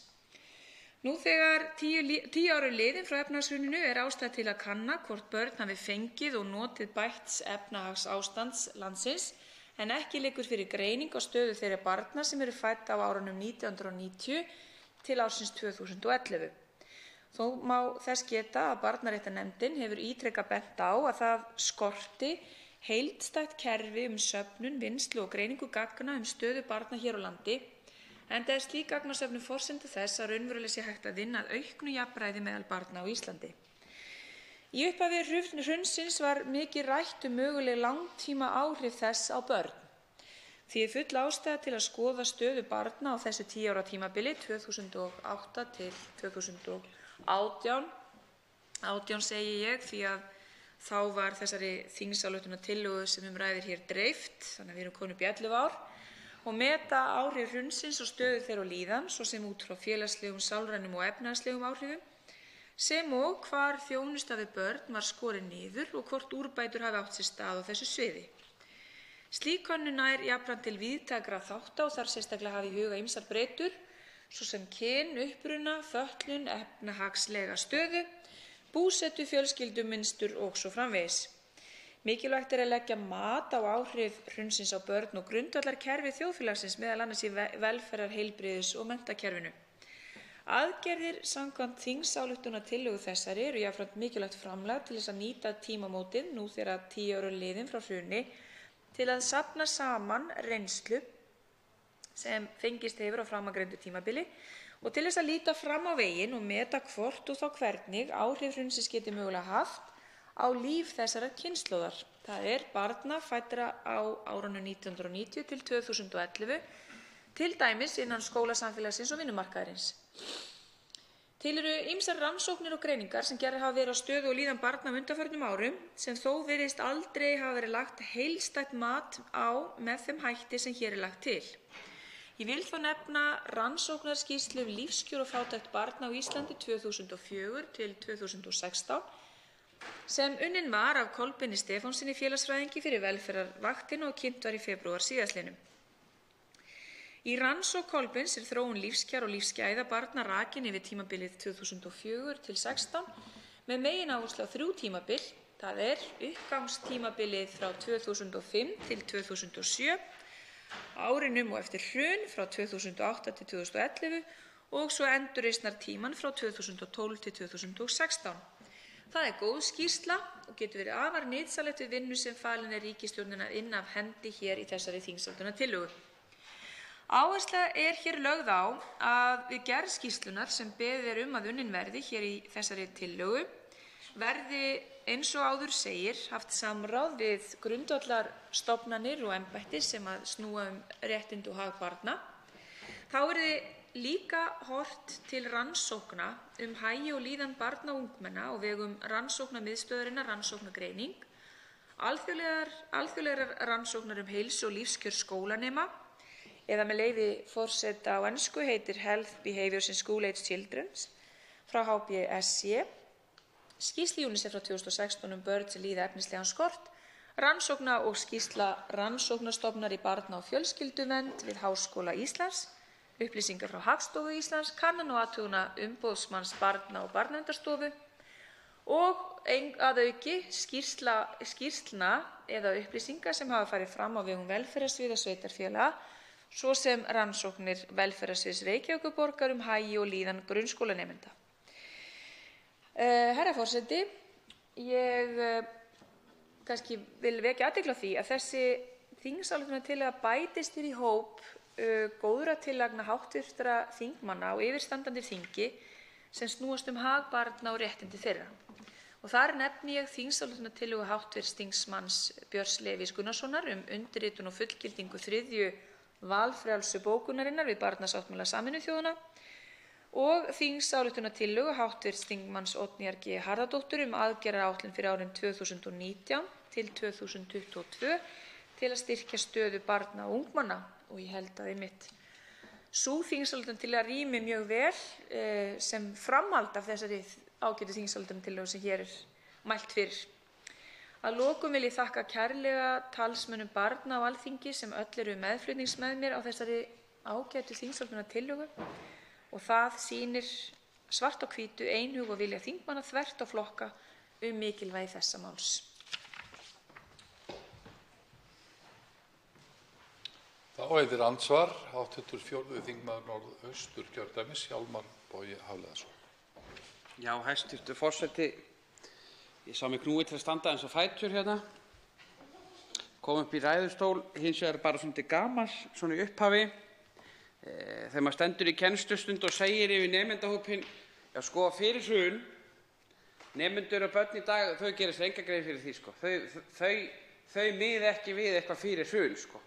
Speaker 14: Nú þegar 10 ár eru liðin frá efnahagshruninu er ástæða til að kanna hvort börn hafi fengið og notið bætts efnahagsástands landsins en ekki liggur fyrir greining á stöðu þeirra barna sem eru fædd á árunum 1990 til ársins 2011. Þó má þess geta að Barnaréttarnefndin hefur ítrekað bent á að það skorti heildstætt kerfi söfnun, vinnslu og greiningu gagna stöðu barna hér á landi, enda er slík gagnasöfnun forsenda þess að raunverulega sé hægt að vinna að auknu jafnræði meðal barna á Íslandi. Í upphafi hrunsins var mikið rætt möguleg langtíma áhrif þess á börn. Því er full ástæða til að skoða stöðu barna á þessu 10 ára tímabili 2008 til 2018. 18 segi ég því að þá var þessari þingsályktunartillögu sem ræðir hér dreift, þannig að við erum komin upp í 11 ár. Og meta áhrif hrunsins og stöðu þeirra og líðan, svo sem út frá félagslegum, sálrænum og efnahagslegum áhrifum, sem og hvar þjónusta við börn var skorin niður og hvort úrbætur hafi átt sér stað á þessu sviði. Slík könnun nær jafnframt til víðtækra þátta og þarf sérstaklega að hafa í huga ýmsar breytur, svo sem kyn, uppruna, fötlun, efnahagslega stöðu, búsetu, fjölskyldumynstur og svo framvegis. Mikilvægt er að leggja mat á áhrif hrunsins á börn og grundvallarkerfi þjóðfélagsins meðal annars í velferðar-, heilbrigðis- og menntakerfinu. Aðgerðir samkvæmt þingsályktunartillögu þessari eru jafnframt mikilvægt framlag til þess að nýta tímamótin nú þegar 10 ár eru liðin frá hruni til að safna saman reynslu sem fengist hefur á framangreindu tímabili og til þess að líta fram á veginn og meta hvort og þá hvernig áhrif hrunsins geti mögulega haft á líf þessarar kynslóðar, það er barna fæddra á árunum 1990 til 2011, til dæmis innan skólasamfélagsins og vinnumarkaðarins. Til eru ýmsar rannsóknir og greiningar sem gerðar hafa verið á stöðu og líðan barna á undanförnum árum sem þó virðist aldrei hafa verið lagt heildstætt mat á með þeim hætti sem hér er lagt til. Ég vil þó nefna rannsóknarskýrslu lífskjör og fátækt barna á Íslandi 2004 til 2016 sem unnin var af Kolbeini Stefánssyni félagsfræðingi fyrir Velferðarvaktina og kynnt var í febrúar síðastliðnum. Í rannsókn Kolbeins er þróun lífskjara og lífsgæða barna rakin yfir tímabilið 2004 til 2016 með megináherslu á 3 tímabil, það er uppgangstímabilið frá 2005 til 2007, árinum og eftir hrun frá 2008 til 2011 og svo endurreisnartímann frá 2012 til 2016. Það er góð skýrsla og getur verið afar nytsamlegt við vinnu sem falin er ríkisstjórninni að inna af hendi hér í þessari þingsályktunartillögu. Áhersla er hér lögð á að við gerð skýrslunar sem beðið er að unnin verði hér í þessari tillögu verði eins og áður segir haft samráð við grundvallarstofnanir og embætti sem að snúa réttindi og hag barna. Þá verði líka horft til rannsókna hagi og líðan barna og ungmenna á vegum rannsóknarmiðstöðvarinnar Rannsóknagreining, alþjóðlegar rannsóknar heilsu og lífskjör skólanema eða með leyfi forseta á ensku heitir Health Behaviours in School Age Children frá HBSC, skýrsla UNICEF frá 2016 börn sem líða efnislegan skort, rannsókna og skýrsla rannsóknarstofnunar í barna- og fjölskylduvernd við Háskóla Íslands, upplýsingar frá Hagstofu Íslands, kannan og athuguna umboðsmanns barna- og Barnaverndarstofu og að auki skýrslna eða upplýsingar sem hafa farið fram á vegum velferðarsviða sveitarfélaga, svo sem rannsóknir velferðarsviðs Reykjavíkurborgar hagi og líðan grunnskólanemenda. Herra forseti, ég kannski vil vekja athygli á því að þessi þingsályktunartillaga bætist í hóp góðra tillagna hv. þingmanna á yfirstandandi þingi sem snúast hag barna og réttindi þeirra. Og þar nefni ég þingsályktunartillögu hv. þingmanns Björns Levís Gunnarssonar undirritun og fullgildingu 3. valfrjálsu bókunarinnar við barnasáttmála Sameinuðu þjóðanna og þingsályktunartillögu hv. þingmanns Oddnýjar G. Harðardóttur aðgerðaáætlun fyrir árin 2019 til 2022 til að styrkja stöðu barna og ungmenna. Og ég held að sú þingsályktunartillaga rými mjög vel sem framhald af þessari ágætu þingsályktunartillögu sem hér mælt fyrir. Að lokum vil ég þakka kærlega talsmönnum barna á Alþingi sem öll eru meðflutningsmenn með mér á þessari ágætu þingsályktunartillögu og það sýnir svart á hvítu einhug og vilja þingmanna þvert á flokka mikilvægi þessa máls.
Speaker 10: Þá heitir andsvar hv. 4. þingmaður Norðausturkjördæmis, Hjálmar Bogi Hafliðason.
Speaker 16: Já, hæstv. forseti, ég sá mig knúið til að standa eins og fætur hérna. Kom upp í ræðustól, hins vegar bara svona til gamans, svona í upphafi. Þegar maður stendur í kennslustund og segir yfir nemendahópinn, já sko, fyrir hrun, nemendur og börn í dag, þau gera sér enga grein fyrir því, sko. Þau miða ekki við eitthvað fyrir hrun, sko.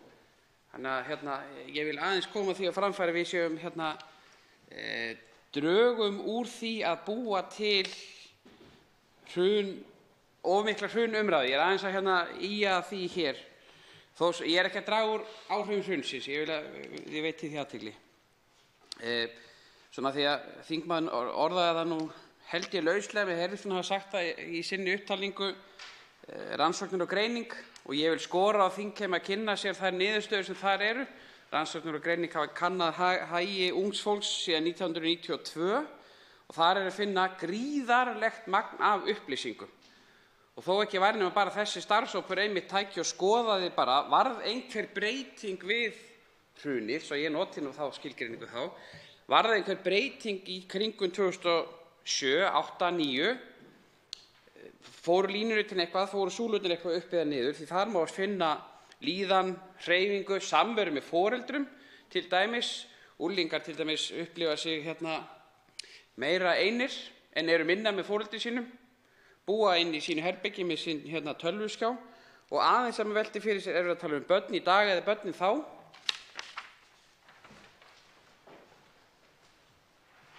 Speaker 16: Þannig að ég vil aðeins koma því á framfæri við séum drögum úr því að búa til of mikla hrunumræðu. Ég aðeins að ýja að því hér. Ég ekki að draga úr áhrifum hrunsins, ég veit því athygli. Svona því að þingmaður orðaði það nú held ég lauslega, við heyrðum hafa sagt það í sinni upptalningu, rannsóknir og greining, og ég vil skora á þingheim að kynna sér þær niðurstöður sem þar eru. Rannsóknir og greining hafa kannað hagi ungs fólks síðan 1992 og þar að finna gríðarlegt magn af upplýsingum. Og þó ekki væri nema bara þessi starfshópur einmitt tæki og skoðaði bara, varð einhver breyting við hrunið, svo ég noti nú þá skilgreiningu þá, varð einhver breyting í kringum 2007, 8, 9, fóru línurritin eitthvað, fóru súlurnar eitthvað upp eða niður, því þar má finna líðan, hreyfingu, samveru með foreldrum, til dæmis, unglingar til dæmis upplifa sig meira einir en eru minna með foreldri sínum, búa inn í sínu herbergi með sín tölvuskjá og aðeins sem velti fyrir sér að tala börn í dag eða börnin þá.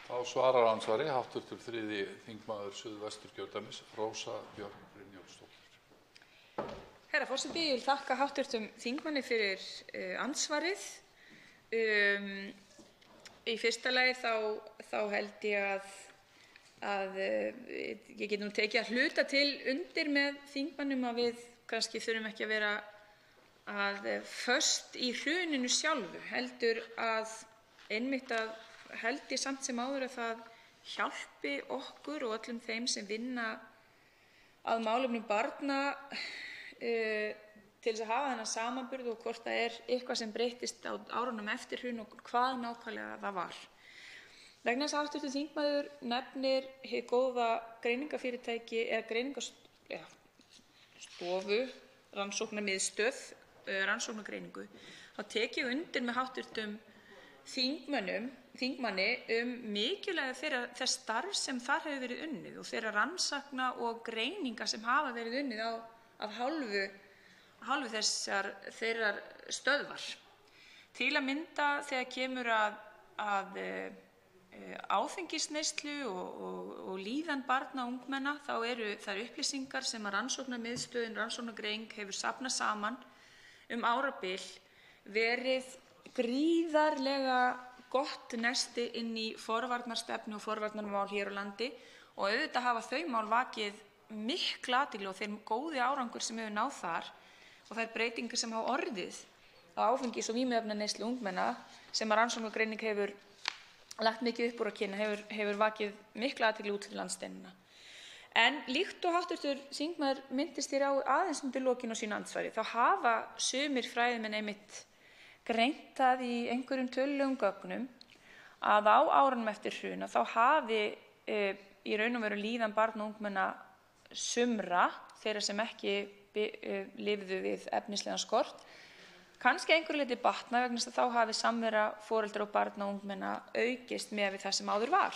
Speaker 10: Þá svarar andsvari hv. 3. þingmaður Suðvesturkjördæmis, Rósa Björk Brynjólfsdóttir.
Speaker 14: Herra forseti, ég vil þakka hv. þingmanni fyrir andsvarið. Í fyrsta lagi þá held ég að ég get nú tekið að hluta til undir með þingmannum að við kannski þurfum ekki að vera föst í hruninu sjálfu, heldur að einmitt að held ég samt sem áður að það hjálpi okkur og öllum þeim sem vinna að málefnum barna til þess að hafa þennan samanburð og hvort það eitthvað sem breyttist á árunum eftir hrun og hvað nákvæmlega það var. Vegna þess að hv. þingmaður nefnir hið góða greiningafyrirtæki eða greiningarstofu, rannsóknarmiðstöð, rannsóknargreiningu, þá tek ég undir með hv. þingmanni mikilvægi þess starf sem þar hefur verið unnið og þeirra rannsókna og greininga sem hafa verið unnið af hálfu þeirrar stöðvar. Til að mynda þegar kemur að áfengisneyslu og líðan barna og ungmenna, þá eru þær upplýsingar sem að rannsóknarmiðstöðin rannsóknargreining hefur safnað saman árabil verið gríðarlega gott nesti inn í forvarnarstefnu og forvarnarmál hér á landi og auðvitað hafa þau mál vakið mikla athygli og þeir góði árangur sem hefur náð þar og þær breytingar sem hafa orðið á áfengis- og vímuefnaneyslu ungmenna sem að rannsóknargreining hefur lagt mikið upp úr að kynna hefur vakið mikla athygli út fyrir landsteinana. En líkt og hv. þingmaður minntist þér á aðeins undir lokin á sínu andsvari, þá hafa sumir fræðimenn einmitt greint það í einhverjum tölulegum gögnum að á árunum eftir hrun þá hafi í raun og veru líðan barna og ungmenna sumra, þeirra sem ekki lifðu við efnislegan skort, kannski einhverju leyti batnað vegna þess að þá hafi samvera foreldra og barna og ungmenna aukist miðað við það sem áður var.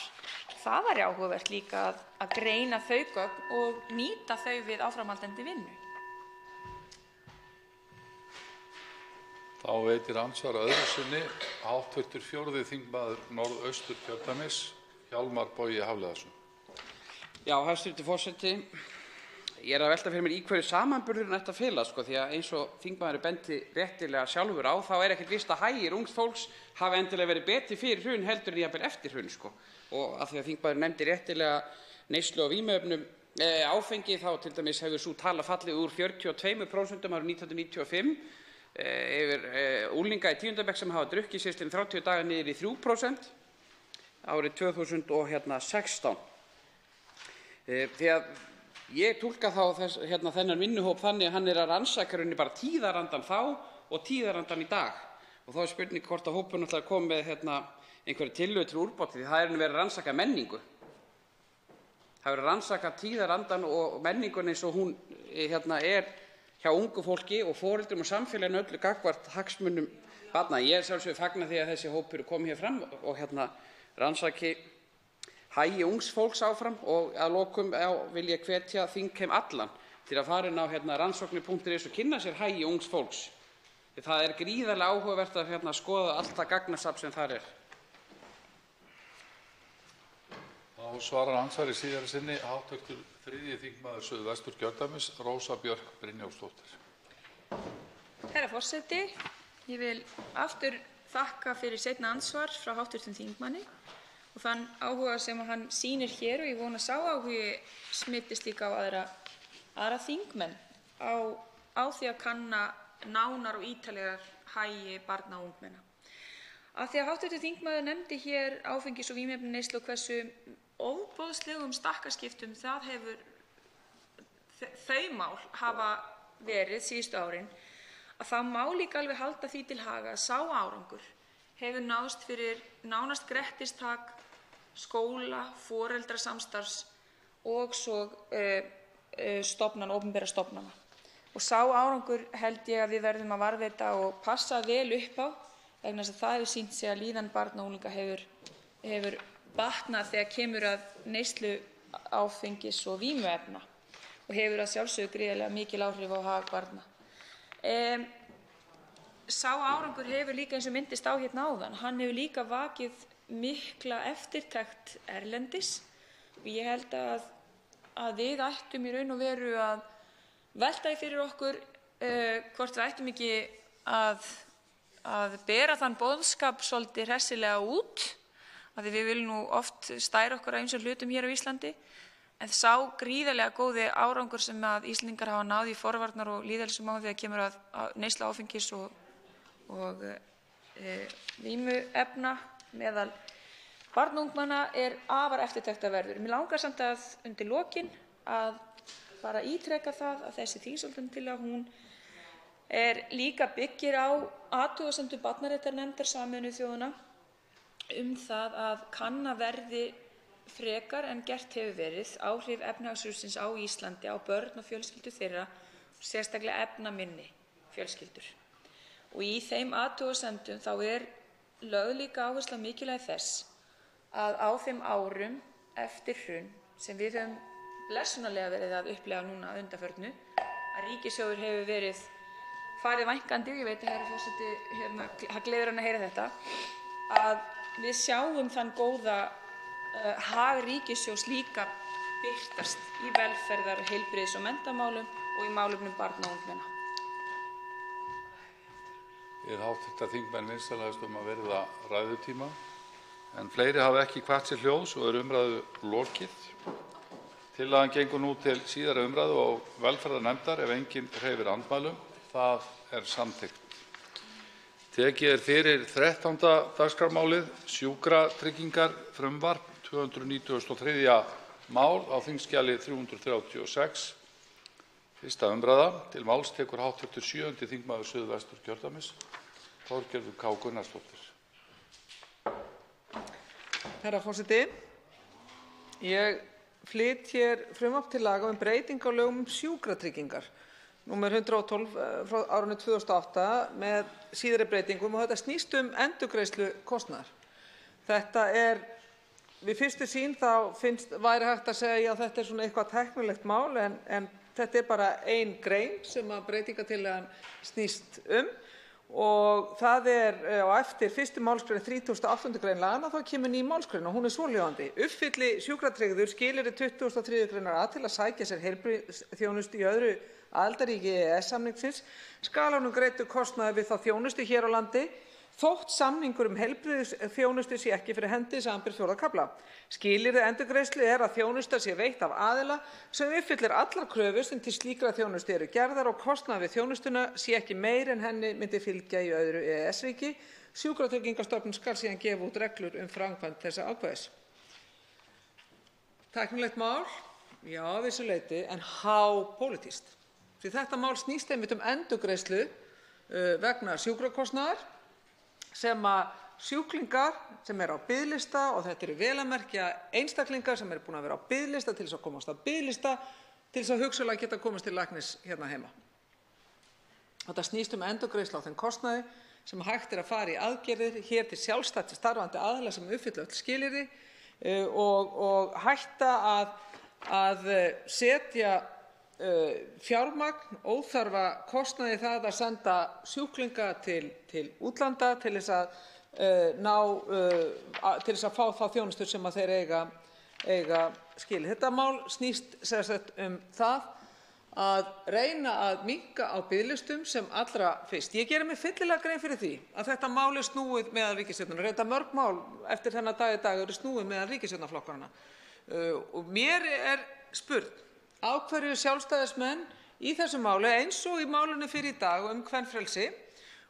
Speaker 14: Það væri áhugavert líka að greina þau gögn og nýta þau við áframhaldandi vinnu.
Speaker 17: Þá veitir andsvar öðru sinni hv. 4. þingmaður Norðausturkjördæmis, Hjálmar Bogi Hafliðason.
Speaker 16: Já, hæstv. Forseti. Ég að velta fyrir mér í hverju samanburðurinn ætti að fela, því að eins og þingmaður benti réttilega sjálfur á, þá ekkert víst að hagir ungs fólks hafi endilega verið betri fyrir hrun heldur en jafnvel eftir hrun, Og af því að þingmaður nefndi réttilega neyslu á vímuefnum áfengi, þá til dæmis hefur sú tala fallið úr 42% árið 1995 yfir unglinga í 10. bekk sem hafa drukkið síðastliðin 30 daga niður í 3% árið 2016. Því að ég túlka þá þennan vinnuhóp þannig að hann að rannsaka bara tíðarandann þá og tíðarandann í dag. Og þá spurning hvort að hópurinn ætlar að koma með einhverja tillögu til úrbóta, því það verið að rannsaka menningu. Það verið að rannsaka tíðarandann og menningun eins og hún er hjá ungu fólki og foreldrum og samfélaginu öllu gagnvart hagsmunum barna. Ég sjálfsögðu fagna því að þessi hópur komi hér fram og rannsaki hagi ungs fólks áfram, og að lokum vil ég hvetja þingheim allan til að fara inn á rannsóknir.is og kynna sér hagi ungs fólks. Það gríðarlega áhugavert að skoða allt það gagnasafn sem þar
Speaker 17: Þá svarar andsvari síðara sinni hv. 3. þingmaður Suðvesturkjördæmis, Rósa Björk Brynjólfsdóttir.
Speaker 14: Herra forseti, ég vil aftur þakka fyrir seinna ansvar frá hv. þingmanni og þann áhuga sem hann sýnir hér, og ég vona sá áhugi smittist líka á aðra þingmenn á því að kanna nánar og ítarlegar hagi barna og ungmenna. Af því að hv. þingmaður nefndi hér áfengis- og vímuefnaneyslu og hversu ofboðslegum stakkaskiptum þau mál hafa verið síðustu árin, að það má líka alveg halda því til haga að sá árangur hefur náðst fyrir nánast grettistak skóla, foreldrasamstarfs og svo opinberra stofnana. Og sá árangur held ég að við verðum að varðveita og passa vel upp á, vegna þess að það hefur sýnt sig að líðan barna og unglinga hefur batnað þegar kemur að neyslu áfengis og vímuefna og hefur að sjálfsögðu gríðarlega mikil áhrif á hag barna. Sá árangur hefur líka, eins og myndist á áðan, hann hefur líka vakið mikla eftirtekt erlendis, og ég held að við ættum í raun og veru að velta því fyrir okkur hvort við ættum ekki að bera þann boðskap svolítið hressilega út, af því við viljum nú oft stæra okkur á ýmsum hlutum hér á Íslandi, en sá gríðarlega góði árangur sem að Íslendingar hafa náð í forvarnar og lýðheilsumálum þegar kemur að neyslu áfengis og vímuefna meðal barna og ungmenna afar eftirtektarverður. Mig langar samt að undir lokin að bara ítreka það að þessi þingsályktunartillaga hún líka byggir á athugasemdum barnaréttarnefndar Sameinuðu þjóðanna það að kanna verði frekar en gert hefur verið áhrif efnahagshrunsins á Íslandi á börn og fjölskyldur þeirra, sérstaklega efnaminni fjölskyldur. Og í þeim athugasemdum þá lögð líka áhersla á mikilvægi þess að á þeim árum eftir hrun sem við höfum blessunarlega verið að upplifa núna að undanförnu, að ríkissjóður hefur verið farið vænkandi, og ég veit að herra forseti það gleður hann að heyra þetta, að við sjáum þann góða hag ríkissjóðs líka birtast í velferðar-, heilbrigðis- og menntamálum og í málefnum barna og ungmenna.
Speaker 17: Hv. þingmenn vinsælasti að virða ræðutíma, en fleiri hafa ekki hvatt sér hljóðs og umræðu lokið. Tillagan gengur nú til síðari umræðu og velferðarnefndar ef enginn hreyfir andmælum. Það samþykkt. Tekið fyrir 13. dagskrármálið, sjúkratryggingar, frumvarp 293. mál á þingskjali 336. Fyrsta umræða. Til máls tekur hv. 7. þingmaður Suðvesturkjördæmis, Þorgerður K. Gunnarsdóttir.
Speaker 18: Herra forseti, ég flyt hér frumvarp til laga um breytingu á lögum um sjúkratryggingar, númer 112 frá árinu 2008 með síðari breytingum og þetta snýst endurgreiðslu kostnaðar. Þetta við fyrstu sýn þá væri hægt að segja að þetta svona eitthvað tæknilegt mál en þetta bara ein grein sem að breytingartillagan snýst og það á eftir 1. málsgrein 38. grein laganna þá kemur ný málsgrein og hún svohljóðandi: Uppfylli sjúkratryggður skilyrði 23. greinar A til að sækja sér heilbrigðisþjónustu í öðru aðildarríki EES-samningsins skal honum greiddur kostnaður við þá þjónustu hér á landi þótt samningur heilbrigðisþjónustu sé ekki fyrir hendi, samanber 4. kafla. Skilyrði endurgreiðslu að þjónusta sé veitt af aðila sem uppfyllir allar kröfur sem til slíkrar þjónustu eru gerðar og kostnaður við þjónustuna sé ekki meiri en henni myndi fylgja í öðru EES-ríki. Sjúkratryggingastofnun skal síðan gefa út reglur framkvæmd þessa ákvæðis. Tæknilegt mál? Já, að vissu leyti, en hápólitískt. Því þetta mál snýst einmitt endurgreiðslu vegna sjúkrakostnaðar sem að sjúklingar sem eru á biðlista, og þetta eru vel að merkja einstaklingar sem eru búin að vera á biðlista til þess að komast á biðlista til þess að hugsanlega geta komast til læknis hérna heima. Þetta snýst endurgreiðslu á þeim kostnaði sem hægt að fara í aðgerðir hér til sjálfstætt starfandi aðila sem uppfylla öll skilyrði og hætta að setja fjármagn, óþarfa kostnaði það að senda sjúklinga til útlanda til þess að fá þá þjónustu sem að þeir eiga skilið. Þetta mál snýst það að reyna að minnka á biðlistum sem allra fyrst. Ég geri mér fyllilega grein fyrir því að þetta mál snúið meðal ríkisstjórnarinnar. Þetta mörg mál eftir þennan dag í dag eru snúið meðal ríkisstjórnarflokkanna. Og mér spurn á hverju sjálfstæðismenn í þessu máli eins og í málinu fyrir í dag kvenfrelsi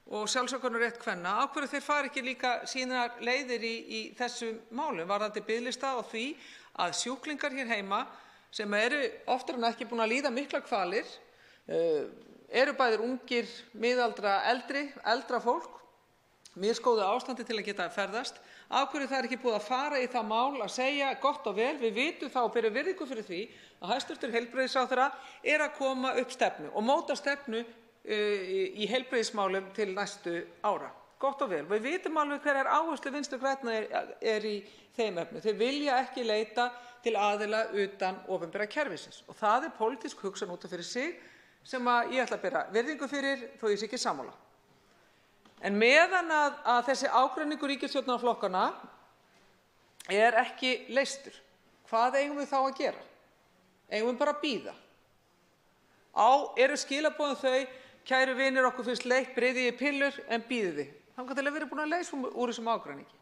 Speaker 18: og sjálfsákvörðunarrétt kvenna, á hverju þeir fari ekki líka sínar leiðir í þessum málum varðandi biðlista og því að sjúklingar hér heima sem eru oftar en ekki búin að líða miklar kvalir, eru bæði ungir, miðaldra, eldra fólk, misgóðu ástandi til að geta ferðast, af hverju það ekki búið að fara í það mál að segja gott og vel, við vitum þá og berum virðingu fyrir því að hæstv. Heilbrigðisráðherra að koma upp stefnu og móta stefnu í heilbrigðismálum til næstu ára. Gott og vel. Við vitum alveg hverjar áherslu Vinstri grænna í þeim efnum. Þeir vilja ekki leita til aðila utan opinbera kerfisins og það pólitísk hugsun út af fyrir sig sem ég ætla að bera virðingu fyrir þó ég sé ekki sammála. En meðan að þessi ágreiningur ríkisstjórnarflokkanna ekki leystur, hvað eigum við þá að gera? Eigum við bara að bíða? Eru skilaboðin þau, kæru vinir, okkur finnst leitt, bryðjið í pillur en bíðið þið? Þangað til að vera búin að leysa úr þessum ágreiningi.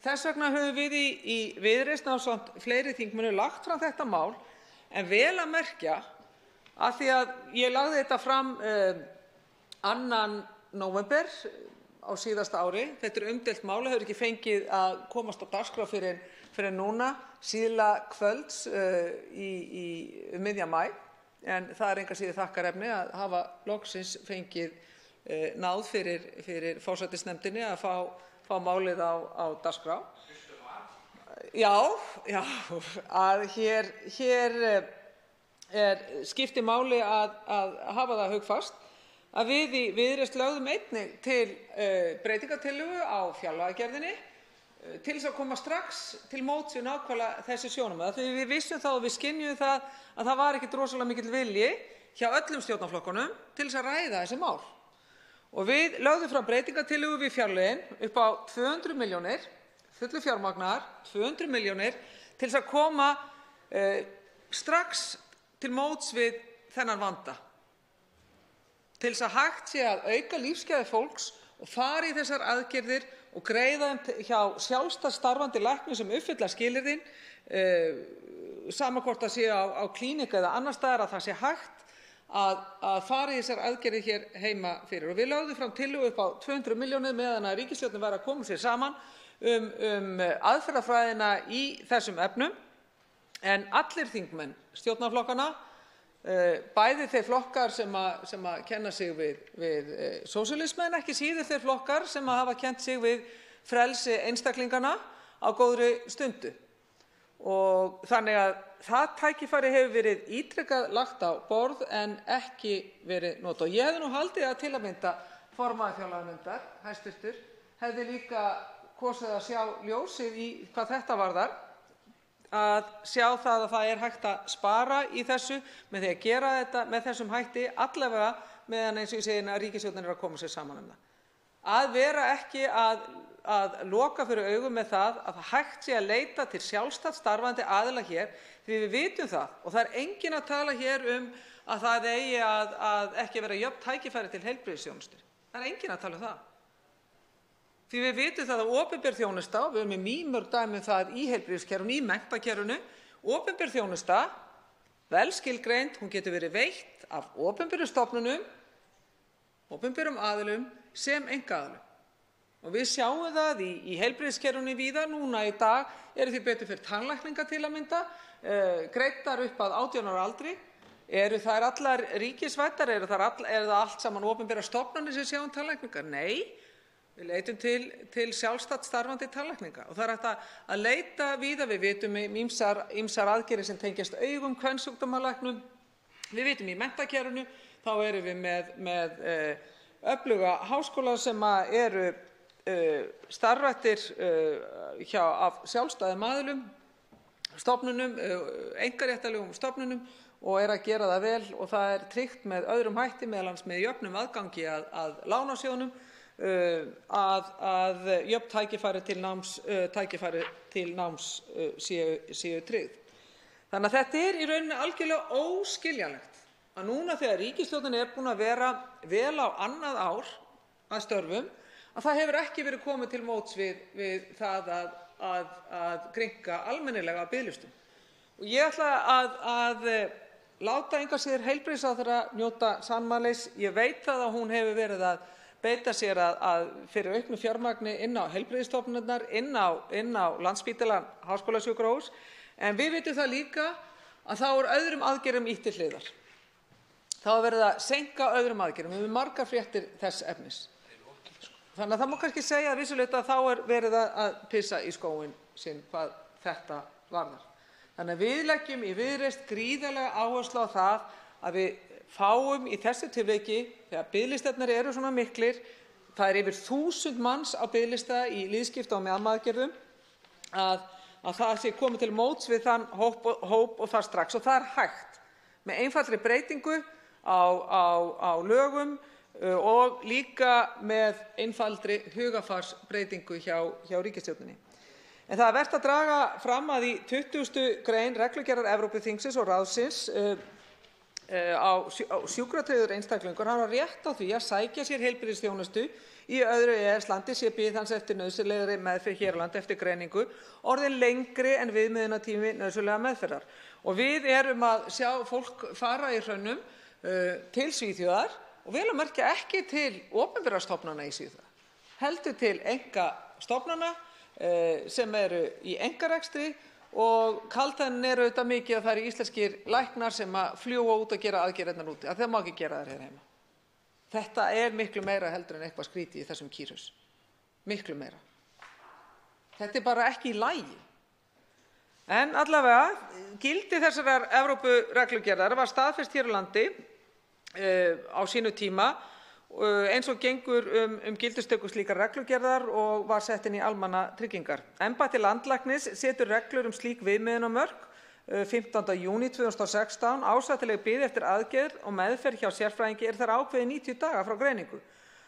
Speaker 18: Þess vegna höfum við í Viðreisn ásamt fleiri þingmönnum lagt fram þetta mál, en vel að merkja af því að ég lagði þetta fram 2. nóvember á síðasta ári. Þetta umdeilt mál, hefur ekki fengið að komast á dagskrá fyrir núna, síðla kvölds í miðjan maí, en það engu að síður þakkarefni að hafa loksins fengið náð fyrir forsætisnefndinni að fá málið á dagskrá. Já, að hér skiptir máli að hafa það hugfast að við í Viðreisn lögðum einnig til breytingartillögu á fjárlagagerðinni til þess að koma strax til móts við nákvæmlega þessi sjónarmið. Því við vissum það og við skynjuðum það að það var ekkert rosalega mikill vilji hjá öllum stjórnarflokkunum til þess að ræða þessi mál. Og við lögðum fram breytingartillögu við fjárlögin upp á 200 milljónir, fullu fjármagnaðar, 200 milljónir til þess að koma strax til móts við þennan vanda. Til þess að hægt sé að auka lífsgæði fólks og fara í þessar aðgerðir og greiða hjá sjálfstætt starfandi læknum sem uppfylla skilyrðin, sama hvort það sé á klíníku eða annars staðar, að það sé hægt að fara í þessar aðgerðir hér heima fyrir. Og við lögðum fram tillögu upp á 200 milljónir meðan að ríkisstjórnin væri að koma sér saman aðferðafræðina í þessum efnum, en allir þingmenn stjórnarflokkanna, bæði þeir flokkar sem að kenna sig við sósíalisma en ekki síður þeir flokkar sem hafa kennt sig við frelsi einstaklingana á góðri stundu. og þannig að það tækifæri hefur verið ítrekað lagt á borð en ekki verið notað. Ég hefði nú haldið að til að mynda formaður fjárlaganefndar, hæstvirtur, hefði líka kosið að sjá ljósið í hvað þetta varðar, að sjá það að það er hægt að spara í þessu með því að gera þetta með þessum hætti, allavega meðan eins og ég segi að ríkisstjórnin er að koma sér saman það. Að vera ekki að loka fyrir augum með það að það hægt sé að leita til sjálfstætt starfandi aðila hér, því við vitum það og það er enginn að tala hér að það eigi að ekki vera jöfn tækifæri til heilbrigðisþjónustu. Það er enginn að tala það. Því við vitum það að opinber þjónusta, við erum með mýmörg dæmi það í heilbrigðiskerfinu, í menntakerfinu, opinber þjónusta, vel skilgreind, hún getur verið veitt af opinberum stofnunum, opinberum aðilum sem einkaaðilum. Og við sjáum það í heilbrigðiskerfinu víða núna í dag eru því betur fyrir tannlækninga til að mynda, greiddar upp að 18 ára aldri. Eru þær allar ríkisvæddar? Er það allt saman opinberar stofnanir sem sjá um tannlækningar? Nei. Við leitum til sjálfstætt starfandi tannlækninga og það er hægt að leita víða. Við vitum ýmsar aðgerðir sem tengjast augum, kvensjúkdómalæknum. Við vitum í menntakerfinu, þá erum við með öfluga háskóla sem eru starfrættir af sjálfstæðum aðilum, stofnunum, einkaréttarlegum stofnunum og að gera það vel og það er tryggt með öðrum hætti, meðal annars með jöfnum aðgangi að lánasjóðnum, að jöfn tækifæri til náms séu tryggð. Þannig að þetta er í rauninni algjörlega óskiljanlegt að núna þegar ríkisstjórnin er búin að vera vel á annað ár að störfum, að það hefur ekki verið komið til móts við það að grynnka almennilega biðlistum. Og ég ætla að láta engu að síður heilbrigðisráðherra njóta sannmælis. Ég veit það að hún hefur verið að beita sér fyrir auknu fjármagni inn á heilbrigðisstofnanirnar, inn á Landspítalann Háskólasjúkrahús, en við vitum það líka að þá er öðrum aðgerðum ýtt til hliðar. Þá er verið að seinka öðrum aðgerðum. Við höfum margar fréttir þess efnis. Þannig að það má kannski segja að vissulega þá er verið að pissa í skóinn sinn hvað þetta varðar. Þannig að við leggjum í Viðreisn gríðarlega áherslu á það að við fáum í þessu tilviki, þegar biðlistarnir eru svona miklir, það er yfir 1000 manns á biðlista í liðskipta og mjaðmaaðgerðum, að það sé komið til móts við þann hóp og það strax. Og það er hægt með einfaldri breytingu á lögum og líka með einfaldri hugarfarsbreytingu hjá ríkisstjórninni. En það er vert að draga fram að í 20. grein reglugerðar Evrópuþingsins og ráðsins á sjúkratryggður einstaklingur hafa rétt á því að sækja sér heilbrigðisþjónustu í öðru EES-landi sé bið hans eftir nauðsynlegri meðferð hér á landi eftir greiningu orðin lengri en viðmiðunartími nauðsynlegrar meðferðar. Og við erum að sjá fólk fara í hrönnum til Svíþjóðar og vel að merkja ekki til opinberra stofnana í Svíþjóð, heldur til einkastofnana sem eru í einkarekstri. Og kaldhæðnin er auðvitað mikið að það eru íslenskir læknar sem að fljúga út að gera aðgerðirnar úti, að það má ekki gera þær hér heima. Þetta er miklu meira heldur en eitthvað skrítið í þessum kýrhus. Miklu meira. Þetta er bara ekki í lagi. En allavega, gildi þessarar Evrópureglugerðar var staðfest hér á landi á sínu tíma eins og gengur gildistöku slíkar reglugerðar og var sett inn í almannatryggingar. Embætti landlæknis setur reglur slík viðmiðunarmörk 15. júní 2016. Ásættanleg bið eftir aðgerð og meðferð hjá sérfræðingi er þar ákveðið 90 daga frá greiningu.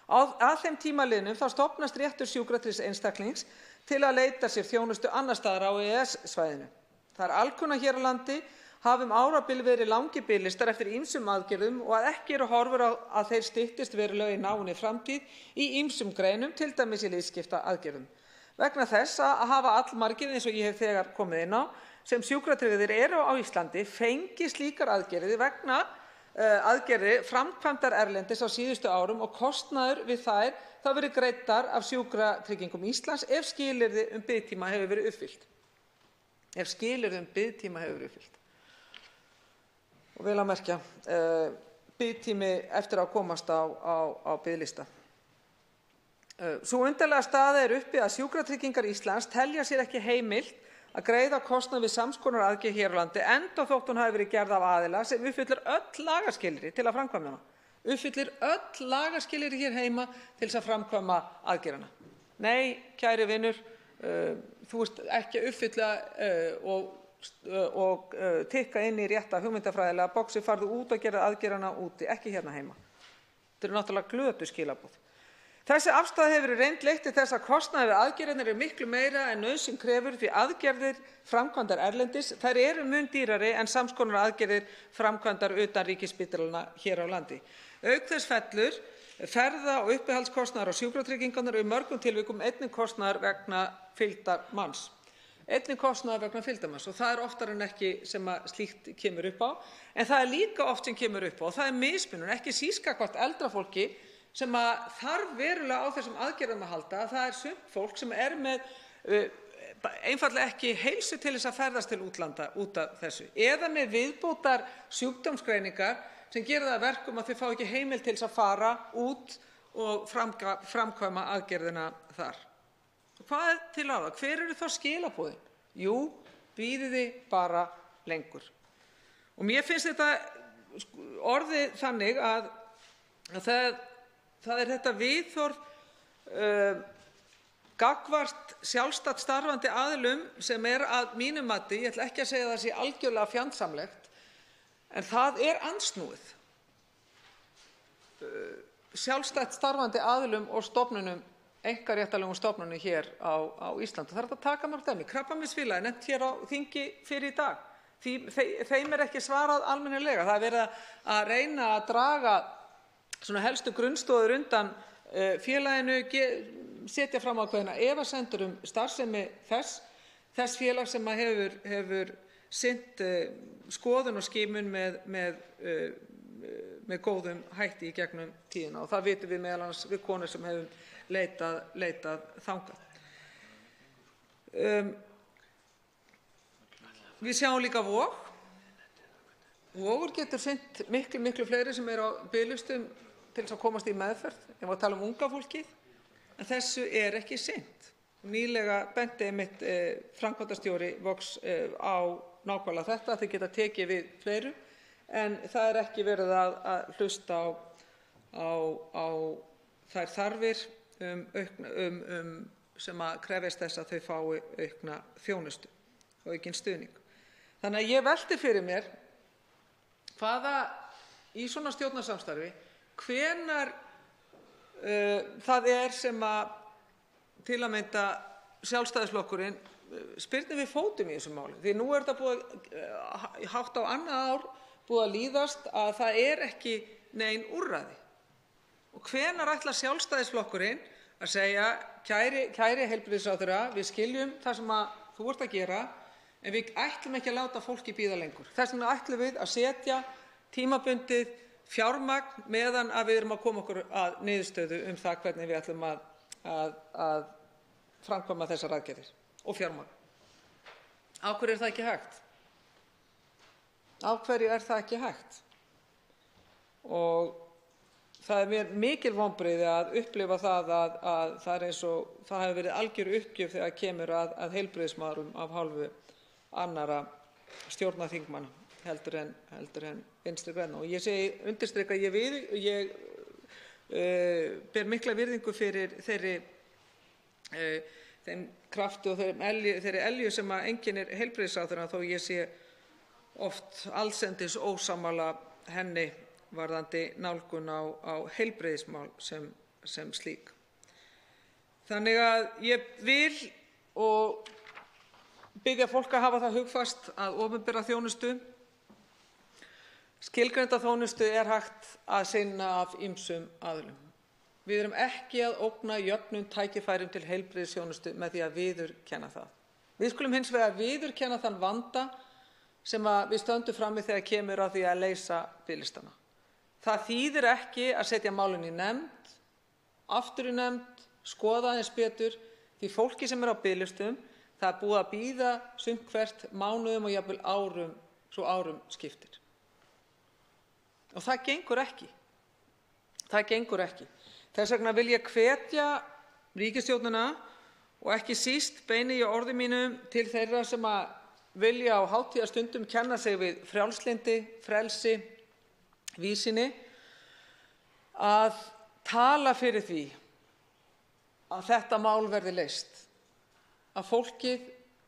Speaker 18: Að þeim tíma liðnum þá stofnast réttur sjúkratryggðs einstaklings til að leita sér þjónustu annars staðar á EES-svæðinu. Það er alkunna hér á landi hafi árabil verið langir biðlistar eftir ýmsum aðgerðum og að ekki eru horfur á að þeir styttist verulega í náinni framtíð í ýmsum greinum, til dæmis í liðskiptaaðgerðum. Vegna þess að hafa allmargir, eins og ég hef þegar komið inn á, sem sjúkratryggðir eru á Íslandi, fengi slíkar aðgerðir vegna aðgerðir framkvæmdar erlendis á síðustu árum og kostnaður við þær þá verið greiddar af Sjúkratryggingum Íslands ef skilyrði biðtíma hefur verið uppfyllt. Ef skilyrði biðtíma hefur verið uppfyllt. Og vel að merkja, biðtími eftir að komast á biðlista. Sú undarlega staða er uppi að Sjúkratryggingar Íslands telja sér ekki heimilt að greiða kostnað við sams konar aðgerð hér á landi, enda þótt hún hafi verið gerð af aðila sem uppfyllir öll lagaskilyrði til að framkvæma hana. Uppfyllir öll lagaskilyrði hér heima til þess að framkvæma aðgerðina. Nei, kæri vinur, þú ert ekki að uppfylla og tikka inn í rétta hugmyndafræðilega boxi, farðu út og gera aðgerðina úti, ekki hérna heima. Þetta eru náttúrulega glötuð skilaboð. Þessi afstaða hefur verið reynd leitt til þess að kostnaður við aðgerðirnar er miklu meira en nauðsyn krefur, því aðgerðir framkvæmdar erlendis, þær eru mun dýrari en sams konar aðgerðir framkvæmdar utan ríkisspítalanna hér á landi. Auk þess fellur ferða- og uppihaldskostnaður á sjúkratryggingarnar og í mörgum tilvikum einnig kostnaður vegna fylgdarmanns. Og það er oftar en ekki sem að slíkt kemur upp á, en það er líka oft sem kemur upp á, og það er mismunun, ekki síst gagnvart eldra fólki sem að þarf verulega á þessum aðgerðum að halda. Það er sumt fólk sem er með einfaldlega ekki heilsu til þess að ferðast til útlanda út af þessu, eða með viðbótar sjúkdómsgreiningar sem gera það að verkum að þau fá ekki heimild til þess að fara út og framkvæma aðgerðina þar. Hvað er til ráða? Hver eru þá skilaboðin? Jú, bíðið bara lengur. Og mér finnst þetta orðið þannig að það er þetta viðhorf gagnvart sjálfstætt starfandi aðilum sem er að mínu mati, ég ætla ekki að segja að það sé algjörlega fjandsamlegt, en það er andsnúið sjálfstætt starfandi aðilum og stofnunum, einkaréttarlegum stofnunum hér á Íslandi. Það er hægt að taka mörg dæmi. Krabbameinsfélagið nefnt hér á þingi fyrr í dag. Þeim er ekki svarað almennilega. Það er verið að reyna að draga svona helstu grunnstoðir undan félaginu, setja fram ákveðna efasemdir starfsemi þess félags sem hefur sinnt skoðun og skimun með góðum hætti í gegnum tíðina, og það vitum við meðal annars við konur sem hefum leitað þangað. Við sjáum líka Vog. Vogur getur sinnt miklu fleiri sem eru á biðlistum til þess að komast í meðferð, ef við tala unga fólkið, en þessu er ekki sinnt. Nýlega benti einmitt framkvæmdastjóri Vogs á nákvæmlega þetta, að þau geta tekið við fleiru, en það er ekki verið að hlusta á þær þarfir sem að krefjast þess að þau fái aukna þjónustu og aukinn stuðning. Þannig að ég velti fyrir mér hvaða í svona stjórnarsamstarfi, hvenær það er sem að til að mynda Sjálfstæðisflokkurinn spyrnir við fótum í þessu máli. Því nú er þetta búið hátt á annað ár búið að líðast að það er ekki nein úrræði. Og hvenær ætlar Sjálfstæðisflokkurinn að segja, kæri heilbrigðisráðherra, við skiljum það sem að þú ert að gera, en við ætlum ekki að láta fólki bíða lengur. Þess vegna ætlum við að setja tímabundið fjármagn meðan að við erum að koma okkur að niðurstöðu það hvernig við ætlum að framkvæma þessar aðgerðir og fjármagn. Á hverju er það ekki hægt? Á hverju er það ekki hægt? Og það er mér mikil vonbrigði að upplifa það að það er eins og það hefur verið algjör uppgjöf þegar kemur að heilbrigðismálum af hálfu annarra stjórnarþingmanna heldur en Vinstri grænna. Og ég undirstrika að ég ber mikla virðingu fyrir þeim krafti og þeirri elju sem að einkennir heilbrigðisráðherrann, þó ég sé oft allsendis ósammála henni varðandi nálgun á heilbrigðismál sem slík. Þannig að ég vil og biðja fólk að hafa það hugfast að opinbera þjónustu, skilgreinda þjónustu er hægt að sinna af ýmsum aðilum. Við erum ekki að ógna jöfnum tækifærum til heilbrigðisþjónustu með því að viðurkenna það. Við skulum hins vegar viðurkenna þann vanda sem við stöndum frammi þegar kemur að því að leysa biðlistana. Það þýðir ekki að setja málin í nefnd, aftur í nefnd, skoða aðeins betur, því fólki sem er á biðlistum, það er búið að bíða sumt hvert mánuðum og jafnvel árum, svo árum skiptir. Og það gengur ekki. Það gengur ekki. Þess vegna vil ég hvetja ríkisstjórnina Og ekki síst beini ég orðum mínum til þeirra sem vilja á hátíðarstundum kenna sig við frjálslyndi, frelsi, víðsýni, að tala fyrir því að þetta mál verði leyst. Að fólkið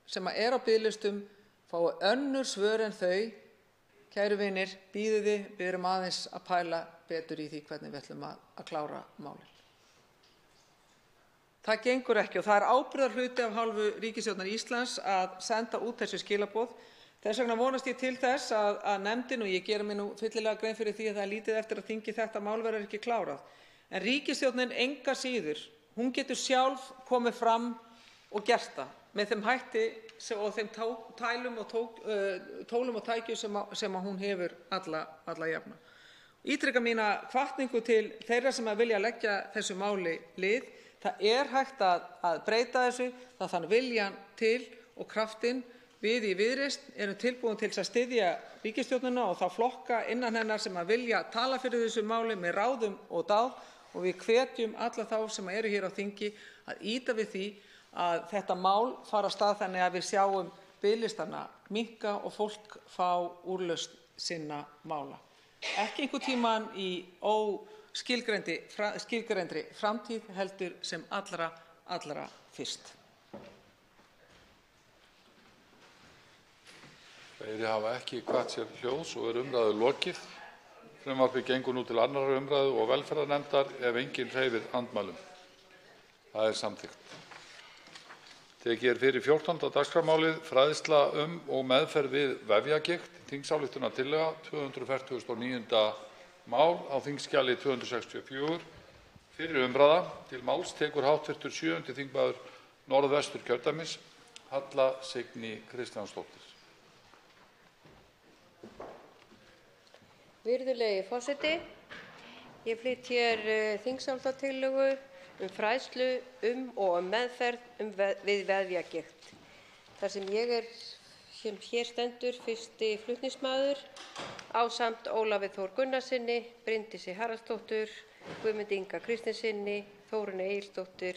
Speaker 18: sem á biðlistum fái önnur svör en þau. Kæru vinir, bíðið þið, við erum aðeins að pæla betur í því hvernig við ætlum að klára málið. Það gengur ekki og það ábyrgðarhluti af hálfu ríkisstjórnar Íslands að senda út þessi skilaboð. Þess vegna vonast ég til þess að nefndin, og ég geri mér nú fyllilega grein fyrir því að það er lítið eftir að þingið þetta mál verður ekki klárað, en ríkisstjórnin enga síður, hún getur sjálf komið fram og gert það með þeim hætti og þeim tólum og tækjum sem hún hefur alla jafna. Ítreka mína hvatningu til þeirra sem vilja leggja þessu máli lið. Það er hægt að breyta þessu, það þarf viljan til og kraftinn. Við í Viðreisn erum tilbúin til að styðja ríkisstjórnina og þá flokka innan hennar sem vilja tala fyrir þessu máli með ráðum og dáð, og við hvetjum alla þá sem eru hér á þingi að ýta við því að þetta mál fara af stað þannig að við sjáum biðlistana minnka og fólk fá úrlausn sinna mála. Ekki einhvern tímann í skilgreindri framtíð, heldur sem allra fyrst.
Speaker 17: Fleiri hafa ekki hvatt sér hljóðs og umræðu lokið. Frumvarpið gengur nú til 2. umræðu og velferðarnefndar ef enginn hreyfir andmælum. Það er samþykkt. Tekið fyrir 14. dagskrármálið fræðsla og meðferð við vefjagigt, þingsályktunartillaga 249. mál á þingskjali 264. Fyrri umræða. Til máls tekur hv. 7. þingmaður Norðvesturkjördæmis, Halla Signý Kristjánsdóttir.
Speaker 11: Virðulegi forseti, ég flyt hér þingsályktunartillögu fræðslu og meðferð við vefjagigt. Þar sem ég sem hér stendur fyrsti flutningsmaður ásamt Ólafi Þór Gunnarssyni, Bryndísi Haraldsdóttur, Guðmundi Inga Kristinssyni, Þórunni Egilsdóttur.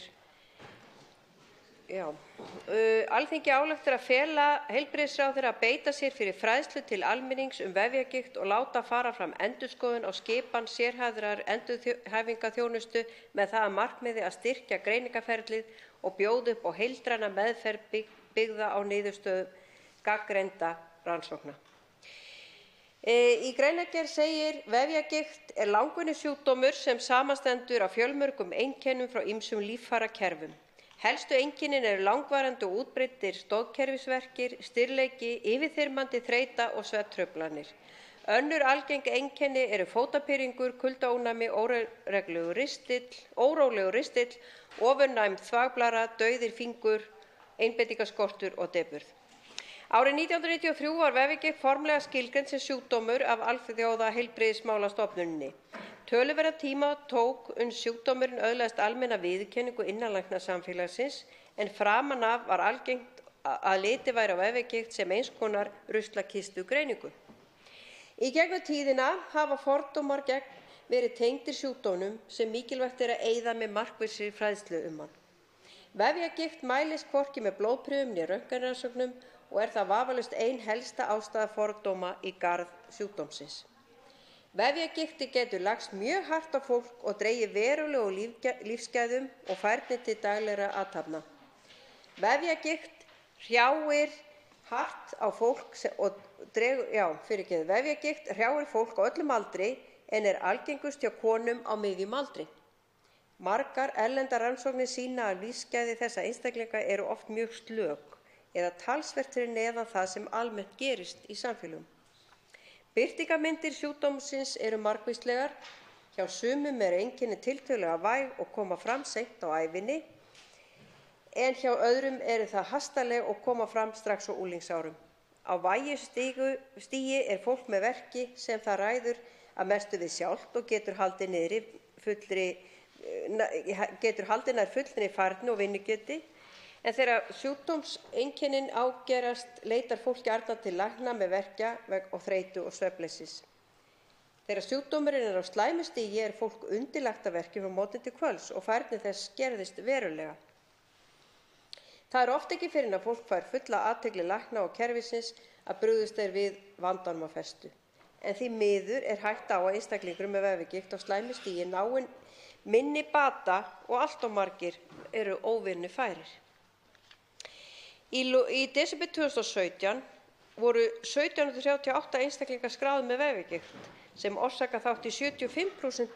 Speaker 11: Alþingi ályktar að fela heilbrigðisráðherra að beita sér fyrir fræðslu til almennings vefjagigt og láta fara fram endurskoðun á skipan sérhæfðrar endurhæfingarþjónustu með það að markmiði að styrkja greiningarferlið og bjóða upp á heildræna meðferð byggða á niðurstöðum gagnreyndra rannsókna. Í greinargerð segir: vefjagigt er langvinnur sjúkdómur sem samanstendur af fjölmörgum einkennum frá ýmsum líffærakerfum. Helstu einkennin eru langvarandi og útbreiddir stoðkerfisverkir, stirðleiki, yfirþyrmandi þreyta og svefntruflanir. Önnur algeng einkenni eru fótapyrringur, kuldaónæmi, órólegur ristill, ofurnæmd þvagblara, dauðir fingur, einbeitingarskortur og depurð. Árið 1993 var vefjagigt formlega skilgreint sem sjúkdómur af Alþjóðaheilbrigðismálastofnuninni. Töluverðan tíma tók sjúkdómurinn öðlaðist almenna viðurkenningu innan læknasamfélagsins, en framan af var algengt að litið væri á vefjagigt sem eins konar ruslakistugreiningu. Í gegnum tíðina hafa fordómar verið tengdir sjúkdómnum sem mikilvægt er að eyða með markvissri fræðslu hann. Vefjagigt mælist hvorki með blóðprufum né röntgenrannsóknum og er það vafalaust ein helsta ástæða fordóma í garð sjúkdómsins. Vefjagigti getur lagst mjög hart á fólk og dregið verulega lífsgæðum og færni til daglegra athafna. Vefjagigt hrjáir fólk á öllum aldri en er algengust hjá konum á miðjum aldri. Margar erlendar rannsóknir sýna að lífsgæði þessa einstaklinga eru oft mjög slök eða talsvert fyrir neðan það sem almennt gerist í samfélögum. Birtingarmyndir sjúkdómsins eru margvíslegar. Hjá sumum eru einkenni tiltölulega væg og koma fram seint á ævinni, en hjá öðrum eru það hastaleg og koma fram strax á unglingsárum. Á vægistigi er fólk með verki sem það ræður að mestu við sjálft og getur haldið nær fullri færni og vinnugeti, en þegar sjúkdómseinkennin ágerast leitar fólk gjarnan til lækna með verkja og þreytu og svefnleysis. Þegar sjúkdómurinn er á slæmu stigi er fólk undirlagt af verkjum frá morgni til kvölds og færni þess skerðist verulega.
Speaker 19: Það er oft ekki fyrr en að fólk fær fulla athygli lækna og kerfisins að brugðist við vandanum að festu. En því miður er hætta á að einstaklingur með vefjagigt á slæmu stigi nái minni bata og allt of margir eru óvinnufærir. Í desember 2017 voru 1738 einstaklingar skráðir með vefjagigt sem orsaka þátt í 75%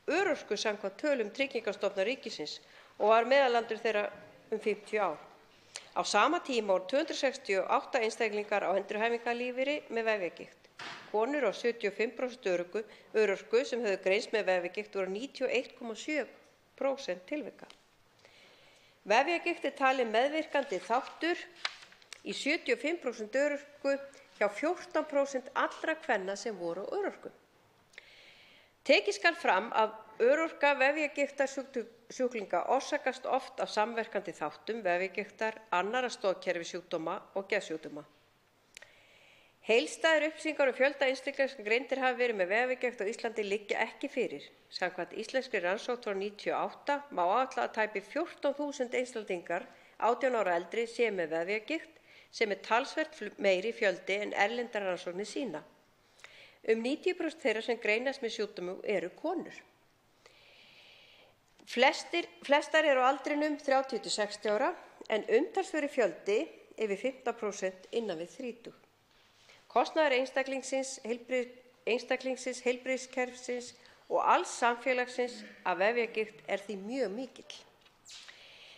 Speaker 19: örorku samkvæmt tölum Tryggingastofnunar ríkisins og var meðalaldur þeirra 50 ár. Á sama tíma voru 268 einstaklingar á endurhæfingarlífeyri með vefjagigt. Konur á 75% örorku sem höfðu greinst með vefjagigt voru 91,7% tilvika. Vefjagigt er talið meðvirkandi þáttur í 75% örorku hjá 14% allra kvenna sem voru á örorku. Tekið skal fram að örorka vefjagigtarsjúklinga orsakast oft af samverkandi þáttum vefjagigtar, annarra stoðkerfissjúkdóma og geðsjúkdóma. Heildstæðar upplýsingar um fjölda einstaklinga sem greindir hafa verið með vefjagigt á Íslandi liggja ekki fyrir. Samkvæmt íslenskri rannsókn frá 1998 má áætla að tæpi 14.000 einstaklingar 18 ára eldri séu með vefjagigt sem er talsvert meiri fjöldi en erlendar rannsóknir sýna. 90% þeirra sem greinast með sjúkdómum eru konur. Flestar eru á aldrinum 30 til 60 ára en umtalsverður fjöldi yfir 15% innan við 30. Kostnaður einstaklingsins, heilbrigðiskerfisins og alls samfélagsins af vefjagigt er því mjög mikill.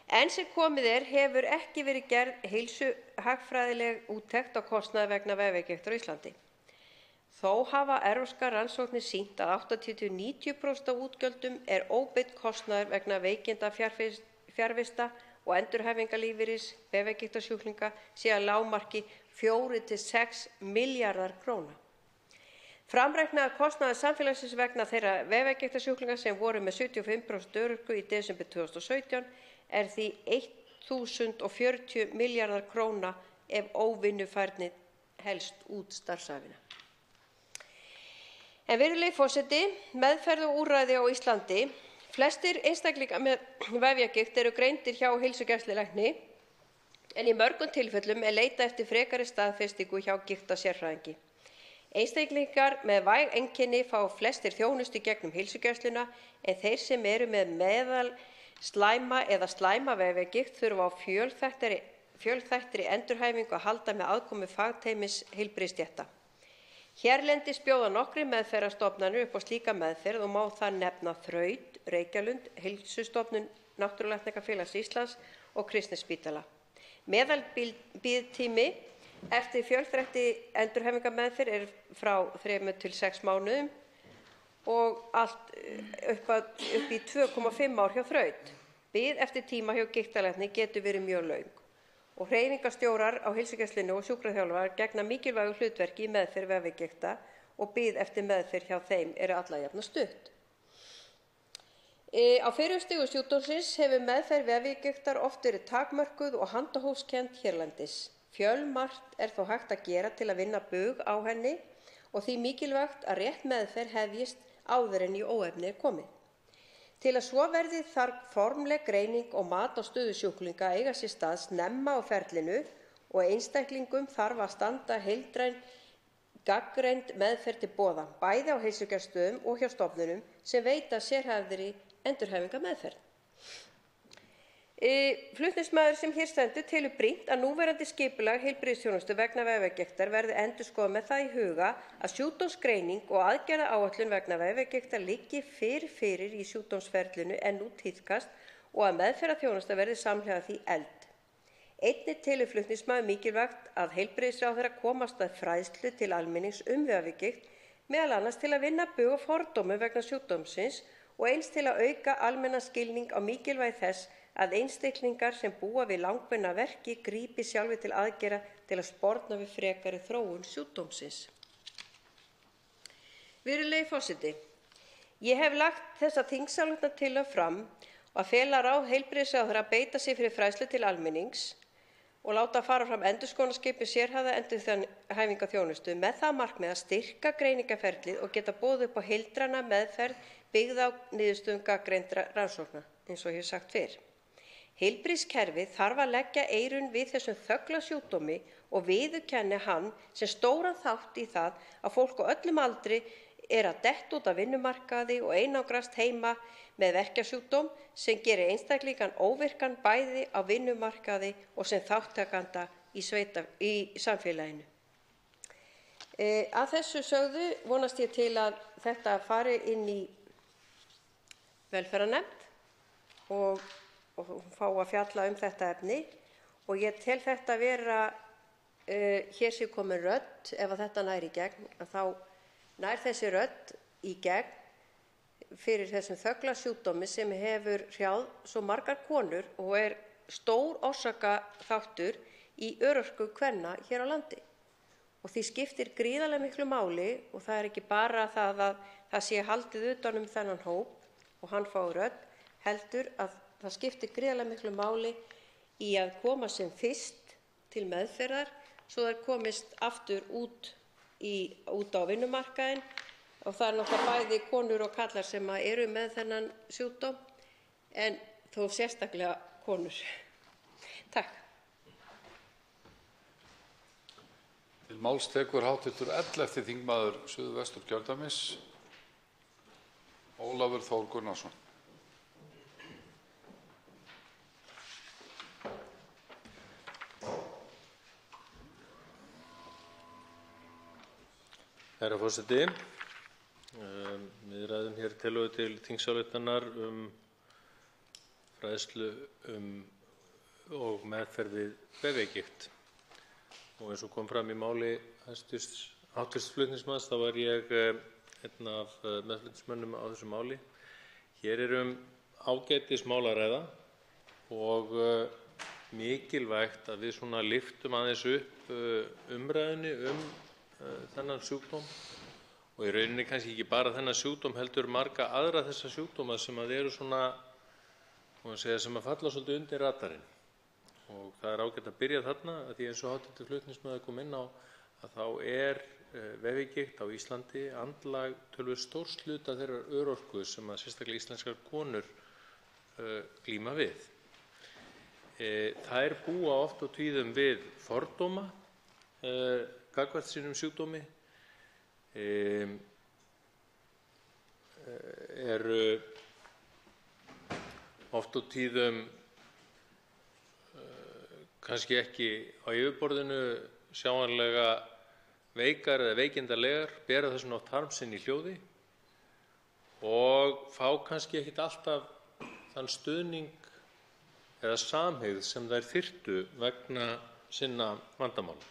Speaker 19: Enn sem komið hefur ekki verið gerð heilsuhagfræðileg úttekt á kostnaði vegna vefjagigtar á Íslandi. Þó hafa evrópskar rannsóknir sýnt að 80–90% af útgjöldum er óbeinn kostnaður vegna veikinda, fjarvista og endurhæfingarlífeyris vefjagigtarsjúklinga sé að lágmarki 4–6 milljarðar króna. Framreiknaður kostnaður samfélagsins vegna þeirra vefjagigtarsjúklinga sem voru með 75% örorku í desember 2017 er því 1.040 milljarðar króna ef óvinnufærni helst út starfsævina. En virðulegi forseti, meðferð og úrræði á Íslandi. Flestir einstaklingar með vefjagigt eru greindir hjá heilsugæslulækni en í mörgum tilfellum er leitað eftir frekari staðfestingu hjá gigtasérfræðingi. Einstaklingar með væg einkenni fá flestir þjónustu gegnum heilsugæsluna en þeir sem eru með meðalslæma eða slæma vefjagigt þurfa á fjölþættri endurhæfingu að halda með aðkomu fagteymis heilbrigðisstétta. Hérlendis bjóða nokkrir meðferðarstofnanir upp á slíka meðferð og má það nefna Þraut, Reykjalund, Heilsustofnun Náttúrulækningafélags Íslands og Kristnesspítala. Meðalbiðtími eftir fjölþættri endurhæfingarmeðferð er frá 3 til 6 mánuðum og allt upp í 2,5 ár hjá Þraut. Bið eftir tíma hjá gigtarlækni getur verið mjög löng og hreyfingarstjórar á heilsugæslunni og sjúkraþjálfarar gegna mikilvægu hlutverki í meðferð vefjagigta og bið eftir meðferð hjá þeim eru alla jafna stutt. Á fyrrum stigum sjúkdómsins hefur meðferð vefjagigtar oft verið takmörkuð og handahófskennd hérlendis. Fjölmargt er þó hægt að gera til að vinna bug á henni og því mikilvægt að rétt meðferð hefjist áður en í óefni er komið. Til að svo verði þarf formleg greining og mat á stöðu sjúklinga að eiga sér stað snemma á ferlinu og einstaklingum þarf að standa heildræn gagnreynd meðferð til boða, bæði á heilsugæslustöðvum og hjá stofnunum sem veita sérhæfðri endurhæfingarmeðferð. Flutningsmaður sem hér stendur telur brýnt að núverandi skipulag heilbrigðisþjónustu vegna vefjagigtar verði endurskoðað með það í huga að sjúkdómsgreining og aðgerðaáætlun vegna vefjagigtar liggi fyrir í sjúkdómsferlinu en nú tíðkast og að meðferðarþjónusta verði samhliða því efld. Einnig telur flutningsmaður mikilvægt að heilbrigðisráðherra komast að fræðslu til almennings vefjagigt, meðal annars til að vinna bug á fordómum vegna sjúkdómsins og eins til að auka almennan skilning á mikilvægi þess að einstaklingar sem búa við langvinna verki grípi sjálfir til aðgerða til að sporna við frekari þróun sjúkdómsins. Virðulegi forseti, ég hef lagt þessa þingsályktunartillögu fram og að fela ráð heilbrigðisráðherra að beita sig fyrir fræðslu til almennings og láta fara fram endurskoðunarskipun sérhæfða endurhæfingarþjónustu með það markmið að styrka greiningarferlið og geta boðið upp á heildræna meðferð byggða á niðurstöðum gagnreyndra rannsókna, eins og ég hef sagt fyrr. Heilbrigðiskerfið þarf að leggja eyrun við þessum þöglasjúkdómi og viðurkenni hann sem stóran þátt í það að fólk á öllum aldri er að detta út af vinnumarkaði og einangrast heima með verkjasjúkdóm sem gerir einstaklingan óvirkan bæði á vinnumarkaði og sem þátttakanda í samfélaginu. Að þessu sögðu vonast ég til að þetta fari inn í velferðarnefnd og fá að fjalla þetta efni og ég tel þetta vera hér sé komin rödd, ef að þetta nær í gegn, að þá nær þessi rödd í gegn fyrir þessum þöglasjúkdómi sem hefur hrjáð svo margar konur og er stór orsakaþáttur í örorku kvenna hér á landi. Og því skiptir gríðarlega miklu máli og það er ekki bara það að það sé haldið utan þennan hóp og hann fái rödd, heldur að það skiptir gríðarlega miklu máli í að koma sem fyrst til meðferðar svo þær komist aftur út á vinnumarkaðinn og það er náttúrulega bæði konur og karlar sem eru með þennan sjúkdóm en þó sérstaklega konur. Takk.
Speaker 17: Til máls tekur hv. 11. þingmaður Suðvesturkjördæmis, Ólafur Þór Gunnarsson.
Speaker 4: Herra forseti, við ræðum hér tillögu til þingsályktunar fræðslu og meðferð við vefjagigt. Og eins og kom fram í máli hv. flutningsmanns, þá var ég einn af meðflutningsmönnum á þessu máli. Hér er ágætismál að ræða og mikilvægt að við lyftum aðeins upp umræðunni þennan sjúkdóm og í rauninni kannski ekki bara þennan sjúkdóm heldur marga aðra þessa sjúkdóma sem eru sem að falla svolítið undir radarinn. Og það er ágætt að byrja þarna að því eins og hv. flutningsmaður kom inn á að þá er vefjagigt á Íslandi andlag töluvert stórs hluta þeirrar örorku sem að sérstaklega íslenskar konur glíma við. Þær búa oft á tíðum við fordóma gagnvart sínum sjúkdómi, eru oft á tíðum kannski ekki á yfirborðinu sjáanlega veikar eða veikindalegar, bera þess vegna oft harm sinn í hljóði og fá kannski ekkert alltaf þann stuðning eða samhygð sem þær þyrftu vegna sinna vandamála.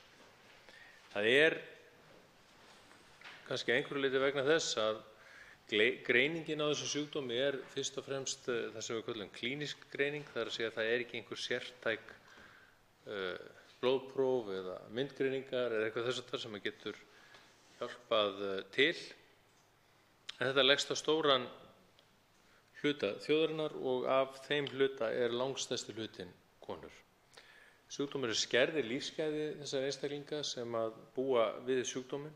Speaker 4: Það er kannski einhverju leyti vegna þess að greiningin á þessum sjúkdómi er fyrst og fremst það sem við köllum klínísk greining, það er að segja að það er ekki einhver sértæk blóðpróf eða myndgreiningar eða eitthvað þess háttar sem getur hjálpað til. En þetta leggst á stóran hluta þjóðarinnar og af þeim hluta er langstærsti hlutinn konur. Sjúkdómur skerðir lífsgæði þessara einstaklinga sem að búa við sjúkdóminn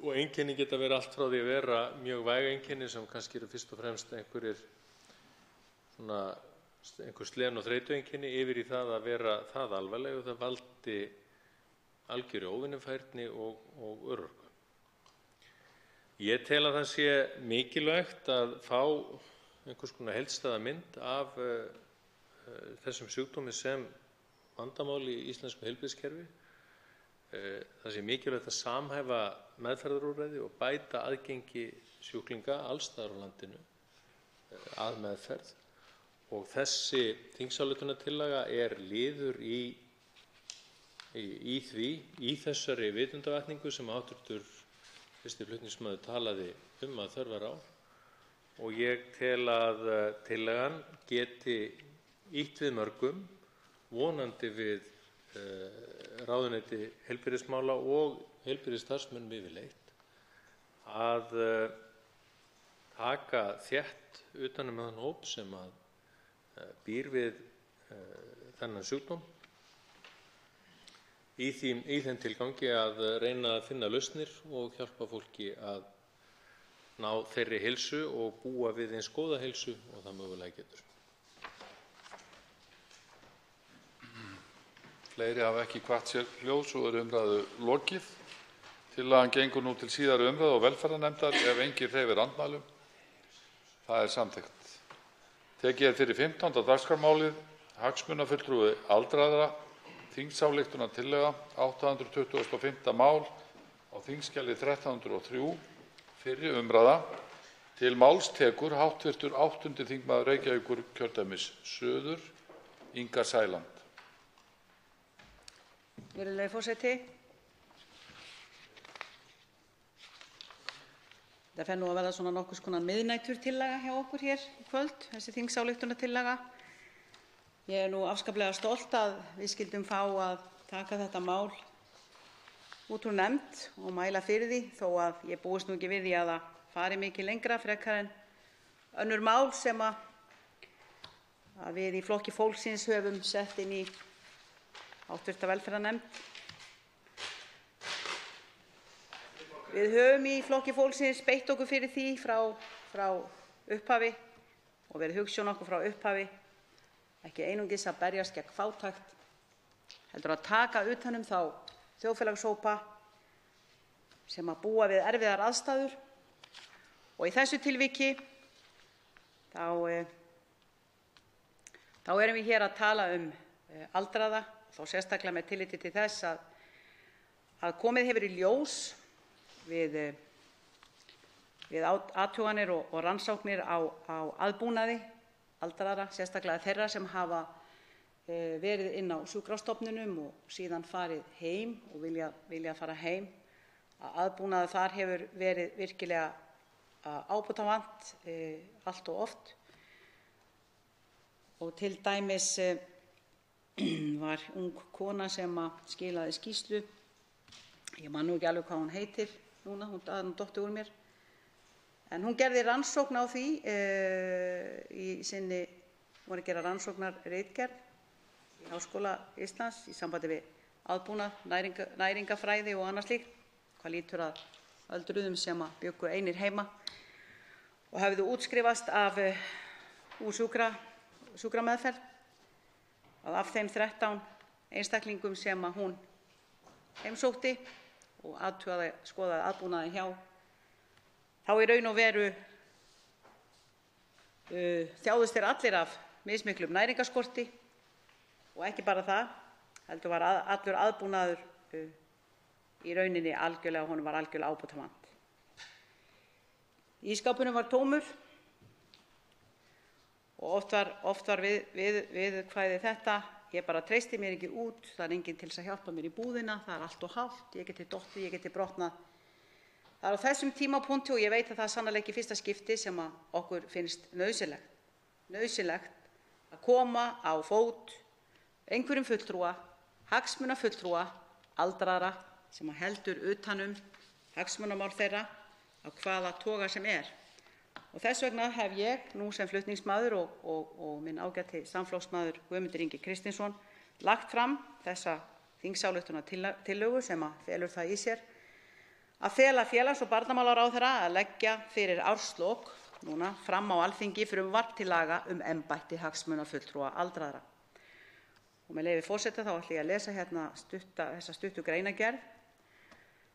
Speaker 4: og einkenni geta verið allt frá því að vera mjög væg einkenni sem kannski eru fyrst og fremst einhver slen- og þreytueinkenni yfir í það að vera það alvarleg og það valdi algjörri óvinnufærni og örorku. Ég tel að það sé mikilvægt að fá einhvers konar heildstæða mynd af þessum sjúkdómi sem vandamál í íslensku heilbrigðiskerfi. Það sé mikilvægt að samhæfa meðferðarúrræði og bæta aðgengi sjúklinga alls staðar á landinu að meðferð og þessi þingsályktunartillaga er liður í þessari vitundarvakningu sem hv. fyrsti flutningsmaður talaði að þörf er á og ég tel að tillagan geti ýtt við mörgum, vonandi við ráðuneyti heilbrigðismála og heilbrigðisstarfsmönnum yfirleitt, að taka þétt utan þann hóp sem að býr við þennan sjúkdóm í þeim tilgangi að reyna að finna lausnir og hjálpa fólki að ná þeirri heilsu og búa við eins góða heilsu og það mögulega getur.
Speaker 17: Fleiri hafa ekki kvatt sér hljóðs og umræðu lokið. Tillagan gengur nú til síðari umræðu og velferðarnefndar ef enginn hreyfir andmælum. Það er samþykkt. Tekið fyrir 15. dagskrármálið hagsmunafulltrúi aldraðra, þingsályktunartillaga 825. mál á þingskjali 1303, fyrri umræða. Til máls tekur hv. 8. þingmaður Reykjavíkurkjördæmis suður, Inga Sæland.
Speaker 6: Virðulegi forseti. Það fer nú að verða svona nokkurs konar miðnæturtillaga hjá okkur hér í kvöld, þessi þingsályktunartillaga. Ég er nú afskaplega stolt að við skildum fá að taka þetta mál út úr nefnd og mæla fyrir því, þó að ég búist nú ekki við því að það fari mikið lengra frekar en önnur mál sem að við í Flokki fólksins höfum sett inn í hv. velferðarnefnd. Við höfum í Flokki fólksins beitt okkur fyrir því frá upphafi og verið hugsjón okkur frá upphafi, ekki einungis að berjast gegn fátækt, heldur að taka utan um þá þjóðfélagshópa sem að búa við erfiðar aðstæður. Og í þessu tilviki þá erum við hér að tala aldraða, þá sérstaklega með tilliti til þess að komið hefur í ljós við athuganir og rannsóknir á aðbúnaði aldraðra, sérstaklega þeirra sem hafa verið inn á sjúkrastofnunum og síðan farið heim og vilja fara heim, að aðbúnaður þar hefur verið virkilega ábótavant allt og oft. Og til dæmis var ung kona sem skilaði skýrslu, ég man nú ekki alveg hvað hún heitir núna, hún dotti úr mér, en hún gerði rannsókn á því í sinni, hún var að gera rannsóknarritgerð í Háskóla Íslands í sambandi við aðbúnað, næringafræði og annað slíkt, hvað lýtur að öldruðum sem bjuggu einir heima og hefðu útskrifast úr sjúkrameðferð, að af þeim 13 einstaklingum sem hún heimsótti og skoðaði aðbúnaðinn hjá, þá í raun og veru þjáðust þeir allir af mismiklum næringarskorti og ekki bara það, heldur var allur aðbúnaður í rauninni algjörlega, honum var algjörlega ábótavant. Ísskápurinn var tómur og oft var viðkvæðið þetta: ég bara treysti mér ekki út, það er enginn til þess að hjálpa mér í búðina, það er allt of hált, ég geti dottið, ég geti brotnað. Það er á þessum tímapunkti, og ég veit að það er sannarlega ekki fyrsta skipti sem okkur finnst nauðsynlegt að koma á fót einhverjum fulltrúa, hagsmunafulltrúa aldraðra sem heldur utan hagsmunamál þeirra á hvaða toga sem er. Og þess vegna hef ég nú sem flutningsmaður og minn ágæti samflokksmaður Guðmundur Ingi Kristinsson lagt fram þessa þingsályktunartillögu sem felur það í sér að fela félags- og barnamálaráðherra að leggja fyrir árslok núna fram á Alþingi frumvarp til laga embætti hagsmunafulltrúa aldraðra. Og með leyfi forseta þá ætla ég að lesa hérna þessa stuttu greinargerð.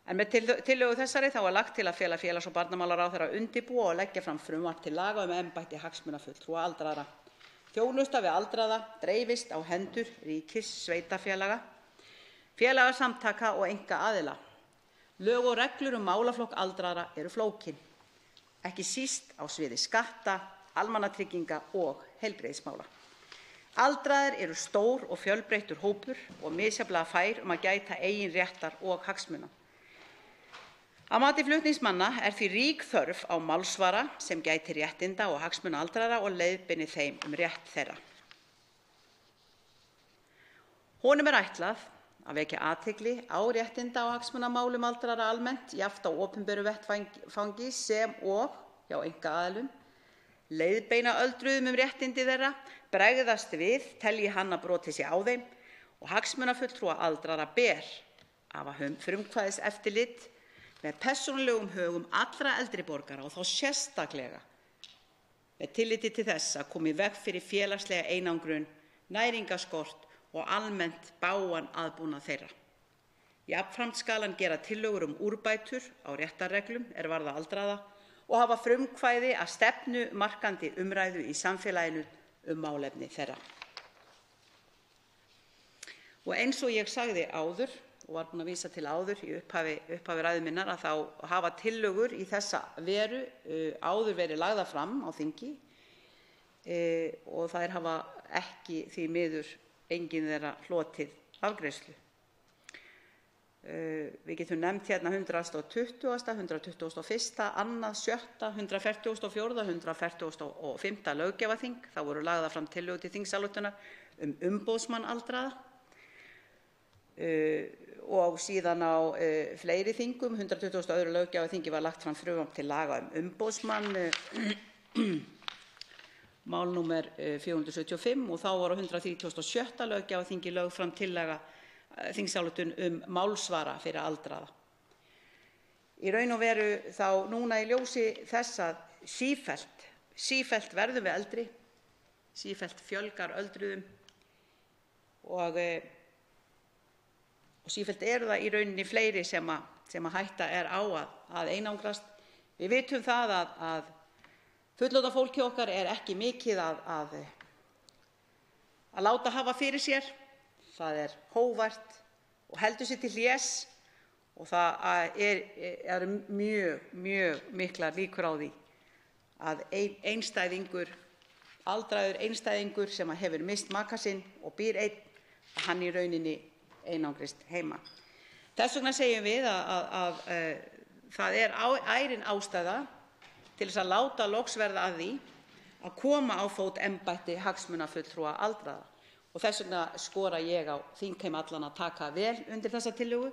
Speaker 6: En með tillögu þessari þá er lagt til að fela félags- og barnamálaráðherra að undirbúa og leggja fram frumvarp til laga embætti hagsmunafulltrúa aldraðra. Þjónusta við aldraða dreifist á hendur ríkis, sveitarfélaga, félagasamtaka og einkaaðila. Lög og reglur málaflokk aldraðra eru flókin, ekki síst á sviði skatta, almannatrygginga og heilbrigðismála. Aldraðir eru stór og fjölbreyttur hópur og misjafnlega fær að gæta eigin réttar og hagsmuna. Að mati flutningsmanna er því rík þörf á málsvara sem gæti réttinda og hagsmuna aldraðra og leiðbeini þeim rétt þeirra. Honum er ætlað að vekja athygli á réttinda og hagsmunamálum aldraðra almennt, jafnt á opinberu vettvangi sem og hjá einkaaðilum, leiðbeina öldruðum réttindi þeirra, bregðast við telji hann að brotið sé á þeim og hagsmunafulltrúa aldraðra ber að hafa frumkvæðiseftirlit með persónulegum högum allra eldri borgara og þá sérstaklega með tilliti til þess að koma í veg fyrir félagslega einangrun, næringarskort og almennt bágan aðbúnað þeirra. Jafnframt skal hann gera tillögur úrbætur á réttarreglum varða aldraða og hafa frumkvæði að stefnumarkandi umræðu í samfélaginu málefni þeirra. Og eins og ég sagði áður og var búin að vísa til áður í upphafi ræðu minnar, að þá hafa tillögur í þessa veru áður verið lagðar fram á þingi og þær hafa ekki, því miður, engin þeirra hlotið afgreiðslu. Við getum nefnt hérna 120., 121., 2., 7., 144., 145. löggjafarþing. Þá voru lagðar fram tillögur til þingsályktunar umboðsmann aldraða og síðan á fleiri þingum, 122. löggjafarþingi, var lagt fram frumvarp til laga umboðsmann, mál númer 475, og þá var á 137. löggjafarþingi lögð fram tillaga þingsályktun málsvara fyrir aldraða. Í raun og veru þá núna í ljósi þess að sífellt verðum við eldri, sífellt fjölgar öldruðum og sífellt eru það í rauninni fleiri sem hætta á að einangrast. Við vitum það að fullorðna fólki okkar ekki mikið að láta hafa fyrir sér. Það hógvært og heldur sig til hlés og það eru mjög miklar líkur á því að aldraður einstæðingur sem hefur misst maka sinn og býr einn, að hann í rauninni einangrist heima. Þess vegna segjum við að það ærin ástæða til þess að láta loks verða að því að koma á fót embætti hagsmunafulltrúa aldraða. Og þess vegna skora ég á þingheim allan að taka vel undir þessa tillögu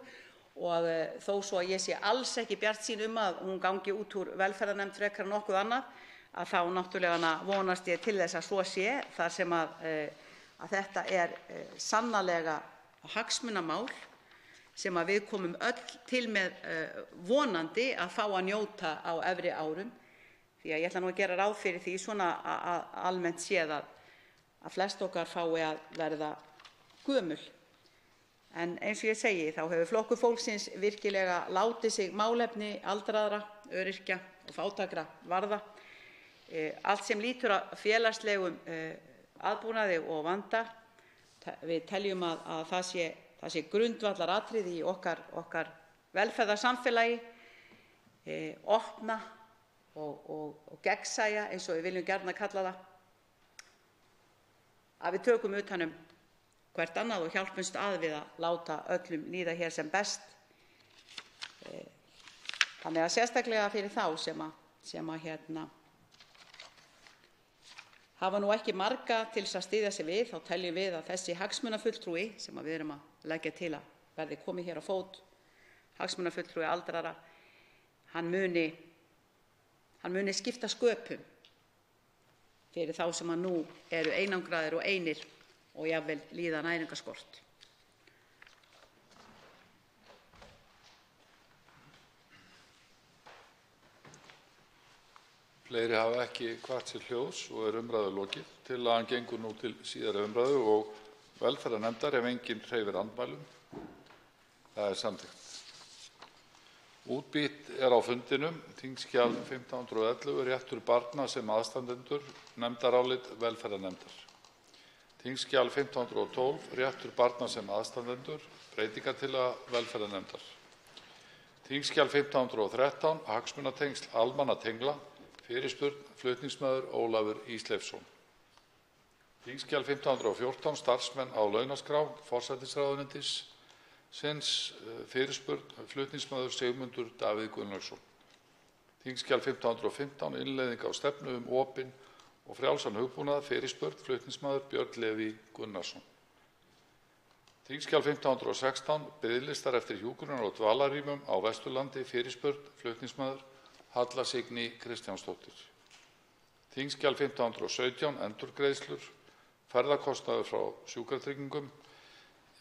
Speaker 6: og þó svo að ég sé alls ekki bjartsýn að hún gangi út úr velferðarnefnd frekar en nokkuð annað, að þá náttúrulega vonast ég til þess að svo sé, þar sem að þetta sannarlega hagsmunamál sem að við komum öll til með vonandi að fá að njóta á efri árum, því að ég ætla nú að gera ráð fyrir því svona almennt séð að flest okkar fái að verða gömul. En eins og ég segi, þá hefur Flokkur fólksins virkilega látið sig málefni aldraðra, öryrkja og fátækra varða. Allt sem lýtur að félagslegum aðbúnaði og vanda. Við teljum að það sé grundvallaratriði í okkar velferðarsamfélagi, opna og gegnsæja, eins og við viljum gjarnan kalla það, að við tökum utan hvert annað og hjálpumst að við að láta öllum líða hér sem best. Þannig að sérstaklega fyrir þá sem hafa nú ekki marga til þess að styðja sig við, þá teljum við að þessi hagsmunafulltrúi sem við erum að leggja til að verði komið hér á fót, hagsmunafulltrúi aldraðra, hann muni skipta sköpum fyrir þá sem nú eru einangraðir og einir og jafnvel líða næringarskort.
Speaker 17: Fleiri hafa ekki hvatt sér hljóðs og umræðu lokið. Tillagan gengur nú til síðari umræðu og velferðarnefndar ef enginn hreyfir andmælum. Það samþykkt. Útbýtt á fundinum þingskjal 1511, réttur barna sem aðstandendur, nefndarálit velferðarnefndar. Þingskjal 1512, réttur barna sem aðstandendur, breytingartillaga velferðarnefndar. Þingskjal 1513, hagsmunatengsl almannatengla, fyrirspurn flutningsmaður Ólafur Ísleifsson. Þingskjal 1514, starfsmenn á launaskrá forsætisráðuneytis, fyrirspurn flutningsmaður Sigmundur Davíð Gunnlaugsson. Þingskjal 1515, innleiðing á stefnu opinn og frjálsan hugbúnað, fyrirspurn flutningsmaður Björn Leví Gunnarsson. Þingskjal 1516, biðlistar eftir hjúkrunar- og dvalarrýmum á Vesturlandi, fyrirspurn flutningsmaður Halla Signý Kristjánsdóttir. Þingskjal 1517, endurgreiðslur, ferðakostnaður frá Sjúkratryggingum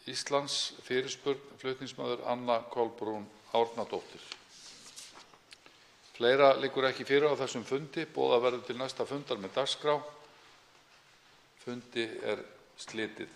Speaker 17: Íslands, fyrirspurn flutningsmaður Anna Kolbrún Árnadóttir. Fleira liggur ekki fyrir á þessum fundi. Boðað verður til næsta fundar með dagskrá. Fundi slitið.